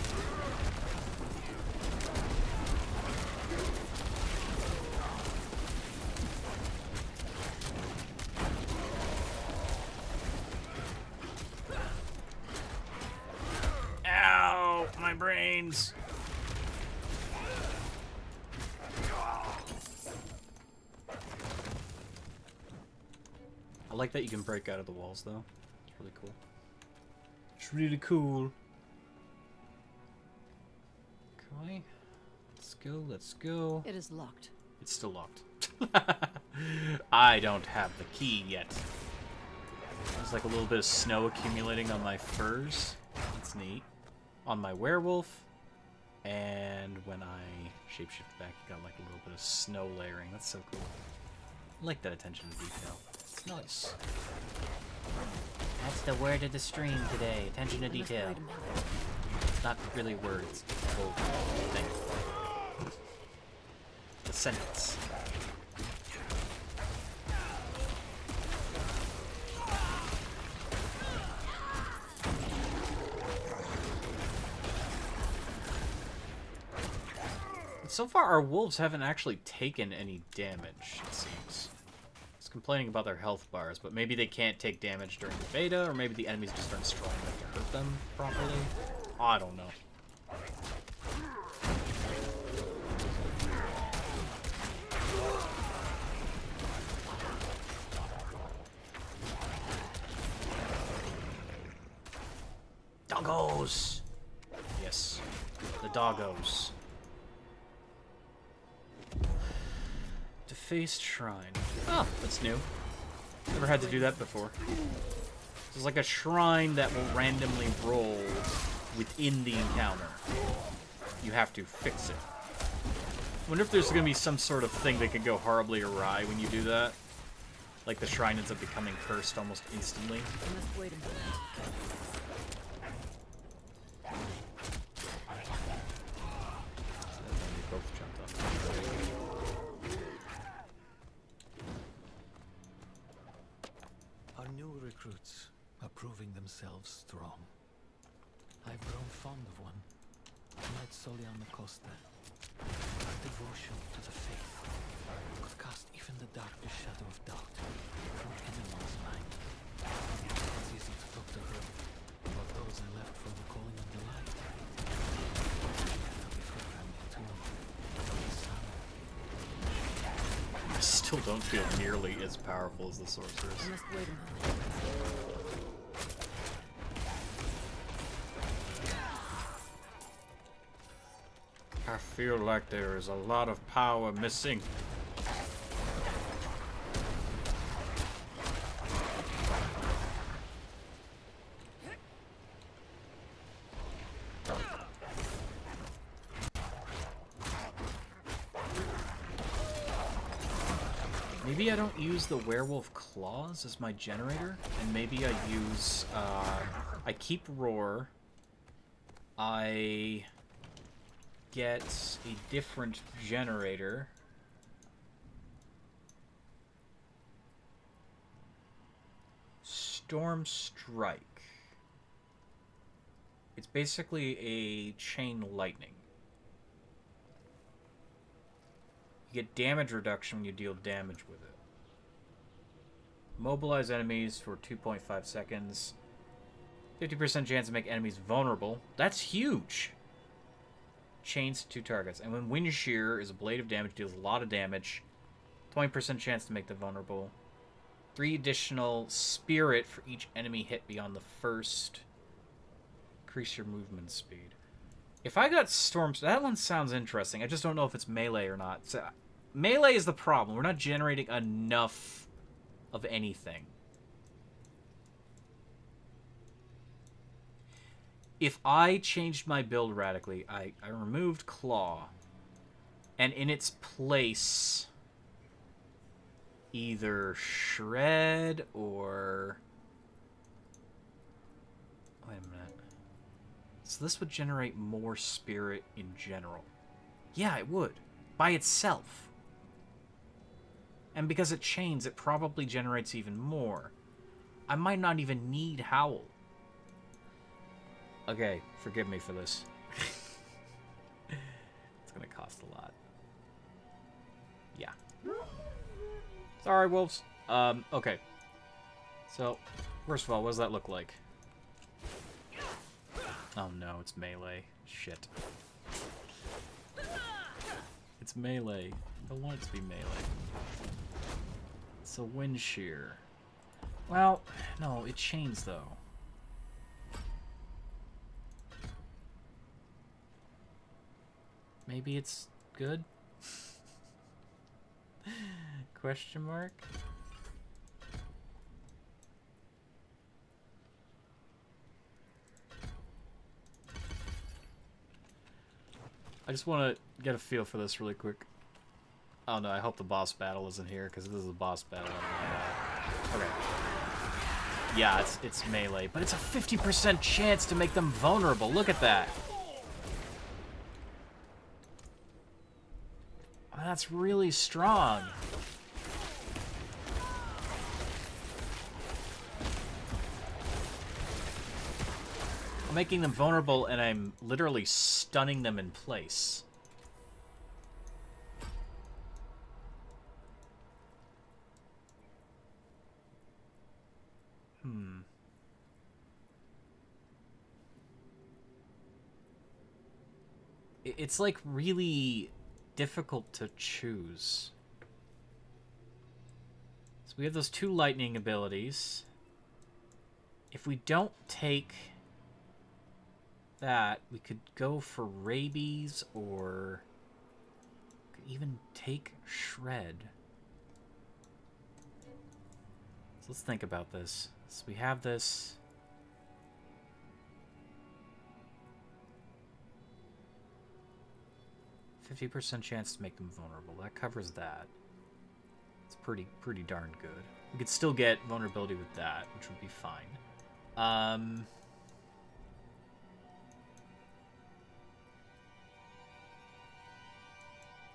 A: shrines. I like that you can break out of the walls, though. It's really cool. It's really cool. Okay. Let's go, let's go.
H: It is locked.
A: It's still locked. I don't have the key yet. There's like a little bit of snow accumulating on my furs. That's neat. On my werewolf. And when I shapeshift back, you got like a little bit of snow layering. That's so cool. I like that attention to detail. It's nice. That's the word of the stream today. Attention to detail. It's not really a word, it's a whole thing. The sentence. So far, our wolves haven't actually taken any damage, it seems. It's complaining about their health bars, but maybe they can't take damage during the beta, or maybe the enemies just aren't strong enough to hurt them properly. I don't know. Doggos! Yes, the doggos. Defaced shrine. Oh, that's new. Never had to do that before. It's like a shrine that will randomly roll within the encounter. You have to fix it. I wonder if there's going to be some sort of thing that could go horribly awry when you do that. Like the shrine ends up becoming cursed almost instantly.
H: I must wait a minute.
C: Our new recruits are proving themselves strong. I've grown fond of one. Knight Soliana Costa. Her devotion to the faith could cast even the darkest shadow of doubt from anyone's mind. It's easy to talk to her about those I left for the calling of the light.
A: I still don't feel nearly as powerful as the sorcerers.
H: I must wait a minute.
A: I feel like there is a lot of power missing. Maybe I don't use the werewolf claws as my generator, and maybe I use, I keep roar, I get a different generator. Storm Strike. It's basically a chain lightning. You get damage reduction when you deal damage with it. Mobilize enemies for 2.5 seconds. 50% chance to make enemies vulnerable. That's huge! Chains to 2 targets. And when Wind Shear is a blade of damage, deals a lot of damage. 20% chance to make them vulnerable. 3 additional spirit for each enemy hit beyond the first. Increase your movement speed. If I got Storms, that one sounds interesting. I just don't know if it's melee or not. So, melee is the problem. We're not generating enough of anything. If I changed my build radically, I removed Claw, and in its place, either Shred or... Wait a minute. So this would generate more spirit in general. Yeah, it would. By itself. And because it chains, it probably generates even more. I might not even need Howl. Okay, forgive me for this. It's gonna cost a lot. Yeah. Sorry, wolves. Okay. So, first of all, what does that look like? Oh no, it's melee. Shit. It's melee. I don't want it to be melee. It's a wind shear. Well, no, it chains though. Maybe it's good? Question mark? I just want to get a feel for this really quick. Oh no, I hope the boss battle isn't here, because this is a boss battle. Okay. Yeah, it's melee, but it's a 50% chance to make them vulnerable. Look at that. Oh, that's really strong. I'm making them vulnerable, and I'm literally stunning them in place. It's like really difficult to choose. So we have those 2 lightning abilities. If we don't take that, we could go for rabies, or could even take shred. So let's think about this. So we have this. %50 chance to make them vulnerable. That covers that. It's pretty darn good. We could still get vulnerability with that, which would be fine.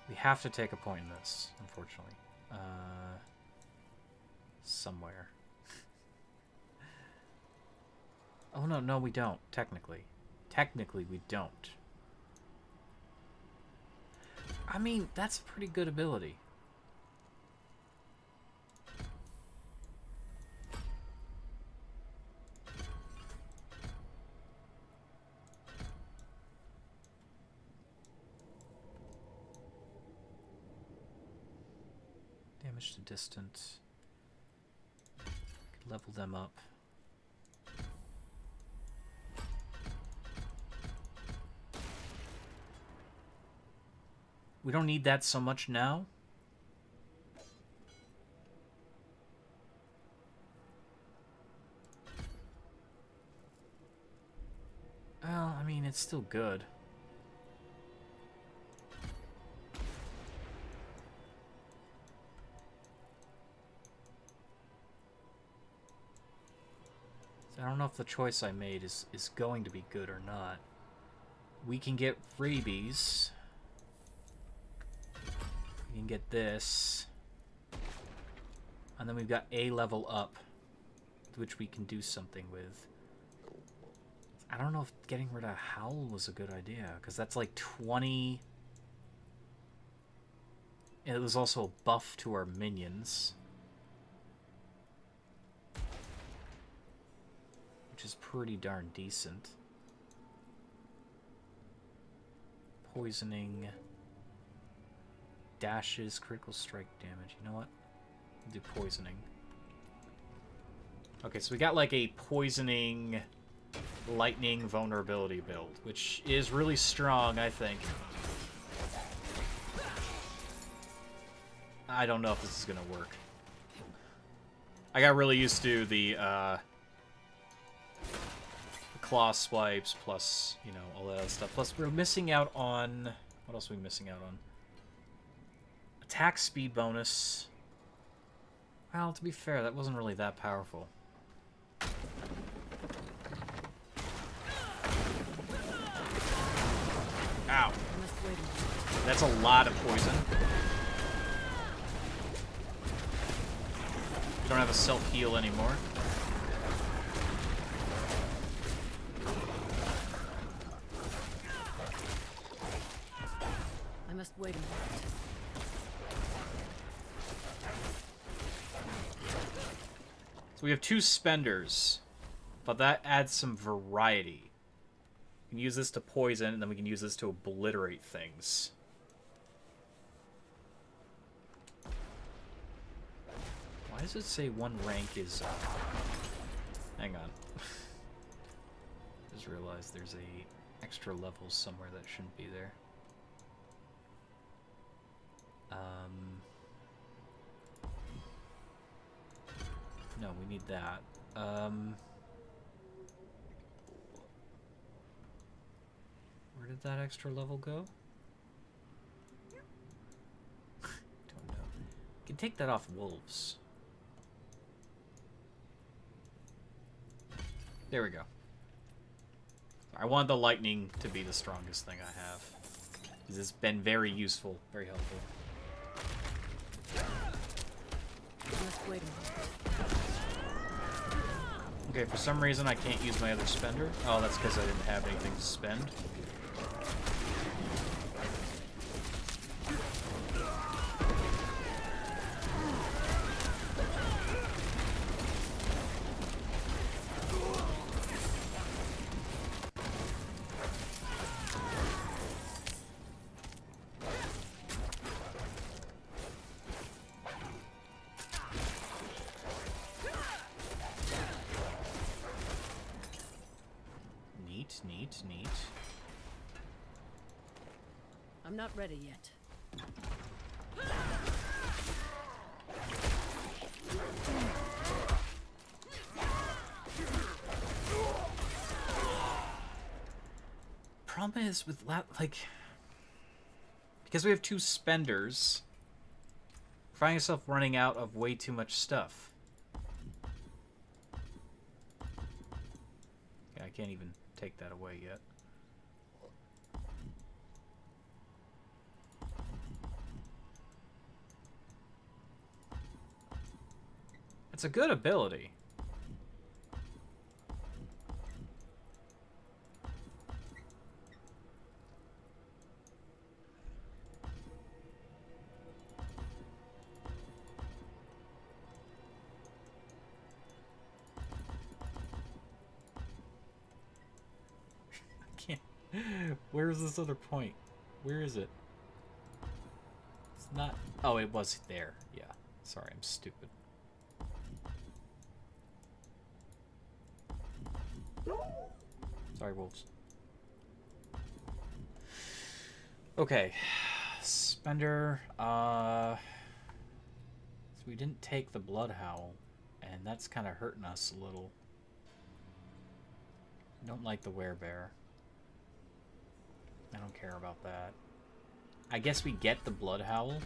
A: We have to take a point in this, unfortunately. Somewhere. Oh, no, we don't, technically. Technically, we don't. I mean, that's a pretty good ability. Damage to distance. Could level them up. We don't need that so much now. Well, I mean, it's still good. So I don't know if the choice I made is going to be good or not. We can get rabies. We can get this. And then we've got a level up, which we can do something with. I don't know if getting rid of Howl was a good idea, because that's like 20... And it was also a buff to our minions. Which is pretty darn decent. Poisoning... Dashes, critical strike damage. You know what? We'll do poisoning. Okay, so we got like a poisoning, lightning vulnerability build, which is really strong, I think. I don't know if this is gonna work. I got really used to the claw swipes, plus, you know, all that other stuff. Plus, we're missing out on... What else are we missing out on? Attack speed bonus. Well, to be fair, that wasn't really that powerful. Ow. That's a lot of poison. We don't have a self-heal anymore.
H: I must wait a minute.
A: So we have 2 spenders, but that adds some variety. We can use this to poison, and then we can use this to obliterate things. Why does it say one rank is... Hang on. Just realized there's a extra level somewhere that shouldn't be there. No, we need that. Where did that extra level go? Don't know. You can take that off wolves. There we go. I want the lightning to be the strongest thing I have. This has been very useful, very helpful.
H: Just wait a minute.
A: Okay, for some reason I can't use my other spender. Oh, that's because I didn't have anything to spend. Neat.
H: I'm not ready yet.
A: Problem is with like, because we have two spenders, we're finding yourself running out of way too much stuff. Yeah, I can't even take that away yet. It's a good ability. Where is this other point? Where is it? It's not... Oh, it was there. Yeah. Sorry, I'm stupid. Sorry, wolves. Okay. Spender. So we didn't take the Blood Howl, and that's kind of hurting us a little. I don't like the Werebear. I don't care about that. I guess we get the Blood Howl.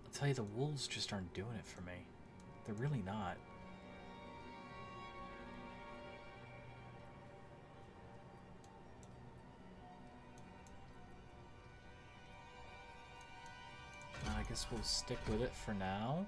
A: I'll tell you, the wolves just aren't doing it for me. They're really not. I guess we'll stick with it for now.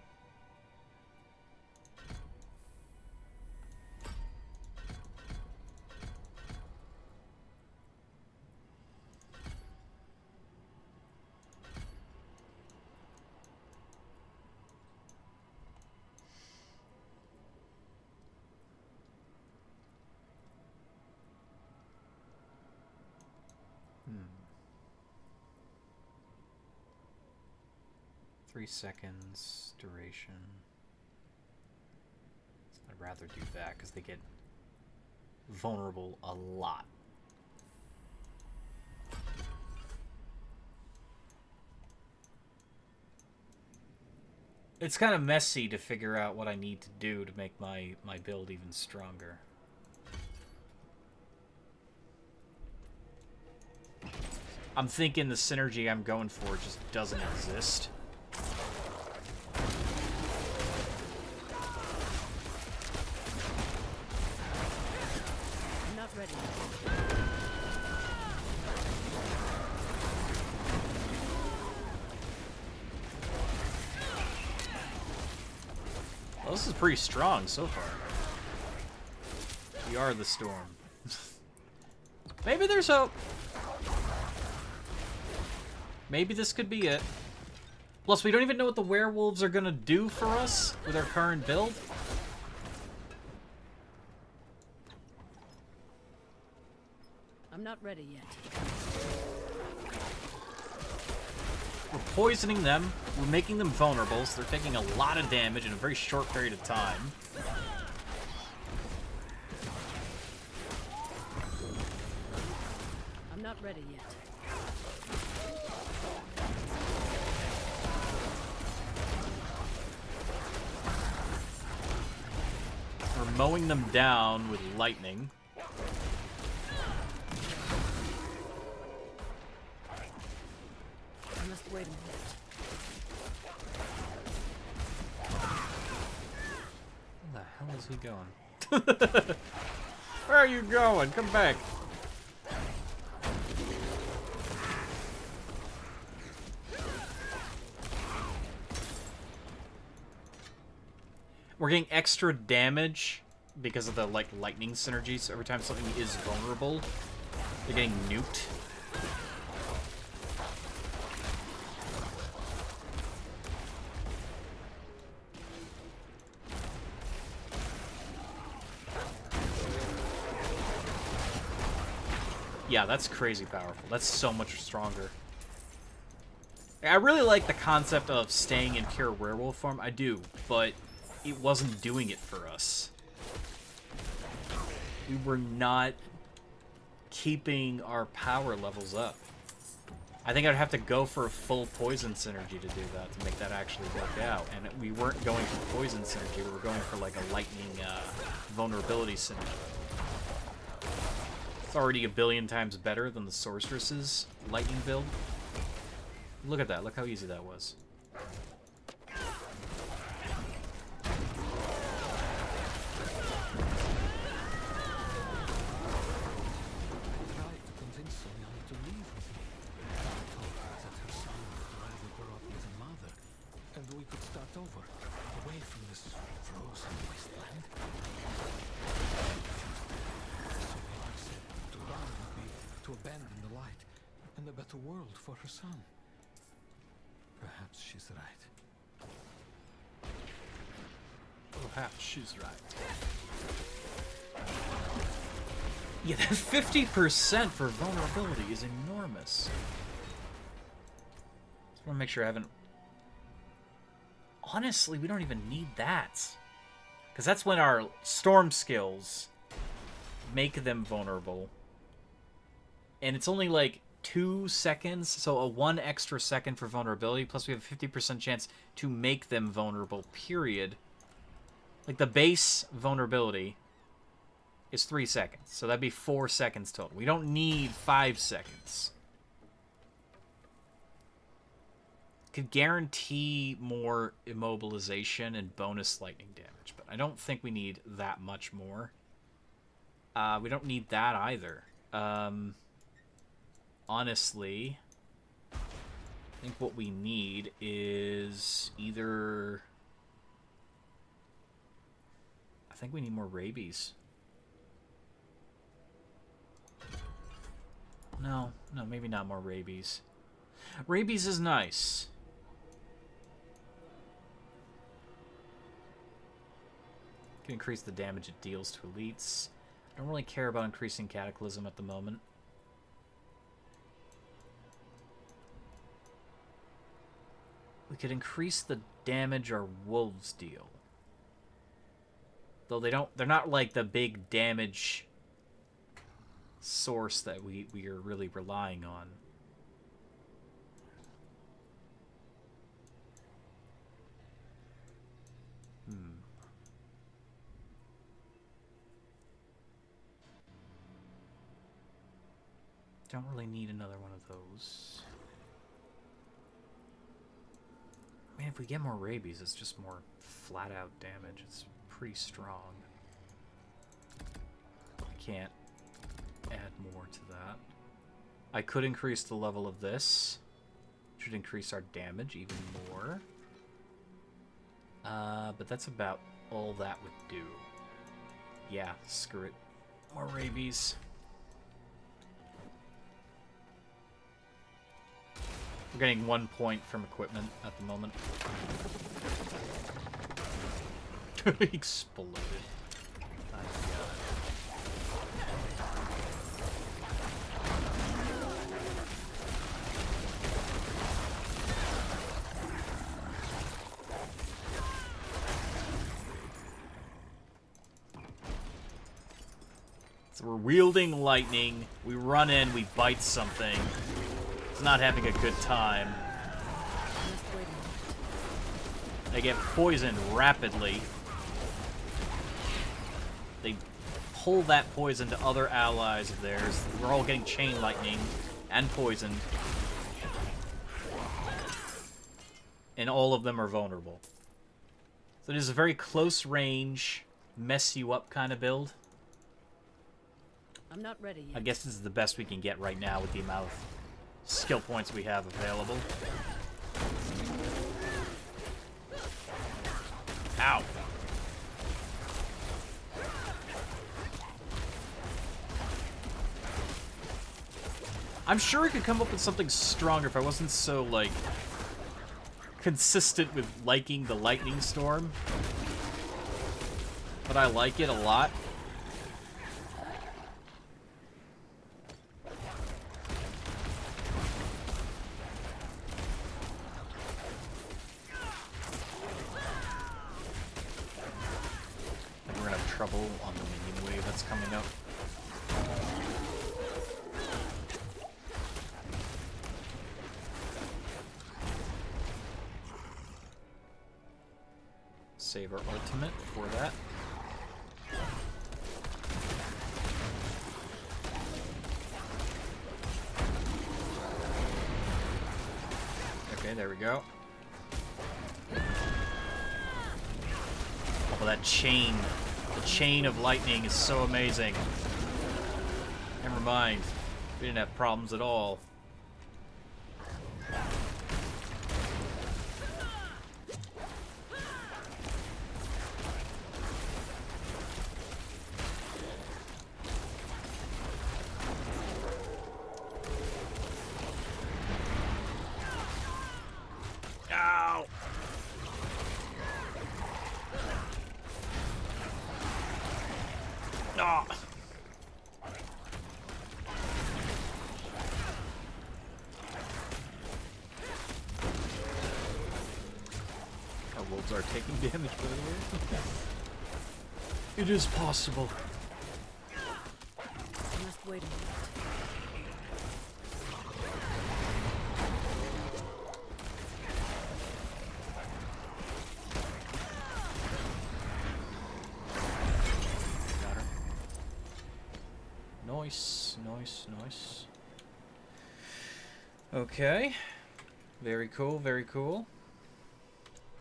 A: Hmm. 3 seconds duration. I'd rather do that because they get vulnerable a lot. It's kind of messy to figure out what I need to do to make my build even stronger. I'm thinking the synergy I'm going for just doesn't exist.
H: I'm not ready.
A: Well, this is pretty strong so far. We are the storm. Maybe there's hope. Maybe this could be it. Plus, we don't even know what the werewolves are gonna do for us with our current build.
H: I'm not ready yet.
A: We're poisoning them. We're making them vulnerable, so they're taking a lot of damage in a very short period of time.
H: I'm not ready yet.
A: We're mowing them down with lightning.
H: I must wait a minute.
A: Where the hell is he going? Where are you going? Come back. We're getting extra damage because of the like lightning synergy, so every time something is vulnerable, they're getting nuked. Yeah, that's crazy powerful. That's so much stronger. I really like the concept of staying in pure werewolf form. I do, but it wasn't doing it for us. We were not keeping our power levels up. I think I'd have to go for a full poison synergy to do that, to make that actually work out. And we weren't going for poison synergy, we were going for like a lightning vulnerability synergy. It's already a billion times better than the sorceress's lightning build. Look at that, look how easy that was.
C: World for her son. Perhaps she's right.
A: Perhaps she's right. Yeah, that 50% for vulnerability is enormous. Just want to make sure I haven't... Honestly, we don't even need that. Because that's when our storm skills make them vulnerable. And it's only like 2 seconds, so a 1 extra second for vulnerability, plus we have a 50% chance to make them vulnerable, period. Like, the base vulnerability is 3 seconds, so that'd be 4 seconds total. We don't need 5 seconds. Could guarantee more immobilization and bonus lightning damage, but I don't think we need that much more. We don't need that either. Honestly, I think what we need is either... I think we need more rabies. No, maybe not more rabies. Rabies is nice. Can increase the damage it deals to elites. I don't really care about increasing Cataclysm at the moment. We could increase the damage our wolves deal. Though they're not like the big damage source that we are really relying on. Don't really need another one of those. I mean, if we get more rabies, it's just more flat-out damage. It's pretty strong. I can't add more to that. I could increase the level of this. Should increase our damage even more. But that's about all that would do. Yeah, screw it. More rabies. We're getting 1 point from equipment at the moment. Exploded. My God. So we're wielding lightning. We run in, we bite something. It's not having a good time. They get poisoned rapidly. They pull that poison to other allies of theirs. We're all getting chain lightning and poisoned. And all of them are vulnerable. So it is a very close range, mess you up kind of build.
H: I'm not ready yet.
A: I guess this is the best we can get right now with the amount of skill points we have available. Ow. I'm sure I could come up with something stronger if I wasn't so, like, consistent with liking the lightning storm. But I like it a lot. We're gonna have trouble on the minion wave that's coming up. Save our ultimate for that. Okay, there we go. Oh, that chain. The chain of lightning is so amazing. Never mind. We didn't have problems at all. Ow! Ah! Our wolves are taking damage, by the way. It is possible.
H: I must wait a minute.
A: Got her. Nice, nice, nice. Okay. Very cool, very cool.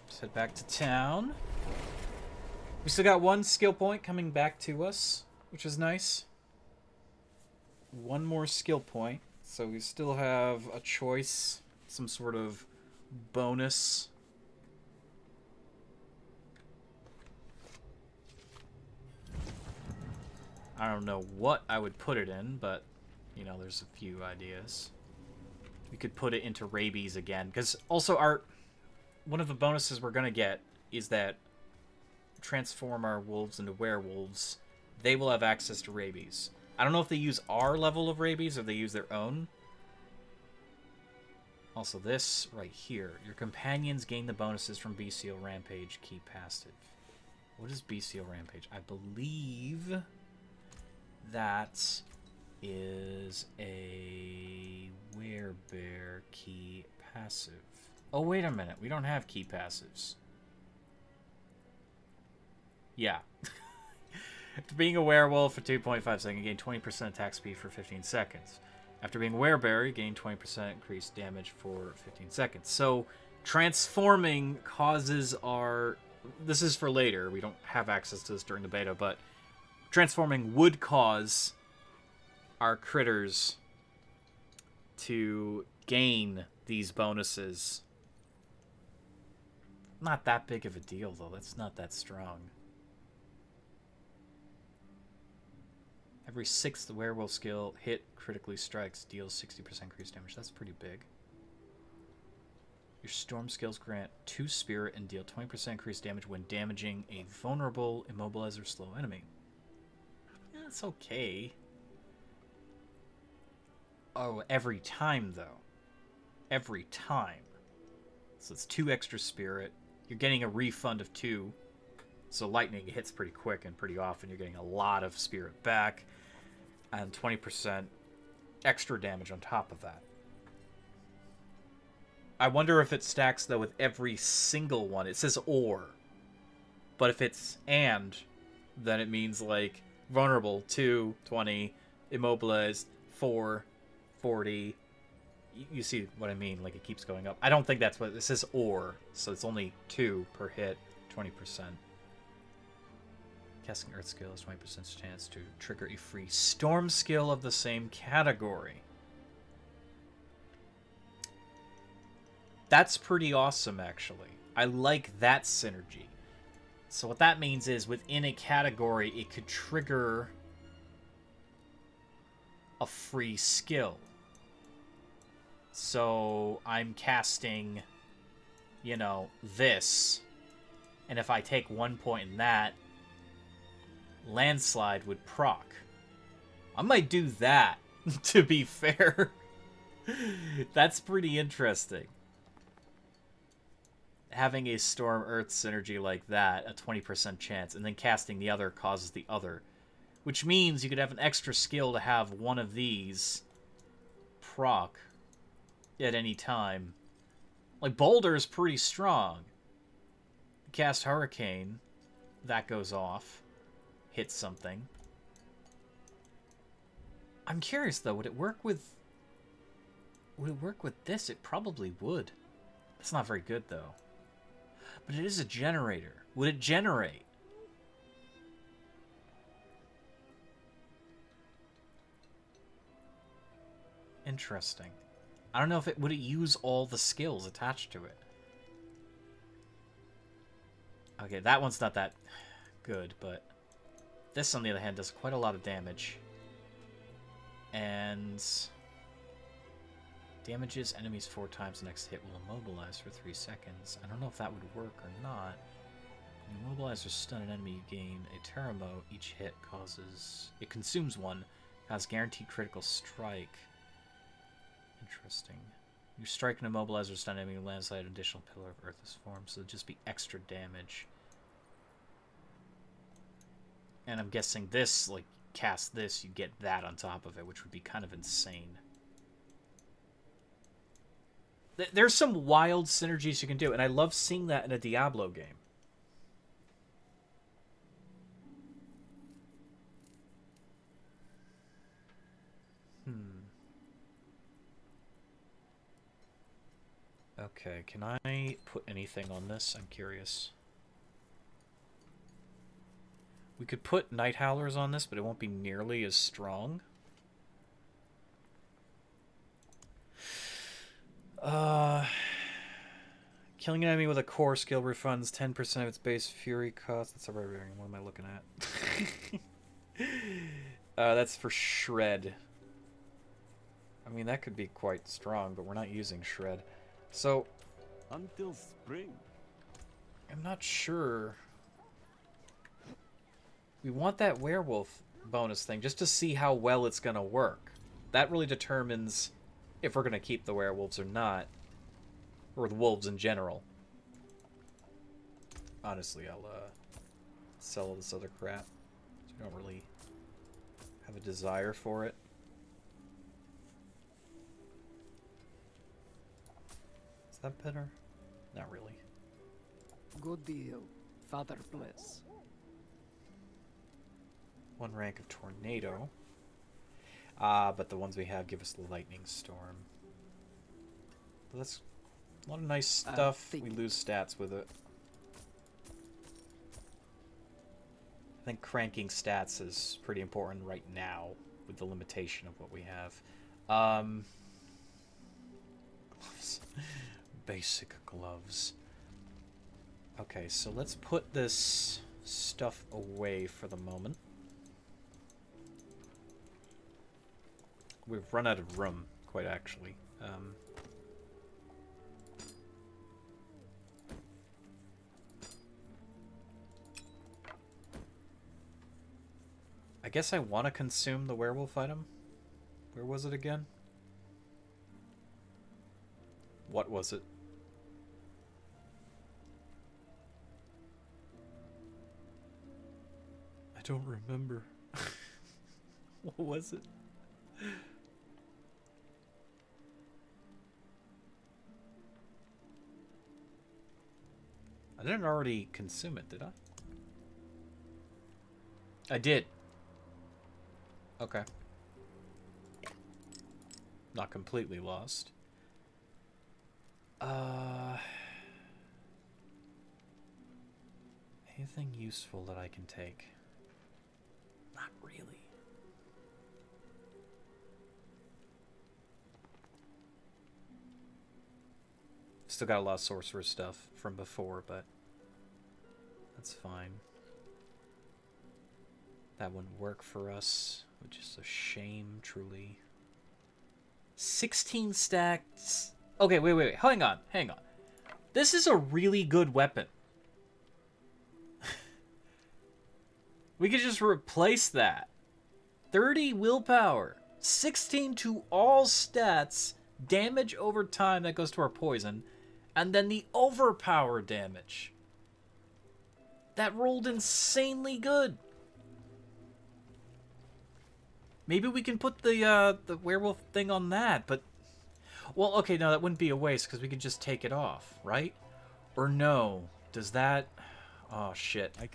A: Let's head back to town. We still got 1 skill point coming back to us, which is nice. 1 more skill point, so we still have a choice, some sort of bonus. I don't know what I would put it in, but, you know, there's a few ideas. We could put it into rabies again, because also one of the bonuses we're going to get is that transform our wolves into werewolves. They will have access to rabies. I don't know if they use our level of rabies or they use their own. Also, this right here. Your companions gain the bonuses from Bestial Rampage. Keep passive. What is Bestial Rampage? I believe that is a werebear key passive. Oh, wait a minute. We don't have key passives. Yeah. After being a werewolf for 2.5 seconds, gain 20% attack speed for 15 seconds. After being a werebear, gain 20% increased damage for 15 seconds. So, transforming causes our... This is for later. We don't have access to this during the beta, but transforming would cause our critters to gain these bonuses. Not that big of a deal, though. That's not that strong. Every 6th werewolf skill hit critically strikes deals 60% increased damage. That's pretty big. Your storm skills grant 2 spirit and deal 20% increased damage when damaging a vulnerable, immobilize, or slow enemy. That's okay. Oh, every time, though. Every time. So it's 2 extra spirit. You're getting a refund of 2. So lightning hits pretty quick and pretty often. You're getting a lot of spirit back. And 20% extra damage on top of that. I wonder if it stacks, though, with every single one. It says or. But if it's and, then it means, like, vulnerable, 2, 20, immobilized, 4, 40. You see what I mean? Like, it keeps going up. I don't think that's what... It says or, so it's only 2 per hit, 20%. Casting Earth skill has 20% chance to trigger a free Storm skill of the same category. That's pretty awesome, actually. I like that synergy. So what that means is, within a category, it could trigger a free skill. So I'm casting, you know, this. And if I take 1 point in that, Landslide would proc. I might do that, to be fair. That's pretty interesting. Having a Storm Earth synergy like that, a 20% chance, and then casting the other causes the other. Which means you could have an extra skill to have one of these proc at any time. Like, Boulder is pretty strong. Cast Hurricane, that goes off. Hits something. I'm curious, though, would it work with... Would it work with this? It probably would. It's not very good, though. But it is a generator. Would it generate? Interesting. I don't know if it... Would it use all the skills attached to it? Okay, that one's not that good, but... This, on the other hand, does quite a lot of damage. And... Damages enemies 4 times. The next hit will immobilize for 3 seconds. I don't know if that would work or not. When you immobilize or stun an enemy, you gain a Teramo. Each hit causes... It consumes 1. Has guaranteed critical strike. Interesting. You strike and immobilize or stun an enemy, landslide, an additional pillar of earth is formed. So it'll just be extra damage. And I'm guessing this, like, cast this, you get that on top of it, which would be kind of insane. There's some wild synergies you can do, and I love seeing that in a Diablo game. Okay, can I put anything on this? I'm curious. We could put Night Howlers on this, but it won't be nearly as strong. Killing an enemy with a core skill refunds 10% of its base fury cost. That's everything. What am I looking at? That's for Shred. I mean, that could be quite strong, but we're not using Shred. So,
D: until spring.
A: I'm not sure. We want that werewolf bonus thing just to see how well it's going to work. That really determines if we're going to keep the werewolves or not. Or the wolves in general. Honestly, I'll sell all this other crap. I don't really have a desire for it. Is that better? Not really.
F: Good deal. Father bless.
A: 1 rank of Tornado. But the ones we have give us the Lightning Storm. But that's a lot of nice stuff. We lose stats with it. I think cranking stats is pretty important right now with the limitation of what we have. Gloves. Basic gloves. Okay, so let's put this stuff away for the moment. We've run out of room, quite actually. I guess I want to consume the werewolf item. Where was it again? What was it? I don't remember. What was it? I didn't already consume it, did I? I did. Okay. Not completely lost. Anything useful that I can take? Not really. Still got a lot of sorcerer stuff from before, but that's fine. That wouldn't work for us, which is a shame, truly. 16 stacks. Okay, wait. Hang on. This is a really good weapon. We could just replace that. 30 willpower. 16 to all stats. Damage over time that goes to our poison. And then the overpower damage. That rolled insanely good. Maybe we can put the werewolf thing on that, but... Well, okay, no, that wouldn't be a waste, because we could just take it off, right? Or no, does that... Oh, shit. I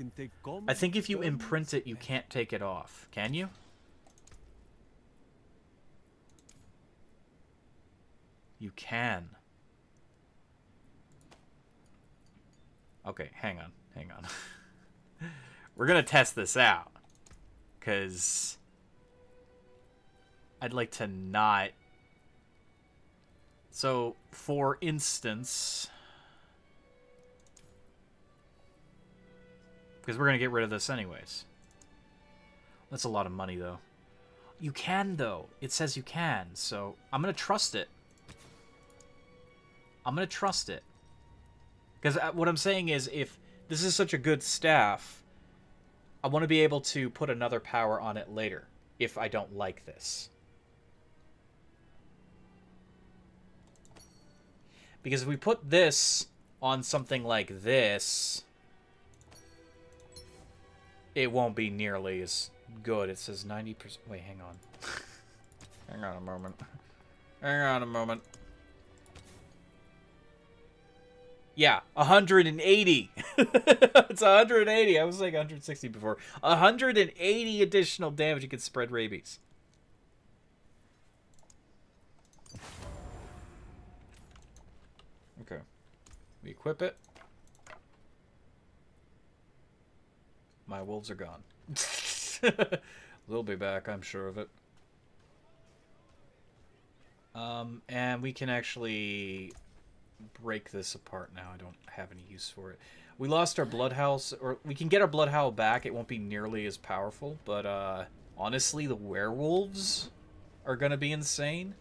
A: think if you imprint it, you can't take it off. Can you? You can. Okay, hang on. We're gonna test this out. Because... I'd like to not... So, for instance... Because we're going to get rid of this anyways. That's a lot of money, though. You can, though. It says you can, so I'm going to trust it. Because what I'm saying is, if this is such a good staff, I want to be able to put another power on it later, if I don't like this. Because if we put this on something like this, it won't be nearly as good. It says 90%. Wait, hang on. Hang on a moment. Yeah, 180. It's 180. I was like 160 before. 180 additional damage. You can spread rabies. Okay. We equip it. My wolves are gone. They'll be back, I'm sure of it. And we can actually break this apart now. I don't have any use for it. We lost our Bloodhouse, or we can get our Bloodhowl back. It won't be nearly as powerful, but honestly, the werewolves are gonna be insane.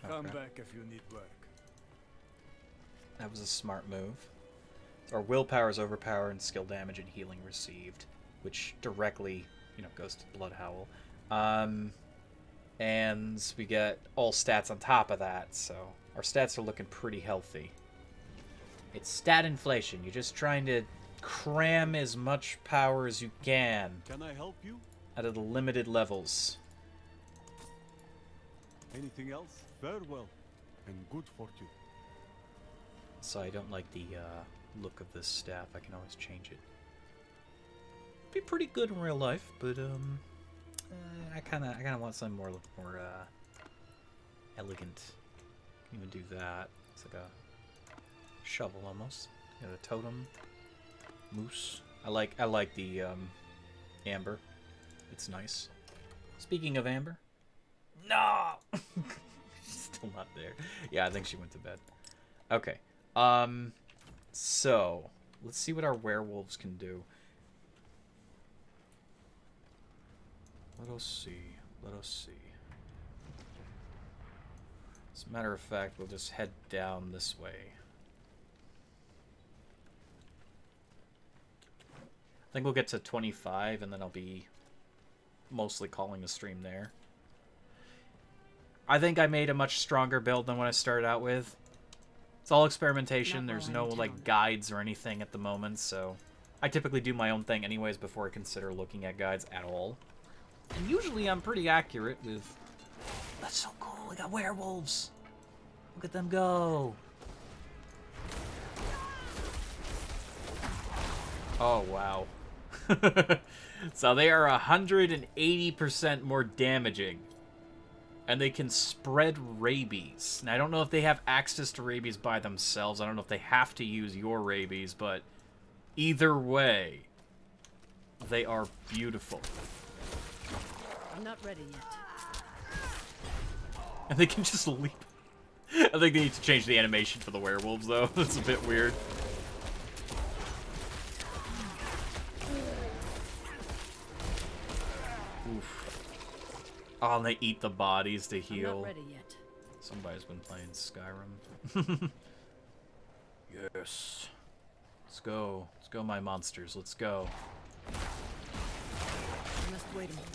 E: Come back if you need work.
A: That was a smart move. Our willpower is overpower and skill damage and healing received, which directly, goes to Bloodhowl. And we get all stats on top of that, so our stats are looking pretty healthy. It's stat inflation. You're just trying to cram as much power as you can.
E: Can I help you?
A: Out of the limited levels.
E: Anything else? Farewell, and good fortune.
A: So I don't like the look of this staff. I can always change it. Be pretty good in real life, but I kind of want something more elegant. Can even do that. It's like a shovel almost. Got a totem, moose. I like the amber. It's nice. Speaking of amber, no. Still not there. Yeah, I think she went to bed. Okay. So let's see what our werewolves can do. Let us see. As a matter of fact, we'll just head down this way. I think we'll get to 25, and then I'll be mostly calling the stream there. I think I made a much stronger build than what I started out with. It's all experimentation. There's no, like, guides or anything at the moment, so... I typically do my own thing anyways before I consider looking at guides at all. And usually I'm pretty accurate with... That's so cool, we got werewolves! Look at them go! Oh, wow. So they are 180% more damaging. And they can spread rabies. Now, I don't know if they have access to rabies by themselves. I don't know if they have to use your rabies, but either way, they are beautiful.
H: I'm not ready yet.
A: And they can just leap. I think they need to change the animation for the werewolves, though. That's a bit weird. Oof. Oh, and they eat the bodies to heal.
H: I'm not ready yet.
A: Somebody's been playing Skyrim. Yes. Let's go. Let's go, my monsters. Let's go.
H: I must wait a moment.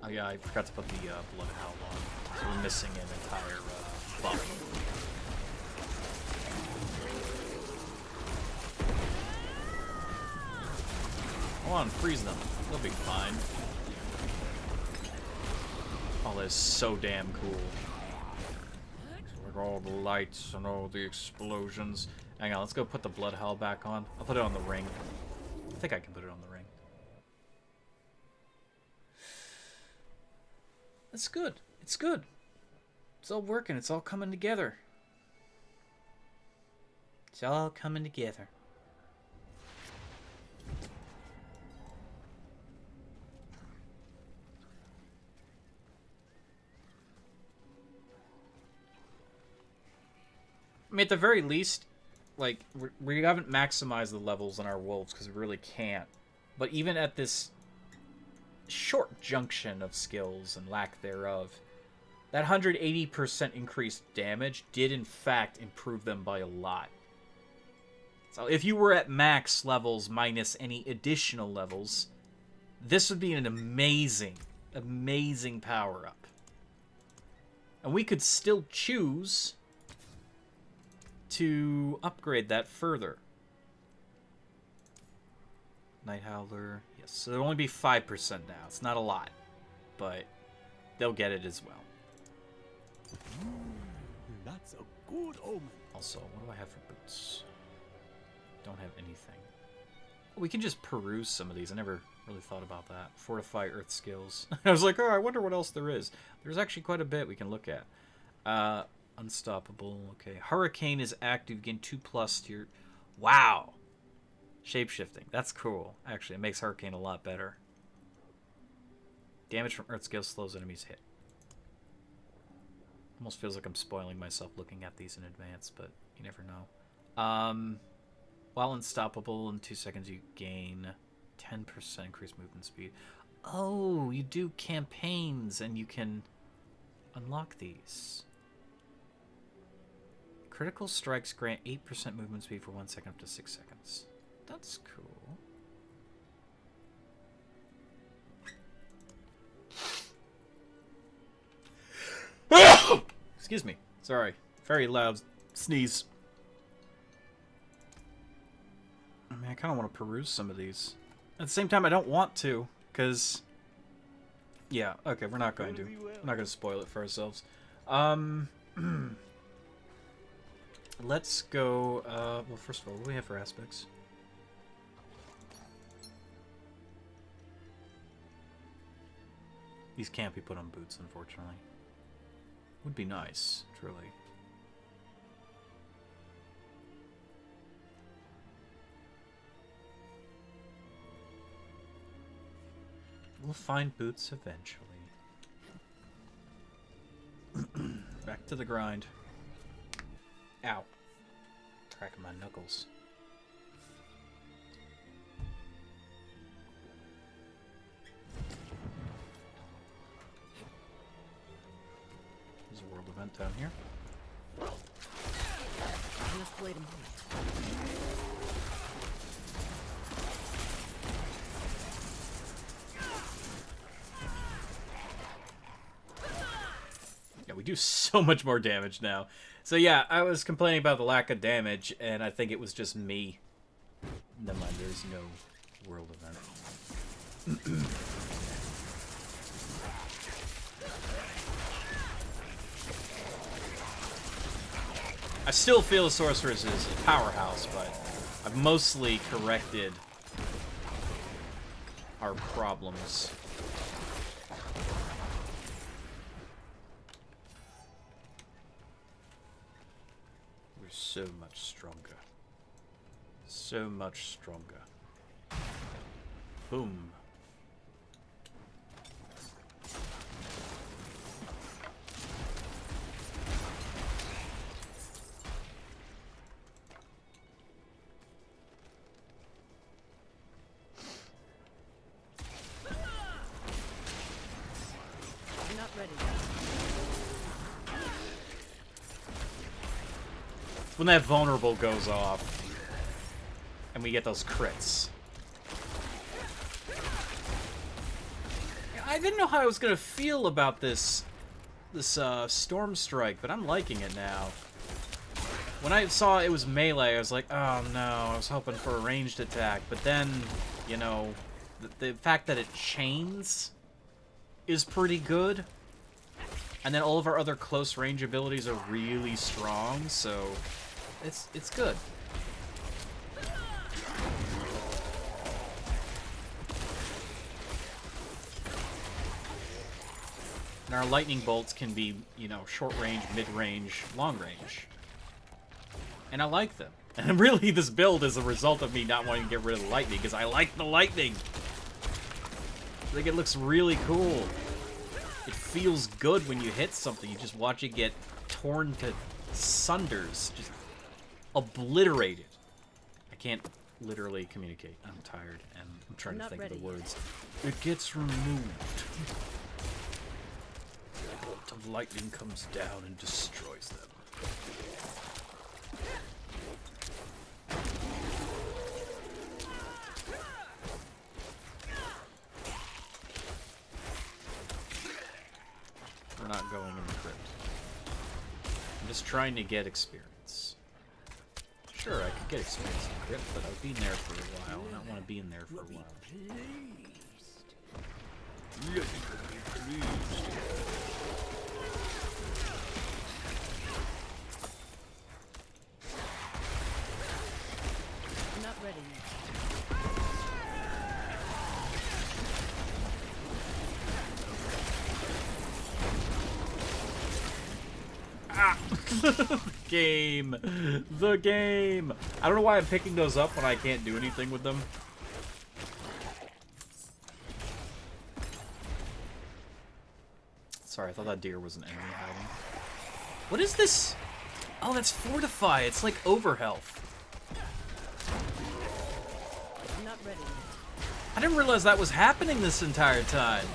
A: Oh yeah, I forgot to put the Bloodhound on. So we're missing an entire buff. Come on, freeze them. They'll be fine. Oh, that's so damn cool. Like all the lights and all the explosions. Hang on, let's go put the Bloodhound back on. I'll put it on the ring. I think I can put it on the ring. That's good. It's good. It's all working. It's all coming together. It's all coming together. I mean, at the very least, like, we haven't maximized the levels in our wolves because we really can't. But even at this short junction of skills and lack thereof, that 180% increased damage did in fact improve them by a lot. So if you were at max levels minus any additional levels, this would be an amazing, amazing power-up. And we could still choose to upgrade that further. Night Howler, yes. So it'll only be 5% now. It's not a lot, but they'll get it as well.
E: That's a good omen.
A: Also, what do I have for boots? Don't have anything. We can just peruse some of these. I never really thought about that. Fortify Earth skills. I was like, oh, I wonder what else there is. There's actually quite a bit we can look at. Unstoppable. Okay. Hurricane is active. Gain 2+ to your... Wow. Shapeshifting. That's cool. Actually, it makes Hurricane a lot better. Damage from Earth scale slows enemies hit. Almost feels like I'm spoiling myself looking at these in advance, but you never know. While unstoppable, in 2 seconds you gain 10% increased movement speed. Oh, you do campaigns and you can unlock these. Critical strikes grant 8% movement speed for 1 second up to 6 seconds. That's cool. Excuse me. Sorry. Very loud sneeze. I mean, I kind of want to peruse some of these. At the same time, I don't want to, because... Yeah, okay, we're not going to. We're not going to spoil it for ourselves. Let's go... well, first of all, what do we have for aspects? These can't be put on boots, unfortunately. Would be nice, truly. We'll find boots eventually. Back to the grind. Ow. Cracking my knuckles. vent down here.
H: Just wait a moment.
A: Yeah, we do so much more damage now. So yeah, I was complaining about the lack of damage, and I think it was just me. Never mind, there's no world event. I still feel the Sorceress is a powerhouse, but I've mostly corrected our problems. We're so much stronger. So much stronger. Boom.
H: I'm not ready.
A: When that vulnerable goes off and we get those crits. I didn't know how I was gonna feel about this Storm Strike, but I'm liking it now. When I saw it was melee, I was like, oh no, I was hoping for a ranged attack, but then, you know, the fact that it chains is pretty good. And then all of our other close range abilities are really strong, so it's good. And our lightning bolts can be, you know, short range, mid range, long range. And I like them. And really, this build is a result of me not wanting to get rid of the lightning, because I like the lightning. I think it looks really cool. It feels good when you hit something. You just watch it get torn to sunders, just obliterated. I can't literally communicate. I'm tired, and I'm trying to think of the words. It gets removed. The bolt of lightning comes down and destroys them. We're not going in the crypt. I'm just trying to get experience. Sure, I could get experience in the crypt, but I've been there for a while, and I want to be in there for a while.
H: I'm not ready yet.
A: Game. The game. I don't know why I'm picking those up when I can't do anything with them. Sorry, I thought that deer was an enemy hiding. What is this? Oh, that's Fortify. It's like overhealth.
H: I'm not ready yet.
A: I didn't realize that was happening this entire time.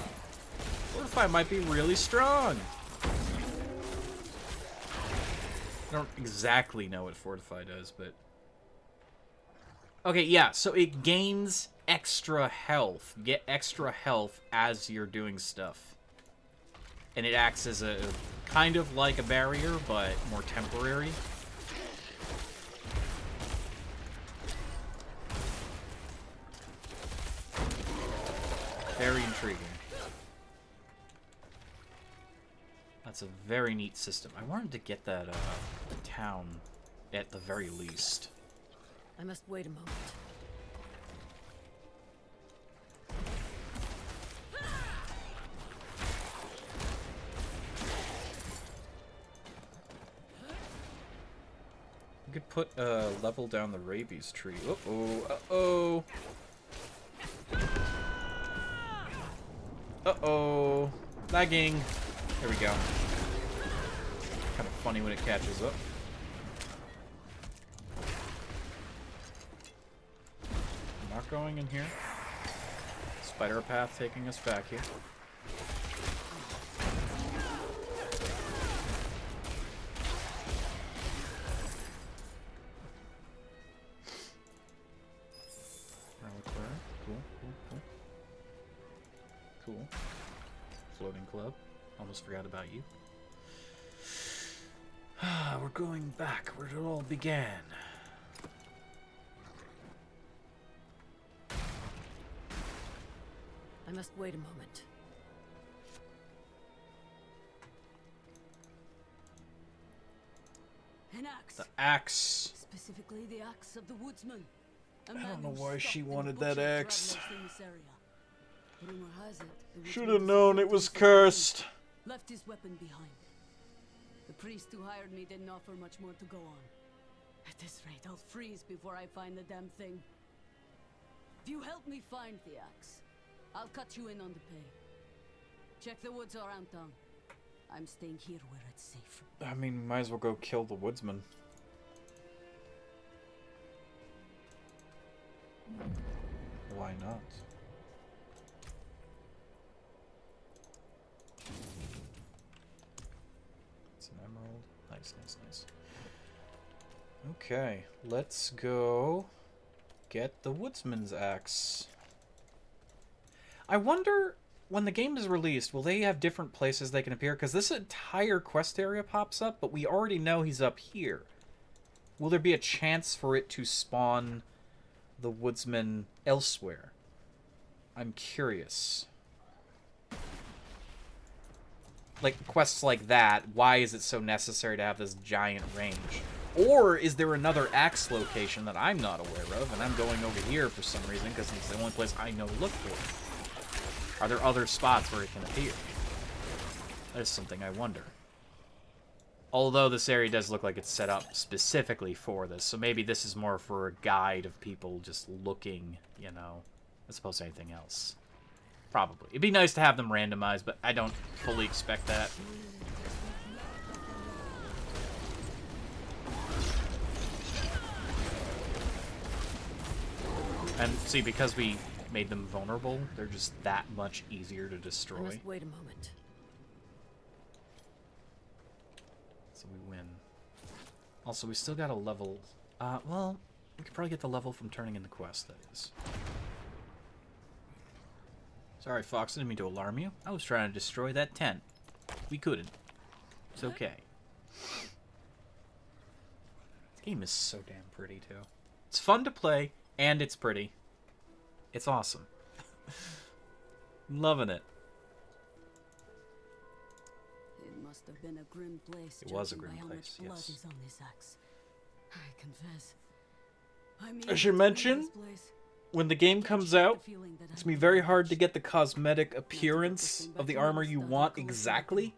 A: Fortify might be really strong. I don't exactly know what Fortify does, but... Okay, yeah, so it gains extra health. You get extra health as you're doing stuff. And it acts as a... kind of like a barrier, but more temporary. Very intriguing. That's a very neat system. I wanted to get that town at the very least.
H: I must wait a moment.
A: You could put a level down the rabies tree. Uh-oh, uh-oh. Uh-oh. Lagging. There we go. Kind of funny when it catches up. I'm not going in here. Spider path taking us back here. Cool, cool, cool. Cool. Floating club. Almost forgot about you. We're going back where it all began.
H: I must wait a moment.
B: An axe.
A: The axe.
B: Specifically the axe of the woodsman.
A: I don't know why she wanted that axe.
B: Rumor has it, the
A: Should
B: woodsman
A: have known it was cursed.
B: left his weapon behind. The priest who hired me didn't offer much more to go on. At this rate, I'll freeze before I find the damn thing. If you help me find the axe, I'll cut you in on the pay. Check the woods around town. I'm staying here where it's safe.
A: I mean, might as well go kill the woodsman. Why not? It's an emerald. Nice, nice, nice. Okay, let's go get the woodsman's axe. I wonder, when the game is released, will they have different places they can appear? Because this entire quest area pops up, but we already know he's up here. Will there be a chance for it to spawn the woodsman elsewhere? I'm curious. Like, quests like that, why is it so necessary to have this giant range? Or is there another axe location that I'm not aware of, and I'm going over here for some reason, because it's the only place I know to look for? Are there other spots where it can appear? That is something I wonder. Although this area does look like it's set up specifically for this, so maybe this is more for a guide of people just looking, you know, as opposed to anything else. Probably. It'd be nice to have them randomized, but I don't fully expect that. And see, because we made them vulnerable, they're just that much easier to destroy.
H: I must wait a moment.
A: So we win. Also, we still got a level... well, we could probably get the level from turning in the quest, that is. Sorry, Fox, I didn't mean to alarm you. I was trying to destroy that tent. We couldn't. It's okay. This game is so damn pretty, too. It's fun to play, and it's pretty. It's awesome. Loving it.
B: It must have been a grim place.
A: It was a
B: judging
A: grim
B: by how
A: place,
B: much blood
A: yes.
B: is on this axe. I confess. I'm
A: I should
B: eager to leave
A: mention,
B: this place.
A: when the game comes out,
B: The feeling that
A: it's
B: I
A: going to be
B: know
A: very
B: I
A: hard to
B: should.
A: get the cosmetic appearance of the armor you want exactly,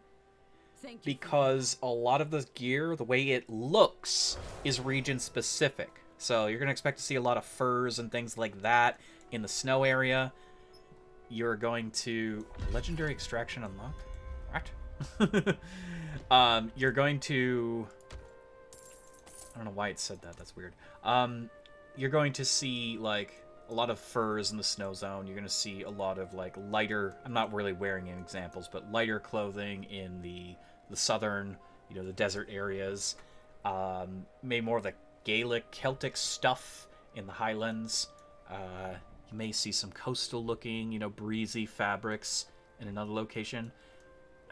A: because a lot of the gear, the way it looks, is region specific. So you're going to expect to see a lot of furs and things like that in the snow area. You're going to... Legendary extraction unlocked? What? You're going to... I don't know why it said that. That's weird. You're going to see, like, a lot of furs in the snow zone. You're going to see a lot of, like, lighter... I'm not really wearing any examples, but lighter clothing in the southern, you know, the desert areas. Maybe more of the Gaelic, Celtic stuff in the highlands. You may see some coastal looking, you know, breezy fabrics in another location.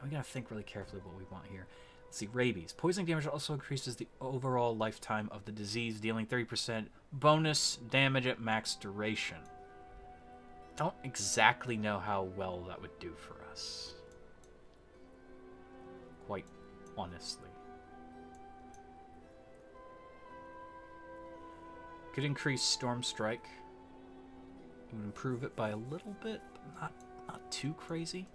A: We gotta think really carefully what we want here. Let's see, rabies. Poisoning damage also increases the overall lifetime of the disease, dealing 30% bonus damage at max duration. Don't exactly know how well that would do for us. Quite honestly. Could increase Storm Strike. It would improve it by a little bit, but not too crazy.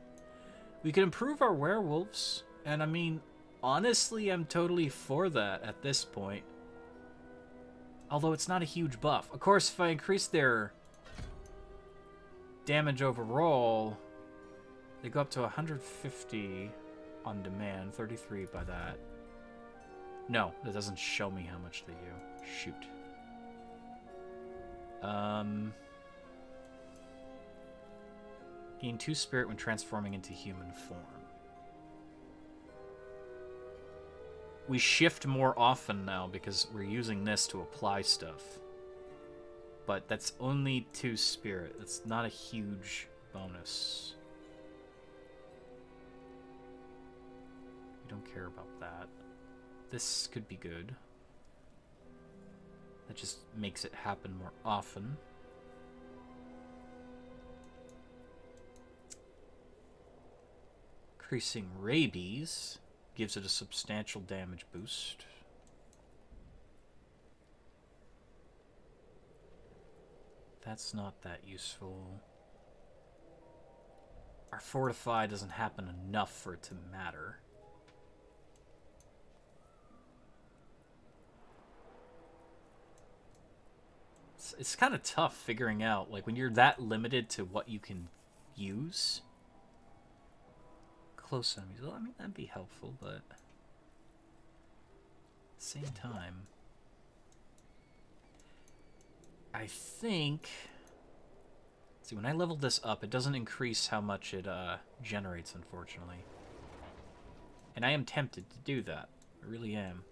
A: We could improve our werewolves, and I mean, honestly, I'm totally for that at this point. Although it's not a huge buff. Of course, if I increase their damage overall, they go up to 150 on demand, 33 by that. No, that doesn't show me how much they do. Shoot. Gain 2 spirit when transforming into human form. We shift more often now because we're using this to apply stuff. but that's only 2 spirit. That's not a huge bonus. We don't care about that. This could be good. That just makes it happen more often. Increasing rabies gives it a substantial damage boost. That's not that useful. Our fortify doesn't happen enough for it to matter. It's kind of tough figuring out, like, when you're that limited to what you can use. Close enemies. Well, I mean, that'd be helpful, but at the same time, I think... See, when I leveled this up, it doesn't increase how much it generates, unfortunately. And I am tempted to do that. I really am.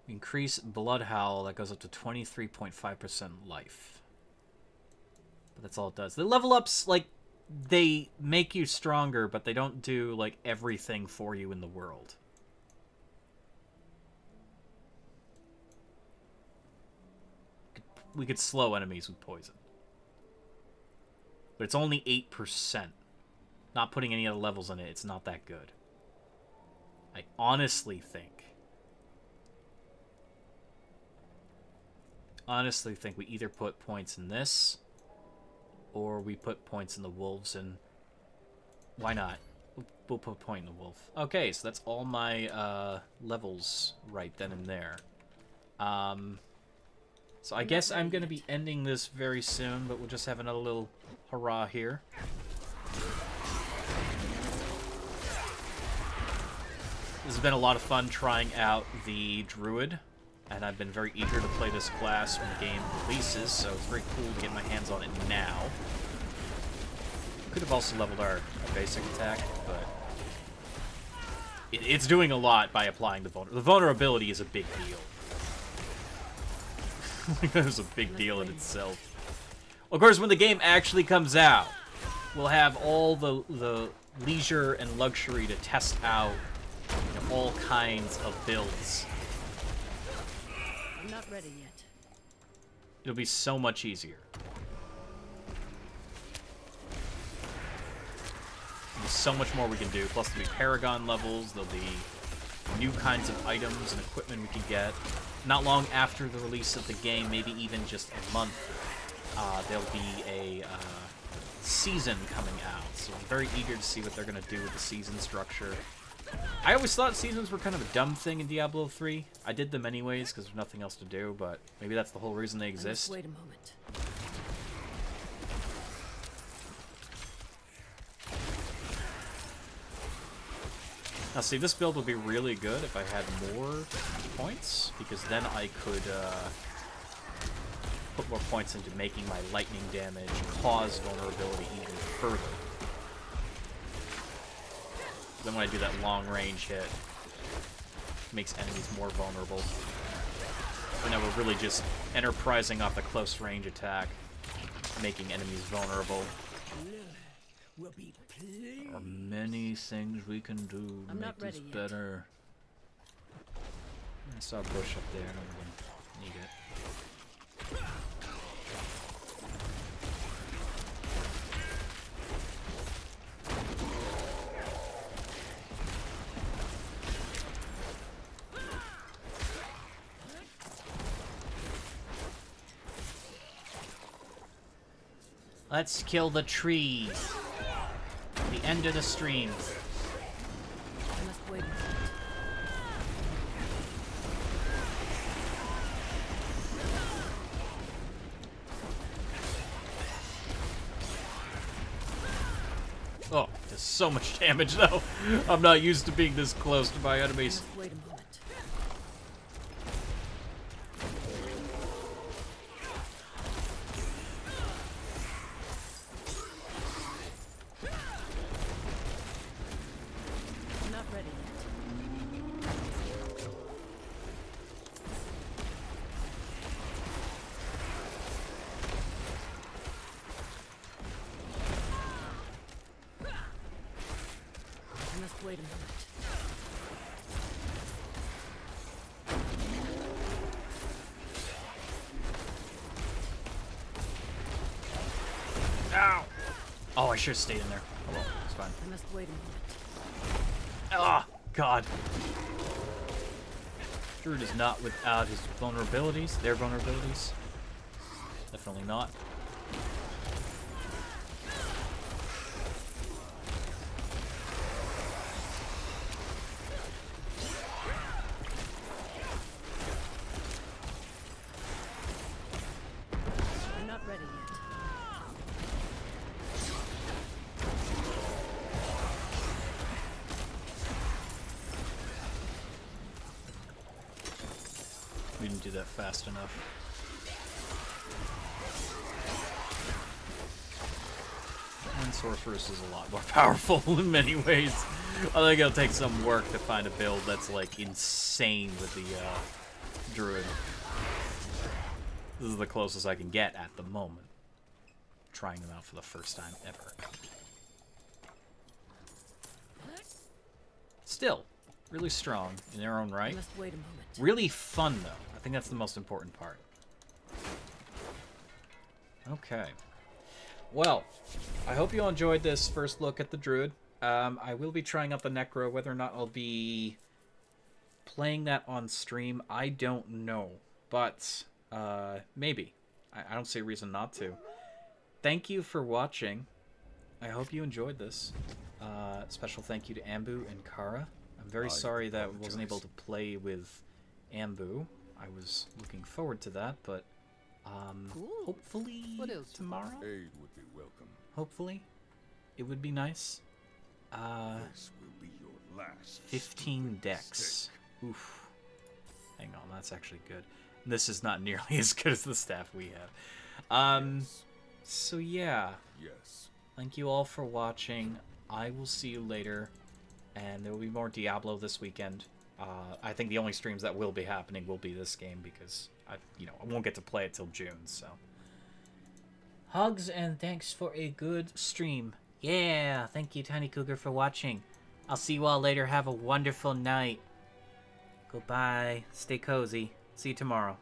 A: Increase Blood Howl, that goes up to 23.5% life. But that's all it does. The level ups, like, they make you stronger, but they don't do, like, everything for you in the world. We could slow enemies with poison. But it's only 8%. Not putting any other levels in it, it's not that good. I honestly think we either put points in this, or we put points in the wolves, and why not? We'll put a point in the wolf. Okay, so that's all my levels right then and there. So I guess I'm going to be ending this very soon, but we'll just have another little hurrah here. This has been a lot of fun trying out the Druid, and I've been very eager to play this class when the game releases, so it's very cool to get my hands on it now. Could have also leveled our basic attack, but it's doing a lot by applying the vulnerability. The vulnerability is a big deal. That was a big deal in itself. Of course, when the game actually comes out, we'll have all the leisure and luxury to test out, you know, all kinds of builds.
H: I'm not ready yet.
A: It'll be so much easier. There's so much more we can do. Plus, there'll be Paragon levels. There'll be new kinds of items and equipment we can get. Not long after the release of the game, maybe even just a month, there'll be a season coming out. So I'm very eager to see what they're going to do with the season structure. I always thought seasons were kind of a dumb thing in Diablo 3. I did them anyways because there's nothing else to do, but maybe that's the whole reason they exist.
H: Wait a moment.
A: Now, see, this build would be really good if I had more points, because then I could put more points into making my lightning damage cause vulnerability even further. Then when I do that long-range hit, it makes enemies more vulnerable. But now we're really just enterprising off a close-range attack, making enemies vulnerable.
F: Will be
A: There are many things we can do to make this better. I saw a bush up there. I don't even need it. Let's kill the trees. The end of the stream.
H: I must wait a moment.
A: Oh, there's so much damage though. I'm not used to being this close to my enemies.
H: I must wait a moment.
A: Oh, I should have stayed in there. Oh well, it's fine.
H: I must wait a moment.
A: Ah, God. Druid is not without his vulnerabilities. Their vulnerabilities. Definitely not.
H: I'm not ready yet.
A: We didn't do that fast enough. And Sorceress is a lot more powerful in many ways. I think it'll take some work to find a build that's like insane with the Druid. This is the closest I can get at the moment. Trying them out for the first time ever. Still, really strong in their own
H: I
A: right.
H: must wait a moment.
A: Really fun, though. I think that's the most important part. Okay. Well, I hope you all enjoyed this first look at the Druid. I will be trying out the Necro. Whether or not I'll be playing that on stream, I don't know. But, maybe. I don't see a reason not to. Thank you for watching. I hope you enjoyed this. Special thank you to Ambu and Kara. I'm very sorry that I wasn't able to play with Ambu. I was looking forward to that, but hopefully tomorrow.
C: Aid would be welcome.
A: Hopefully, it would be nice.
C: This will be your last.
A: 15 decks. Oof. Hang on, that's actually good. This is not nearly as good as the staff we have. So yeah.
C: Yes.
A: Thank you all for watching. I will see you later, and there will be more Diablo this weekend. I think the only streams that will be happening will be this game because I won't get to play it till June. So, hugs and thanks for a good stream. Yeah, thank you, Tiny Cougar, for watching. I'll see you all later. Have a wonderful night. Goodbye. Stay cozy. See you tomorrow.